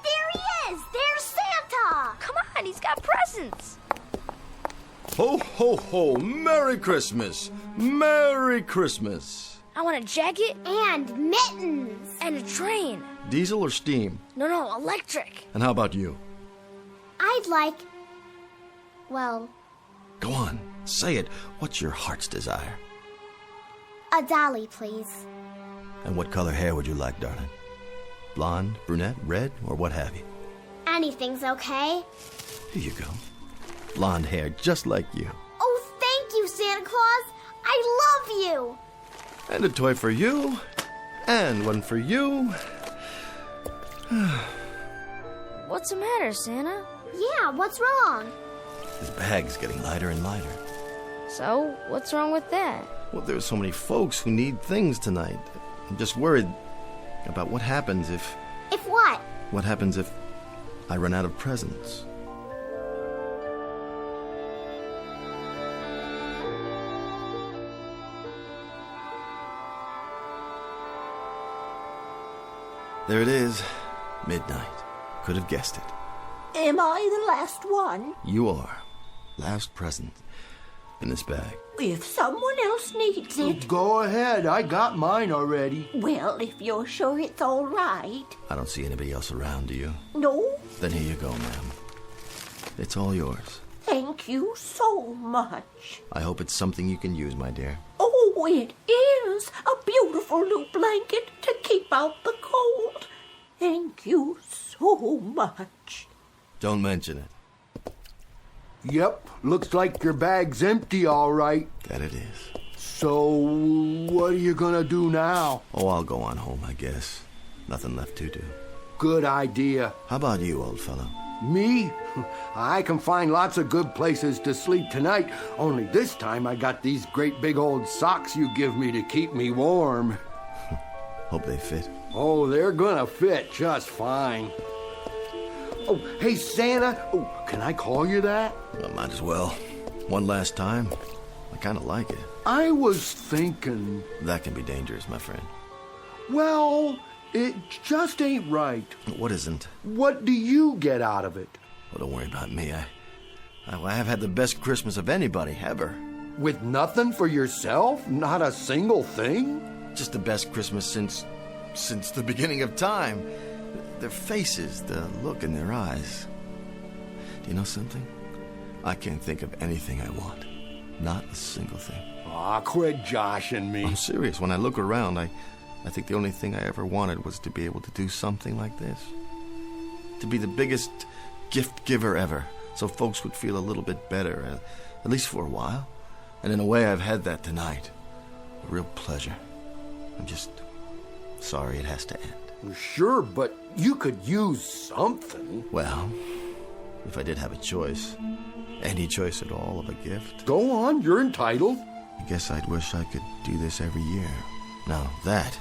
There he is! There's Santa! Come on, he's got presents. Ho, ho, ho! Merry Christmas! Merry Christmas! I want a jacket and mittens and a train. Diesel or steam? No, electric. And how about you? I'd like... well... Go on, say it. What's your heart's desire? a dolly, please. And what color hair would you like, darling? Blonde, brunette, red, or what have you? Anything's okay. Here you go. Blonde hair, just like you. Oh, thank you, Santa Claus. I love you. And a toy for you. And one for you. What's the matter, Santa? Yeah, what's wrong? This bag's getting lighter and lighter. So, what's wrong with that? Well, there's so many folks who need things tonight. I'm just worried about what happens if... If what? What happens if I run out of presents? There it is. Midnight. Could have guessed it. Am I the last one? You are. Last present in this bag. If someone else needs it. Go ahead. I got mine already. Well, if you're sure it's all right. I don't see anybody else around, do you? No? Then here you go, ma'am. It's all yours. Thank you so much. I hope it's something you can use, my dear. Oh, it is a beautiful new blanket to keep out the cold. Thank you so much. Don't mention it. Yep, looks like your bag's empty, all right. That it is. So, what are you gonna do now? Oh, I'll go on home, I guess. Nothing left to do. Good idea. How about you, old fellow? Me? I can find lots of good places to sleep tonight, only this time I got these great big old socks you give me to keep me warm. Hope they fit. Oh, they're gonna fit just fine. Oh, hey, Santa. Oh, can I call you that? Well, might as well. One last time. I kind of like it. I was thinking... That can be dangerous, my friend. Well, it just ain't right. What isn't? What do you get out of it? Well, don't worry about me. I have had the best Christmas of anybody, ever. With nothing for yourself? Not a single thing? Just the best Christmas since the beginning of time. Their faces, the look in their eyes. Do you know something? I can't think of anything I want. Not a single thing. Aw, quit joshing me. I'm serious. When I look around, I I think the only thing I ever wanted was to be able to do something like this. To be the biggest gift giver ever, so folks would feel a little bit better, at least for a while. And in a way, I've had that tonight. A real pleasure. I'm just sorry it has to end. Sure, but you could use something. Well, if I did have a choice, any choice at all of a gift. Go on, you're entitled. I guess I'd wish I could do this every year. Now, that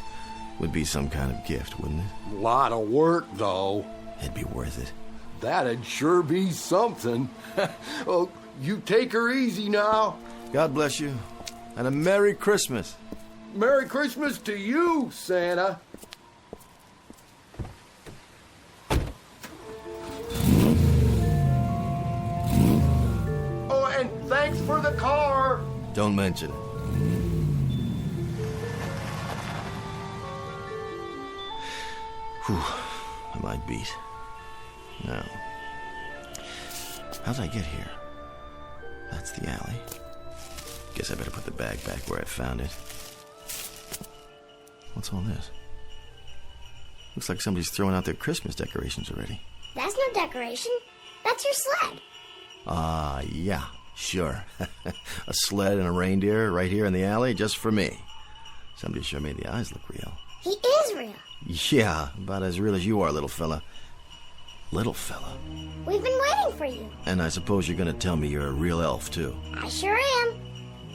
would be some kind of gift, wouldn't it? A lot of work, though. It'd be worth it. That'd sure be something. Oh, you take her easy now. God bless you, and a Merry Christmas. Merry Christmas to you, Santa. Oh, and thanks for the car. Don't mention it. Whew, am I beat? Now, how'd I get here? That's the alley. Guess I better put the bag back where I found it. What's all this? Looks like somebody's throwing out their Christmas decorations already. That's no decoration. That's your sled. Yeah, sure. A sled and a reindeer right here in the alley just for me. Somebody sure made the eyes look real. He is real. Yeah, about as real as you are, little fella. Little fella. We've been waiting for you. And I suppose you're going to tell me you're a real elf, too. I sure am.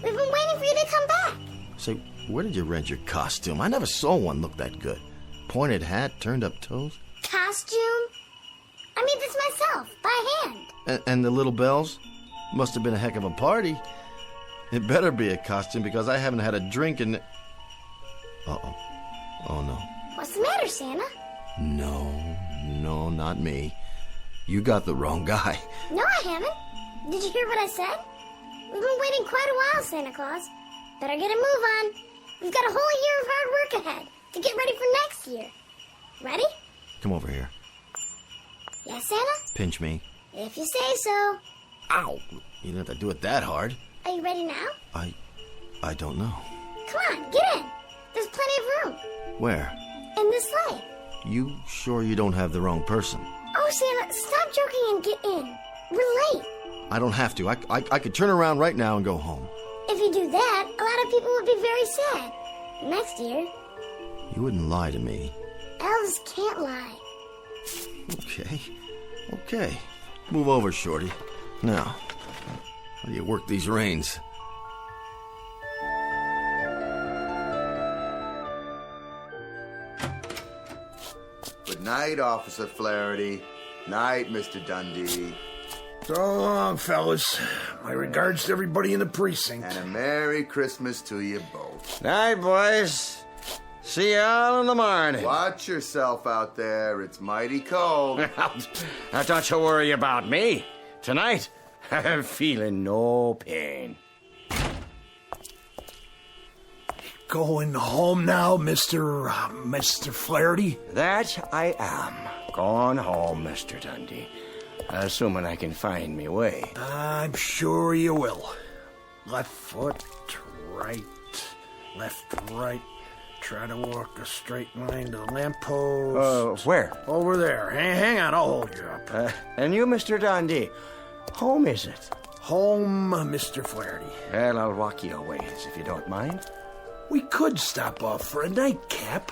We've been waiting for you to come back. Say, where did you rent your costume? I never saw one look that good. Pointed hat, turned up toes. Costume? I made this myself, by hand. And the little bells? Must have been a heck of a party. It better be a costume because I haven't had a drink in... Uh-oh. Oh, no. What's the matter, Santa? No, not me. You got the wrong guy. No, I haven't. Did you hear what I said? We've been waiting quite a while, Santa Claus. Better get a move on. We've got a whole year of hard work ahead to get ready for next year. Ready? Come over here. Yes, Santa? Pinch me. If you say so. Ow! You didn't have to do it that hard. Are you ready now? I don't know. Come on, get in. There's plenty of room. Where? In this sleigh. You sure you don't have the wrong person? Oh, Santa, stop joking and get in. We're late. I don't have to. I could turn around right now and go home. If you do that, a lot of people would be very sad. Next year. You wouldn't lie to me. Elves can't lie. Okay. Move over, Shorty. Now, how do you work these reins? Good night, Officer Flaherty. Night, Mr. Dundee. So long, fellas. My regards to everybody in the precinct. And a Merry Christmas to you both. Night, boys. See you all in the morning. Watch yourself out there. It's mighty cold. Now, don't you worry about me. Tonight, I'm feeling no pain. Going home now, Mr. Flaherty? That I am. Going home, Mr. Dundee. Assuming I can find me way. I'm sure you will. Left foot, right, left, right. Try to walk a straight line to the lamppost. Where? Over there. Hang on, I'll hold you up. And you, Mr. Dundee, home is it? Home, Mr. Flaherty. Well, I'll walk you a ways, if you don't mind. We could stop off for a nightcap.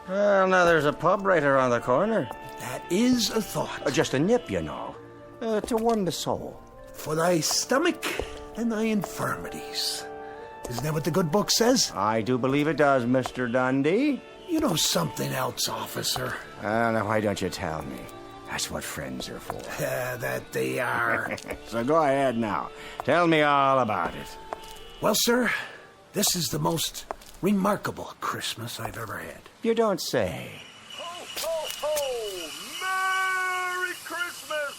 Well, now there's a pub right around the corner. That is a thought. Just a nip, you know. To warm the soul. For thy stomach and thy infirmities. Isn't that what the good book says? I do believe it does, Mr. Dundee. You know something else, officer. Now, why don't you tell me? That's what friends are for. That they are. So go ahead now. Tell me all about it. Well, sir, this is the most remarkable Christmas I've ever had. You don't say. Merry Christmas!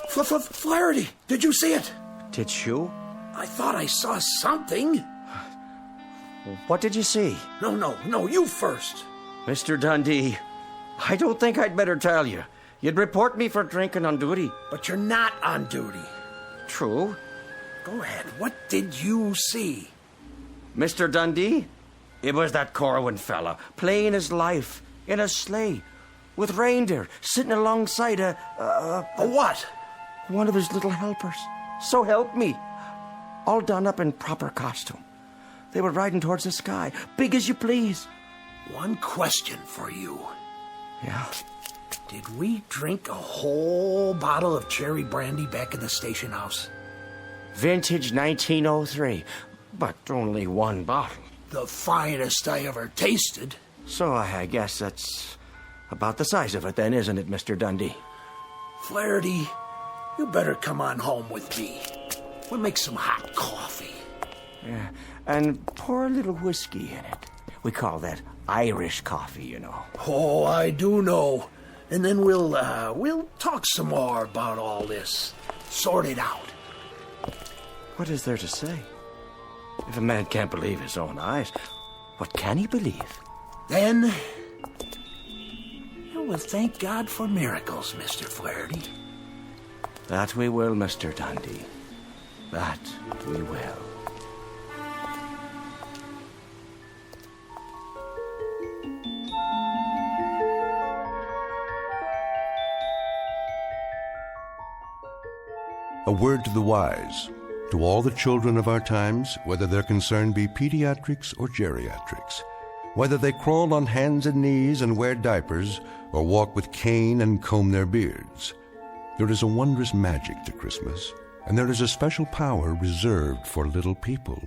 Flaherty, did you see it? Did you? I thought I saw something. What did you see? No, you first. Mr. Dundee, I don't think I'd better tell you. You'd report me for drinking on duty. But you're not on duty. True. Go ahead. What did you see? Mr. Dundee, It was that Corwin fella, playing his life in a sleigh, with reindeer sitting alongside a what? One of his little helpers. So help me. All done up in proper costume. They were riding towards the sky, big as you please. One question for you. Yeah? Did we drink a whole bottle of cherry brandy back in the station house? Vintage 1903, but only one bottle. The finest I ever tasted. So I guess that's about the size of it then, isn't it, Mr. Dundee? Flaherty, you better come on home with me. We'll make some hot coffee. Yeah, and pour a little whiskey in it. We call that Irish coffee, you know. Oh, I do know. And then we'll talk some more about all this. Sort it out. What is there to say? If a man can't believe his own eyes, what can he believe? Then, well, thank God for miracles, Mr. Flaherty. That we will, Mr. Dundee. That we will. A word to the wise. To all the children of our times, whether their concern be pediatrics or geriatrics, whether they crawl on hands and knees and wear diapers, or walk with cane and comb their beards, there is a wondrous magic to Christmas, and there is a special power reserved for little people.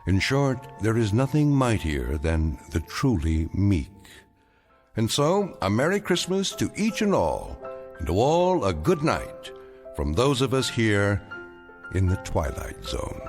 In short, there is nothing mightier than the truly meek. And so, a Merry Christmas to each and all, and to all a good night, from those of us here in the Twilight Zone.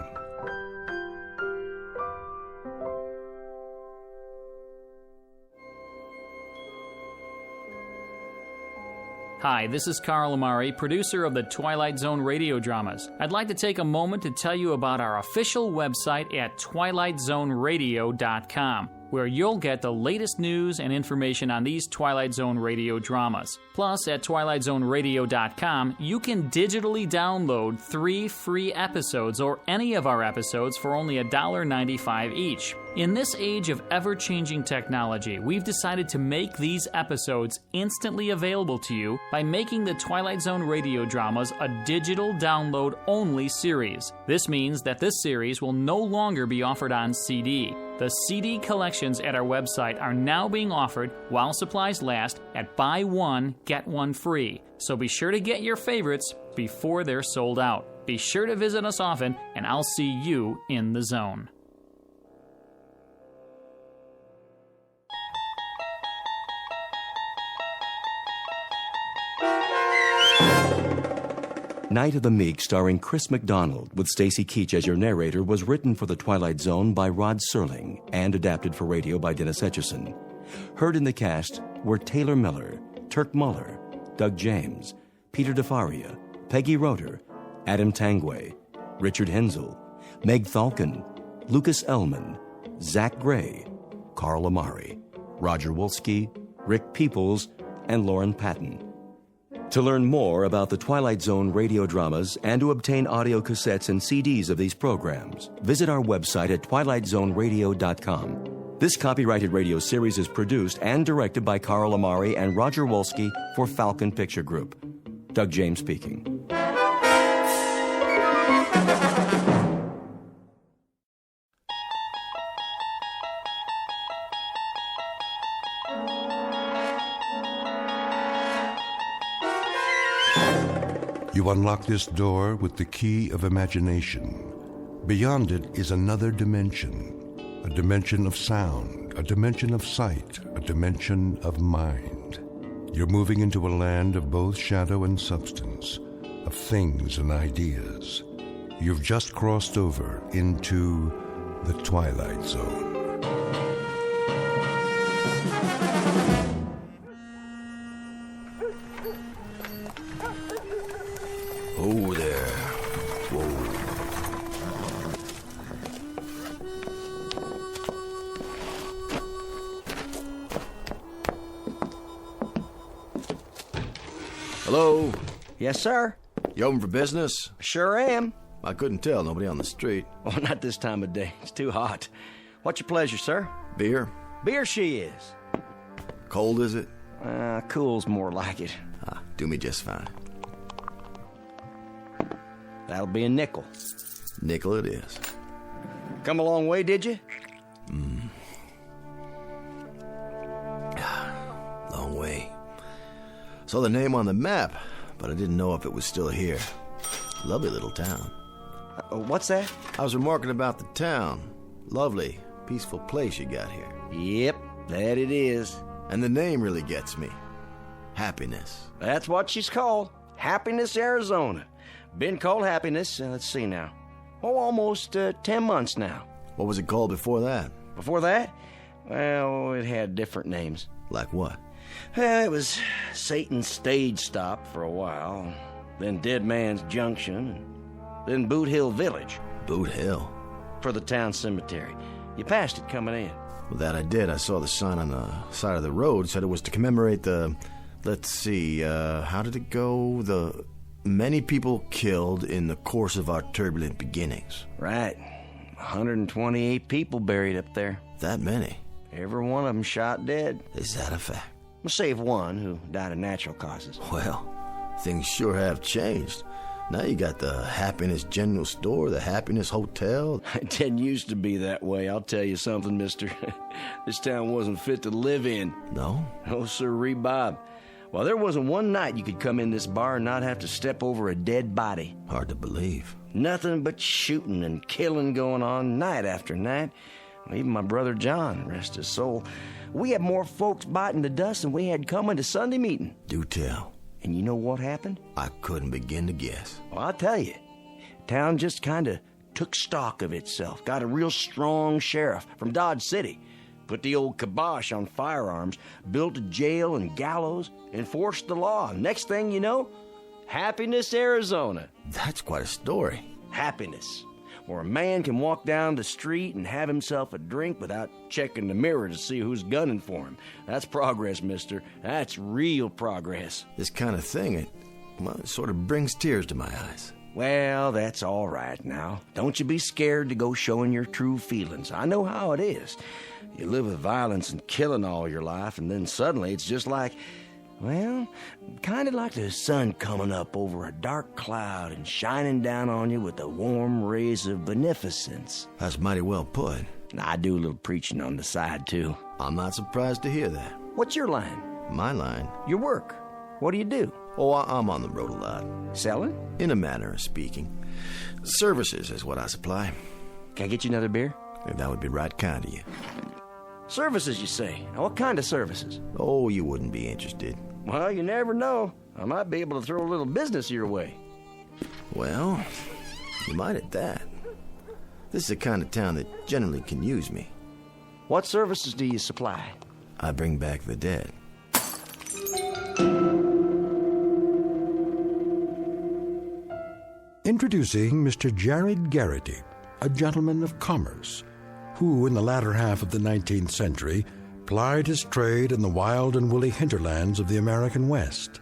Hi, this is Carl Amari, producer of the Twilight Zone radio dramas. I'd like to take a moment to tell you about our official website at twilightzoneradio.com, where you'll get the latest news and information on these Twilight Zone radio dramas. Plus, at twilightzoneradio.com, you can digitally download 3 free episodes or any of our episodes for only $1.95 each. In this age of ever-changing technology, we've decided to make these episodes instantly available to you by making the Twilight Zone radio dramas a digital download-only series. This means that this series will no longer be offered on CD. The CD collections at our website are now being offered, while supplies last, at buy one, get one free. So be sure to get your favorites before they're sold out. Be sure to visit us often, and I'll see you in the zone. Night of the Meek, starring Chris McDonald, with Stacy Keach as your narrator, was written for The Twilight Zone by Rod Serling and adapted for radio by Dennis Etchison. Heard in the cast were Taylor Miller, Turk Muller, Doug James, Peter DeFaria, Peggy Roeder, Adam Tangway, Richard Hensel, Meg Thalken, Lucas Ellman, Zach Gray, Carl Amari, Roger Wolski, Rick Peoples, and Lauren Patton. To learn more about the Twilight Zone radio dramas and to obtain audio cassettes and CDs of these programs, visit our website at twilightzoneradio.com. This copyrighted radio series is produced and directed by Carl Amari and Roger Wolski for Falcon Picture Group. Doug James speaking. You unlock this door with the key of imagination. Beyond it is another dimension, a dimension of sound, a dimension of sight, a dimension of mind. You're moving into a land of both shadow and substance, of things and ideas. You've just crossed over into the Twilight Zone. Oh, there. Whoa. Hello? Yes, sir. You open for business? Sure am. I couldn't tell. Nobody on the street. Oh, not this time of day. It's too hot. What's your pleasure, sir? Beer? Beer she is. Cold, is it? Cool's more like it. Do me just fine. That'll be a nickel. Nickel it is. Come a long way, did you? Long way. Saw the name on the map, but I didn't know if it was still here. Lovely little town. What's that? I was remarking about the town. Lovely, peaceful place you got here. Yep, that it is. And the name really gets me. Happiness. That's what she's called. Happiness, Arizona. Been called Happiness, let's see now. Almost 10 months now. What was it called before that? Before that? Well, it had different names. Like what? It was Satan's Stage Stop for a while, then Dead Man's Junction, and then Boot Hill Village. Boot Hill? For the town cemetery. You passed it coming in. Well, that I did. I saw the sign on the side of the road. Said it was to commemorate the... Let's see, how did it go? The many people killed in the course of our turbulent beginnings. Right. 128 people buried up there. That many? Every one of them shot dead. Is that a fact? Save one who died of natural causes. Well, things sure have changed. Now you got the Happiness General Store, the Happiness Hotel. It didn't used to be that way. I'll tell you something, mister. This town wasn't fit to live in. No? No, sirree, Bob. Well, there wasn't one night you could come in this bar and not have to step over a dead body. Hard to believe. Nothing but shooting and killing going on night after night. Even my brother John, rest his soul. We had more folks biting the dust than we had coming to Sunday meeting. Do tell. And you know what happened? I couldn't begin to guess. Well, I'll tell you. Town just kind of took stock of itself. Got a real strong sheriff from Dodge City. Put the old kibosh on firearms. Built a jail and gallows. Enforced the law. Next thing you know, Happiness, Arizona. That's quite a story. Happiness. Where a man can walk down the street and have himself a drink without checking the mirror to see who's gunning for him. That's progress, mister. That's real progress. This kind of thing, it sort of brings tears to my eyes. Well, that's all right now. Don't you be scared to go showing your true feelings. I know how it is. You live with violence and killing all your life, and then suddenly it's just like... Well, kind of like the sun coming up over a dark cloud and shining down on you with the warm rays of beneficence. That's mighty well put. I do a little preaching on the side, too. I'm not surprised to hear that. What's your line? My line? Your work. What do you do? Oh, I'm on the road a lot. Selling? In a manner of speaking. Services is what I supply. Can I get you another beer? That would be right kind of you. Services, you say? Now, what kind of services? Oh, you wouldn't be interested. Well, you never know. I might be able to throw a little business your way. Well, you might at that. This is the kind of town that generally can use me. What services do you supply? I bring back the dead. Introducing Mr. Jared Garrity, a gentleman of commerce, who in the latter half of the 19th century plied his trade in the wild and woolly hinterlands of the American West.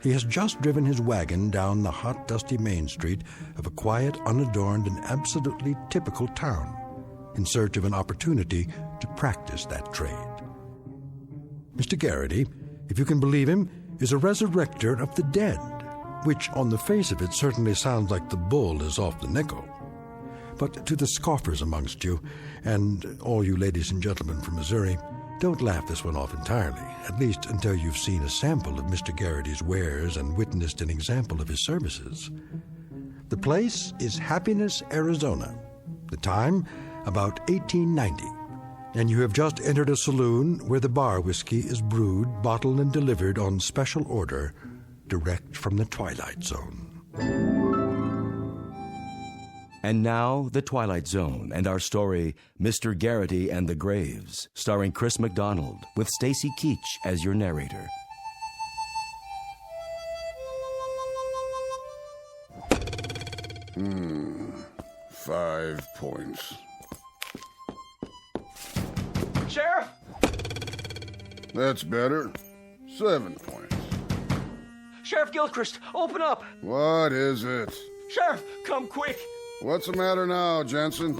He has just driven his wagon down the hot, dusty main street of a quiet, unadorned, and absolutely typical town in search of an opportunity to practice that trade. Mr. Garrity, if you can believe him, is a resurrector of the dead, which on the face of it certainly sounds like the bull is off the nickel. But to the scoffers amongst you, and all you ladies and gentlemen from Missouri, don't laugh this one off entirely, at least until you've seen a sample of Mr. Garrity's wares and witnessed an example of his services. The place is Happiness, Arizona. The time, about 1890. And you have just entered a saloon where the bar whiskey is brewed, bottled, and delivered on special order, direct from the Twilight Zone. And now, The Twilight Zone and our story, Mr. Garrity and the Graves, starring Chris McDonald, with Stacy Keach as your narrator. Hmm. 5 points. Sheriff! That's better. 7 points. Sheriff Gilchrist, open up! What is it? Sheriff, come quick! What's the matter now, Jensen?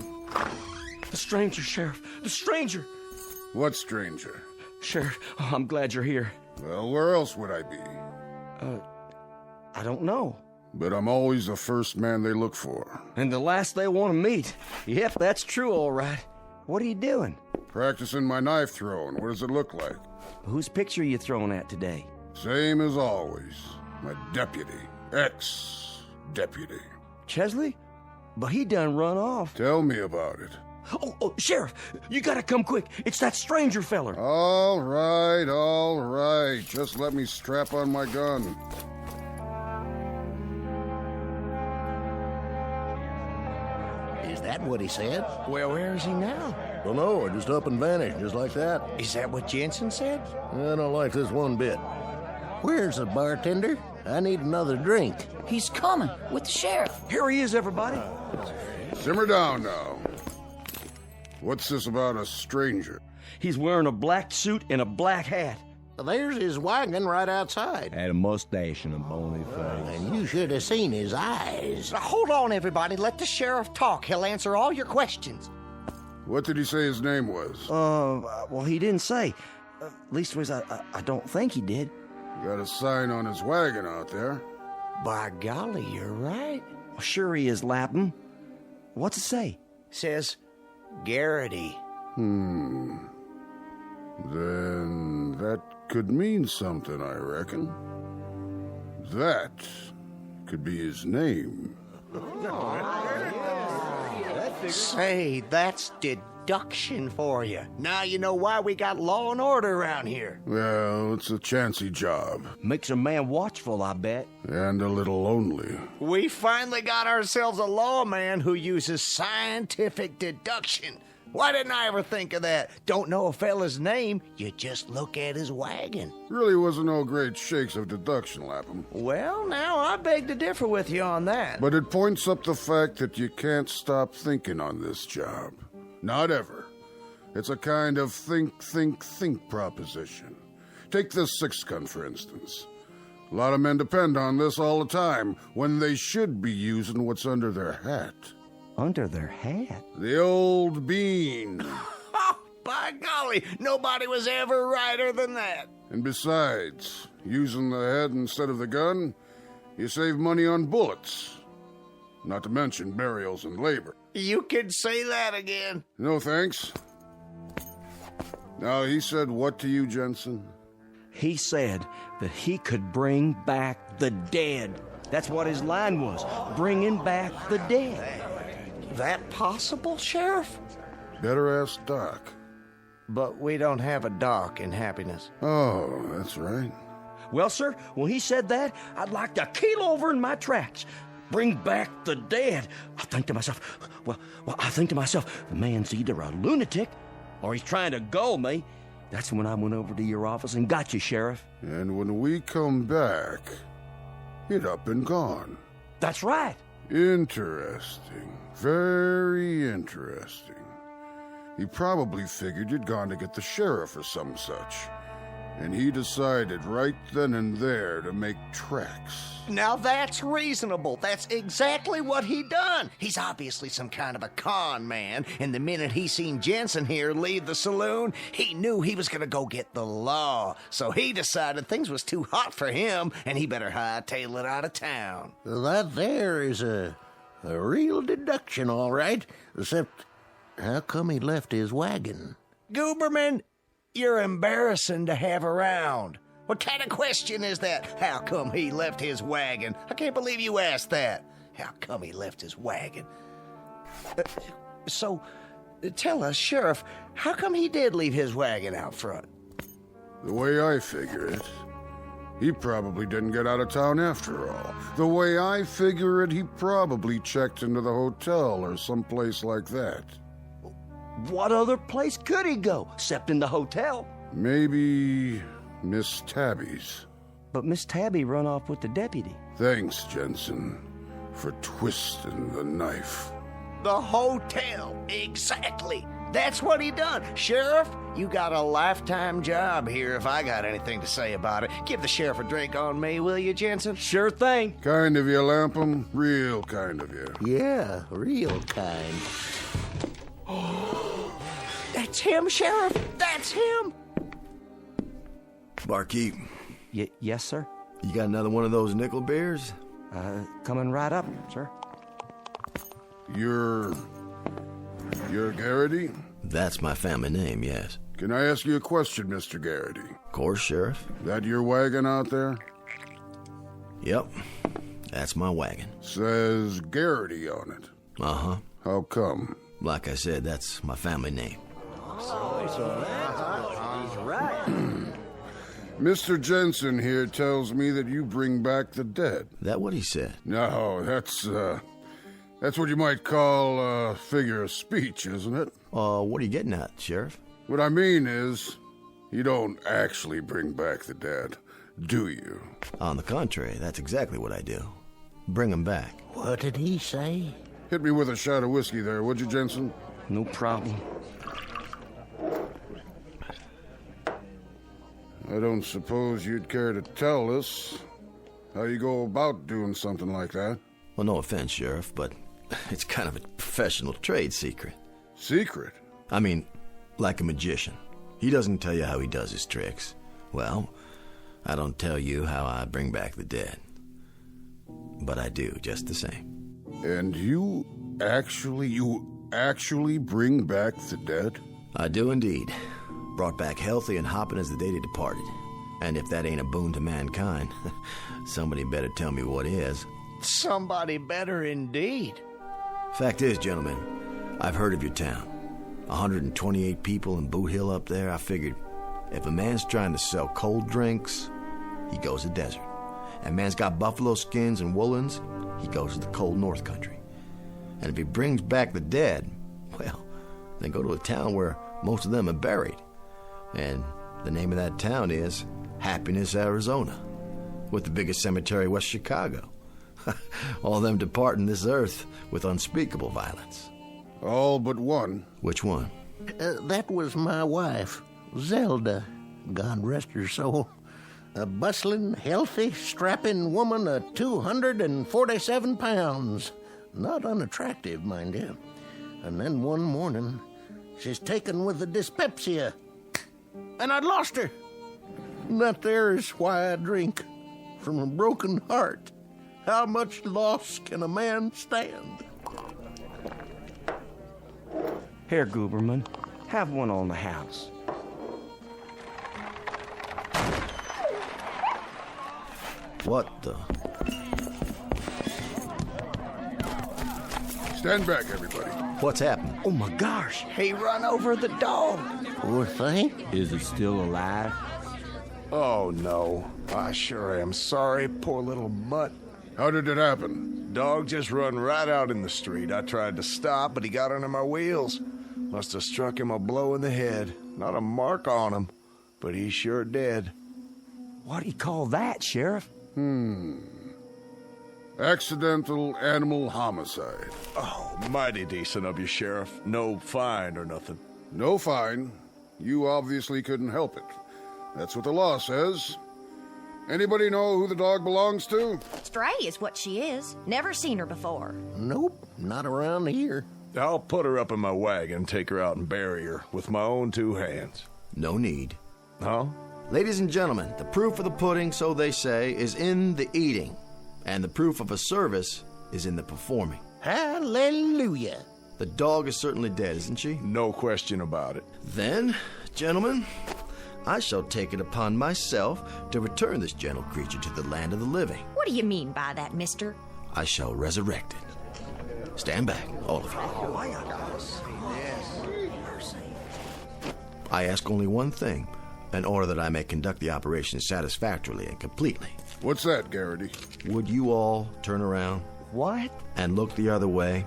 The stranger, Sheriff. The stranger. What stranger? Sure, I'm glad you're here. Well, where else would I be? I don't know. But I'm always the first man they look for. And the last they want to meet. Yep, that's true, all right. What are you doing? Practicing my knife throwing. What does it look like? Whose picture are you throwing at today? Same as always. My deputy. Ex-deputy. Chesley? But he done run off. Tell me about it. Oh, Sheriff, you gotta come quick. It's that stranger feller. All right. Just let me strap on my gun. Is that what he said? Well, where is he now? Don't know. It just up and vanished, just like that. Is that what Jensen said? I don't like this one bit. Where's the bartender? I need another drink. He's coming with the sheriff. Here he is, everybody. Simmer down now. What's this about a stranger? He's wearing a black suit and a black hat. There's his wagon right outside. Had a mustache and a bony face. And you should have seen his eyes. Now, hold on, everybody. Let the sheriff talk. He'll answer all your questions. What did he say his name was? Well, he didn't say. Leastways, I don't think he did. Got a sign on his wagon out there. By golly, you're right. Well, sure he is, Lapham. What's it say? Says Garrity. Then that could mean something, I reckon. That could be his name. Say, that's deduction for you. Now you know why we got law and order around here. Well, it's a chancy job. Makes a man watchful, I bet. And a little lonely. We finally got ourselves a lawman who uses scientific deduction. Why didn't I ever think of that? Don't know a fella's name, you just look at his wagon. Really wasn't no great shakes of deduction, Lapham. Well, now I beg to differ with you on that. But it points up the fact that you can't stop thinking on this job. Not ever. It's a kind of think proposition. Take this six-gun, for instance. A lot of men depend on this all the time, when they should be using what's under their hat. Under their hat? The old bean. Oh, by golly, nobody was ever righter than that. And besides, using the head instead of the gun, you save money on bullets. Not to mention burials and labor. You can say that again. No thanks. Now, he said what to you, Jensen? He said that he could bring back the dead. That's what his line was, bringing back the dead. That possible, Sheriff? Better ask Doc. But we don't have a Doc in Happiness. Oh, that's right. Well, sir, when he said that, I'd like to keel over in my tracks. Bring back the dead. I think to myself, the man's either a lunatic or he's trying to gull me. That's when I went over to your office and got you, Sheriff. And when we come back, it up and gone. That's right. Interesting. Very interesting. He probably figured you'd gone to get the sheriff or some such. And he decided right then and there to make tracks. Now that's reasonable. That's exactly what he done. He's obviously some kind of a con man, and the minute he seen Jensen here leave the saloon, he knew he was gonna go get the law. So he decided things was too hot for him, and he better hightail it out of town. That there is a real deduction, all right. Except, how come he left his wagon? Gooberman, you're embarrassing to have around. What kind of question is that? How come he left his wagon? I can't believe you asked that. How come he left his wagon? So, tell us, Sheriff, how come he did leave his wagon out front? The way I figure it, he probably didn't get out of town after all. The way I figure it, he probably checked into the hotel or someplace like that. What other place could he go, except in the hotel? Maybe Miss Tabby's. But Miss Tabby run off with the deputy. Thanks, Jensen, for twisting the knife. The hotel, exactly. That's what he done. Sheriff, you got a lifetime job here if I got anything to say about it. Give the sheriff a drink on me, will you, Jensen? Sure thing. Kind of you, Lapham. Real kind of you. Yeah, real kind. That's him, Sheriff. That's him. Barkeep. Yes, sir? You got another one of those nickel beers? Coming right up, sir. You're Garrity? That's my family name, yes. Can I ask you a question, Mr. Garrity? Of course, Sheriff. That your wagon out there? Yep. That's my wagon. Says Garrity on it. Uh-huh. How come? Like I said, that's my family name. Mr. Jensen here tells me that you bring back the dead. That what he said? No, that's what you might call a figure of speech, isn't it? What are you getting at, Sheriff? What I mean is, you don't actually bring back the dead, do you? On the contrary, that's exactly what I do. Bring them back. What did he say? Hit me with a shot of whiskey there, would you, Jensen? No problem. I don't suppose you'd care to tell us how you go about doing something like that. Well, no offense, Sheriff, but it's kind of a professional trade secret. Secret? I mean, like a magician. He doesn't tell you how he does his tricks. Well, I don't tell you how I bring back the dead. But I do, just the same. And you actually bring back the dead? I do indeed. Brought back healthy and hopping as the day they departed. And if that ain't a boon to mankind, somebody better tell me what is. Somebody better indeed. Fact is, gentlemen, I've heard of your town. 128 people in Boot Hill up there. I figured if a man's trying to sell cold drinks, he goes to the desert. And man's got buffalo skins and woolens, he goes to the cold North Country. And if he brings back the dead, well, then go to a town where most of them are buried. And the name of that town is Happiness, Arizona, with the biggest cemetery west Chicago. All them departing this earth with unspeakable violence. All but one. Which one? That was my wife, Zelda. God rest her soul. A bustling, healthy, strapping woman of 247 pounds. Not unattractive, mind you. And then one morning, she's taken with the dyspepsia. And I'd lost her. And that there is why I drink. From a broken heart. How much loss can a man stand? Here, Gooberman, have one on the house. What the? Stand back, everybody. What's happened? Oh my gosh, he run over the dog. Poor thing. Is it still alive? Oh, no. I sure am sorry, poor little mutt. How did it happen? Dog just run right out in the street. I tried to stop, but he got under my wheels. Must have struck him a blow in the head. Not a mark on him, but he's sure dead. What do you call that, Sheriff? Accidental animal homicide. Oh, mighty decent of you, Sheriff. No fine or nothing. No fine. You obviously couldn't help it. That's what the law says. Anybody know who the dog belongs to? Stray is what she is. Never seen her before. Nope, not around here. I'll put her up in my wagon, take her out and bury her with my own two hands. No need. Huh? Ladies and gentlemen, the proof of the pudding, so they say, is in the eating. And the proof of a service is in the performing. Hallelujah. The dog is certainly dead, isn't she? No question about it. Then, gentlemen, I shall take it upon myself to return this gentle creature to the land of the living. What do you mean by that, mister? I shall resurrect it. Stand back, all of you. I ask only one thing, in order that I may conduct the operation satisfactorily and completely. What's that, Garrity? Would you all turn around? What? And look the other way,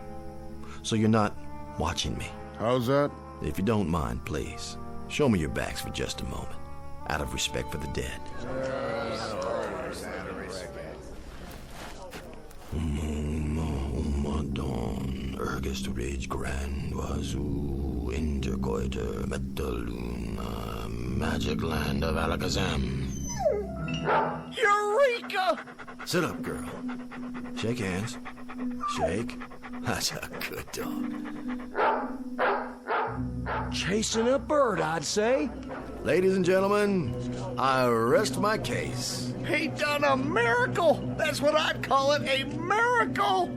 so you're not watching me. How's that? If you don't mind, please, show me your backs for just a moment, out of respect for the dead. Madon, ergest rage grand wazoo, intercoiter, metaluna, magic land of Alakazam. Eureka! Sit up, girl. Shake hands. Shake. That's a good dog. Chasing a bird, I'd say. Ladies and gentlemen, I rest my case. He done a miracle! That's what I'd call it, a miracle!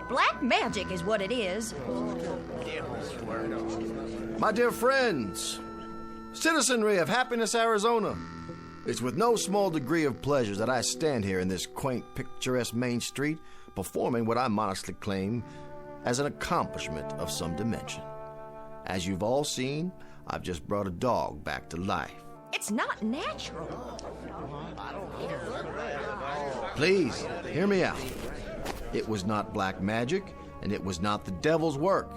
Black magic is what it is. My dear friends, citizenry of Happiness, Arizona, it's with no small degree of pleasure that I stand here in this quaint, picturesque main street performing what I modestly claim as an accomplishment of some dimension. As you've all seen, I've just brought a dog back to life. It's not natural. Please, hear me out. It was not black magic, and it was not the devil's work.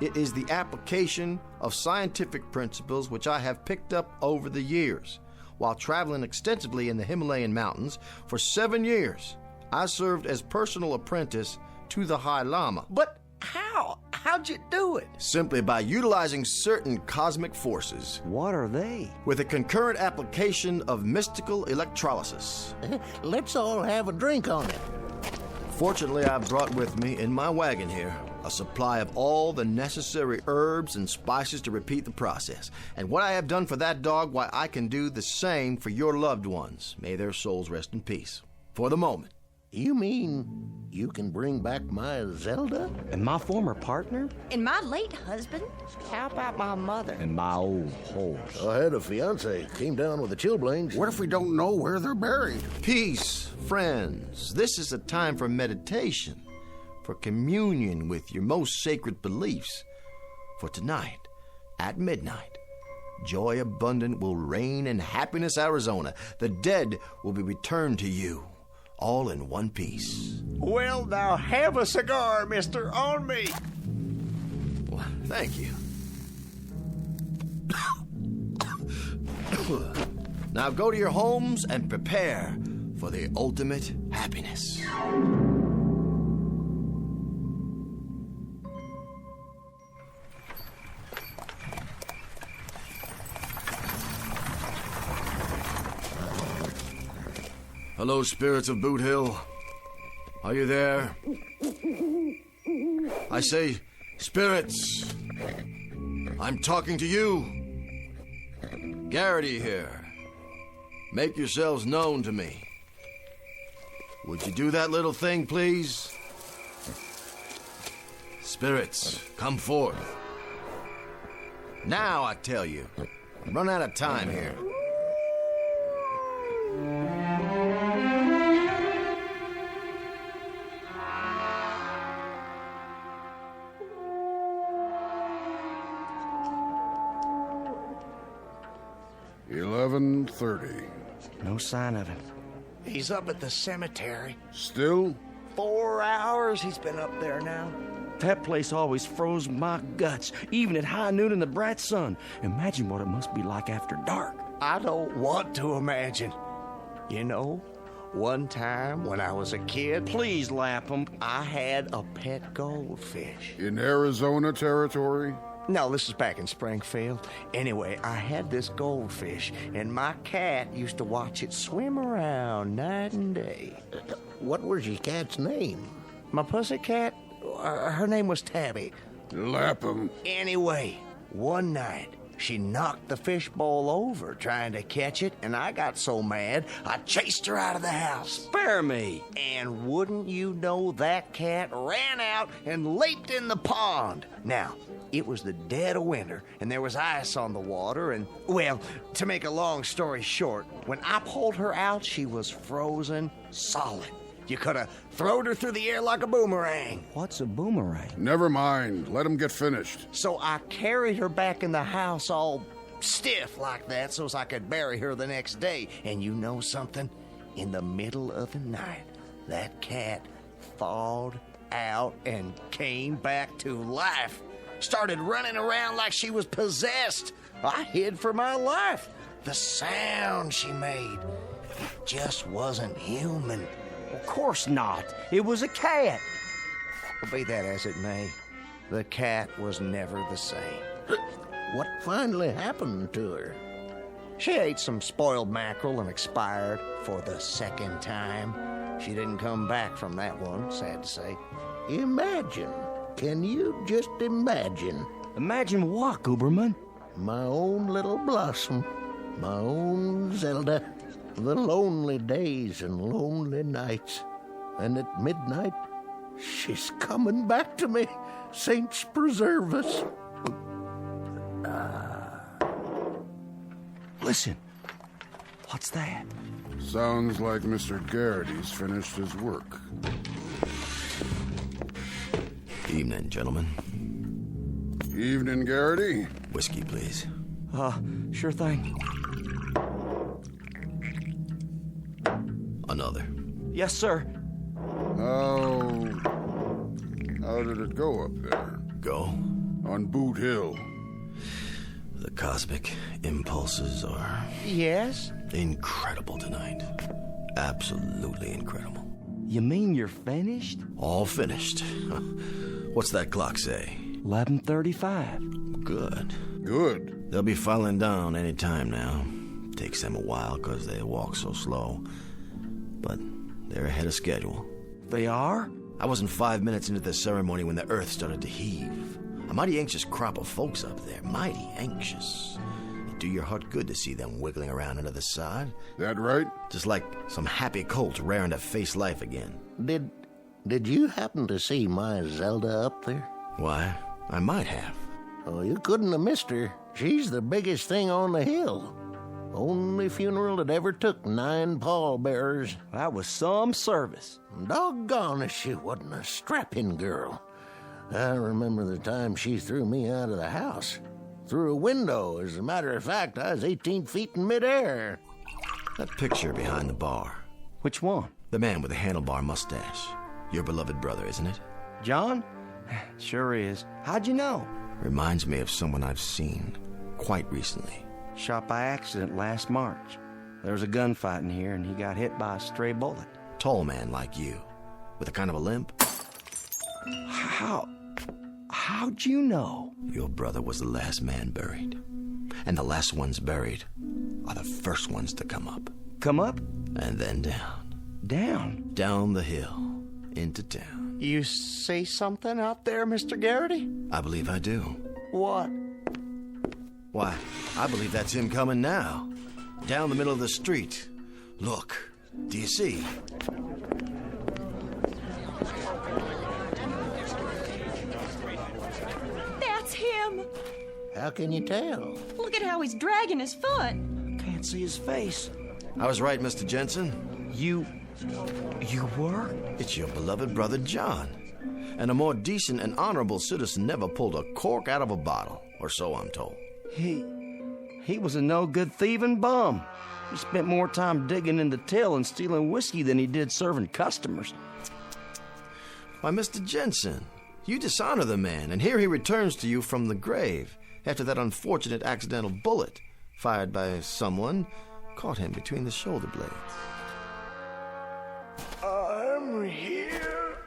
It is the application of scientific principles which I have picked up over the years. While traveling extensively in the Himalayan mountains for 7 years, I served as personal apprentice to the High Lama. But how? How'd you do it? Simply by utilizing certain cosmic forces. What are they? With a concurrent application of mystical electrolysis. Let's all have a drink on it. Fortunately, I've brought with me in my wagon here a supply of all the necessary herbs and spices to repeat the process. And what I have done for that dog, why, I can do the same for your loved ones. May their souls rest in peace. For the moment. You mean you can bring back my Zelda? And my former partner? And my late husband? How about my mother? And my old horse? I had a fiance. Came down with the chilblains. What if we don't know where they're buried? Peace, friends. This is a time for meditation, for communion with your most sacred beliefs. For tonight, at midnight, joy abundant will reign in Happiness, Arizona. The dead will be returned to you. All in one piece. Well, now have a cigar, mister, on me. Well, thank you. Now go to your homes and prepare for the ultimate happiness. Hello, spirits of Boot Hill. Are you there? I say, spirits. I'm talking to you. Garrity here. Make yourselves known to me. Would you do that little thing, please? Spirits, come forth. Now, I tell you. I'm running out of time here. $11:30. No sign of him. He's up at the cemetery. Still? 4 hours he's been up there now. That place always froze my guts, even at high noon in the bright sun. Imagine what it must be like after dark. I don't want to imagine. You know, one time when I was a kid... Please, Lapham. I had a pet goldfish. In Arizona territory? No, this is back in Springfield. Anyway, I had this goldfish, and my cat used to watch it swim around night and day. What was your cat's name? My pussycat? Her name was Tabby. Lapham. Anyway, one night, she knocked the fishbowl over trying to catch it, and I got so mad, I chased her out of the house. Spare me. And wouldn't you know, that cat ran out and leaped in the pond. Now, it was the dead of winter, and there was ice on the water, and, well, to make a long story short, when I pulled her out, she was frozen solid. You could have thrown her through the air like a boomerang. What's a boomerang? Never mind. Let him get finished. So I carried her back in the house all stiff like that so as I could bury her the next day. And you know something? In the middle of the night, that cat thawed out and came back to life. Started running around like she was possessed. I hid for my life. The sound she made, it just wasn't human. Of course not. It was a cat. Well, be that as it may, the cat was never the same. What finally happened to her? She ate some spoiled mackerel and expired for the second time. She didn't come back from that one, sad to say. Imagine. Can you just imagine? Imagine what, Gooberman? My own little Blossom. My own Zelda. The lonely days and lonely nights. And at midnight, she's coming back to me. Saints preserve us. Listen. What's that? Sounds like Mr. Garrity's finished his work. Evening, gentlemen. Evening, Garrity. Whiskey, please. Sure thing. Another. Yes, sir. How did it go up there? Go? On Boot Hill. The cosmic impulses are... Yes? Incredible tonight. Absolutely incredible. You mean you're finished? All finished. What's that clock say? 11:35. Good. Good. They'll be filing down any time now. Takes them a while because they walk so slow. But they're ahead of schedule. They are? I wasn't 5 minutes into the ceremony when the earth started to heave. A mighty anxious crop of folks up there. Mighty anxious. It'd do your heart good to see them wiggling around under the sod. That right? Just like some happy colt raring to face life again. Did you happen to see my Zelda up there? Why, I might have. Oh, you couldn't have missed her. She's the biggest thing on the hill. Only funeral that ever took 9 pallbearers. That was some service. Doggone if she wasn't a strapping girl. I remember the time she threw me out of the house. Through a window. As a matter of fact, I was 18 feet in midair. That picture behind the bar. Which one? The man with the handlebar mustache. Your beloved brother, isn't it? John? Sure is. How'd you know? Reminds me of someone I've seen quite recently. Shot by accident last March. There was a gunfight in here, and he got hit by a stray bullet. Tall man like you, with a kind of a limp. How'd you know? Your brother was the last man buried. And the last ones buried are the first ones to come up. Come up? And then down. Down? Down the hill, into town. You say something out there, Mr. Garrity? I believe I do. What? Why, I believe that's him coming now. Down the middle of the street. Look, do you see? That's him. How can you tell? Look at how he's dragging his foot. Can't see his face. I was right, Mr. Jensen. You were? It's your beloved brother John. And a more decent and honorable citizen never pulled a cork out of a bottle, or so I'm told. He was a no-good thieving bum. He spent more time digging in the till and stealing whiskey than he did serving customers. Why, Mr. Jensen, you dishonor the man, and here he returns to you from the grave after that unfortunate accidental bullet fired by someone caught him between the shoulder blades. I'm here.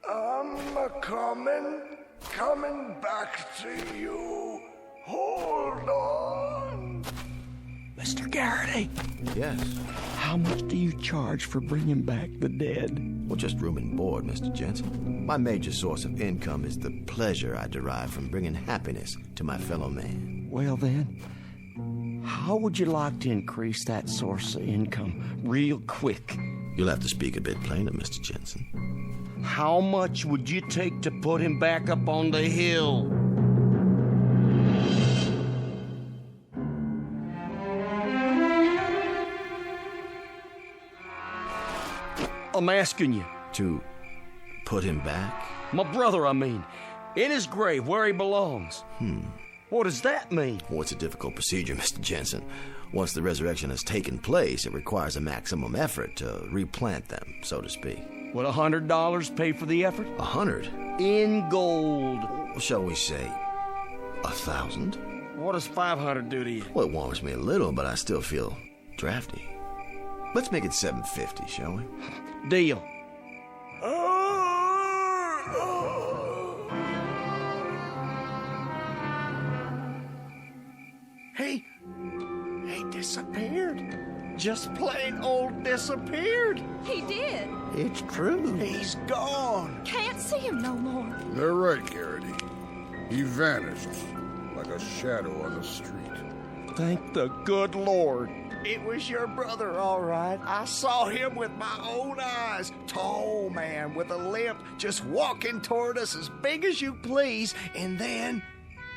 I'm coming back to you. Hold on. Mr. Garrity. Yes? How much do you charge for bringing back the dead? Well, just room and board, Mr. Jensen. My major source of income is the pleasure I derive from bringing happiness to my fellow man. Well, then, how would you like to increase that source of income real quick? You'll have to speak a bit plainer, Mr. Jensen. How much would you take to put him back up on the hill? I'm asking you. To put him back? My brother, I mean. In his grave, where he belongs. What does that mean? Well, it's a difficult procedure, Mr. Jensen. Once the resurrection has taken place, it requires a maximum effort to replant them, so to speak. Would $100 pay for the effort? 100? In gold. Shall we say 1,000? What does 500 do to you? Well, it warms me a little, but I still feel drafty. Let's make it 750, shall we? Deal. Hey, this disappeared. Just plain old disappeared. He did. It's true. He's gone. Can't see him no more. They're right, Garrity. He vanished like a shadow on the street. Thank the good Lord. It was your brother, all right. I saw him with my own eyes. Tall man with a limp, just walking toward us as big as you please, and then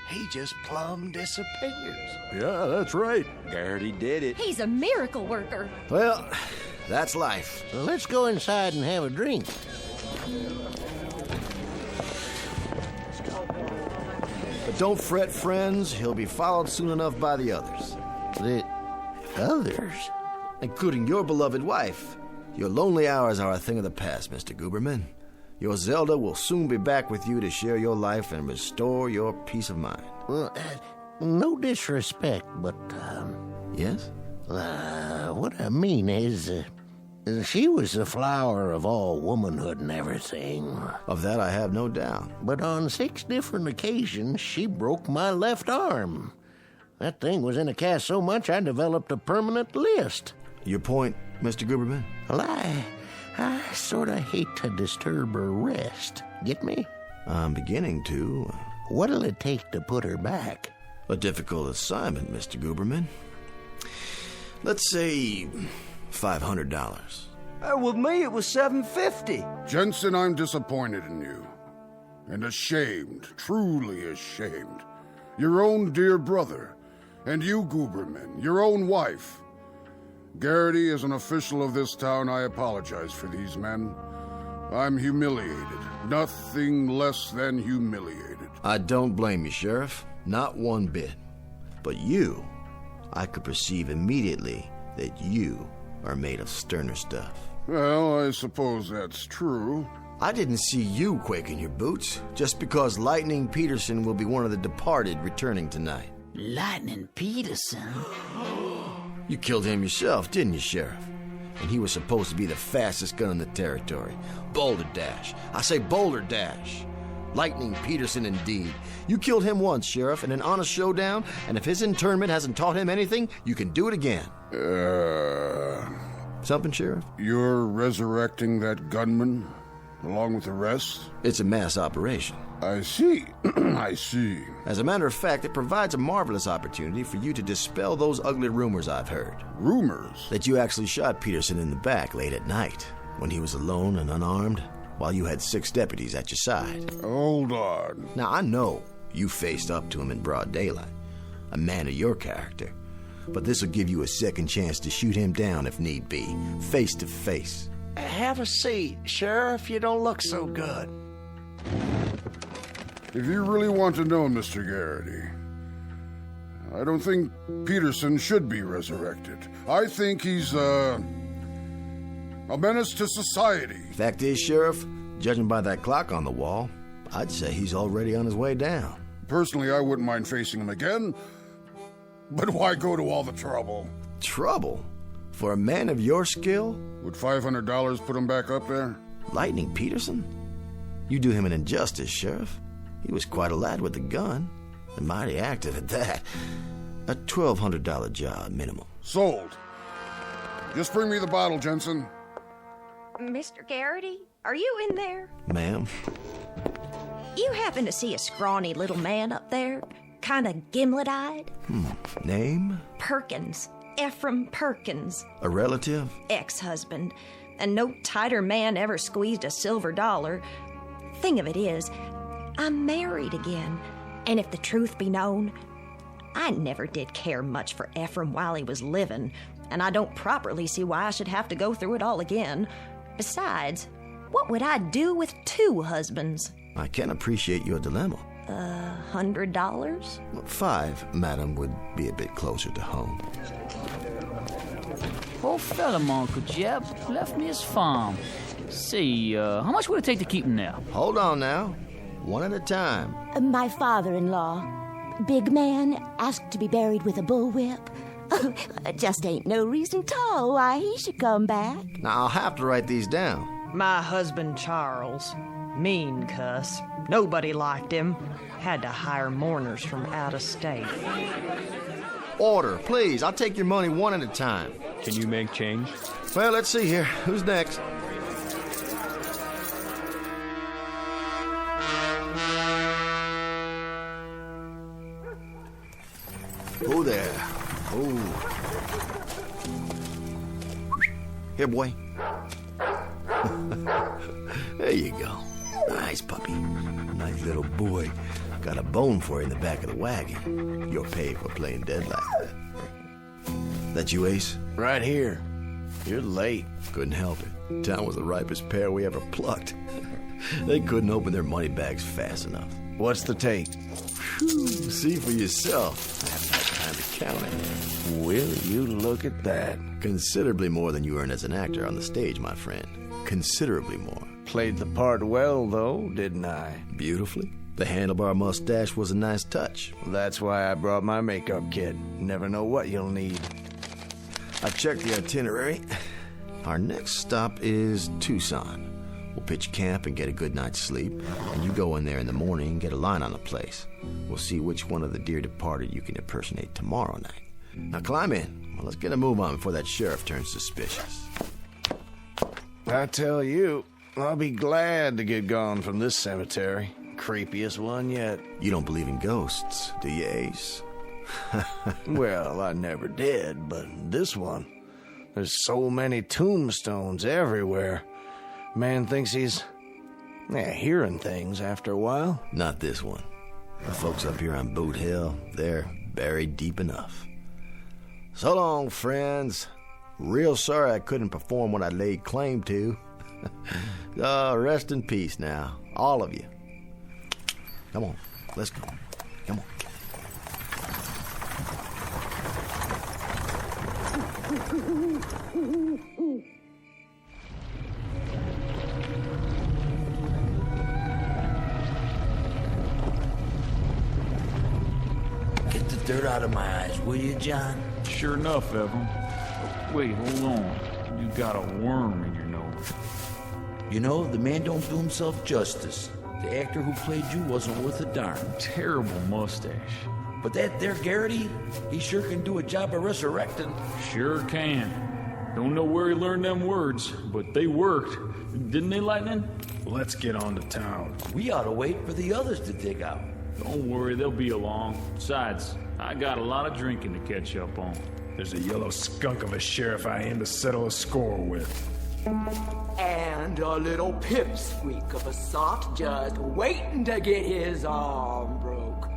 he just plumb disappears. Yeah, that's right. Garrity did it. He's a miracle worker. Well, that's life. Well, let's go inside and have a drink. But don't fret, friends. He'll be followed soon enough by the others. The others? Including your beloved wife. Your lonely hours are a thing of the past, Mr. Guberman. Your Zelda will soon be back with you to share your life and restore your peace of mind. Well, no disrespect, but, Yes? What I mean is, she was the flower of all womanhood and everything. Of that I have no doubt. But on 6 different occasions, she broke my left arm. That thing was in a cast so much I developed a permanent list. Your point, Mr. Guberman? Well, I sort of hate to disturb her rest. Get me? I'm beginning to. What'll it take to put her back? A difficult assignment, Mr. Guberman. Let's say $500. With me, it was $750. Jensen, I'm disappointed in you. And ashamed, truly ashamed. Your own dear brother. And you, Guberman, your own wife. Garrity, as an official of this town, I apologize for these men. I'm humiliated. Nothing less than humiliated. I don't blame you, Sheriff. Not one bit. But you, I could perceive immediately that you are made of sterner stuff. Well, I suppose that's true. I didn't see you quake in your boots, just because Lightning Peterson will be one of the departed returning tonight. Lightning Peterson? You killed him yourself, didn't you, Sheriff? And he was supposed to be the fastest gun in the territory. Boulder Dash. I say Boulder Dash. Lightning Peterson, indeed. You killed him once, Sheriff, in an honest showdown, and if his internment hasn't taught him anything, you can do it again. Something, Sheriff? You're resurrecting that gunman, along with the rest? It's a mass operation. I see. I see. As a matter of fact, it provides a marvelous opportunity for you to dispel those ugly rumors I've heard. Rumors? That you actually shot Peterson in the back late at night, when he was alone and unarmed, while you had 6 deputies at your side. Hold on. Now, I know you faced up to him in broad daylight, a man of your character. But this will give you a second chance to shoot him down if need be, face to face. Have a seat, Sheriff. You don't look so good. If you really want to know, Mr. Garrity, I don't think Peterson should be resurrected. I think he's, a menace to society. Fact is, Sheriff, judging by that clock on the wall, I'd say he's already on his way down. Personally, I wouldn't mind facing him again, but why go to all the trouble? Trouble? For a man of your skill? Would $500 put him back up there? Lightning Peterson? You do him an injustice, Sheriff. He was quite a lad with a gun, and mighty active at that. A $1,200 job minimum. Sold. Just bring me the bottle, Jensen. Mr. Garrity, are you in there? Ma'am? You happen to see a scrawny little man up there? Kind of gimlet-eyed? Name? Perkins. Ephraim Perkins. A relative? Ex-husband. And no tighter man ever squeezed a silver dollar. Thing of it is, I'm married again. And if the truth be known, I never did care much for Ephraim while he was living, and I don't properly see why I should have to go through it all again. Besides, what would I do with 2 husbands? I can appreciate your dilemma. $100? 5, madam, would be a bit closer to home. Poor fella, Uncle Jeb. Left me his farm. See, how much would it take to keep him there? Hold on now. One at a time. My father-in-law, big man, asked to be buried with a bullwhip. Just ain't no reason at all why he should come back. Now, I'll have to write these down. My husband, Charles. Mean cuss. Nobody liked him. Had to hire mourners from out of state. Order, please. I'll take your money one at a time. Can you make change? Well, let's see here. Who's next? Who there? Oh. Here, boy. There you go. Nice puppy. Nice little boy. Got a bone for you in the back of the wagon. You're paid for playing dead like that. That you, Ace? Right here. You're late. Couldn't help it. Town was the ripest pear we ever plucked. They couldn't open their money bags fast enough. What's the take? Whew, see for yourself. I haven't had time to count it. Will you look at that? Considerably more than you earn as an actor on the stage, my friend. Considerably more. Played the part well, though, didn't I? Beautifully. The handlebar mustache was a nice touch. That's why I brought my makeup kit. Never know what you'll need. I checked the itinerary. Our next stop is Tucson. We'll pitch camp and get a good night's sleep, and you go in there in the morning and get a line on the place. We'll see which one of the dear departed you can impersonate tomorrow night. Now climb in. Well, let's get a move on before that sheriff turns suspicious. I tell you, I'll be glad to get gone from this cemetery. Creepiest one yet. You don't believe in ghosts, do you, Ace? Well, I never did, but this one, there's so many tombstones everywhere. Man thinks he's hearing things after a while. Not this one. The folks up here on Boot Hill, they're buried deep enough. So long, friends. Real sorry I couldn't perform what I laid claim to. Rest in peace now, all of you. Come on, let's go. Come on. Get the dirt out of my eyes, will you, John? Sure enough, Evan. Wait, hold on. You got a worm in your nose. You know, the man don't do himself justice. The actor who played you wasn't worth a darn. Terrible mustache. But that there Garrity, he sure can do a job of resurrecting. Sure can. Don't know where he learned them words, but they worked. Didn't they, Lightning? Let's get on to town. We ought to wait for the others to dig out. Don't worry, they'll be along. Besides, I got a lot of drinking to catch up on. There's a yellow skunk of a sheriff I aim to settle a score with. And a little pipsqueak of a sot just waiting to get his arm broke.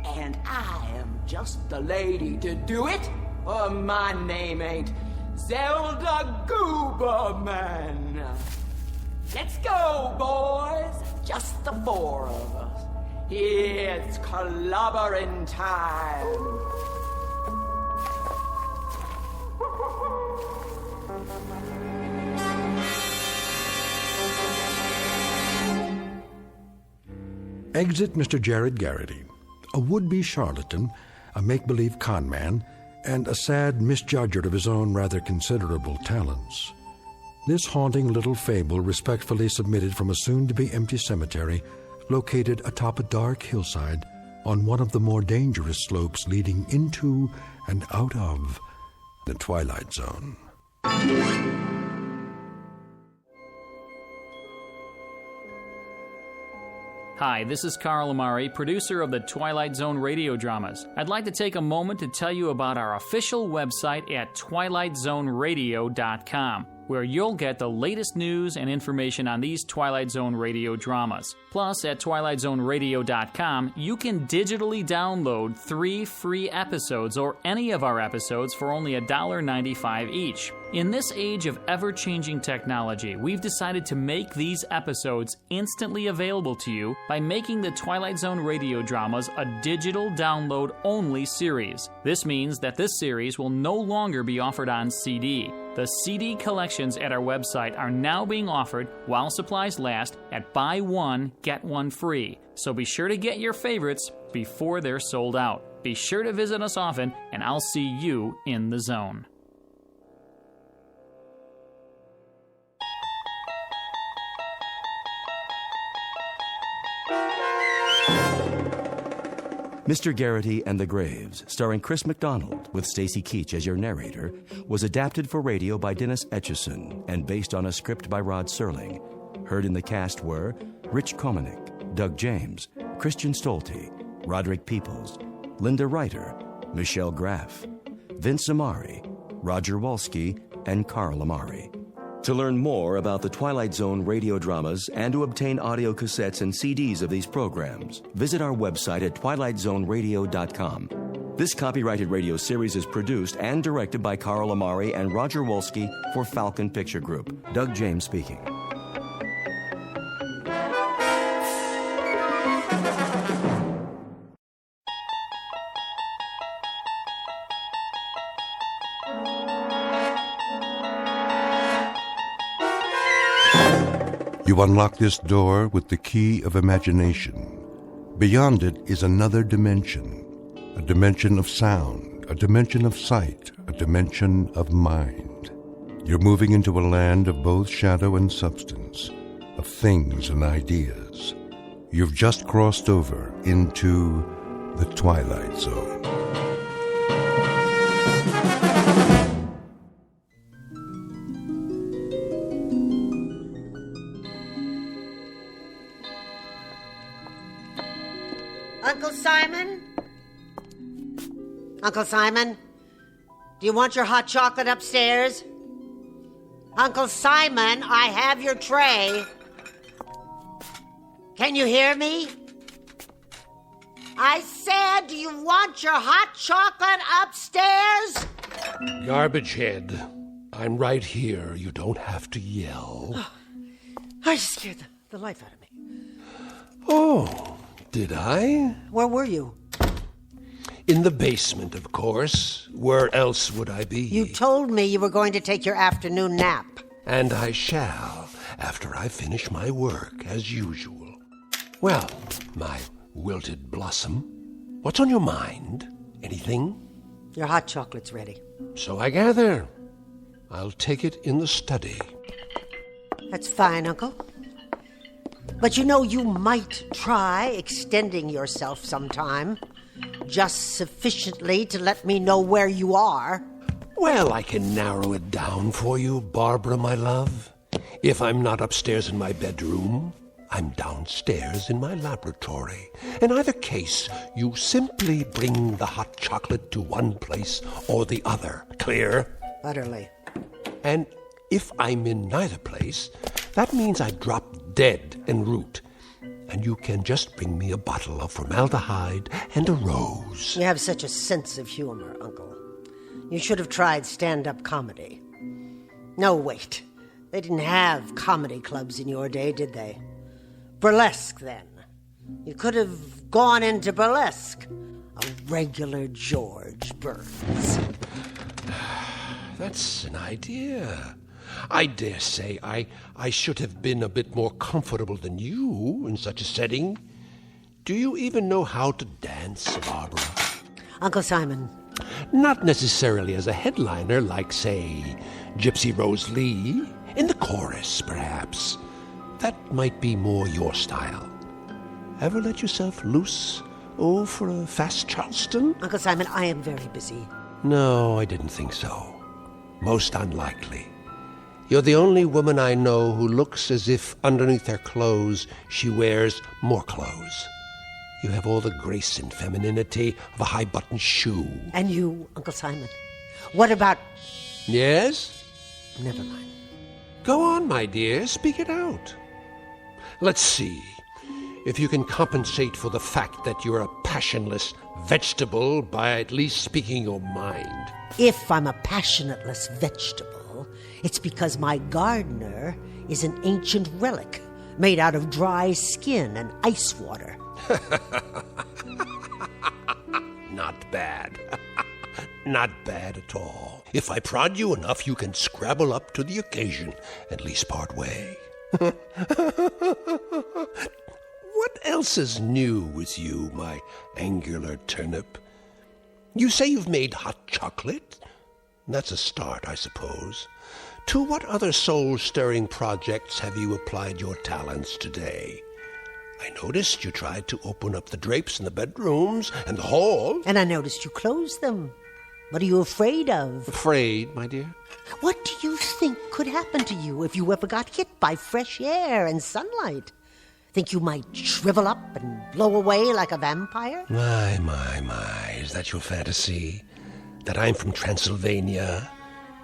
And I am just the lady to do it. My name ain't Zelda Gooberman. Let's go, boys. Just the four of us. It's clobbering time. Exit Mr. Jared Garrity, a would-be charlatan, a make-believe con man, and a sad misjudger of his own rather considerable talents. This haunting little fable respectfully submitted from a soon-to-be empty cemetery located atop a dark hillside on one of the more dangerous slopes leading into and out of the Twilight Zone. Hi, this is Carl Amari, producer of the Twilight Zone radio dramas. I'd like to take a moment to tell you about our official website at twilightzoneradio.com, where you'll get the latest news and information on these Twilight Zone radio dramas. Plus, at twilightzoneradio.com, you can digitally download 3 free episodes or any of our episodes for only $1.95 each. In this age of ever-changing technology, we've decided to make these episodes instantly available to you by making the Twilight Zone radio dramas a digital download-only series. This means that this series will no longer be offered on CD. The CD collections at our website are now being offered while supplies last at buy one, get one free. So be sure to get your favorites before they're sold out. Be sure to visit us often, and I'll see you in the zone. Mr. Garrity and the Graves, starring Chris McDonald with Stacy Keach as your narrator, was adapted for radio by Dennis Etchison and based on a script by Rod Serling. Heard in the cast were Rich Komanek, Doug James, Christian Stolte, Roderick Peoples, Linda Reiter, Michelle Graff, Vince Amari, Roger Wolski, and Carl Amari. To learn more about the Twilight Zone radio dramas and to obtain audio cassettes and CDs of these programs, visit our website at twilightzoneradio.com. This copyrighted radio series is produced and directed by Carl Amari and Roger Wolski for Falcon Picture Group. Doug James speaking. You unlock this door with the key of imagination. Beyond it is another dimension, a dimension of sound, a dimension of sight, a dimension of mind. You're moving into a land of both shadow and substance, of things and ideas. You've just crossed over into the Twilight Zone. Uncle Simon? Uncle Simon? Do you want your hot chocolate upstairs? Uncle Simon, I have your tray. Can you hear me? I said, do you want your hot chocolate upstairs? Garbage head. I'm right here. You don't have to yell. Oh, I scared the life out of me. Oh. Did I? Where were you? In the basement, of course. Where else would I be? You told me you were going to take your afternoon nap. And I shall, after I finish my work, as usual. Well, my wilted blossom, what's on your mind? Anything? Your hot chocolate's ready. So I gather. I'll take it in the study. That's fine, Uncle. But you know, you might try extending yourself sometime. Just sufficiently to let me know where you are. Well, I can narrow it down for you, Barbara, my love. If I'm not upstairs in my bedroom, I'm downstairs in my laboratory. In either case, you simply bring the hot chocolate to one place or the other. Clear? Utterly. And if I'm in neither place, that means I drop dead en route. And you can just bring me a bottle of formaldehyde and a rose. You have such a sense of humor, Uncle. You should have tried stand-up comedy. No, wait. They didn't have comedy clubs in your day, did they? Burlesque, then. You could have gone into burlesque. A regular George Burns. That's an idea. I dare say I should have been a bit more comfortable than you in such a setting. Do you even know how to dance, Barbara? Uncle Simon. Not necessarily as a headliner like, say, Gypsy Rose Lee. In the chorus, perhaps. That might be more your style. Ever let yourself loose? Oh, for a fast Charleston? Uncle Simon, I am very busy. No, I didn't think so. Most unlikely. You're the only woman I know who looks as if underneath her clothes she wears more clothes. You have all the grace and femininity of a high-button shoe. And you, Uncle Simon, what about... Yes? Never mind. Go on, my dear, speak it out. Let's see if you can compensate for the fact that you're a passionless vegetable by at least speaking your mind. If I'm a passionateless vegetable, it's because my gardener is an ancient relic made out of dry skin and ice water. Not bad. Not bad at all. If I prod you enough, you can scrabble up to the occasion, at least part way. What else is new with you, my angular turnip? You say you've made hot chocolate? That's a start, I suppose. To what other soul-stirring projects have you applied your talents today? I noticed you tried to open up the drapes in the bedrooms and the hall. And I noticed you closed them. What are you afraid of? Afraid, my dear? What do you think could happen to you if you ever got hit by fresh air and sunlight? Think you might shrivel up and blow away like a vampire? My, is that your fantasy? That I'm from Transylvania?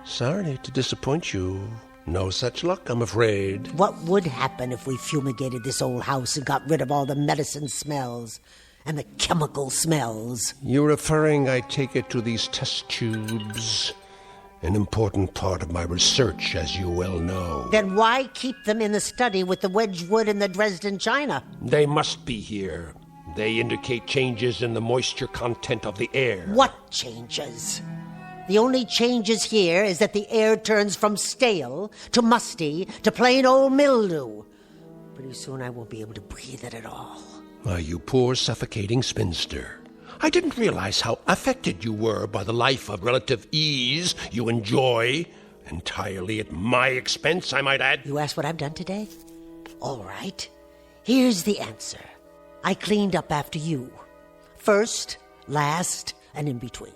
Sorry to disappoint you. No such luck, I'm afraid. What would happen if we fumigated this old house and got rid of all the medicine smells and the chemical smells? You're referring, I take it, to these test tubes. An important part of my research, as you well know. Then why keep them in the study with the Wedgwood and the Dresden china? They must be here. They indicate changes in the moisture content of the air. What changes? The only changes here is that the air turns from stale to musty to plain old mildew. Pretty soon I won't be able to breathe it at all. Why, you poor suffocating spinster. I didn't realize how affected you were by the life of relative ease you enjoy. Entirely at my expense, I might add. You asked what I've done today? All right. Here's the answer. I cleaned up after you. First, last, and in between.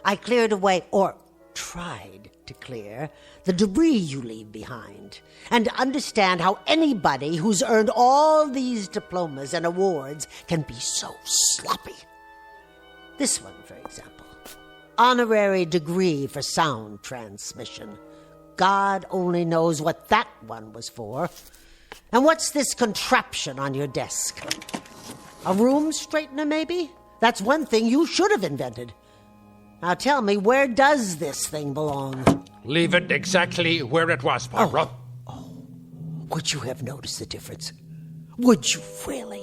I cleared away, or tried to clear, the debris you leave behind, and understand how anybody who's earned all these diplomas and awards can be so sloppy. This one, for example. Honorary degree for sound transmission. God only knows what that one was for. And what's this contraption on your desk? A room straightener, maybe? That's one thing you should have invented. Now tell me, where does this thing belong? Leave it exactly where it was, Barbara. Would you have noticed the difference? Would you really?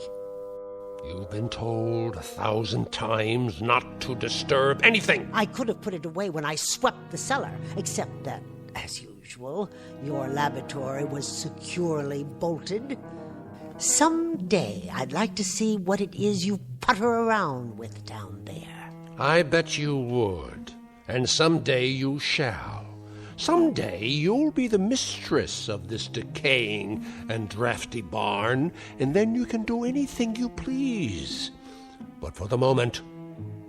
You've been told 1,000 times not to disturb anything. I could have put it away when I swept the cellar, except that, as usual, your laboratory was securely bolted. Someday I'd like to see what it is you putter around with down there. I bet you would. And someday you shall. Someday you'll be the mistress of this decaying and drafty barn, and then you can do anything you please. But for the moment,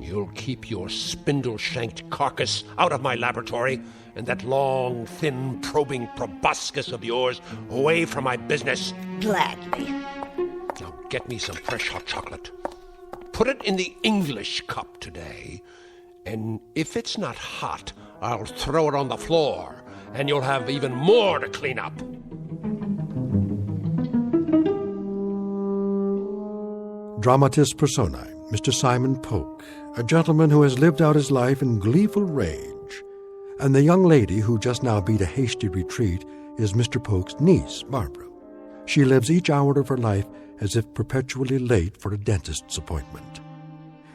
you'll keep your spindle-shanked carcass out of my laboratory, and that long, thin, probing proboscis of yours away from my business. Gladly. Now get me some fresh hot chocolate. Put it in the English cup today, and if it's not hot, I'll throw it on the floor, and you'll have even more to clean up. Dramatis personae, Mr. Simon Polk, a gentleman who has lived out his life in gleeful rage, and the young lady who just now beat a hasty retreat is Mr. Polk's niece, Barbara. She lives each hour of her life as if perpetually late for a dentist's appointment.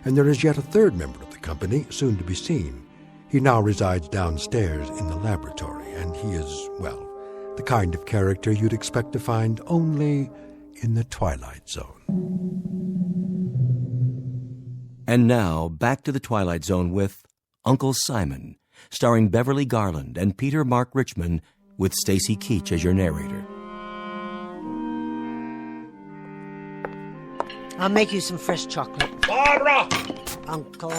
And there is yet a third member of the company, soon to be seen. He now resides downstairs in the laboratory, and he is, well, the kind of character you'd expect to find only in the Twilight Zone. And now, back to the Twilight Zone with Uncle Simon, starring Beverly Garland and Peter Mark Richmond, with Stacy Keach as your narrator. I'll make you some fresh chocolate. Barbara! Uncle.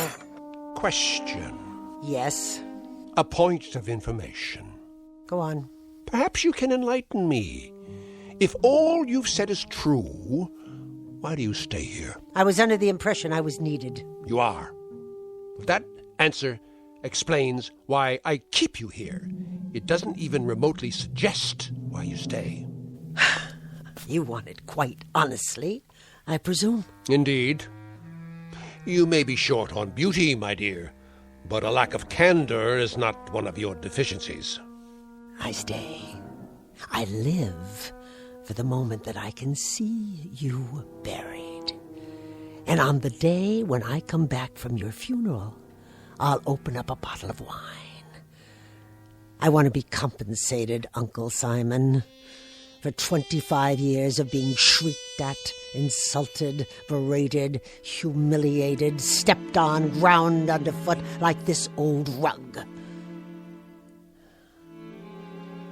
Question. Yes? A point of information. Go on. Perhaps you can enlighten me. If all you've said is true, why do you stay here? I was under the impression I was needed. You are. That answer explains why I keep you here. It doesn't even remotely suggest why you stay. You want it quite honestly, I presume. Indeed. You may be short on beauty, my dear, but a lack of candor is not one of your deficiencies. I stay. I live for the moment that I can see you buried. And on the day when I come back from your funeral, I'll open up a bottle of wine. I want to be compensated, Uncle Simon, for 25 years of being shrieked at, insulted, berated, humiliated, stepped on, ground underfoot like this old rug.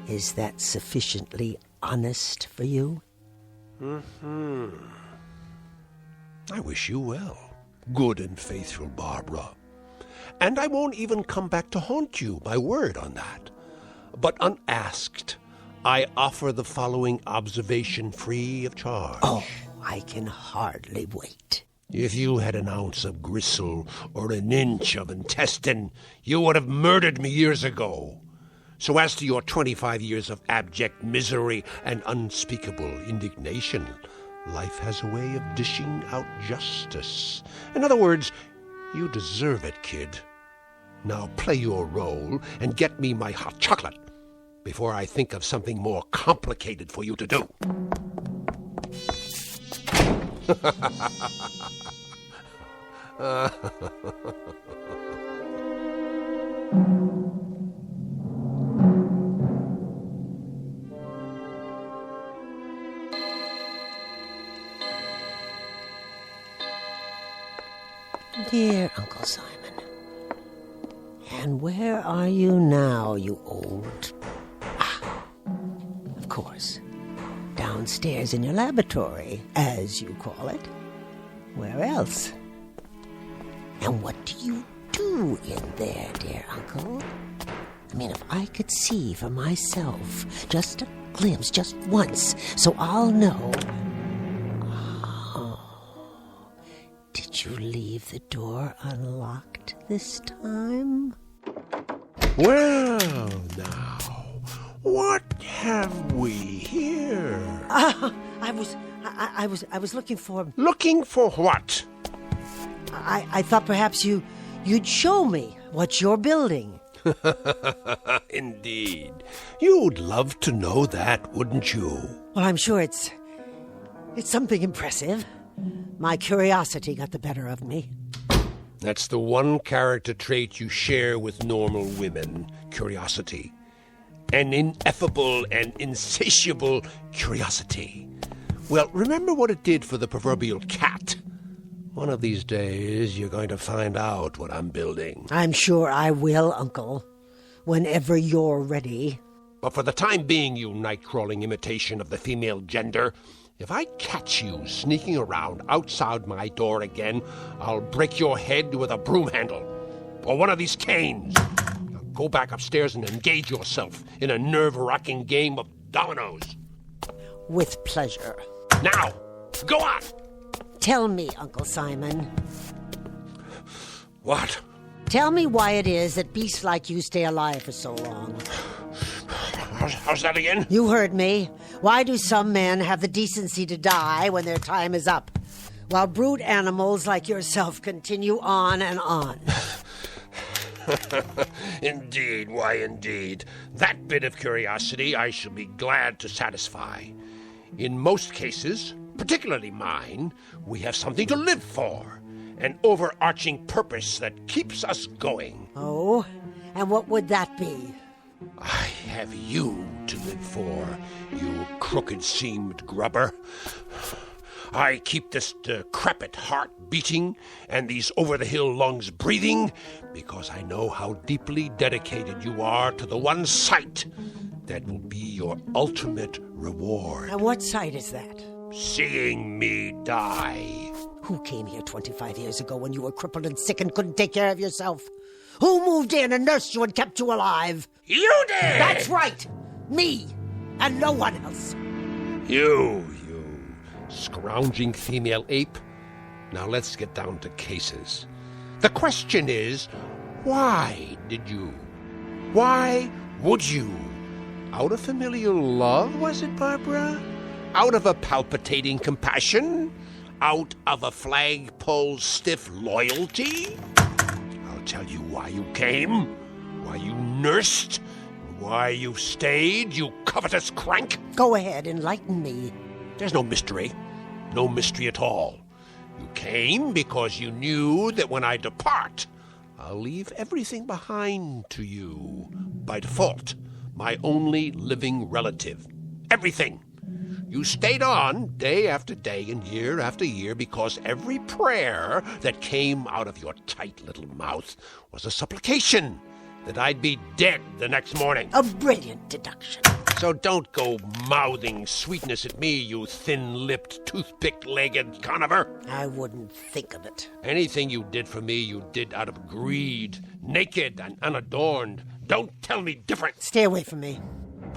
Is that sufficiently honest for you? I wish you well, good and faithful Barbara. And I won't even come back to haunt you, my word on that. But unasked, I offer the following observation free of charge. Oh, I can hardly wait. If you had an ounce of gristle or an inch of intestine, you would have murdered me years ago. So as to your 25 years of abject misery and unspeakable indignation, life has a way of dishing out justice. In other words, you deserve it, kid. Now play your role and get me my hot chocolate before I think of something more complicated for you to do. Dear Uncle Simon, and where are you now, you old... of course, downstairs in your laboratory, as you call it. Where else? And what do you do in there, dear Uncle? I mean, if I could see for myself, just a glimpse, just once, so I'll know... Did you leave the door unlocked this time? Well, now, what have we here? I was looking for... Looking for what? I thought perhaps you'd show me what you're building. Indeed. You'd love to know that, wouldn't you? Well, I'm sure it's something impressive. My curiosity got the better of me. That's the one character trait you share with normal women, curiosity. An ineffable and insatiable curiosity. Well, remember what it did for the proverbial cat. One of these days, you're going to find out what I'm building. I'm sure I will, Uncle. Whenever you're ready. But for the time being, you night-crawling imitation of the female gender... If I catch you sneaking around outside my door again, I'll break your head with a broom handle or one of these canes. Now go back upstairs and engage yourself in a nerve-wracking game of dominoes. With pleasure. Now, go on! Tell me, Uncle Simon. What? Tell me why it is that beasts like you stay alive for so long. How's that again? You heard me. Why do some men have the decency to die when their time is up, while brute animals like yourself continue on and on? Indeed, why indeed. That bit of curiosity I shall be glad to satisfy. In most cases, particularly mine, we have something to live for, an overarching purpose that keeps us going. Oh, and what would that be? I have you to live for, you crooked-seamed grubber. I keep this decrepit heart beating and these over-the-hill lungs breathing because I know how deeply dedicated you are to the one sight that will be your ultimate reward. And what sight is that? Seeing me die. Who came here 25 years ago when you were crippled and sick and couldn't take care of yourself? Who moved in and nursed you and kept you alive? You did! That's right! Me! And no one else! You scrounging female ape. Now let's get down to cases. The question is, why did you? Why would you? Out of familial love, was it, Barbara? Out of a palpitating compassion? Out of a flagpole stiff loyalty? I'll tell you why you came, why you nursed, why you stayed, you covetous crank. Go ahead, enlighten me. There's no mystery at all. You came because you knew that when I depart, I'll leave everything behind to you. By default, my only living relative. Everything. You stayed on day after day and year after year because every prayer that came out of your tight little mouth was a supplication that I'd be dead the next morning. A brilliant deduction. So don't go mouthing sweetness at me, you thin-lipped, toothpick-legged conover. I wouldn't think of it. Anything you did for me, you did out of greed, naked and unadorned. Don't tell me different. Stay away from me.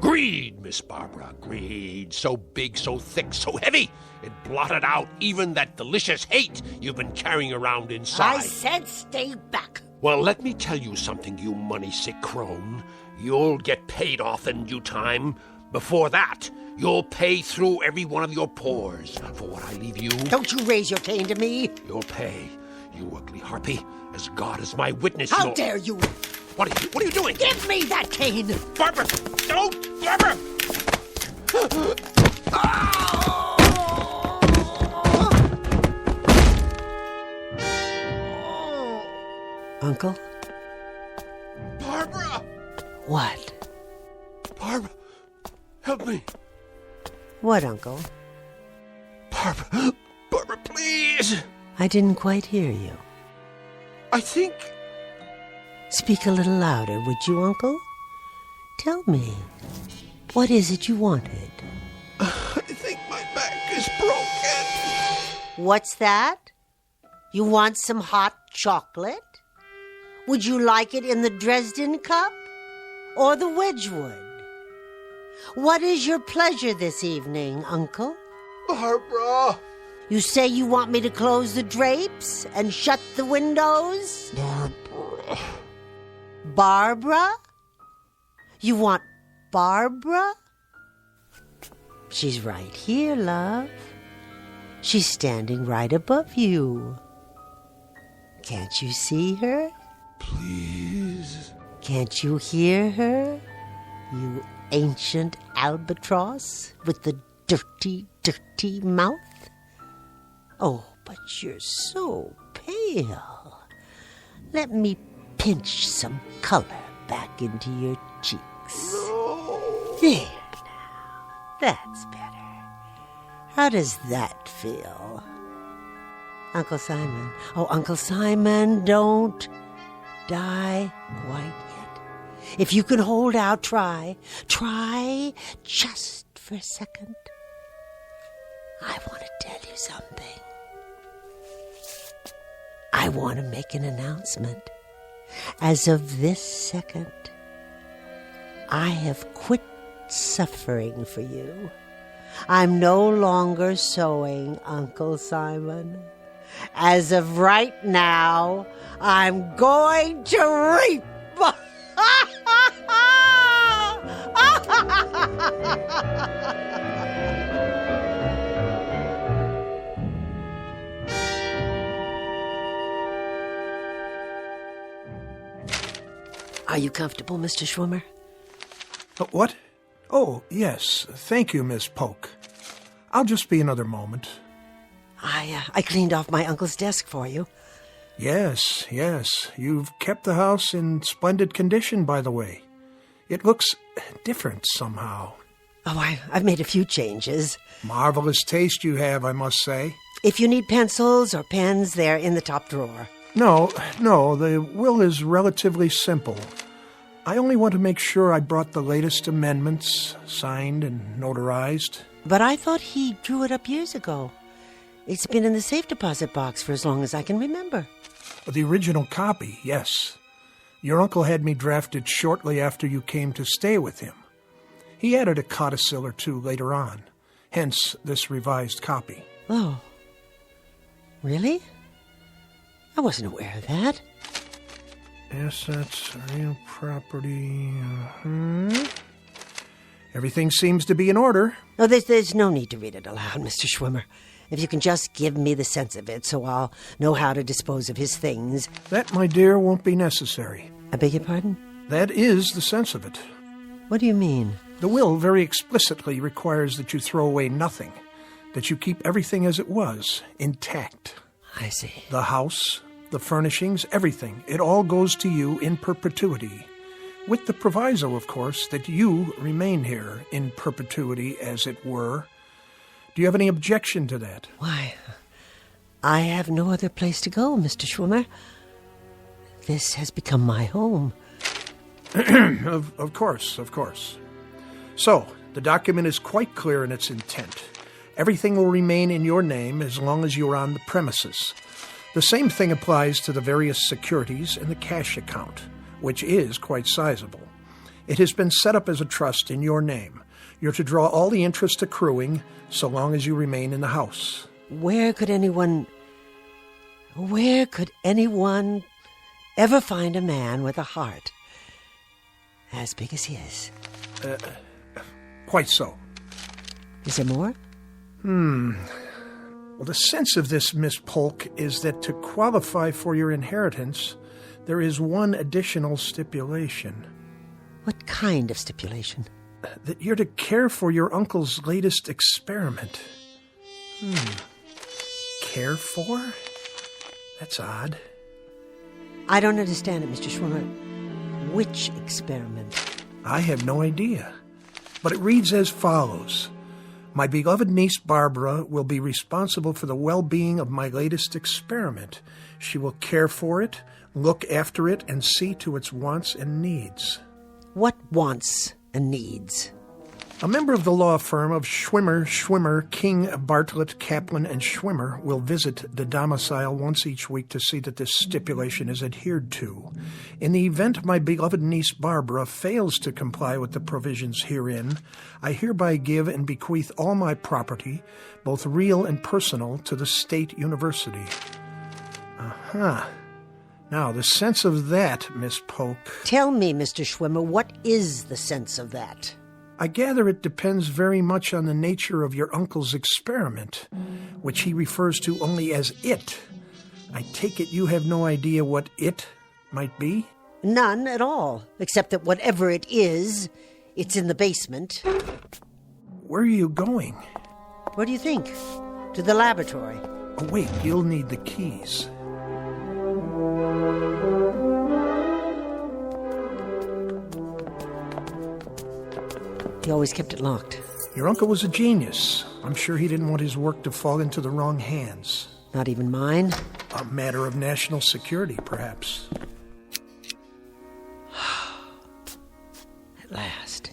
Greed, Miss Barbara, greed. So big, so thick, so heavy. It blotted out even that delicious hate you've been carrying around inside. I said stay back. Well, let me tell you something, you money-sick crone. You'll get paid off in due time. Before that, you'll pay through every one of your pores for what I leave you. Don't you raise your cane to me. You'll pay, you ugly harpy. As God is my witness, How dare you? What are you doing? Give me that cane! Barbara! Don't! Barbara! Uncle? Barbara! What? Barbara, help me. What, Uncle? Barbara, please! I didn't quite hear you. I think... Speak a little louder, would you, Uncle? Tell me, what is it you wanted? I think my back is broken. What's that? You want some hot chocolate? Would you like it in the Dresden cup or the Wedgwood? What is your pleasure this evening, Uncle? Barbara! You say you want me to close the drapes and shut the windows? Barbara. Barbara? You want Barbara? She's right here, love. She's standing right above you. Can't you see her? Please. Can't you hear her? You ancient albatross with the dirty, dirty mouth? Oh, but you're so pale. Let me pinch some color back into your cheeks. No. There now. That's better. How does that feel? Uncle Simon. Oh, Uncle Simon, don't die quite yet. If you can hold out, try. Try just for a second. I want to tell you something. I want to make an announcement. As of this second, I have quit suffering for you. I'm no longer sewing, Uncle Simon. As of right now, I'm going to reap. Are you comfortable, Mr. Schwimmer? What? Oh, yes. Thank you, Miss Polk. I'll just be another moment. I cleaned off my uncle's desk for you. Yes. You've kept the house in splendid condition, by the way. It looks different somehow. Oh, I've made a few changes. Marvelous taste you have, I must say. If you need pencils or pens, they're in the top drawer. No, the will is relatively simple. I only want to make sure I brought the latest amendments, signed and notarized. But I thought he drew it up years ago. It's been in the safe deposit box for as long as I can remember. The original copy, yes. Your uncle had me drafted shortly after you came to stay with him. He added a codicil or two later on, hence this revised copy. Oh. Really? I wasn't aware of that. Assets, real property. Everything seems to be in order. Oh, there's no need to read it aloud, Mr. Schwimmer. If you can just give me the sense of it so I'll know how to dispose of his things. That, my dear, won't be necessary. I beg your pardon? That is the sense of it. What do you mean? The will very explicitly requires that you throw away nothing, that you keep everything as it was, intact. I see. The house, the furnishings, everything. It all goes to you in perpetuity. With the proviso, of course, that you remain here in perpetuity, as it were. Do you have any objection to that? Why, I have no other place to go, Mr. Schwimmer. This has become my home. Of course. So, the document is quite clear in its intent. Everything will remain in your name as long as you are on the premises. The same thing applies to the various securities in the cash account, which is quite sizable. It has been set up as a trust in your name. You're to draw all the interest accruing so long as you remain in the house. Where could anyone ever find a man with a heart as big as his? Quite so. Is there more? Well, the sense of this, Miss Polk, is that to qualify for your inheritance, there is one additional stipulation. What kind of stipulation? That you're to care for your uncle's latest experiment. Care for? That's odd. I don't understand it, Mr. Schwimmer. Which experiment? I have no idea. But it reads as follows. My beloved niece Barbara will be responsible for the well-being of my latest experiment. She will care for it, look after it, and see to its wants and needs. What wants and needs? A member of the law firm of Schwimmer, King, Bartlett, Kaplan, and Schwimmer will visit the domicile once each week to see that this stipulation is adhered to. In the event my beloved niece Barbara fails to comply with the provisions herein, I hereby give and bequeath all my property, both real and personal, to the State University. Now, the sense of that, Miss Polk... Tell me, Mr. Schwimmer, what is the sense of that? I gather it depends very much on the nature of your uncle's experiment, which he refers to only as it. I take it you have no idea what it might be? None at all, except that whatever it is, it's in the basement. Where are you going? Where do you think? To the laboratory. Oh, wait, you'll need the keys. He always kept it locked. Your uncle was a genius. I'm sure he didn't want his work to fall into the wrong hands. Not even mine? A matter of national security, perhaps. At last.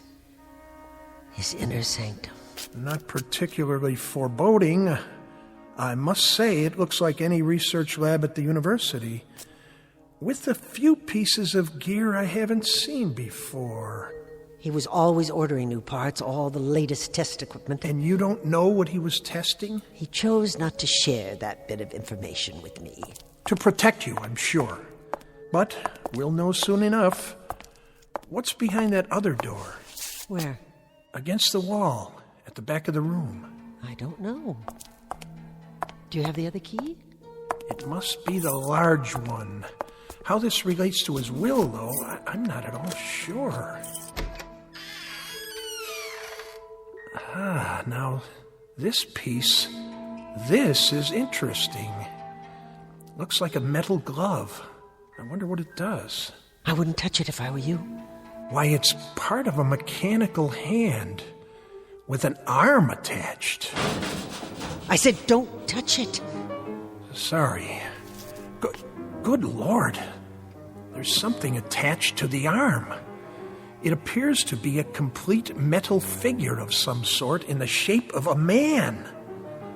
His inner sanctum. Not particularly foreboding. I must say it looks like any research lab at the university, with a few pieces of gear I haven't seen before. He was always ordering new parts, all the latest test equipment. And you don't know what he was testing? He chose not to share that bit of information with me. To protect you, I'm sure. But we'll know soon enough. What's behind that other door? Where? Against the wall, at the back of the room. I don't know. Do you have the other key? It must be the large one. How this relates to his will, though, I'm not at all sure. Now, this piece, this is interesting. Looks like a metal glove. I wonder what it does. I wouldn't touch it if I were you. Why, it's part of a mechanical hand with an arm attached. I said don't touch it. Sorry. Good Lord. There's something attached to the arm. It appears to be a complete metal figure of some sort in the shape of a man.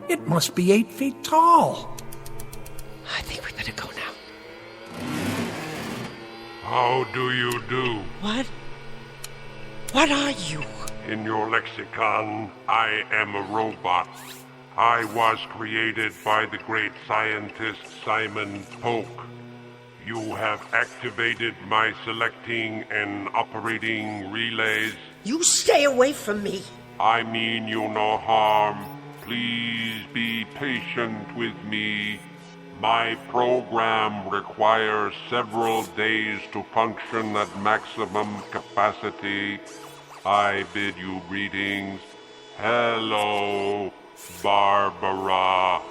It must be 8 feet tall. I think we better go now. How do you do? What? What are you? In your lexicon, I am a robot. I was created by the great scientist Simon Polk. You have activated my selecting and operating relays. You stay away from me. I mean you no harm. Please be patient with me. My program requires several days to function at maximum capacity. I bid you greetings. Hello, Barbara.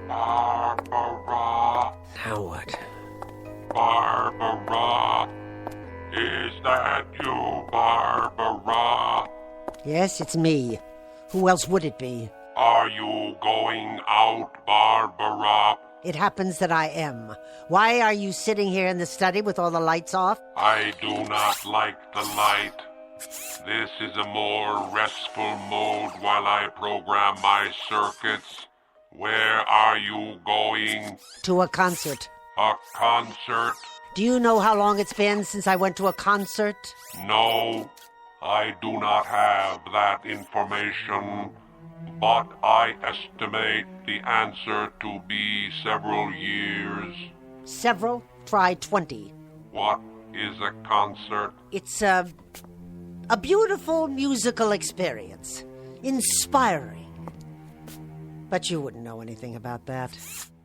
Barbara. Now what? Barbara. Is that you, Barbara? Yes, it's me. Who else would it be? Are you going out, Barbara? It happens that I am. Why are you sitting here in the study with all the lights off? I do not like the light. This is a more restful mode while I program my circuits. Where are you going? To a concert. A concert? Do you know how long it's been since I went to a concert? No, I do not have that information, but I estimate the answer to be several years. Several? Try 20. What is a concert? It's a beautiful musical experience. Inspiring. But you wouldn't know anything about that.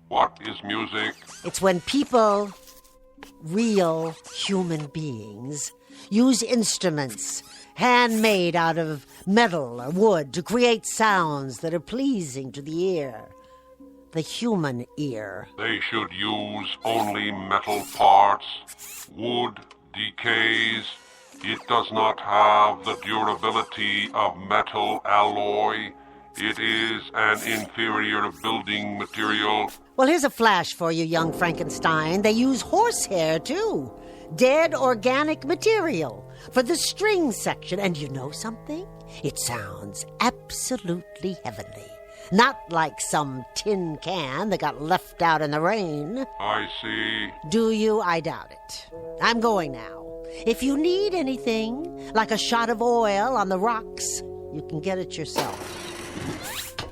What is music? It's when people, real human beings, use instruments handmade out of metal or wood to create sounds that are pleasing to the ear. The human ear. They should use only metal parts. Wood decays. It does not have the durability of metal alloy. It is an inferior building material. Well, here's a flash for you, young Frankenstein. They use horsehair, too. Dead organic material for the string section. And you know something? It sounds absolutely heavenly. Not like some tin can that got left out in the rain. I see. Do you? I doubt it. I'm going now. If you need anything, like a shot of oil on the rocks, you can get it yourself.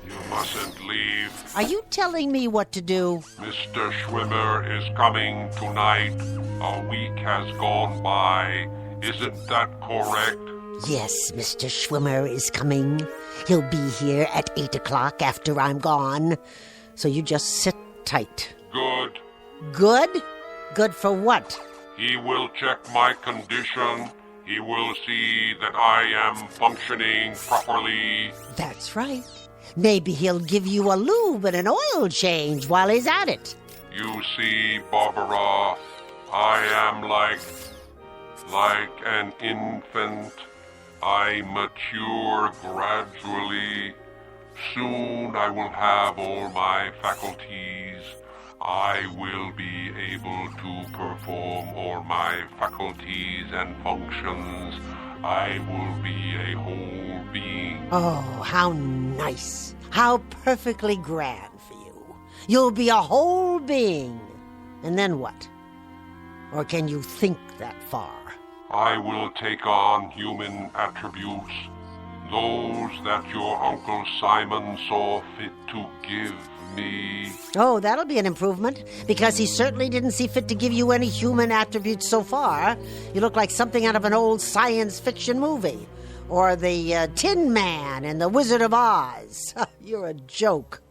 You mustn't leave. Are you telling me what to do? Mr. Schwimmer is coming tonight. A week has gone by. Isn't that correct? Yes, Mr. Schwimmer is coming. He'll be here at 8 o'clock after I'm gone. So you just sit tight. Good. Good? Good for what? He will check my condition. He will see that I am functioning properly. That's right. Maybe he'll give you a lube and an oil change while he's at it. You see, Barbara, I am like an infant. I mature gradually. Soon I will have all my faculties. I will be able to perform all my faculties and functions. I will be a whole being. Oh, how nice. How perfectly grand for you. You'll be a whole being. And then what? Or can you think that far? I will take on human attributes, those that your Uncle Simon saw fit to give me. Oh, that'll be an improvement, because he certainly didn't see fit to give you any human attributes so far. You look like something out of an old science fiction movie. Or the Tin Man in The Wizard of Oz. You're a joke.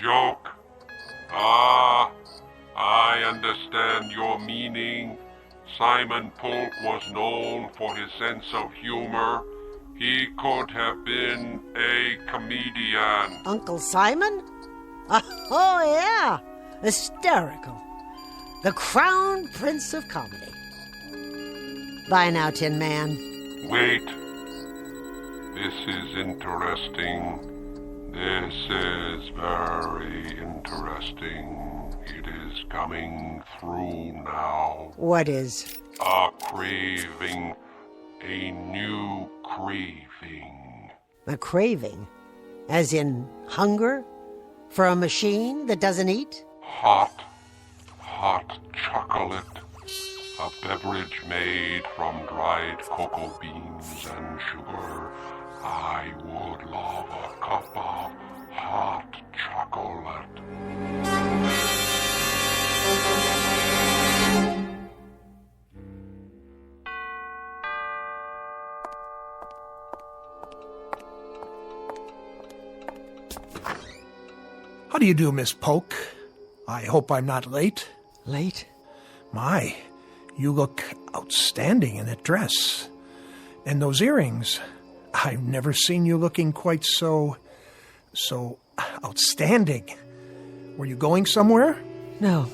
Joke? Ah, I understand your meaning. Simon Polk was known for his sense of humor. He could have been a comedian. Uncle Simon? Oh, yeah. Hysterical. The crown prince of comedy. Bye now, Tin Man. Wait. This is interesting. This is very interesting. It is coming through now. What is? A craving. A new craving. A craving? As in hunger? For a machine that doesn't eat? Hot chocolate. A beverage made from dried cocoa beans and sugar. I would love a cup of hot chocolate. How do you do, Miss Polk? I hope I'm not late. Late? My, you look outstanding in that dress. And those earrings. I've never seen you looking quite so outstanding. Were you going somewhere? No.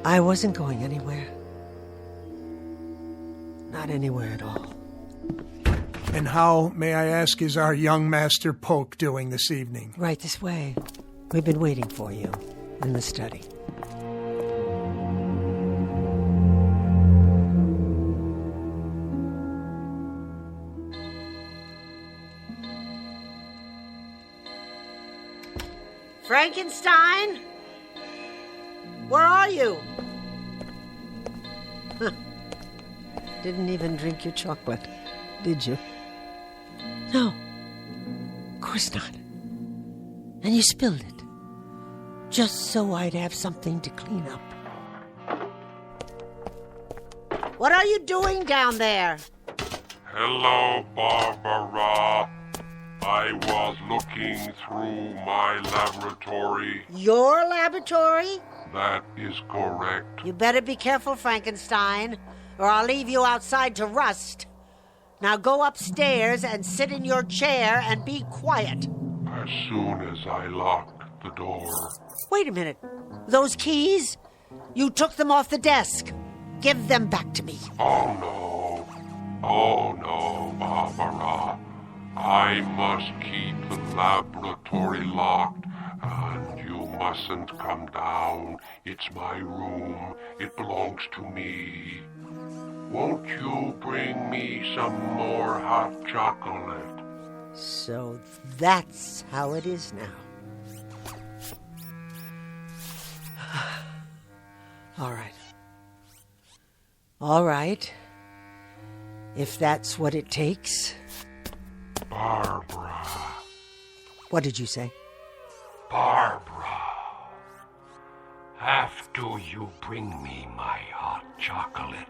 I wasn't going anywhere. Not anywhere at all. And how, may I ask, is our young Master Polk doing this evening? Right this way. We've been waiting for you in the study. Frankenstein? Where are you? Huh. Didn't even drink your chocolate, did you? No. Of course not. And you spilled it. Just so I'd have something to clean up. What are you doing down there? Hello, Barbara. I was looking through my laboratory. Your laboratory? That is correct. You better be careful, Frankenstein, or I'll leave you outside to rust. Now go upstairs and sit in your chair and be quiet. As soon as I locked the door. Wait a minute. Those keys? You took them off the desk. Give them back to me. Oh, no, Barbara. I must keep the laboratory locked, and you mustn't come down. It's my room. It belongs to me. Won't you bring me some more hot chocolate? So that's how it is now. All right. If that's what it takes. Barbara. What did you say? Barbara. After you bring me my hot chocolate,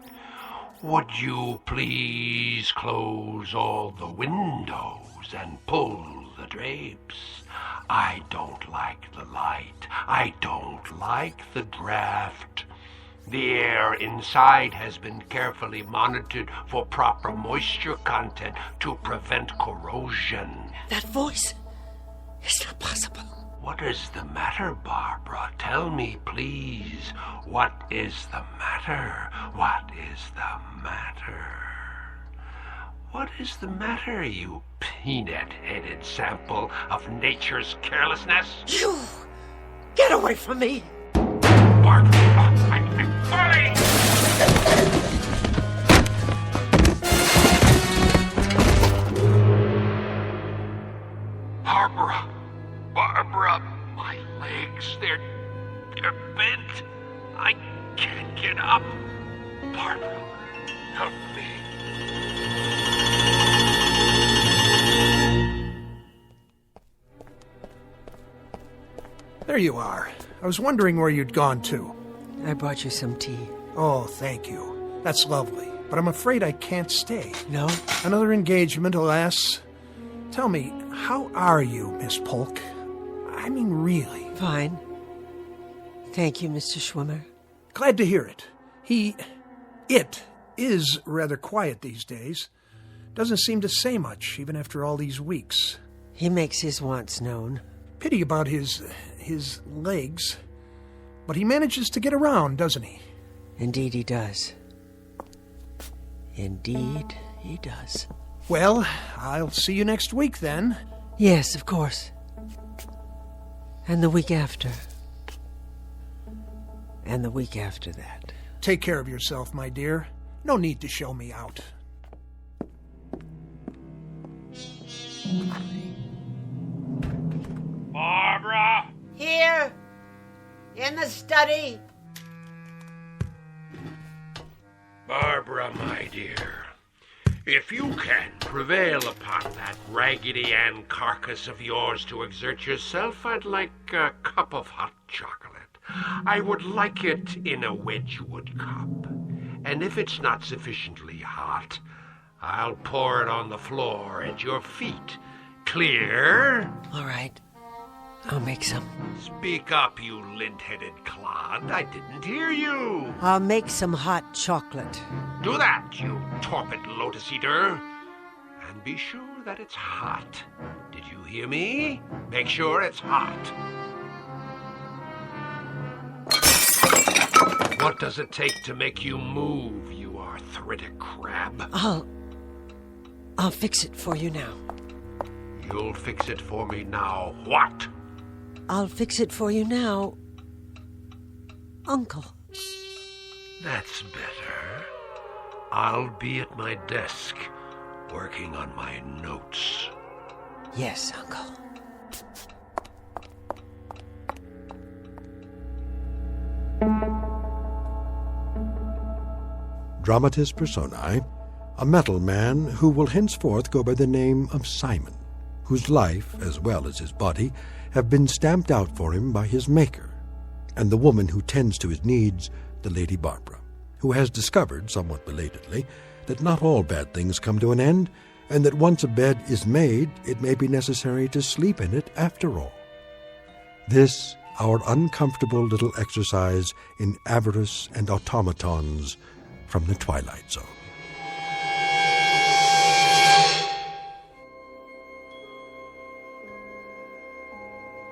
would you please close all the windows and pull the drapes? I don't like the light. I don't like the draft. The air inside has been carefully monitored for proper moisture content to prevent corrosion. That voice is not possible. What is the matter, Barbara? Tell me, please. What is the matter? What is the matter? What is the matter, you peanut-headed sample of nature's carelessness? You! Get away from me! Barbara, I'm falling! Barbara, my legs, they're bent. I can't get up. Barbara, help me. There you are. I was wondering where you'd gone to. I brought you some tea. Oh, thank you. That's lovely. But I'm afraid I can't stay. No? Another engagement, alas. Tell me, how are you, Miss Polk? I mean, really. Fine. Thank you, Mr. Schwimmer. Glad to hear it. It is rather quiet these days. Doesn't seem to say much, even after all these weeks. He makes his wants known. Pity about his legs. But he manages to get around, doesn't he? Indeed he does. Indeed he does. Well, I'll see you next week, then. Yes, of course. And the week after. And the week after that. Take care of yourself, my dear. No need to show me out. Barbara! Here! In the study! Barbara, my dear, if you can prevail upon that Raggedy Ann carcass of yours to exert yourself, I'd like a cup of hot chocolate. I would like it in a Wedgwood cup. And if it's not sufficiently hot, I'll pour it on the floor at your feet. Clear? All right. I'll make some. Speak up, you lint-headed clod. I didn't hear you. I'll make some hot chocolate. Do that, you torpid lotus eater. And be sure that it's hot. Did you hear me? Make sure it's hot. What does it take to make you move, you arthritic crab? I'll fix it for you now. You'll fix it for me now. What? I'll fix it for you now, Uncle. That's better. I'll be at my desk, working on my notes. Yes, Uncle. Dramatis personae, a metal man who will henceforth go by the name of Simon, whose life, as well as his body, have been stamped out for him by his maker, and the woman who tends to his needs, the Lady Barbara, who has discovered, somewhat belatedly, that not all bad things come to an end, and that once a bed is made, it may be necessary to sleep in it after all. This, our uncomfortable little exercise in avarice and automatons from the Twilight Zone.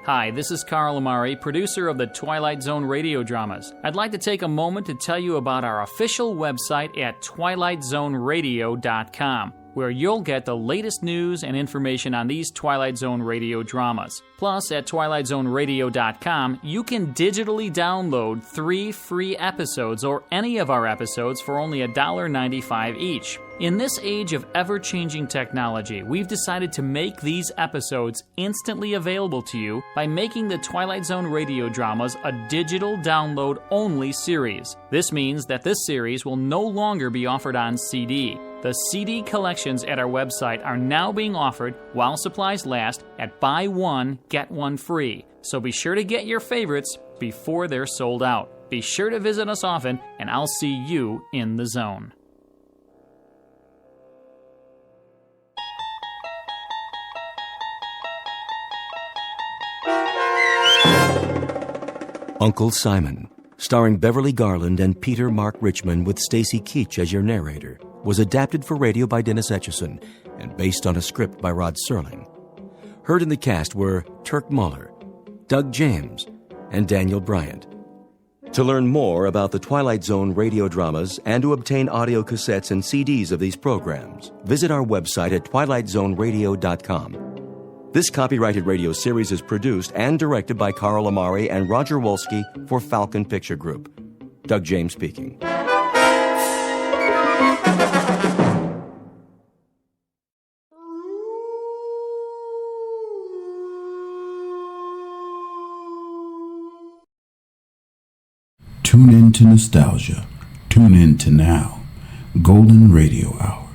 Hi, this is Carl Amari, producer of the Twilight Zone radio dramas. I'd like to take a moment to tell you about our official website at twilightzoneradio.com, where you'll get the latest news and information on these Twilight Zone radio dramas. Plus, at twilightzoneradio.com, you can digitally download 3 free episodes or any of our episodes for only $1.95 each. In this age of ever-changing technology, we've decided to make these episodes instantly available to you by making the Twilight Zone radio dramas a digital download-only series. This means that this series will no longer be offered on CD. The CD collections at our website are now being offered, while supplies last, at buy one, get one free. So be sure to get your favorites before they're sold out. Be sure to visit us often, and I'll see you in the zone. Uncle Simon, starring Beverly Garland and Peter Mark Richmond with Stacy Keach as your narrator, was adapted for radio by Dennis Etchison and based on a script by Rod Serling. Heard in the cast were Turk Muller, Doug James, and Daniel Bryant. To learn more about the Twilight Zone radio dramas and to obtain audio cassettes and CDs of these programs, visit our website at twilightzoneradio.com. This copyrighted radio series is produced and directed by Carl Amari and Roger Wolski for Falcon Picture Group. Doug James speaking. Tune in to nostalgia. Tune in to now. Golden Radio Hour.